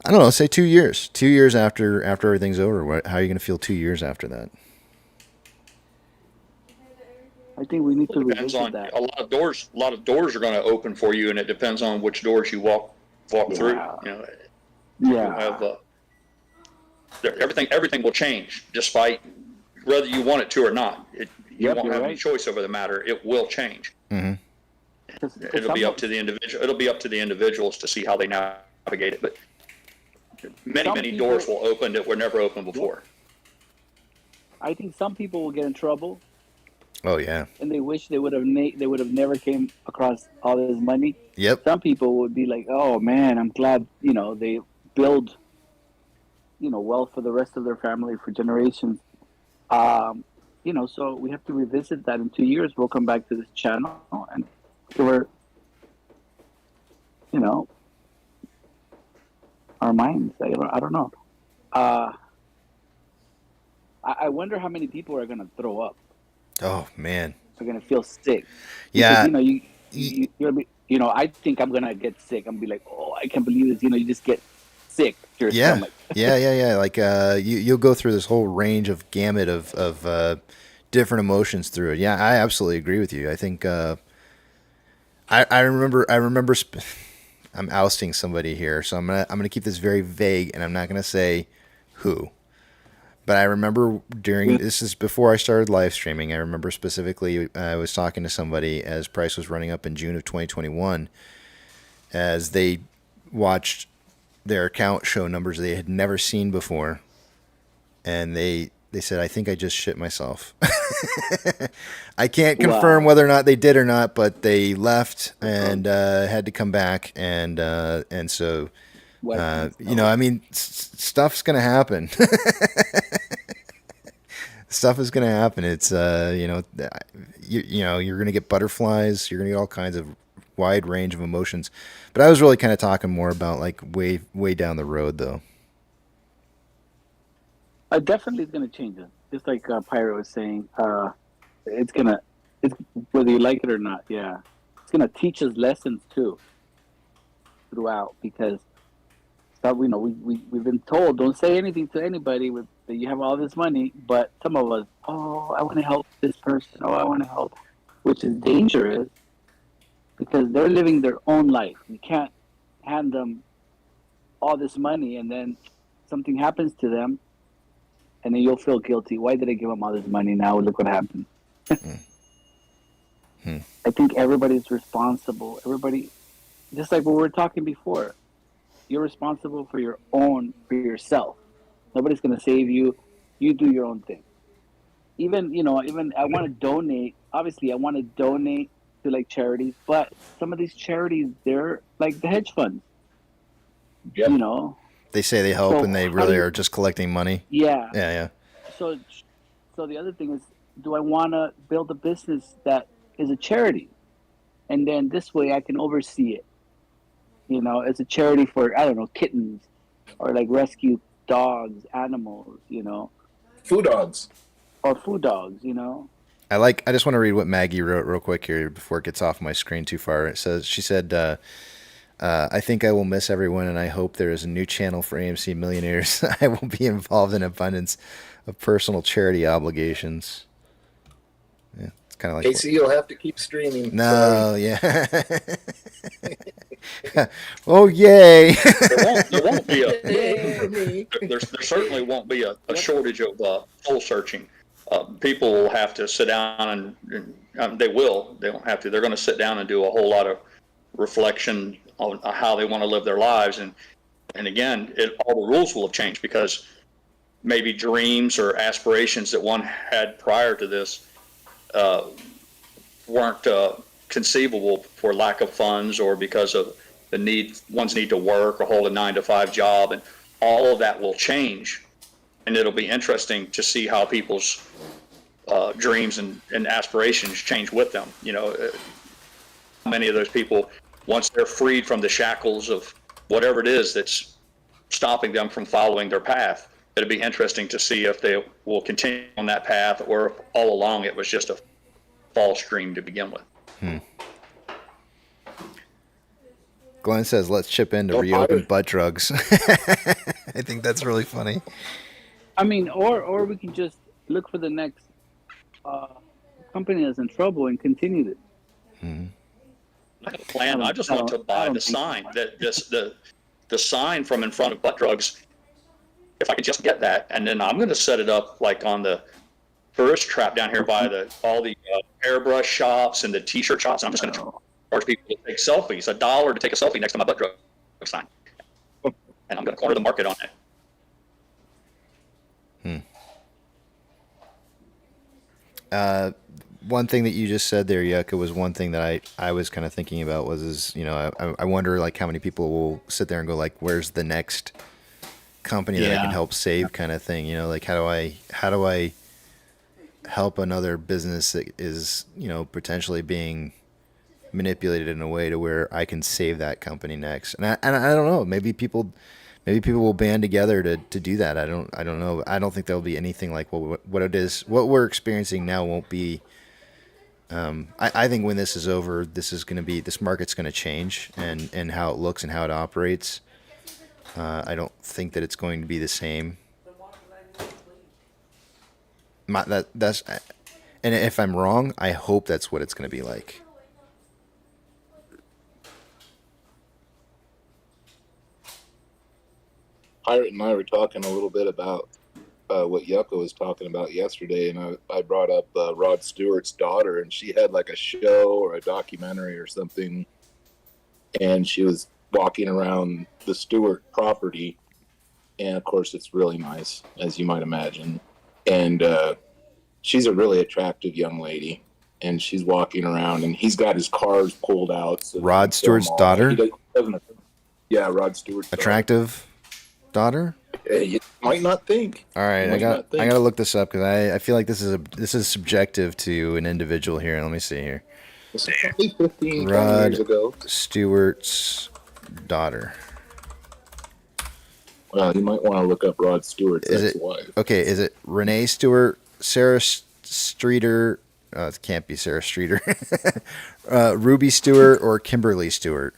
I don't know. Say 2 years. 2 years after everything's over. How are you gonna feel 2 years after that? I think we need to depends revisit on that. a lot of doors are going to open for you, and it depends on which doors you walk through. You'll have, everything will change despite whether you want it to or not. You won't have any choice over the matter. It will change. Mm-hmm. It'll be up to the individual. It'll be up to the individuals to see how they navigate it. But many doors will open that were never open before. I think some people will get in trouble. Oh yeah. And they wish they would have never came across all this money. Yep. Some people would be like, "Oh man, I'm glad they build wealth for the rest of their family for generations." So we have to revisit that in 2 years. We'll come back to this channel and we're our minds. I don't know. I wonder how many people are gonna throw up. Oh man, are gonna feel sick. Yeah, because, I think I'm gonna get sick. I'm gonna be like, oh, I can't believe this. You just get sick to your stomach. yeah. Like you'll go through this whole range of gamut of different emotions through it. Yeah, I absolutely agree with you. I think I remember. I'm ousting somebody here, so I'm gonna keep this very vague, and I'm not gonna say who. But I remember this is before I started live streaming. I remember specifically I was talking to somebody as price was running up in June of 2021 as they watched their account show numbers they had never seen before. And they said, I think I just shit myself. I can't confirm whether or not they did or not, but they left and had to come back. And so, stuff's going to happen. Stuff is going to happen. It's, you're going to get butterflies. You're going to get all kinds of wide range of emotions. But I was really kind of talking more about like way down the road, though. Definitely it's going to change it. Just like Pyro was saying, it's whether you like it or not. Yeah. It's going to teach us lessons too throughout because we've been told don't say anything to anybody that you have all this money, but some of us, I want to help this person, I want to help, which is dangerous because they're living their own life. You can't hand them all this money and then something happens to them and then you'll feel guilty. Why did I give them all this money? Now look what happened. I think everybody's responsible. Everybody, just like what we were talking before, you're responsible for yourself. Nobody's going to save you. You do your own thing. Even I want to donate. Obviously, I want to donate to like charities, but some of these charities, they're like the hedge funds. Yep. They say they help and they really are just collecting money. Yeah. Yeah. So the other thing is, do I want to build a business that is a charity? And then this way I can oversee it. It's a charity for, I don't know, kittens or like rescue dogs, animals, Food dogs. Or food dogs, I just want to read what Maggie wrote real quick here before it gets off my screen too far. She said, I think I will miss everyone and I hope there is a new channel for AMC millionaires. I will be involved in abundance of personal charity obligations. Yeah, it's kind of like Casey, you'll have to keep streaming. No, yeah. Oh, yay. There won't be there certainly won't be a shortage of soul searching. People will have to sit down and they don't have to. They're going to sit down and do a whole lot of reflection on how they want to live their lives. And again, all the rules will have changed because maybe dreams or aspirations that one had prior to this weren't conceivable for lack of funds or because of one's need to work or hold a 9-to-5 job, and all of that will change. And it'll be interesting to see how people's dreams and aspirations change with them. Many of those people, once they're freed from the shackles of whatever it is that's stopping them from following their path, it'd be interesting to see if they will continue on that path or if all along it was just a false dream to begin with. Glenn says, let's chip in to reopen butt drugs. I think that's really funny. I mean, or we can just look for the next company that's in trouble and continue it. I have a plan. I just want to buy the sign that the sign from in front of butt drugs. If I could just get that, and then I'm going to set it up like on the tourist trap down here by all the airbrush shops and the t-shirt shops. I'm just going to charge people to take selfies, $1 to take a selfie next to my butt drug sign, and I'm going to corner the market on it. One thing that you just said there, Yucca, was one thing that I was kind of thinking about was I wonder like how many people will sit there and go like, where's the next company that I can help save kind of thing, like how do I help another business that is, potentially being manipulated in a way to where I can save that company next. And I don't know, maybe people will band together to do that. I don't know. I don't think there'll be anything like what we're experiencing now won't be. I think when this is over, this market's going to change and how it looks and how it operates. I don't think that it's going to be the same. And if I'm wrong, I hope that's what it's going to be like. Pirate and I were talking a little bit about what Yucca was talking about yesterday, and I brought up Rod Stewart's daughter, and she had like a show or a documentary or something, and she was walking around the Stewart property, and of course it's really nice, as you might imagine, and she's a really attractive young lady, and she's walking around, and he's got his cars pulled out. So Rod Stewart's daughter? Yeah, Rod Stewart's attractive daughter? You might not think. All right, I got to look this up because I feel like this is subjective to an individual here. Let me see here. This is probably 15 Rod years ago. Stewart's daughter. Well, you might want to look up Rod Stewart's ex-wife. Okay, is it Renee Stewart, Sarah Streeter? It can't be Sarah Streeter. Ruby Stewart or Kimberly Stewart?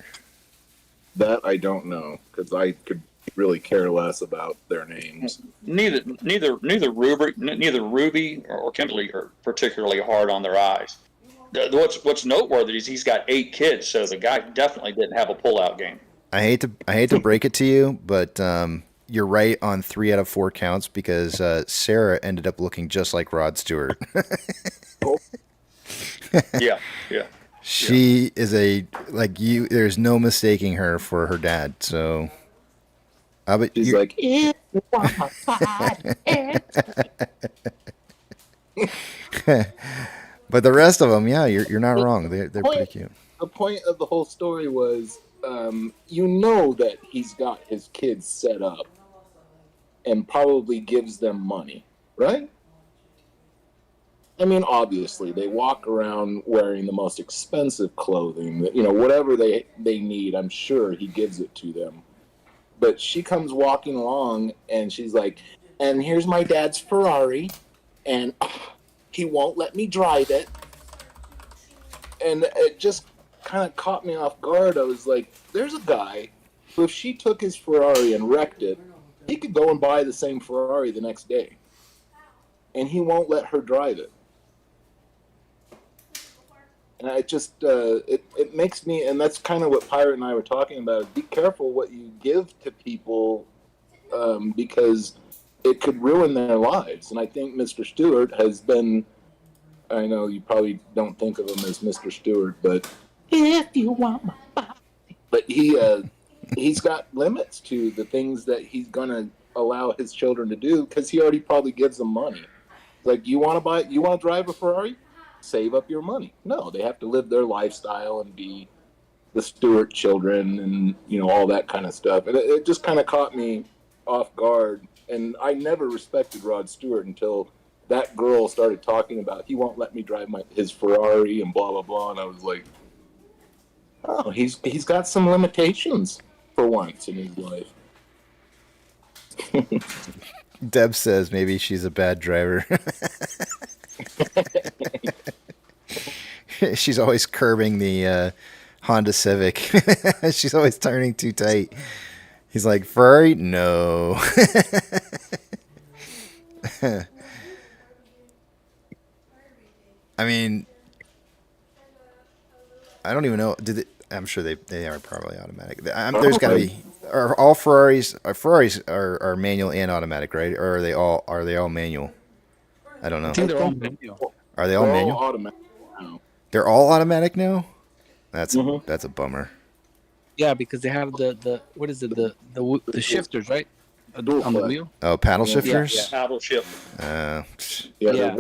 That I don't know because I could really care less about their names. Neither Ruby or Kimberly are particularly hard on their eyes. What's noteworthy is he's got 8 kids, so the guy definitely didn't have a pullout game. I hate to break it to you, but you're right on 3 out of 4 counts because Sarah ended up looking just like Rod Stewart. Yeah. She is there's no mistaking her for her dad. So, she's like, if you want my but the rest of them, yeah, you're not wrong. They're pretty cute. The point of the whole story was, that he's got his kids set up and probably gives them money, right? I mean, obviously, they walk around wearing the most expensive clothing. Whatever they need, I'm sure he gives it to them. But she comes walking along, and she's like, and here's my dad's Ferrari, and he won't let me drive it. And it just kind of caught me off guard. I was like, there's a guy who, if she took his Ferrari and wrecked it, he could go and buy the same Ferrari the next day. And he won't let her drive it. And I just, it makes me, and that's kind of what Pirate and I were talking about, be careful what you give to people because it could ruin their lives. And I think Mr. Stewart has been, I know you probably don't think of him as Mr. Stewart, but if you want my body. But he's got limits to the things that he's going to allow his children to do because he already probably gives them money. Like, you want to drive a Ferrari? Save up your money. No, they have to live their lifestyle and be the Stewart children and, all that kind of stuff. And it just kind of caught me off guard. And I never respected Rod Stewart until that girl started talking about he won't let me drive his Ferrari and blah blah blah, and I was like, oh, he's got some limitations for once in his life. Deb says maybe she's a bad driver. She's always curbing the Honda Civic. She's always turning too tight. He's like, Ferrari? No. I mean, I don't even know. I'm sure they are probably automatic. There's got to be. Are all Ferraris? Are manual and automatic, right? Or are they all manual? I don't know. I think they're all manual. Are they all They're manual? all automatic now. They're all automatic now. That's a bummer. Yeah, because they have the what is it, the shifters, right? On the wheel. Oh, paddle shifters. Yeah. Paddle shift. Yeah.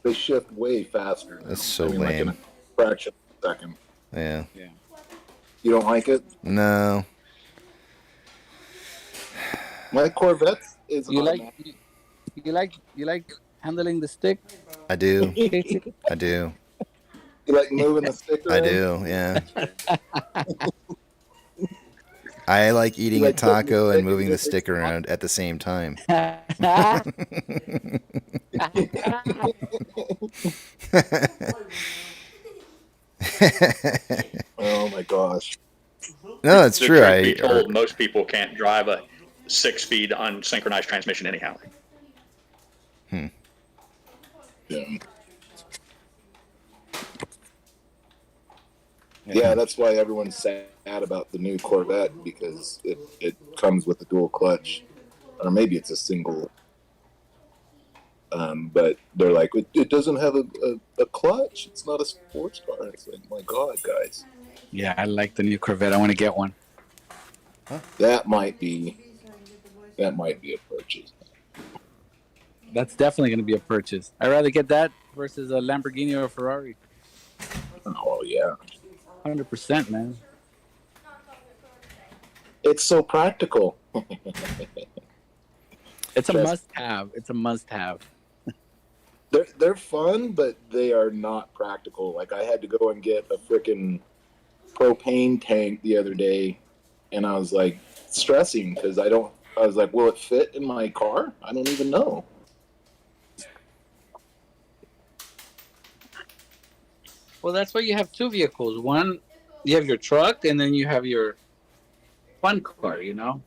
They shift way faster. That's so like lame. in a fraction of a second. Yeah. You don't like it? No. My Corvette is. You like handling the stick? I do. I do. You like moving the stick around? I do. Yeah. I like eating a taco and moving the stick around at the same time. Oh my gosh. No, it's true. Truth be told, most people can't drive a 6-speed unsynchronized transmission anyhow. Yeah, that's why everyone's sad about the new Corvette, because it comes with a dual clutch, or maybe it's a single. But they're like, it doesn't have a clutch. It's not a sports car. It's like, my God, guys. Yeah, I like the new Corvette. I want to get one. That might be a purchase. That's definitely going to be a purchase. I'd rather get that versus a Lamborghini or a Ferrari. Oh yeah, 100%, man. It's so practical. It's a must-have. It's a must-have. They're fun, but they are not practical. Like, I had to go and get a freaking propane tank the other day, and I was like stressing because I was like, will it fit in my car? I don't even know. Well, that's why you have two vehicles. One, you have your truck, and then you have your fun car, you know?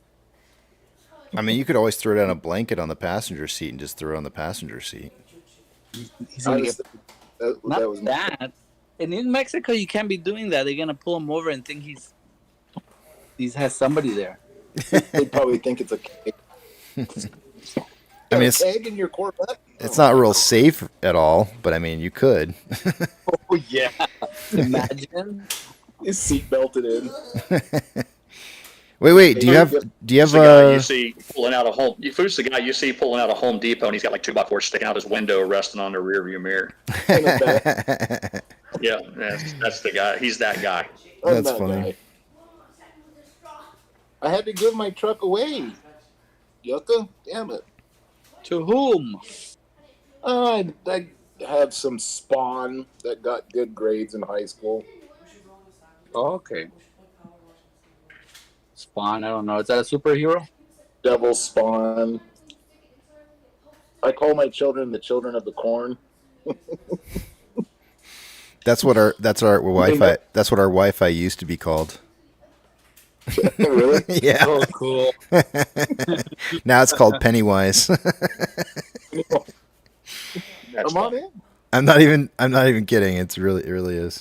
I mean, you could always throw down a blanket on the passenger seat and just throw it on the passenger seat. He's gonna get... Not that. And in Mexico, you can't be doing that. They're gonna pull him over and think he has somebody there. They probably think it's a keg. I mean, it's a keg in your Corvette. It's not real safe at all, but I mean, you could. Oh yeah! Imagine his seat belted in. Wait. Do you have the guy you see pulling out a home? Who's the guy you see pulling out a Home Depot, and he's got like 2x4s sticking out his window, resting on the rearview mirror? Yeah, that's the guy. He's that guy. That's funny. Guy. I had to give my truck away. Yucca, damn it. To whom? I had some spawn that got good grades in high school. Oh, okay. Spawn, I don't know. Is that a superhero? Devil Spawn. I call my children the children of the corn. That's what our Wi-Fi. That's what our Wi-Fi used to be called. Really? Yeah. Oh, cool. Now it's called Pennywise. Come on in. I'm not even kidding. It really is.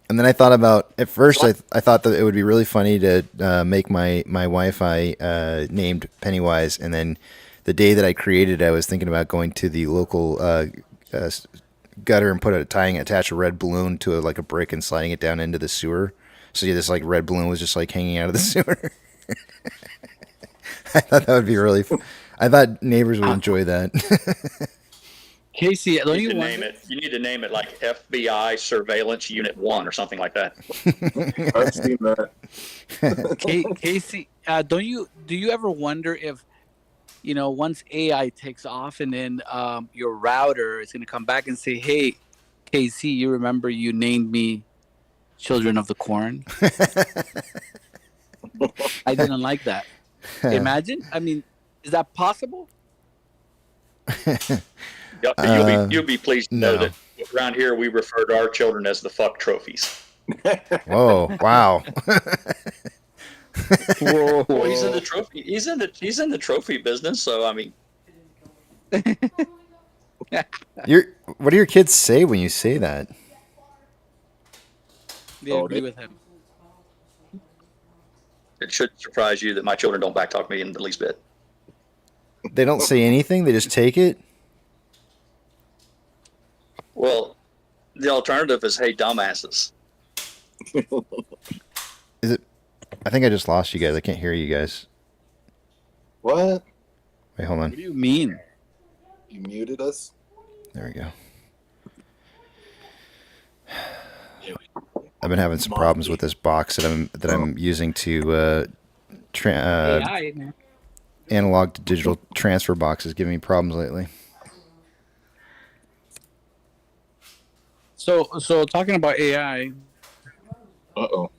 And then I thought about, at first I thought that it would be really funny to make my Wi-Fi named Pennywise, and then the day that I created it, I was thinking about going to the local gutter and attach a red balloon to like a brick and sliding it down into the sewer. So this like red balloon was just like hanging out of the sewer. I thought that would be really fun. I thought neighbors would enjoy that. Casey, You need to name it. You need to name it like FBI Surveillance Unit 1 or something like that. I've seen that. Casey, do you ever wonder if once AI takes off, and then your router is going to come back and say, "Hey, KC, you remember you named me Children of the Corn? I didn't like that." Imagine. I mean, is that possible? You'll be pleased to know no. that around here we refer to our children as the fuck trophies. Whoa! Wow. Whoa. Well, he's in the trophy. He's in the trophy business. So I mean, What do your kids say when you say that? They agree with him. it should surprise you that my children don't backtalk me in the least bit. They don't say anything. They just take it. Well, the alternative is, "Hey, dumbasses." Is it? I think I just lost you guys. I can't hear you guys. What? Wait, hold on. What do you mean? You muted us? There we go. I've been having some problems with this box that I'm using to AI, man. analog to digital transfer boxes giving me problems lately. So talking about AI. Uh-oh.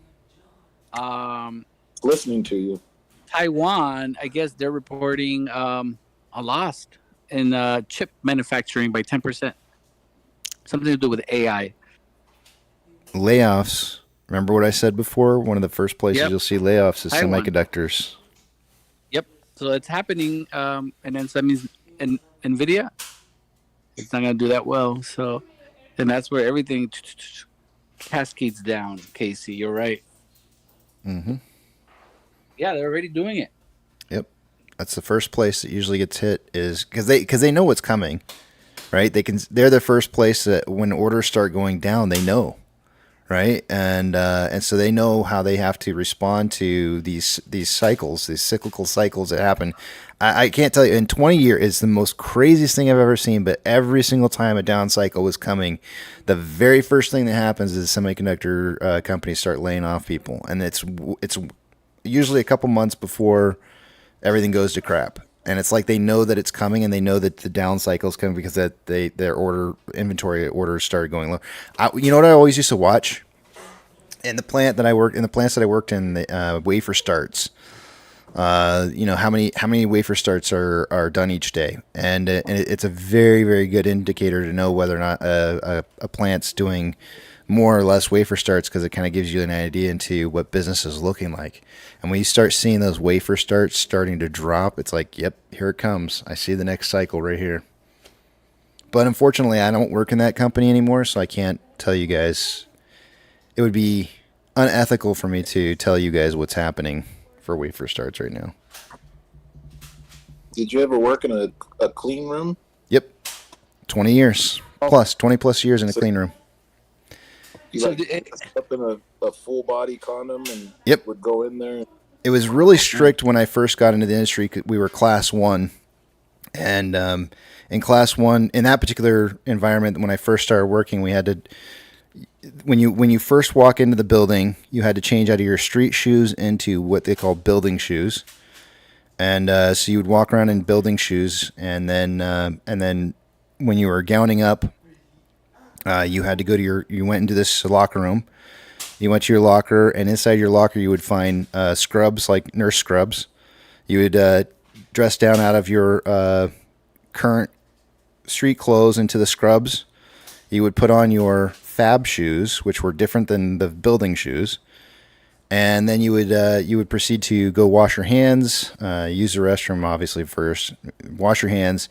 Listening to you. Taiwan, I guess they're reporting a loss in chip manufacturing by 10%. Something to do with AI. Layoffs. Remember what I said before? One of the first places Yep. you'll see layoffs is Taiwan. semiconductors. Yep. So it's happening, and then that means NVIDIA, it's not going to do that well. So, and that's where everything cascades down, Casey. You're right. Mm-hmm. Yeah, they're already doing it. Yep. That's the first place that usually gets hit is because they know what's coming, right? They're the first place that when orders start going down, they know. Right, and so they know how they have to respond to these cycles, these cyclical cycles that happen. I can't tell you. In 20 years, it's the most craziest thing I've ever seen. But every single time a down cycle was coming, the very first thing that happens is semiconductor companies start laying off people, and it's usually a couple months before everything goes to crap. And it's like they know that it's coming, and they know that the down cycle is coming because that their inventory orders started going low. You know what I always used to watch in the plants that I worked in, the wafer starts. How many wafer starts are done each day, and it's a very, very good indicator to know whether or not a plant's doing more or less wafer starts, because it kind of gives you an idea into what business is looking like. And when you start seeing those wafer starts starting to drop, it's like, yep, here it comes. I see the next cycle right here. But unfortunately, I don't work in that company anymore, so I can't tell you guys. It would be unethical for me to tell you guys what's happening for wafer starts right now. Did you ever work in a clean room? Yep. 20 years plus, 20 plus years in a clean room. You up in a full body condom and Yep. would go in there? It was really strict when I first got into the industry. We were class 1. And in class 1, in that particular environment, when I first started working, we had to, when you first walk into the building, you had to change out of your street shoes into what they call building shoes. And so you would walk around in building shoes, and then when you were gowning up, you had to go to you went into this locker room. You went to your locker, and inside your locker you would find scrubs, like nurse scrubs. You would dress down out of your current street clothes into the scrubs. You would put on your fab shoes, which were different than the building shoes. And then you would proceed to go wash your hands, use the restroom obviously first, wash your hands,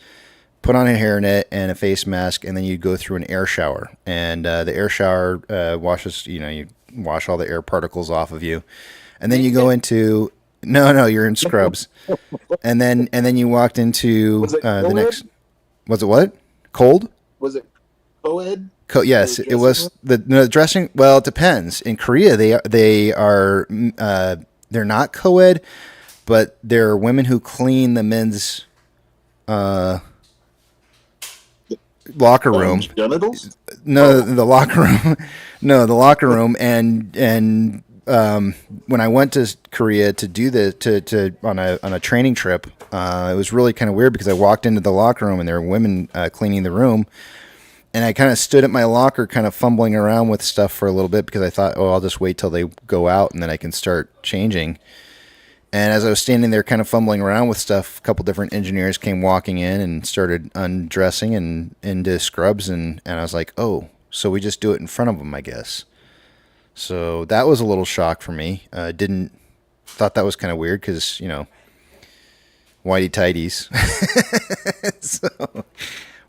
put on a hairnet and a face mask, and then you'd go through an air shower. And the air shower washes, you wash all the air particles off of you. And then you go into, no, you're in scrubs. and then you walked into the next, was it what? Cold? Was it co-ed? Yes, it was the dressing. Well, it depends. In Korea, they are they're not co-ed, but there are women who clean the men's locker room. Genitals? No, the locker room. No, the locker room, and when I went to Korea to do the on a training trip, it was really kind of weird because I walked into the locker room and there were women cleaning the room, and I kind of stood at my locker, kind of fumbling around with stuff for a little bit because I thought, oh, I'll just wait till they go out and then I can start changing. And as I was standing there kind of fumbling around with stuff, a couple different engineers came walking in and started undressing and into scrubs. And I was like, oh, so we just do it in front of them, I guess. So that was a little shock for me. Thought that was kind of weird because, you know, whitey tighties. So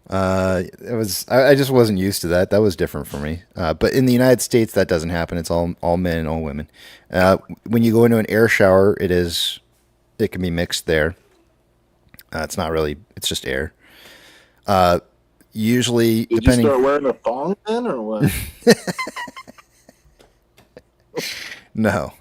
I just wasn't used to that. That was different for me. But in the United States, that doesn't happen. It's all men and all women. When you go into an air shower, it can be mixed there. It's not really, it's just air. Usually, Did depending. you start wearing a thong then, or what? No.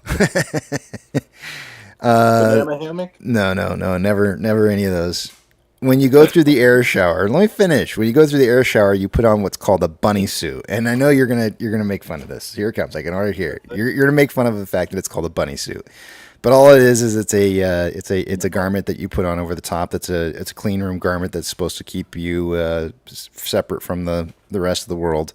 Banana hammock? No, never any of those. When you go through the air shower, let me finish. When you go through the air shower, you put on what's called a bunny suit, and I know you're gonna make fun of this. Here it comes. I can already hear it. You're gonna make fun of the fact that it's called a bunny suit, but all it is it's a garment that you put on over the top. It's a clean room garment that's supposed to keep you separate from the rest of the world,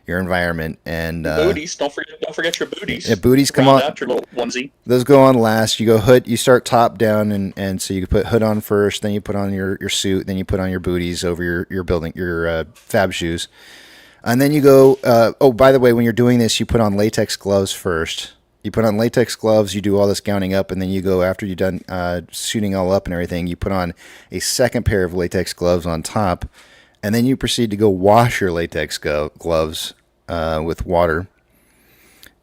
your environment, and booties. Don't forget your booties. Yeah, booties come Round on. out your little onesie. Those go on last. You go hood. You start top down, and so you put hood on first. Then you put on your suit. Then you put on your booties over your fab shoes, and then you go. Oh, by the way, when you're doing this, you put on latex gloves first. You put on latex gloves. You do all this gowning up, and then you go after you're done suiting all up and everything. You put on a second pair of latex gloves on top, and then you proceed to go wash your latex gloves with water.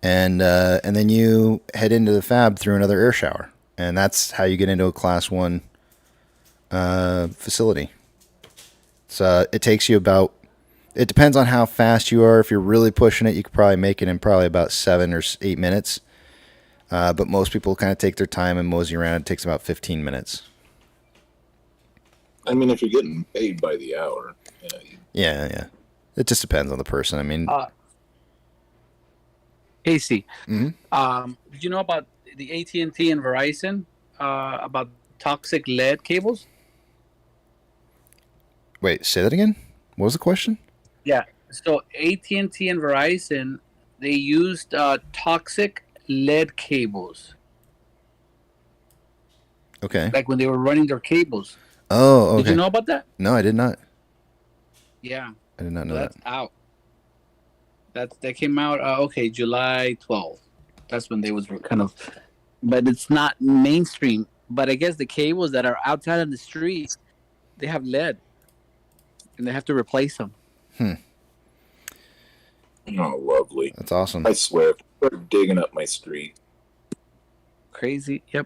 And then you head into the fab through another air shower, and that's how you get into a Class 1 facility. So it takes you about. It depends on how fast you are. If you're really pushing it, you could probably make it in probably about 7 or 8 minutes. But most people kind of take their time and mosey around. It takes about 15 minutes. I mean, if you're getting paid by the hour. Yeah. It just depends on the person. I mean. Casey, Mm-hmm. did you know about the AT&T and Verizon about toxic lead cables? Wait, say that again? What was the question? Yeah. So AT&T and Verizon, they used toxic lead cables. Okay. Like when they were running their cables. Oh, okay. Did you know about that? No, I did not. Yeah. I did not know That's out. That came out July 12th. That's when they was kind of, but it's not mainstream. But I guess the cables that are outside on the street, they have lead, and they have to replace them. Oh, lovely. That's awesome. I swear, they're digging up my street. Crazy. Yep.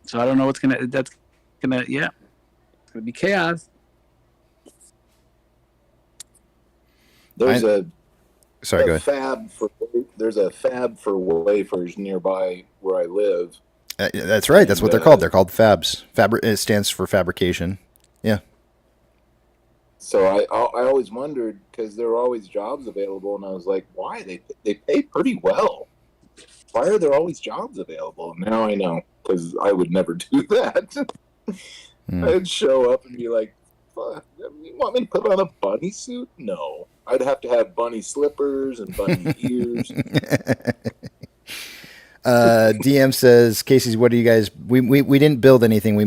So I don't know what's gonna. It's gonna be chaos. There's go ahead. There's a fab for wafers nearby where I live. That's right. That's what they're called. They're called fabs. It stands for fabrication. Yeah. So I always wondered because there were always jobs available, and I was like, why they pay pretty well? Why are there always jobs available? Now I know because I would never do that. I'd show up and be like, "Fuck, you want me to put on a bunny suit? No, I'd have to have bunny slippers and bunny ears." DM says, Casey's, what do you guys? We didn't build anything.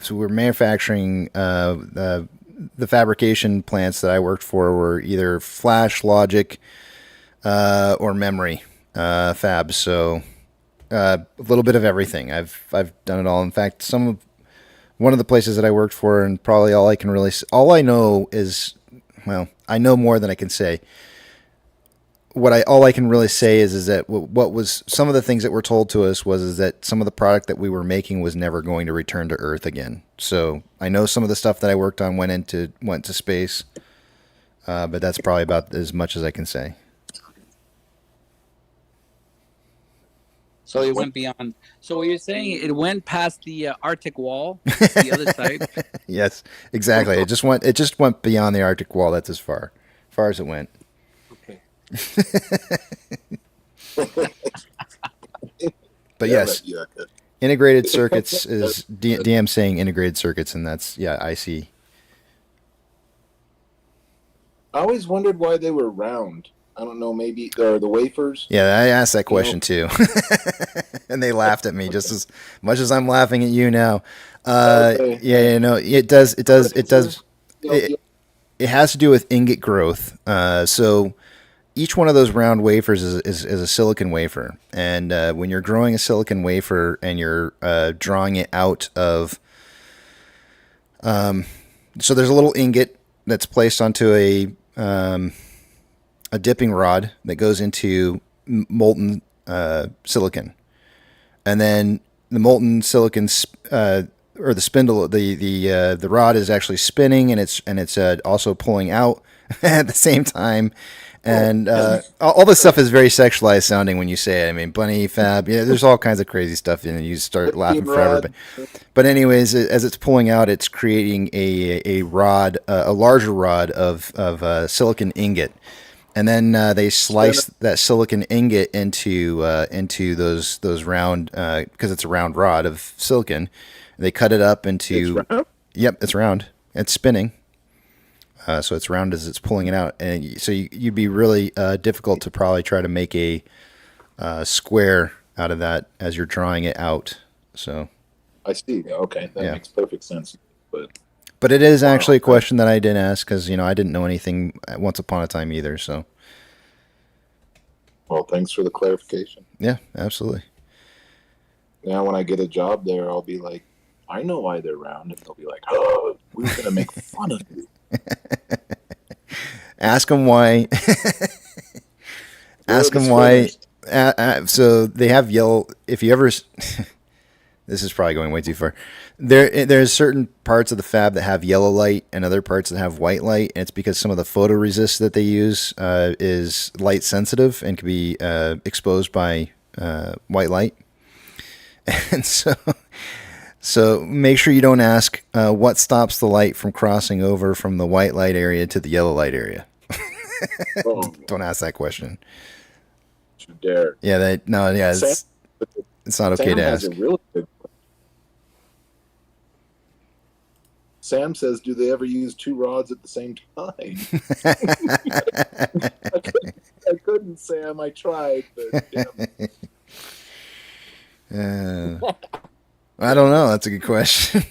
So we're manufacturing. The fabrication plants that I worked for were either flash, logic, or memory fabs. So a little bit of everything. I've done it all. In fact, one of the places that I worked for, and probably all I know is, well, I know more than I can say. All I can really say is that what was some of the things that were told to us is that some of the product that we were making was never going to return to Earth again. So I know some of the stuff that I worked on went to space, but that's probably about as much as I can say. So it went beyond. So what you're saying, it went past the Arctic wall, the other side. Yes, exactly. It just went beyond the Arctic wall. That's as far as it went. Okay. But Yeah, yes, yeah, okay. integrated circuits is DM saying integrated circuits, and that's I see. I always wondered why they were round. I don't know, maybe or the wafers. Yeah, I asked that question too, and they laughed at me just as much as I'm laughing at you now. Okay. Yeah, no, it does. It has to do with ingot growth. So each one of those round wafers is a silicon wafer, and when you're growing a silicon wafer and you're drawing it out of, so there's a little ingot that's placed onto a dipping rod that goes into molten silicon, and then the molten silicon or the spindle, the rod is actually spinning, and it's also pulling out at the same time. And all this stuff is very sexualized sounding when you say it. I mean, bunny fab, yeah, there's all kinds of crazy stuff, and you start laughing forever. But anyways, as it's pulling out, it's creating a rod, a larger rod of silicon ingot, and then they slice that silicon ingot into those round, because it's a round rod of silicon. They cut it up into. It's round? Yep, it's round. It's spinning. So it's round as it's pulling it out, and so you'd be really difficult to probably try to make a square out of that as you're drawing it out. So I see. Okay, that makes perfect sense. But it is actually a question that I didn't ask because I didn't know anything once upon a time either. So well, thanks for the clarification. Yeah, absolutely. Now, when I get a job there, I'll be like, I know why they're round, and they'll be like, oh, we're gonna make fun of you. Ask them why. Ask them why. So they have yellow. If you ever, this is probably going way too far. There's certain parts of the fab that have yellow light and other parts that have white light, and it's because some of the photoresist that they use is light sensitive and can be exposed by white light, and so make sure you don't ask what stops the light from crossing over from the white light area to the yellow light area. Don't ask that question. You dare. Yeah, it's not okay Sam to has ask. a really good. Sam says, "Do they ever use two rods at the same time?" I couldn't, Sam. I tried, but damn. I don't know. That's a good question.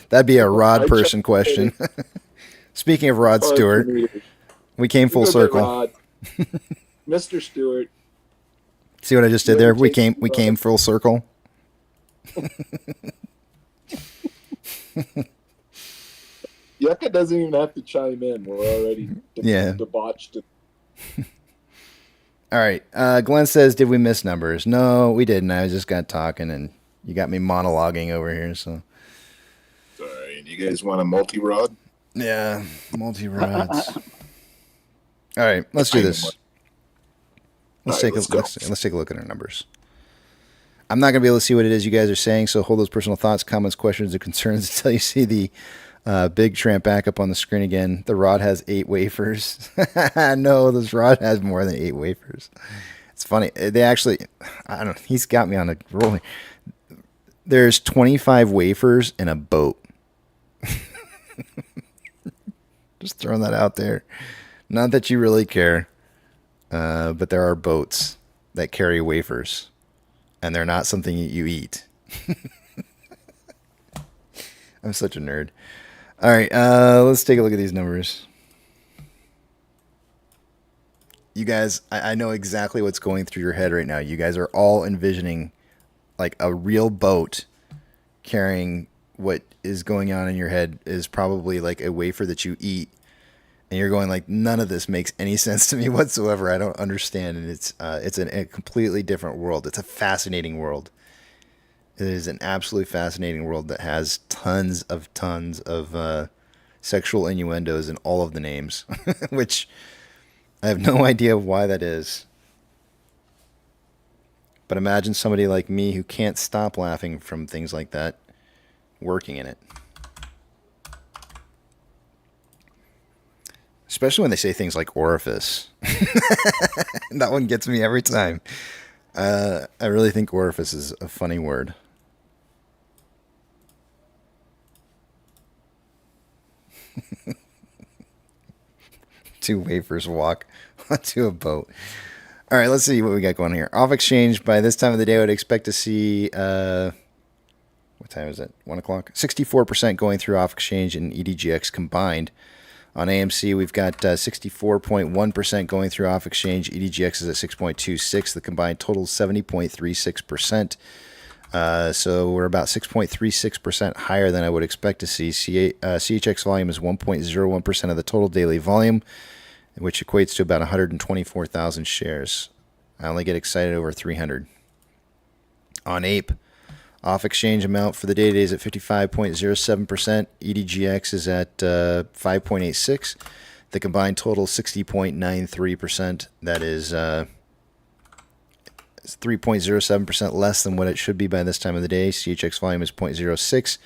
That'd be a Rod person question. Speaking of Rod Stewart, we came full circle. Mr. Stewart. See what I just did there? We came full circle. Yucca doesn't even have to chime in. We're already debauched. All right. Glenn says, did we miss numbers? No, we didn't. I just got talking, and you got me monologuing over here. So, Sorry. You guys want a multi-rod? Yeah, multi-rods. All right, let's do this. Let's take a look at our numbers. I'm not going to be able to see what it is you guys are saying, so hold those personal thoughts, comments, questions, or concerns until you see the big tramp back up on the screen again. The rod has 8 wafers. No, this rod has more than 8 wafers. It's funny. They actually, I don't know, he's got me on a roll. There's 25 wafers in a boat. Just throwing that out there. Not that you really care, but there are boats that carry wafers, and they're not something you eat. I'm such a nerd. All right, let's take a look at these numbers. You guys, I know exactly what's going through your head right now. You guys are all envisioning like a real boat carrying what is going on in your head is probably like a wafer that you eat. And you're going like, none of this makes any sense to me whatsoever. I don't understand. And it's a completely different world. It's a fascinating world. It is an absolutely fascinating world that has tons of sexual innuendos in all of the names, which I have no idea why that is. But imagine somebody like me who can't stop laughing from things like that working in it. Especially when they say things like orifice. That one gets me every time. I really think orifice is a funny word. Two wafers walk onto a boat. All right, let's see what we got going here. Off exchange, by this time of the day, I would expect to see, what time is it? 1 o'clock? 64% going through off exchange and EDGX combined. On AMC, we've got 64.1% going through off exchange. EDGX is at 6.26. The combined total is 70.36%. So we're about 6.36% higher than I would expect to see. CHX volume is 1.01% of the total daily volume, which equates to about 124,000 shares. I only get excited over 300. On Ape, off exchange amount for the day today is at 55.07%. EDGX is at 5.86. The combined total 60.93%. That is 3.07% less than what it should be by this time of the day. CHX volume is 0.06,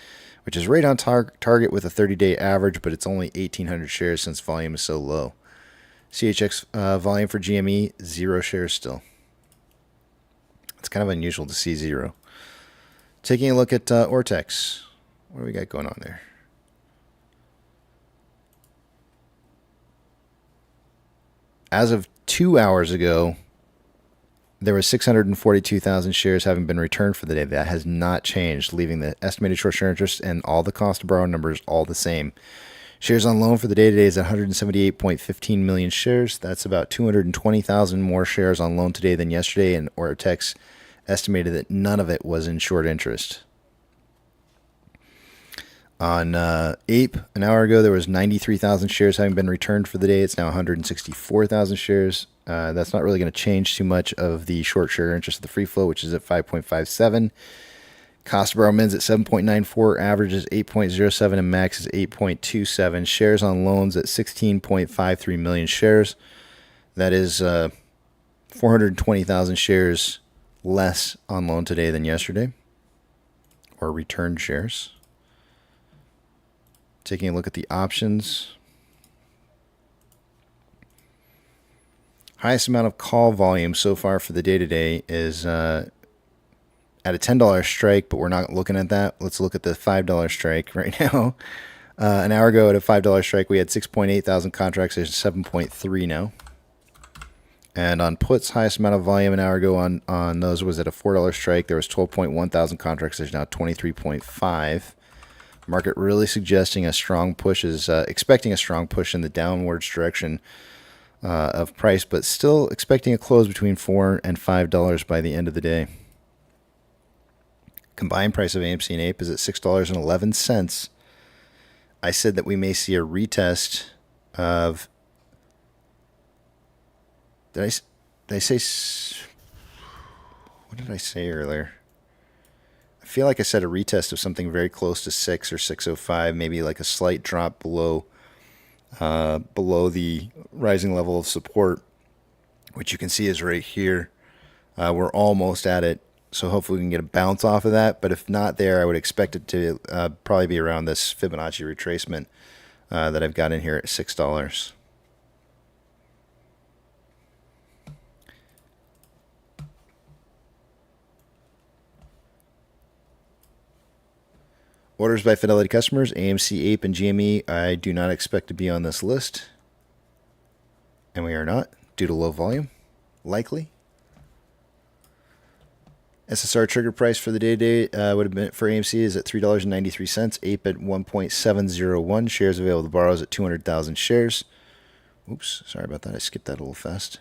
which is right on target with a 30-day average, but it's only 1,800 shares since volume is so low. CHX volume for GME, 0 shares still. It's kind of unusual to see 0. Taking a look at Ortex. What do we got going on there? As of 2 hours ago, there was 642,000 shares having been returned for the day. That has not changed, leaving the estimated short share interest and all the cost to borrow numbers all the same. Shares on loan for the day today is 178.15 million shares. That's about 220,000 more shares on loan today than yesterday, and Ortex estimated that none of it was in short interest. On Ape, an hour ago, there was 93,000 shares having been returned for the day. It's now 164,000 shares. That's not really going to change too much of the short share interest of the free flow, which is at 5.57. Cost to borrow mins at 7.94, average is 8.07, and max is 8.27. Shares on loans at 16.53 million shares. That is 420,000 shares less on loan today than yesterday, or returned shares. Taking a look at the options. Highest amount of call volume so far for the day today is at a $10 strike, but we're not looking at that. Let's look at the $5 strike right now. An hour ago at a $5 strike, we had 6.8 thousand contracts. There's 7.3 now. And on puts, highest amount of volume an hour ago on those was at a $4 strike. There was 12.1 thousand contracts. There's now 23.5. Market really suggesting a strong push, is expecting a strong push in the downwards direction of price, but still expecting a close between $4 and $5 by the end of the day. Combined price of AMC and Ape is at $6.11. I said that we may see a retest of... Did I say... What did I say earlier? I feel like I said a retest of something very close to 6 or 6.05, maybe like a slight drop below the rising level of support, which you can see is right here. We're almost at it. So hopefully we can get a bounce off of that. But if not there, I would expect it to probably be around this Fibonacci retracement that I've got in here at $6. Orders by Fidelity customers, AMC, Ape, and GME, I do not expect to be on this list. And we are not, due to low volume, likely. SSR trigger price for the day would have been for AMC is at $3.93. Ape at 1.701. Shares available to borrow is at 200,000 shares. Oops, sorry about that. I skipped that a little fast.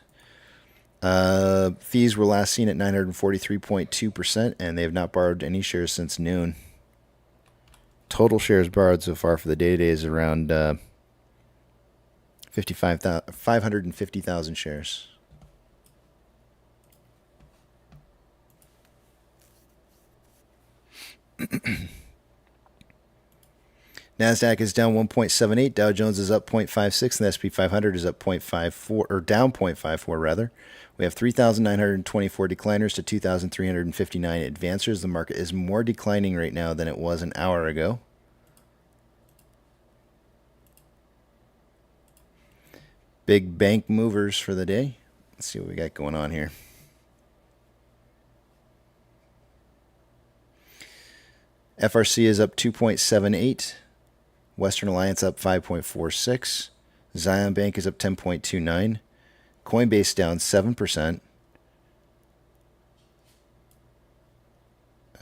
Fees were last seen at 943.2%, and they have not borrowed any shares since noon. Total shares borrowed so far for the day is around 550,000 shares. NASDAQ is down 1.78, Dow Jones is up 0.56, and the S&P 500 is up 0.54, or down 0.54 rather. We have 3,924 decliners to 2,359 advancers. The market is more declining right now than it was an hour ago. big bank movers for the day. Let's see what we got going on here. FRC is up 2.78. Western Alliance up 5.46. Zion Bank is up 10.29. Coinbase down 7%.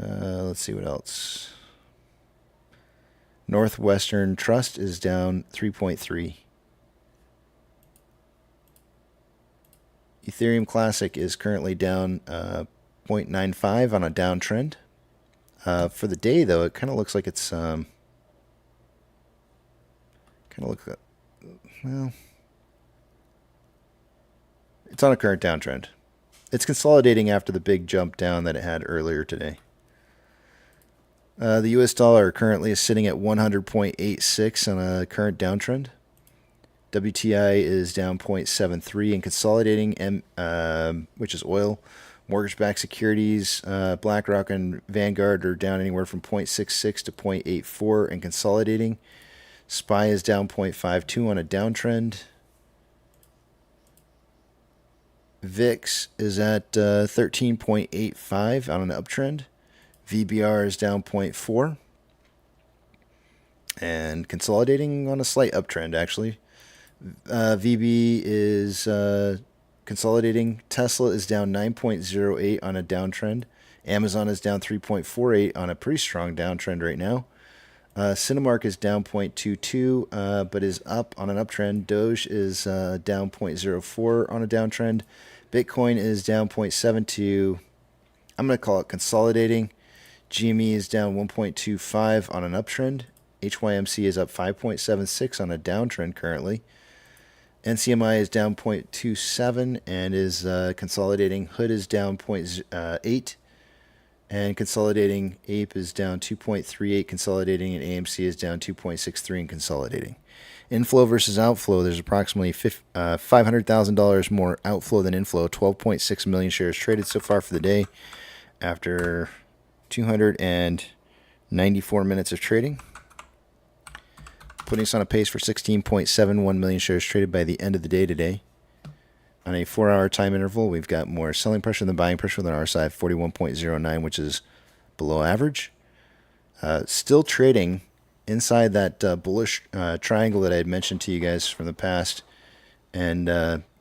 Let's see what else. Northwestern Trust is down 3.3. Ethereum Classic is currently down 0.95 on a downtrend. For the day, though, it kind of looks like it's well, it's on a current downtrend. It's consolidating after the big jump down that it had earlier today. The US dollar currently is sitting at 100.86 on a current downtrend. WTI is down 0.73 and consolidating, which is oil. Mortgage-backed securities, BlackRock and Vanguard are down anywhere from 0.66 to 0.84 and consolidating. SPY is down 0.52 on a downtrend. VIX is at 13.85 on an uptrend. VBR is down 0.4 and consolidating on a slight uptrend, actually. VB is consolidating. Tesla is down 9.08 on a downtrend. Amazon is down 3.48 on a pretty strong downtrend right now. Cinemark is down 0.22 but is up on an uptrend. Doge is down 0.04 on a downtrend. Bitcoin is down 0.72. I'm going to call it consolidating. GME is down 1.25 on an uptrend. HYMC is up 5.76 on a downtrend currently. NCMI is down 0.27 and is consolidating. Hood is down 0.8 and consolidating. Ape is down 2.38 consolidating, and AMC is down 2.63 and consolidating. Inflow versus outflow, there's approximately $500,000 more outflow than inflow. 12.6 million shares traded so far for the day after 294 minutes of trading, putting us on a pace for 16.71 million shares traded by the end of the day today. On a 4-hour time interval, we've got more selling pressure than buying pressure on our side, 41.09, which is below average. Still trading inside that bullish triangle that I had mentioned to you guys from the past, and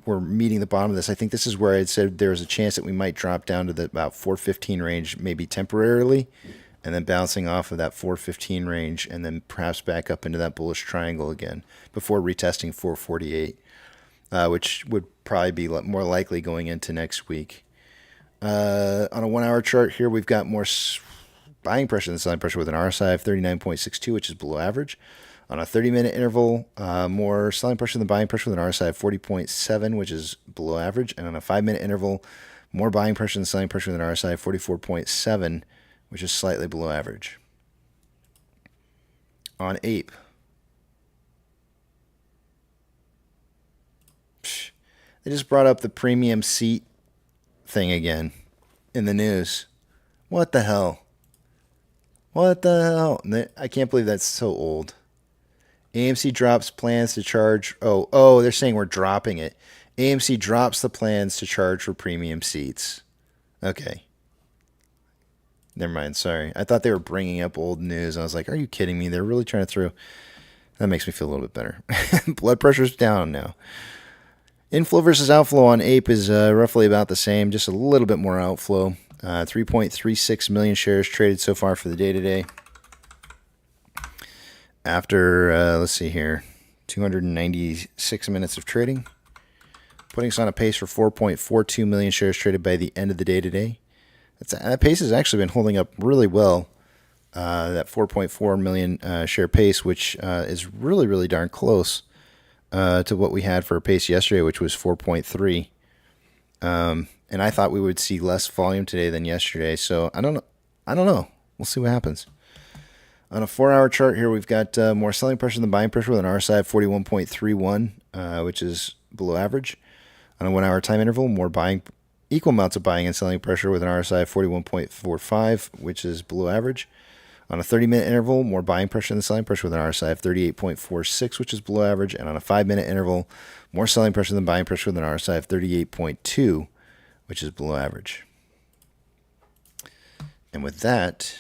we're meeting the bottom of this. I think this is where I had said there was a chance that we might drop down to the about 415 range, maybe temporarily, and then bouncing off of that 415 range, and then perhaps back up into that bullish triangle again before retesting 448, which would probably be more likely going into next week. On a 1-hour chart here, we've got more buying pressure than selling pressure with an RSI of 39.62, which is below average. On a 30-minute interval, more selling pressure than buying pressure with an RSI of 40.7, which is below average. And on a 5-minute interval, more buying pressure than selling pressure with an RSI of 44.7, which is slightly below average. On Ape, they just brought up the premium seat thing again in the news. What the hell? What the hell? I can't believe that's so old. AMC drops plans to charge. Oh, they're saying we're dropping it. AMC drops the plans to charge for premium seats. Okay. Never mind. Sorry. I thought they were bringing up old news. I was like, are you kidding me? They're really trying to throw. That makes me feel a little bit better. Blood pressure's down now. Inflow versus outflow on Ape is roughly about the same. Just a little bit more outflow. 3.36 million shares traded so far for the day today. After, let's see here, 296 minutes of trading, putting us on a pace for 4.42 million shares traded by the end of the day today. That pace has actually been holding up really well, that 4.4 million share pace, which is really, really darn close to what we had for a pace yesterday, which was 4.3. And I thought we would see less volume today than yesterday, so I don't know. We'll see what happens. On a 4-hour chart here, we've got more selling pressure than buying pressure with an RSI of 41.31, which is below average. On a 1-hour time interval, equal amounts of buying and selling pressure with an RSI of 41.45, which is below average. On a 30-minute interval, more buying pressure than selling pressure with an RSI of 38.46, which is below average. And on a 5-minute interval, more selling pressure than buying pressure with an RSI of 38.2, which is below average. And with that,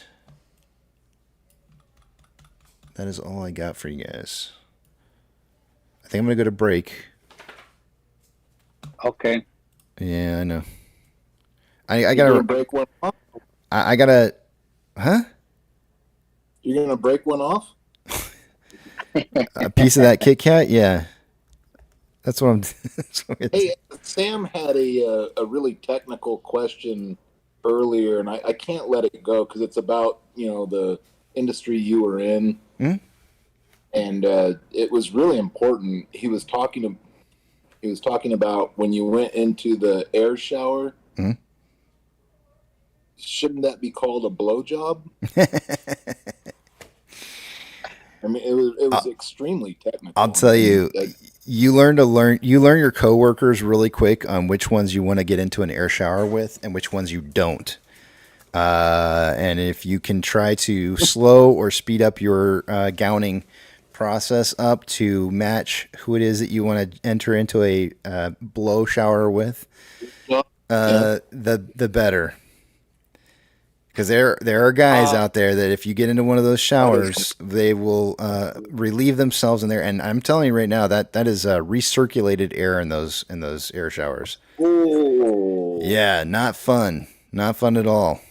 that is all I got for you guys. I think I'm going to go to break. Okay. Yeah, I know. I got to break one off? I got to... Huh? You're going to break one off? A piece of that Kit Kat? Yeah. That's what I'm... Hey, Sam had a really technical question earlier, and I can't let it go because it's about, the industry you were in. Hmm? And it was really important. He was talking about when you went into the air shower. Hmm? Shouldn't that be called a blowjob? I mean, it was extremely technical. I'll tell you, you learn your coworkers really quick on which ones you want to get into an air shower with and which ones you don't. And if you can try to slow or speed up your gowning process up to match who it is that you want to enter into a blow shower with, the better. Because there are guys out there that if you get into one of those showers, they will relieve themselves in there. And I'm telling you right now that is recirculated air in those air showers. Oh. Yeah, not fun. Not fun at all.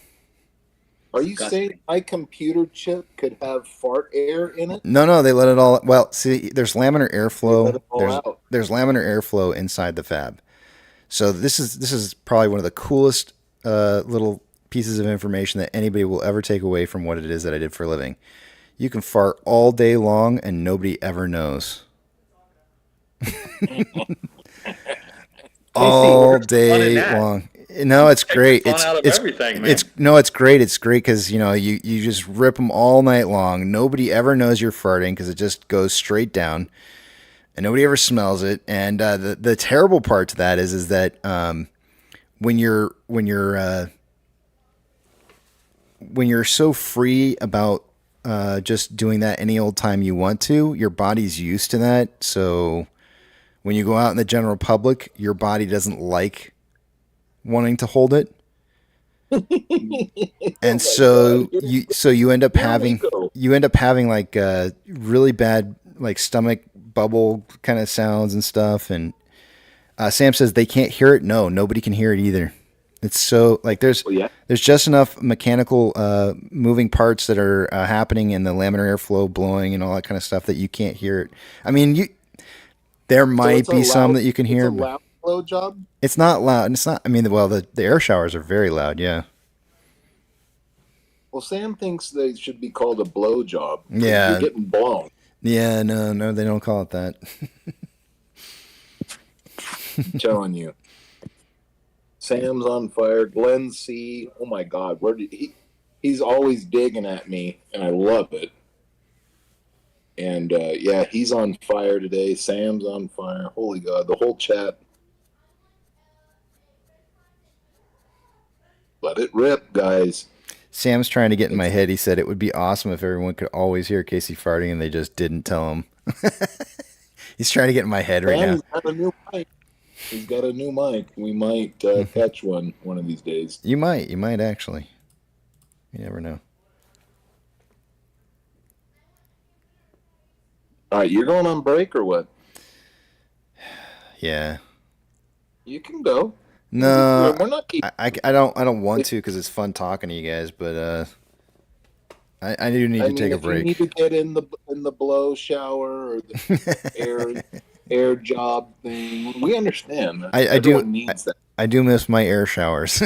Are you saying my computer chip could have fart air in it? No, they let it all. Well, see, there's laminar airflow. Out. There's laminar airflow inside the fab. So this is probably one of the coolest little pieces of information that anybody will ever take away from what it is that I did for a living. You can fart all day long and nobody ever knows. All day long. No, it's great. It's great. It's great because you just rip them all night long. Nobody ever knows you're farting because it just goes straight down, and nobody ever smells it. And the terrible part to that is that when you're so free about just doing that any old time you want to, your body's used to that. So when you go out in the general public, your body doesn't like wanting to hold it. And you end up having like really bad like stomach bubble kind of sounds and stuff. And Sam says they can't hear it. No, nobody can hear it either. It's so like there's just enough mechanical moving parts that are happening in the laminar airflow blowing and all that kind of stuff that you can't hear it. I mean, there might be some that you can hear. It's a loud blowjob? It's not loud. It's not. I mean, well, the air showers are very loud. Yeah. Well, Sam thinks they should be called a blowjob. Yeah. You're getting blown. Yeah. No, they don't call it that. I'm telling you. Sam's on fire. Glenn C. Oh my God, where did he's always digging at me, and I love it. And yeah, he's on fire today. Sam's on fire. Holy God, the whole chat. Let it rip, guys. Sam's trying to get in my head. He said it would be awesome if everyone could always hear Casey farting and they just didn't tell him. He's trying to get in my head right now. He's got a new mic. He's got a new mic. We might catch one of these days. You might actually. You never know. All right, you're going on break or what? Yeah. You can go. No, we're not I don't want to because it's fun talking to you guys, but I do need to take a break. You need to get in the blow shower or the air job thing. We understand. I do. Needs that. I do miss my air showers.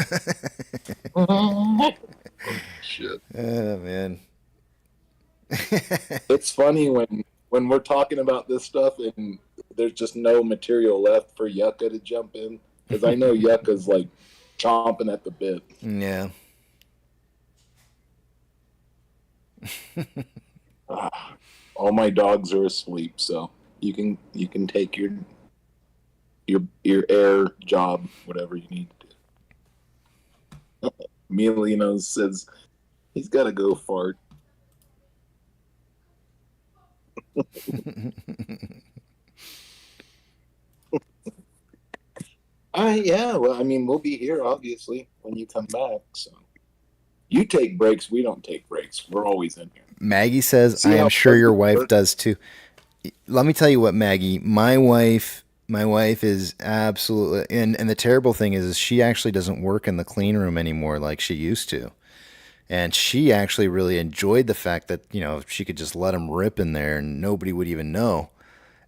Shit. Oh man. It's funny when we're talking about this stuff and there's just no material left for Yucca to jump in. Because I know Yucca's like chomping at the bit. Yeah. All my dogs are asleep, so you can take your air job, whatever you need to do. Emiliano says he's got to go fart. Yeah, well, I mean, we'll be here obviously when you come back. So you take breaks, we don't take breaks. We're always in here. Maggie says, See I am how sure your pleasant wife work? does too. Let me tell you what, Maggie, my wife is absolutely, and the terrible thing is she actually doesn't work in the clean room anymore like she used to. And she actually really enjoyed the fact that, she could just let them rip in there and nobody would even know.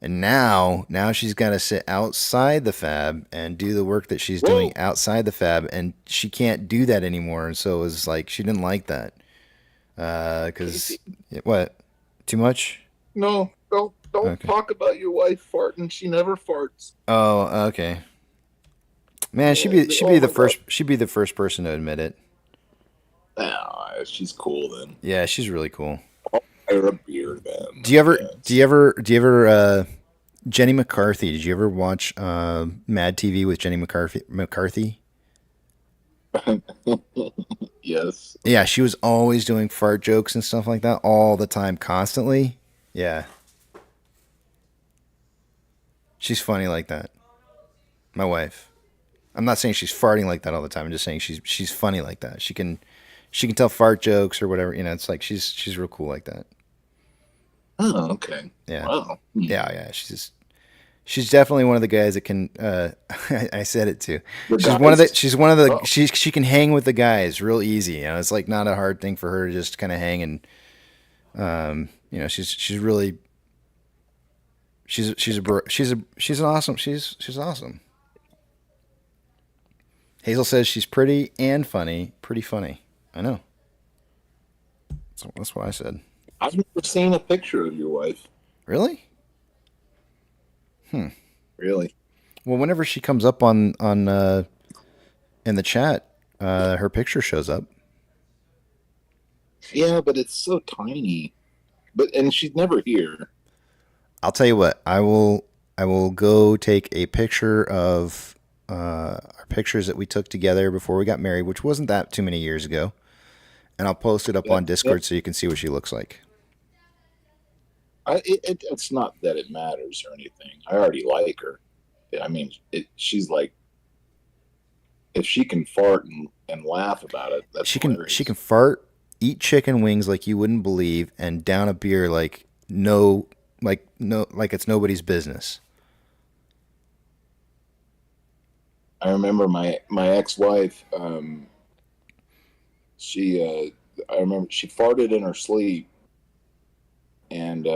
And now she's got to sit outside the fab and do the work that she's doing outside the fab, and she can't do that anymore. And so it was like she didn't like that. Because what? Too much? No, don't Okay. talk about your wife farting. She never farts. Oh, okay. Man, she'd be the first person to admit it. She's cool then. Yeah, she's really cool. Or a beer then. Do you ever Jenny McCarthy, did you ever watch Mad TV with Jenny McCarthy? Yes. Yeah, she was always doing fart jokes and stuff like that all the time, constantly. Yeah. She's funny like that. My wife. I'm not saying she's farting like that all the time. I'm just saying she's funny like that. She can tell fart jokes or whatever. It's like she's real cool like that. Oh, okay. Yeah. Wow. Yeah. She's definitely one of the guys that can. I said it too. She's one of the. She can hang with the guys real easy. It's like not a hard thing for her to just kind of hang and. She's really. She's awesome. Hazel says she's pretty and funny. Pretty funny. I know. That's what I said. I've never seen a picture of your wife. Really? Really? Well, whenever she comes up on in the chat, her picture shows up. Yeah, but it's so tiny. And she's never here. I'll tell you what. I will go take a picture of our pictures that we took together before we got married, which wasn't that too many years ago, and I'll post it up on Discord so you can see what she looks like. It's not that it matters or anything. I already like her. I mean, she's like, if she can fart and laugh about it, that's hilarious. She can fart, eat chicken wings like you wouldn't believe, and down a beer like it's nobody's business. I remember my ex-wife. I remember she farted in her sleep, and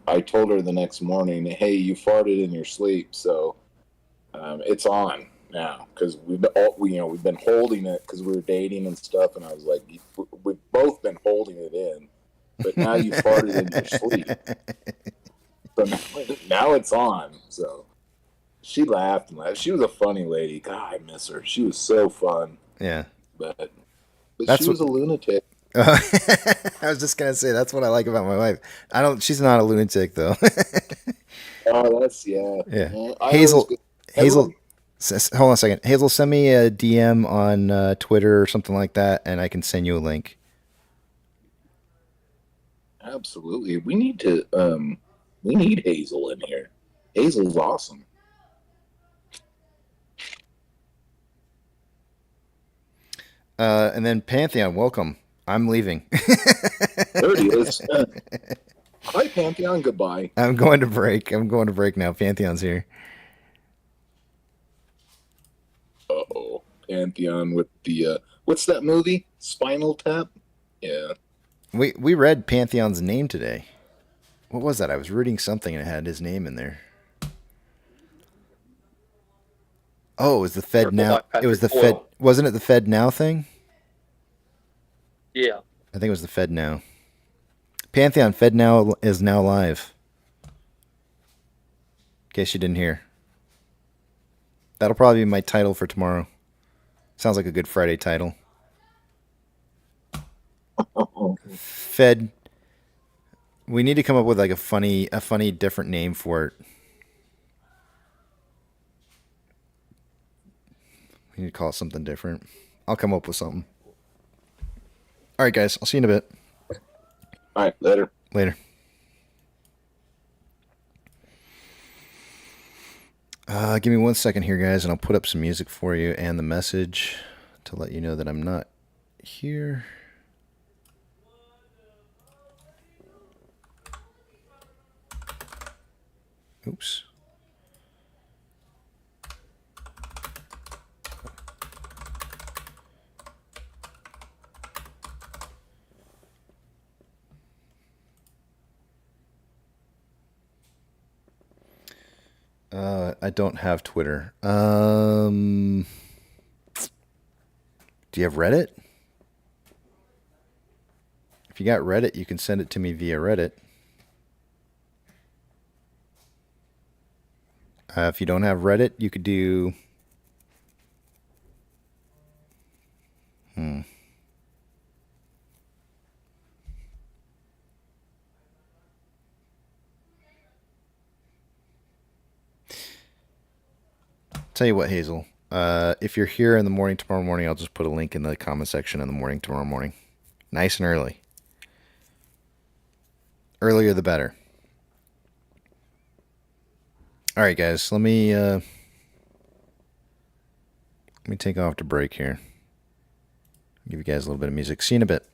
I told her the next morning, "Hey, you farted in your sleep, so it's on now." Because we've been holding it because we were dating and stuff, and I was like, "We've both been holding it in, but now you farted in your sleep, so now it's on." So. She laughed and laughed. She was a funny lady. God, I miss her. She was so fun. Yeah. But she was a lunatic. I was just gonna say that's what I like about my wife. She's not a lunatic though. Oh, that's yeah. Hazel. Hold on a second. Hazel, send me a DM on Twitter or something like that, and I can send you a link. Absolutely. We need Hazel in here. Hazel's awesome. And then Pantheon, welcome. I'm leaving. There he is. Hi, Pantheon. Goodbye. I'm going to break now. Pantheon's here. Uh-oh. Pantheon with the, what's that movie? Spinal Tap? Yeah. We read Pantheon's name today. What was that? I was reading something and it had his name in there. Oh, it was the Fed Now. It was the Fed. Wasn't it the Fed Now thing? Yeah. I think it was the Fed Now. Pantheon, Fed Now is now live. In case you didn't hear. That'll probably be my title for tomorrow. Sounds like a good Friday title. Fed. We need to come up with like a funny different name for it. We need to call it something different. I'll come up with something. All right, guys. I'll see you in a bit. All right, later. Later. Give me 1 second here, guys, and I'll put up some music for you and the message to let you know that I'm not here. Oops. I don't have Twitter. Do you have Reddit? If you got Reddit, you can send it to me via Reddit. If you don't have Reddit, you could do... Tell you what, Hazel. If you're here in the morning tomorrow morning, I'll just put a link in the comment section in the morning tomorrow morning. Nice and early. Earlier the better. All right, guys. Let me take off to break here. Give you guys a little bit of music. See you in a bit.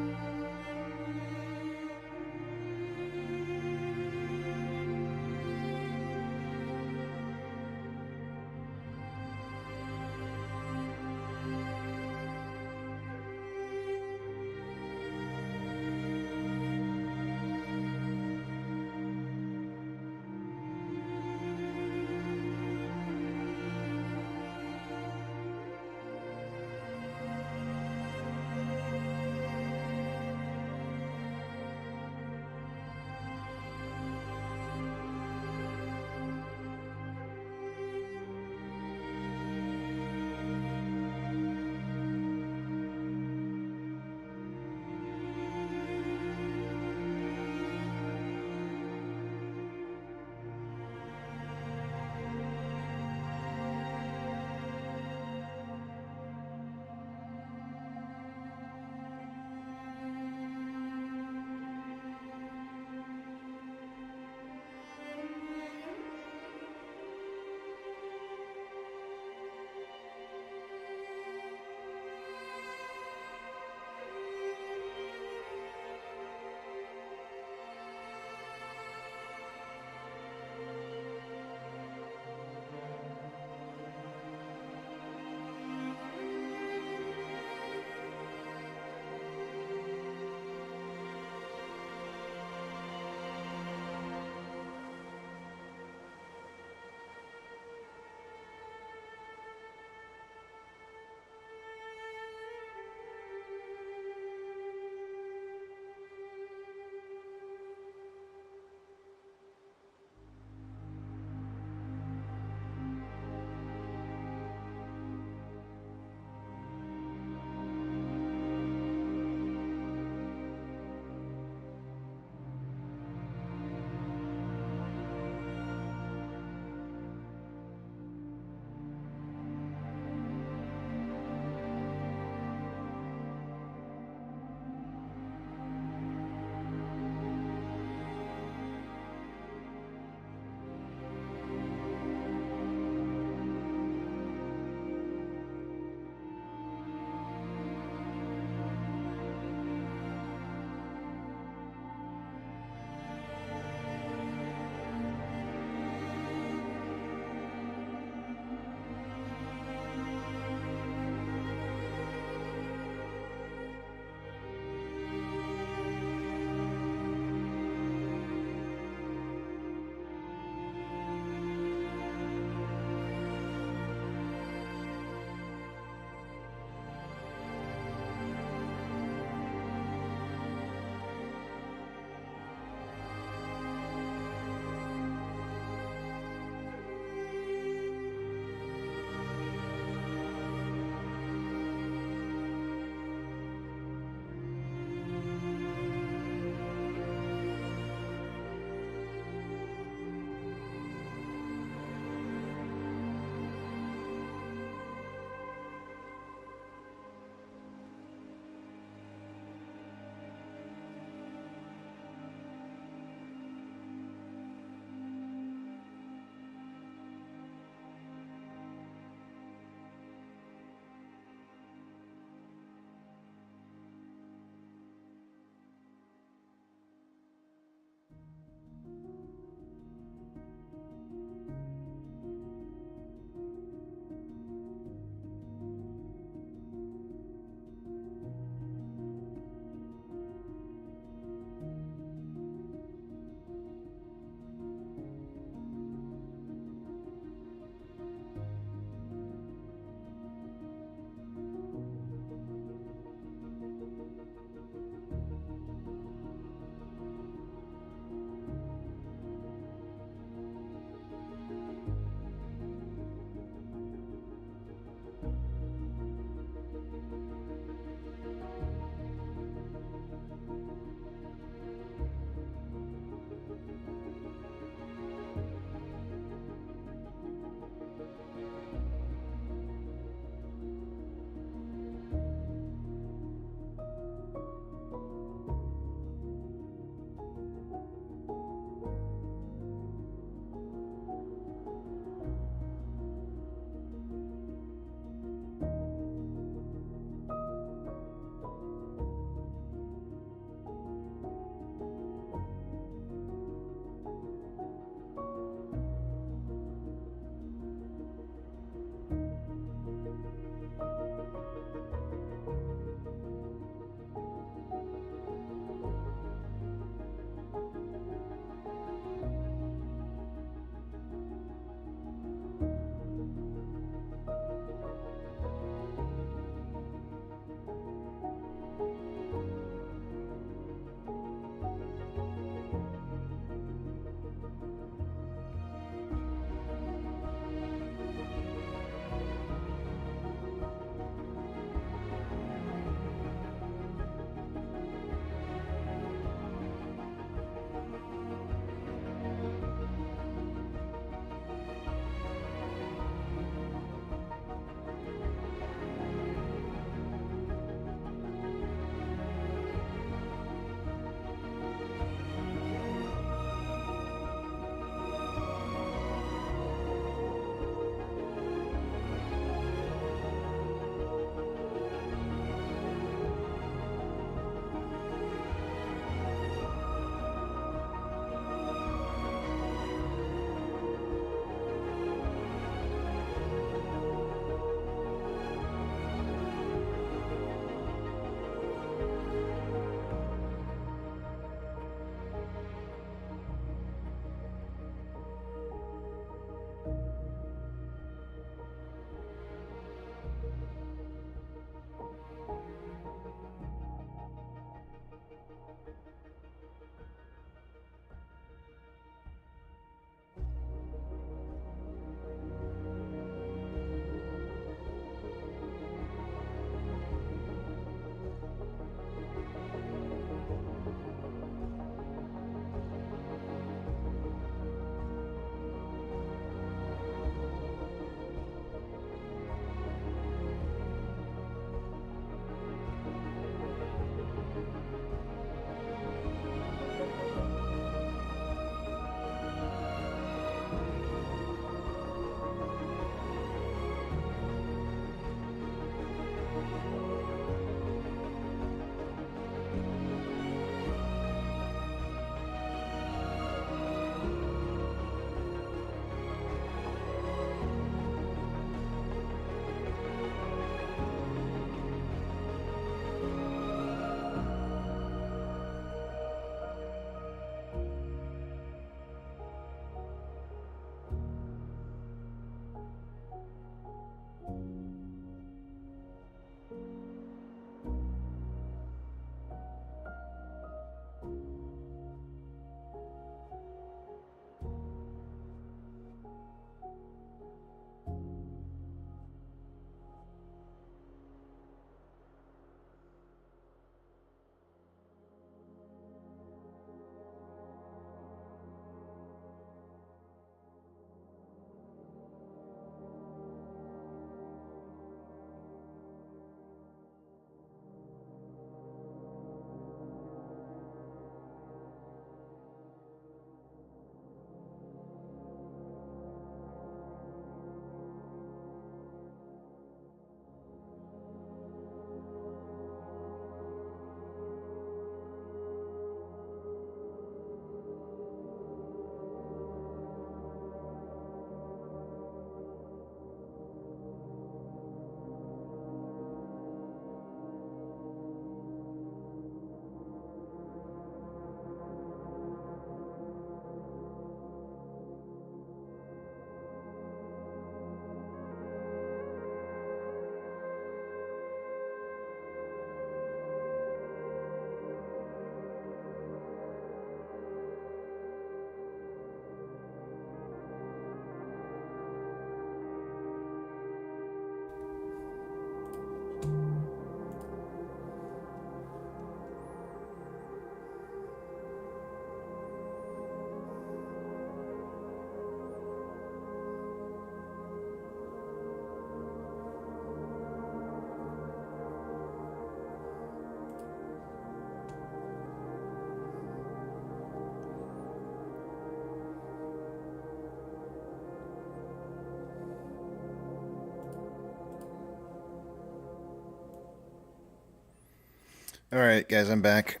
All right, guys, I'm back.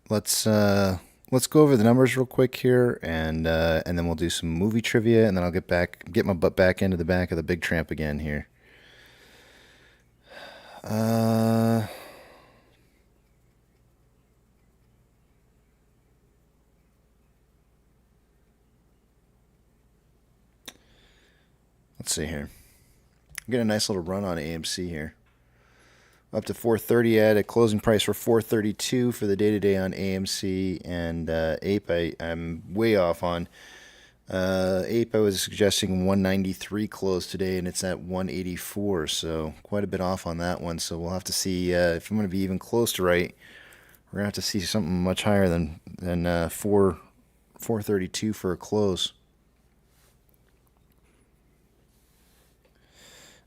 Let's go over the numbers real quick here, and then we'll do some movie trivia, and then I'll get my butt back into the back of the big tramp again here. Let's see here. I'm getting a nice little run on AMC here. Up to 430 at a closing price for 432 for the day-to-day on AMC, and Ape I'm way off on. Ape I was suggesting 193 close today, and it's at 184, so quite a bit off on that one. So we'll have to see if I'm going to be even close to right. We're going to have to see something much higher than 432 for a close.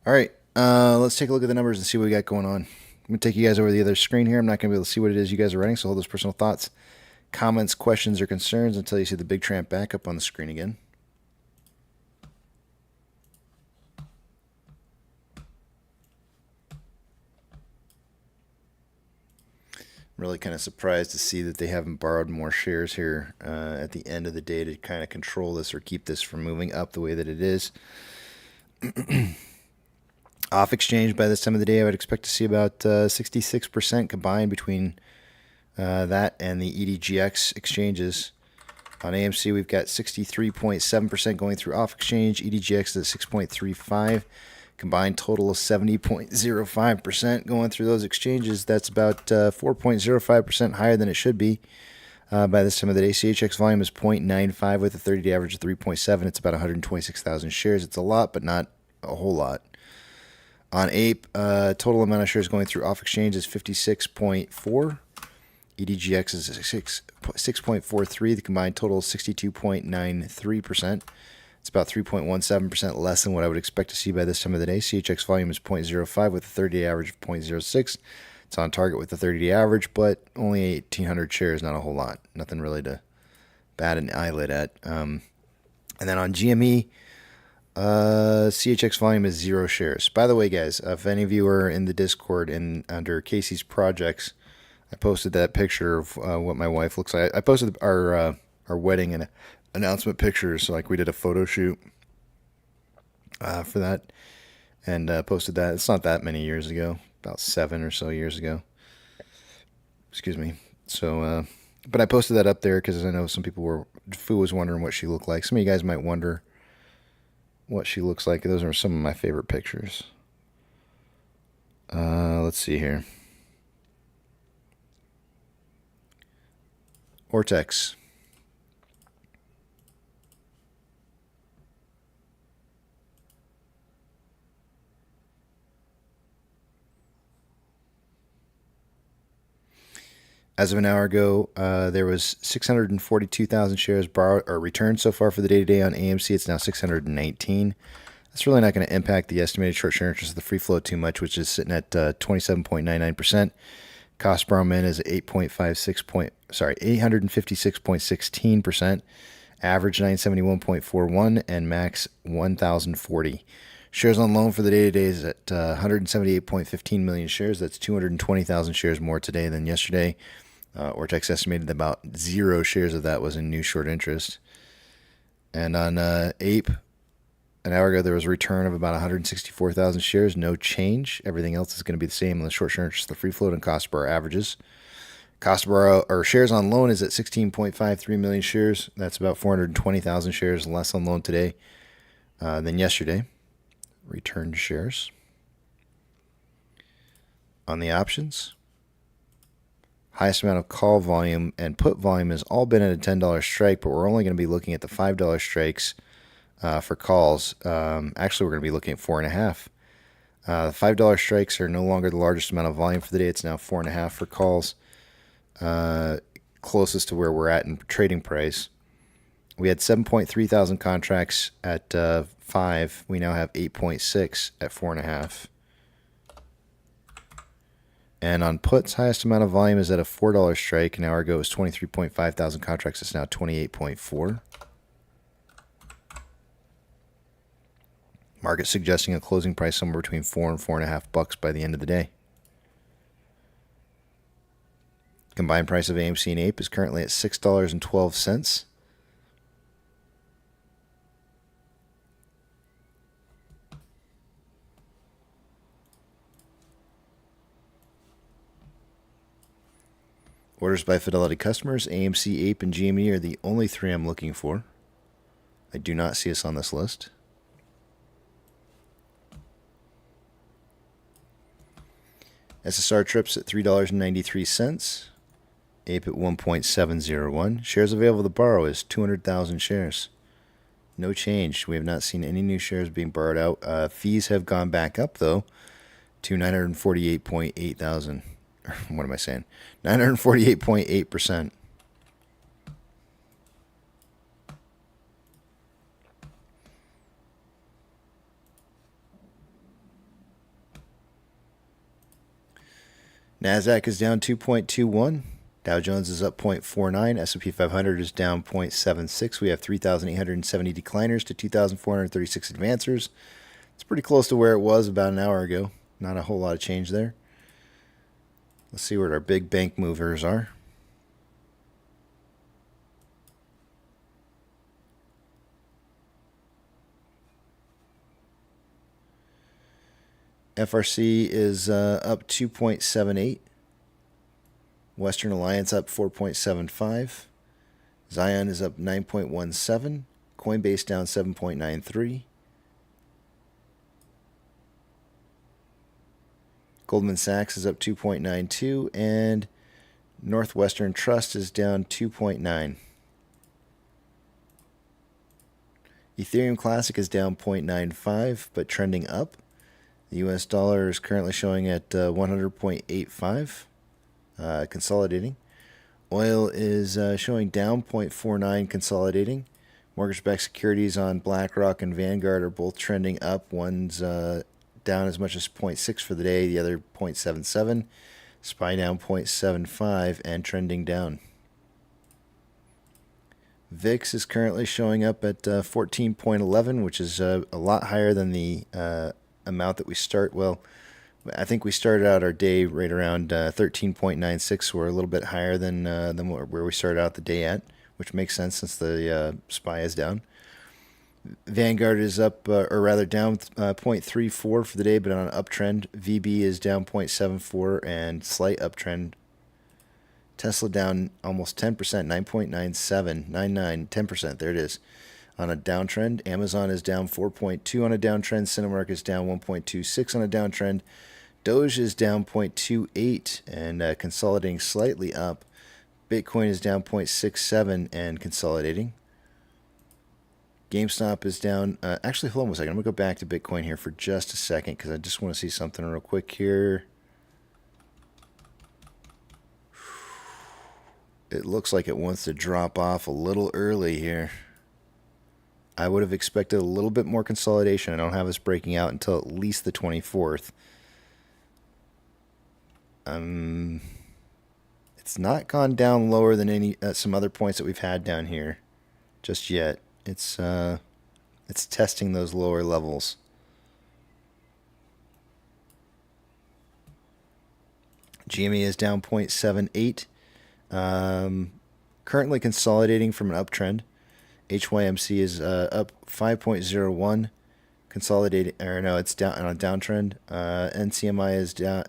All right, let's take a look at the numbers and see what we got going on. I'm going to take you guys over the other screen here. I'm not going to be able to see what it is you guys are writing, so hold those personal thoughts, comments, questions, or concerns until you see the big tramp back up on the screen again. I'm really kind of surprised to see that they haven't borrowed more shares here at the end of the day to kind of control this or keep this from moving up the way that it is. Off exchange by this time of the day, I would expect to see about 66% combined between that and the EDGX exchanges. On AMC, we've got 63.7% going through off exchange. EDGX is at 6.35. Combined total of 70.05% going through those exchanges. That's about 4.05% higher than it should be by this time of the day. CHX volume is 0.95 with a 30-day average of 3.7. It's about 126,000 shares. It's a lot, but not a whole lot. On Ape, total amount of shares going through off exchange is 56.4. EDGX is 6.43. The combined total is 62.93%. It's about 3.17% less than what I would expect to see by this time of the day. CHX volume is 0.05 with a 30-day average of 0.06. It's on target with the 30-day average, but only 1,800 shares, not a whole lot. Nothing really to bat an eyelid at. And then on GME, CHX volume is 0 shares. By the way, guys, if any of you are in the Discord and under Casey's projects, I posted that picture of what my wife looks like. I posted our wedding and announcement pictures, so like we did a photo shoot for that, and posted that. It's not that many years ago, about 7 or so years ago. Excuse me. So, but I posted that up there because I know some people Fu was wondering what she looked like. Some of you guys might wonder what she looks like. Those are some of my favorite pictures. Let's see here. Ortex. As of an hour ago, there was 642,000 shares borrowed or returned so far for the day-to-day on AMC. It's now 619. That's really not going to impact the estimated short share interest of the free float too much, which is sitting at 27.99%. Cost per min is 856.16%. Average 971.41 and max 1,040. Shares on loan for the day-to-day is at 178.15 million shares. That's 220,000 shares more today than yesterday. Ortex estimated that about 0 shares of that was in new short interest. And on Ape, an hour ago, there was a return of about 164,000 shares. No change. Everything else is going to be the same on the short share interest, the free float, and cost to borrow averages. Cost to borrow or shares on loan is at 16.53 million shares. That's about 420,000 shares less on loan today than yesterday. Returned shares. On the options, highest amount of call volume and put volume has all been at a $10 strike, but we're only going to be looking at the $5 strikes for calls. Actually, we're going to be looking at 4.5. The $5 strikes are no longer the largest amount of volume for the day. It's now 4.5 for calls, closest to where we're at in trading price. We had 7.3 thousand contracts at 5. We now have 8.6 at 4.5. And on puts, highest amount of volume is at a $4 strike. An hour ago, it was 23.5 thousand contracts. It's now 28.4. Market suggesting a closing price somewhere between $4 and $4.5 by the end of the day. Combined price of AMC and Ape is currently at $6.12. Orders by Fidelity customers, AMC, Ape, and GME are the only three I'm looking for. I do not see us on this list. SSR trips at $3.93. Ape at 1.701. Shares available to borrow is 200,000 shares. No change. We have not seen any new shares being borrowed out. Fees have gone back up, though, to 948.8 thousand. What am I saying? 948.8%. NASDAQ is down 2.21. Dow Jones is up 0.49. S&P 500 is down 0.76. We have 3,870 decliners to 2,436 advancers. It's pretty close to where it was about an hour ago. Not a whole lot of change there. Let's see what our big bank movers are. FRC is up 2.78. Western Alliance up 4.75. Zion is up 9.17. Coinbase down 7.93. Goldman Sachs is up 2.92, and Northwestern Trust is down 2.9. Ethereum Classic is down 0.95, but trending up. The US dollar is currently showing at 100.85, consolidating. Oil is showing down 0.49, consolidating. Mortgage-backed securities on BlackRock and Vanguard are both trending up. One's down as much as 0.6 for the day, the other 0.77. SPY down 0.75 and trending down. VIX is currently showing up at 14.11, which is a lot higher than the amount that we start. Well, I think we started out our day right around 13.96. So we're a little bit higher than where we started out the day at, which makes sense since the SPY is down. Vanguard is up, or rather down 0.34 for the day, but on an uptrend. VB is down 0.74 and slight uptrend. Tesla down almost 10%, 9.97, 99, 10%. There it is. On a downtrend. Amazon is down 4.2 on a downtrend. Cinemark is down 1.26 on a downtrend. Doge is down 0.28 and consolidating slightly up. Bitcoin is down 0.67 and consolidating. GameStop is down. Actually, hold on a second. I'm going to go back to Bitcoin here for just a second because I just want to see something real quick here. It looks like it wants to drop off a little early here. I would have expected a little bit more consolidation. I don't have us breaking out until at least the 24th. It's not gone down lower than any some other points that we've had down here just yet. It's testing those lower levels. GME is down 0.78. Currently consolidating from an uptrend. HYMC is up 5.01, consolidating, or no, it's down on a downtrend. NCMI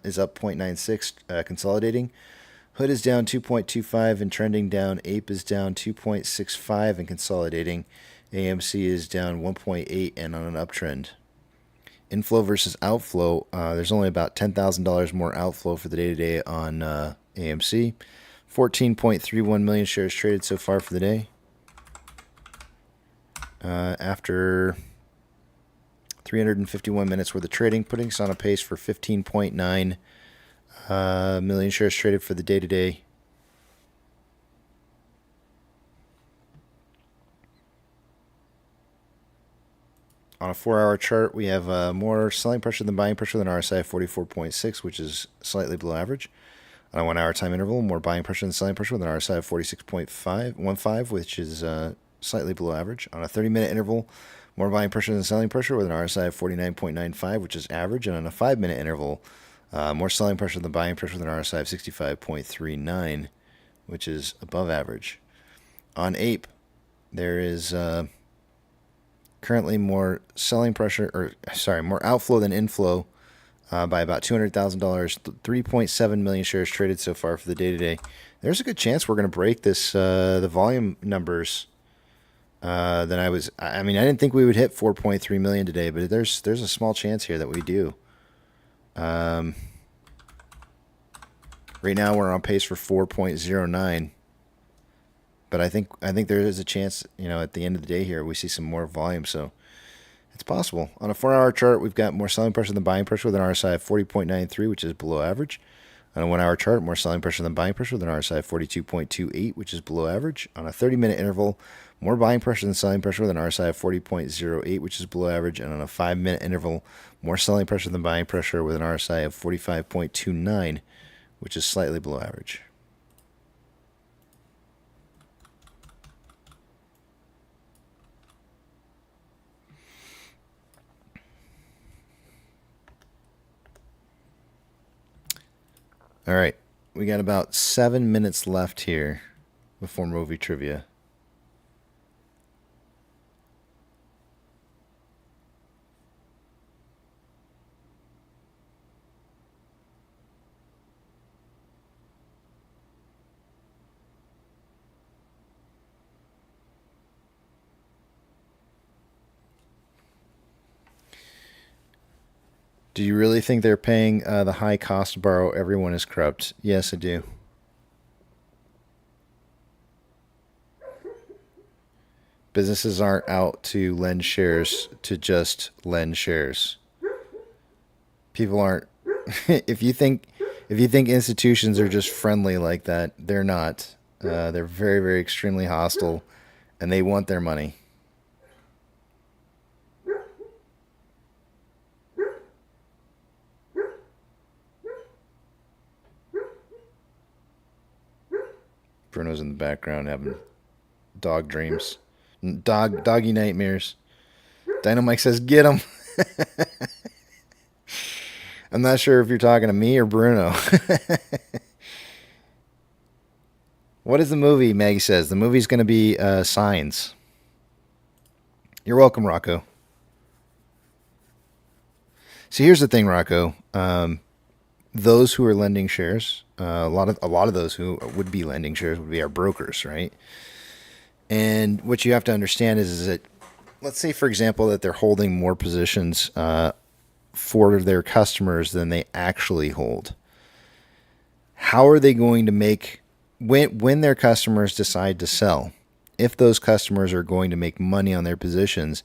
is up 0.96, consolidating. Hood is down 2.25 and trending down. Ape is down 2.65 and consolidating. AMC is down 1.8 and on an uptrend. Inflow versus outflow. There's only about $10,000 more outflow for the day-to-day on AMC. 14.31 million shares traded so far for the day. After 351 minutes worth of trading, putting us on a pace for 15.9 million shares traded for the day-to-day. On a 4-hour chart, we have more selling pressure than buying pressure than RSI 44.6, which is slightly below average. On a 1-hour time interval, more buying pressure than selling pressure with an RSI of 46.15, which is slightly below average. On a 30-minute interval, more buying pressure than selling pressure with an RSI of 49.95, which is average. And on a 5-minute interval, More selling pressure than buying pressure with an RSI of 65.39, which is above average. On Ape, there is currently more more outflow than inflow by about $200,000. 3.7 million shares traded so far for the day today. There's a good chance we're going to break this the volume numbers. I didn't think we would hit 4.3 million today, but there's a small chance here that we do. Right now we're on pace for 4.09. But I think there is a chance, at the end of the day here, we see some more volume. So it's possible. On a 4-hour chart, we've got more selling pressure than buying pressure with an RSI of 40.93, which is below average. On a 1-hour chart, more selling pressure than buying pressure with an RSI of 42.28, which is below average. On a 30-minute interval, more buying pressure than selling pressure with an RSI of 40.08, which is below average. And on a 5-minute interval, more selling pressure than buying pressure with an RSI of 45.29, which is slightly below average. All right, we got about 7 minutes left here before movie trivia. Do you really think they're paying the high cost to borrow? Everyone is corrupt. Yes, I do. Businesses aren't out to lend shares to just lend shares. People aren't. If you think institutions are just friendly like that, they're not. They're very, very extremely hostile, and they want their money. Bruno's in the background having dog dreams. Doggy nightmares. Dino Mike says, get him. I'm not sure if you're talking to me or Bruno. What is the movie, Maggie says? The movie's going to be Signs. You're welcome, Rocco. So here's the thing, Rocco. Those who are lending shares, a lot of those who would be lending shares would be our brokers, right? And what you have to understand is that, let's say, for example, that they're holding more positions for their customers than they actually hold. How are they going to make, when their customers decide to sell, if those customers are going to make money on their positions,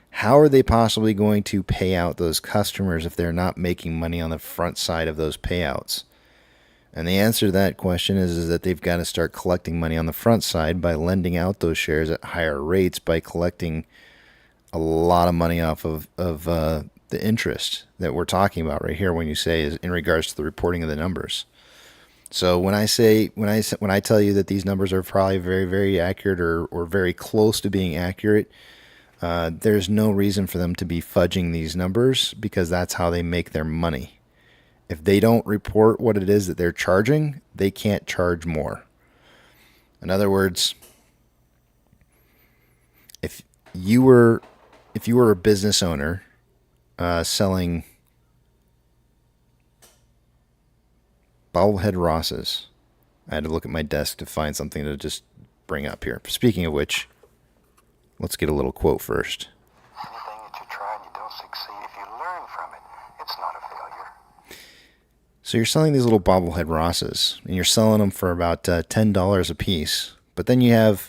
how are they possibly going to pay out those customers if they're not making money on the front side of those payouts? And the answer to that question is that they've got to start collecting money on the front side by lending out those shares at higher rates, by collecting a lot of money off of the interest that we're talking about right here when you say is in regards to the reporting of the numbers. So when I tell you that these numbers are probably very, very accurate or very close to being accurate, there's no reason for them to be fudging these numbers, because that's how they make their money. If they don't report what it is that they're charging, they can't charge more. In other words, if you were a business owner selling bobblehead Rosses, I had to look at my desk to find something to just bring up here. Speaking of which, let's get a little quote first. Anything that you try and you don't succeed, if you learn from it, it's not a failure. So you're selling these little bobblehead Rosses, and you're selling them for about $10 a piece. But then you have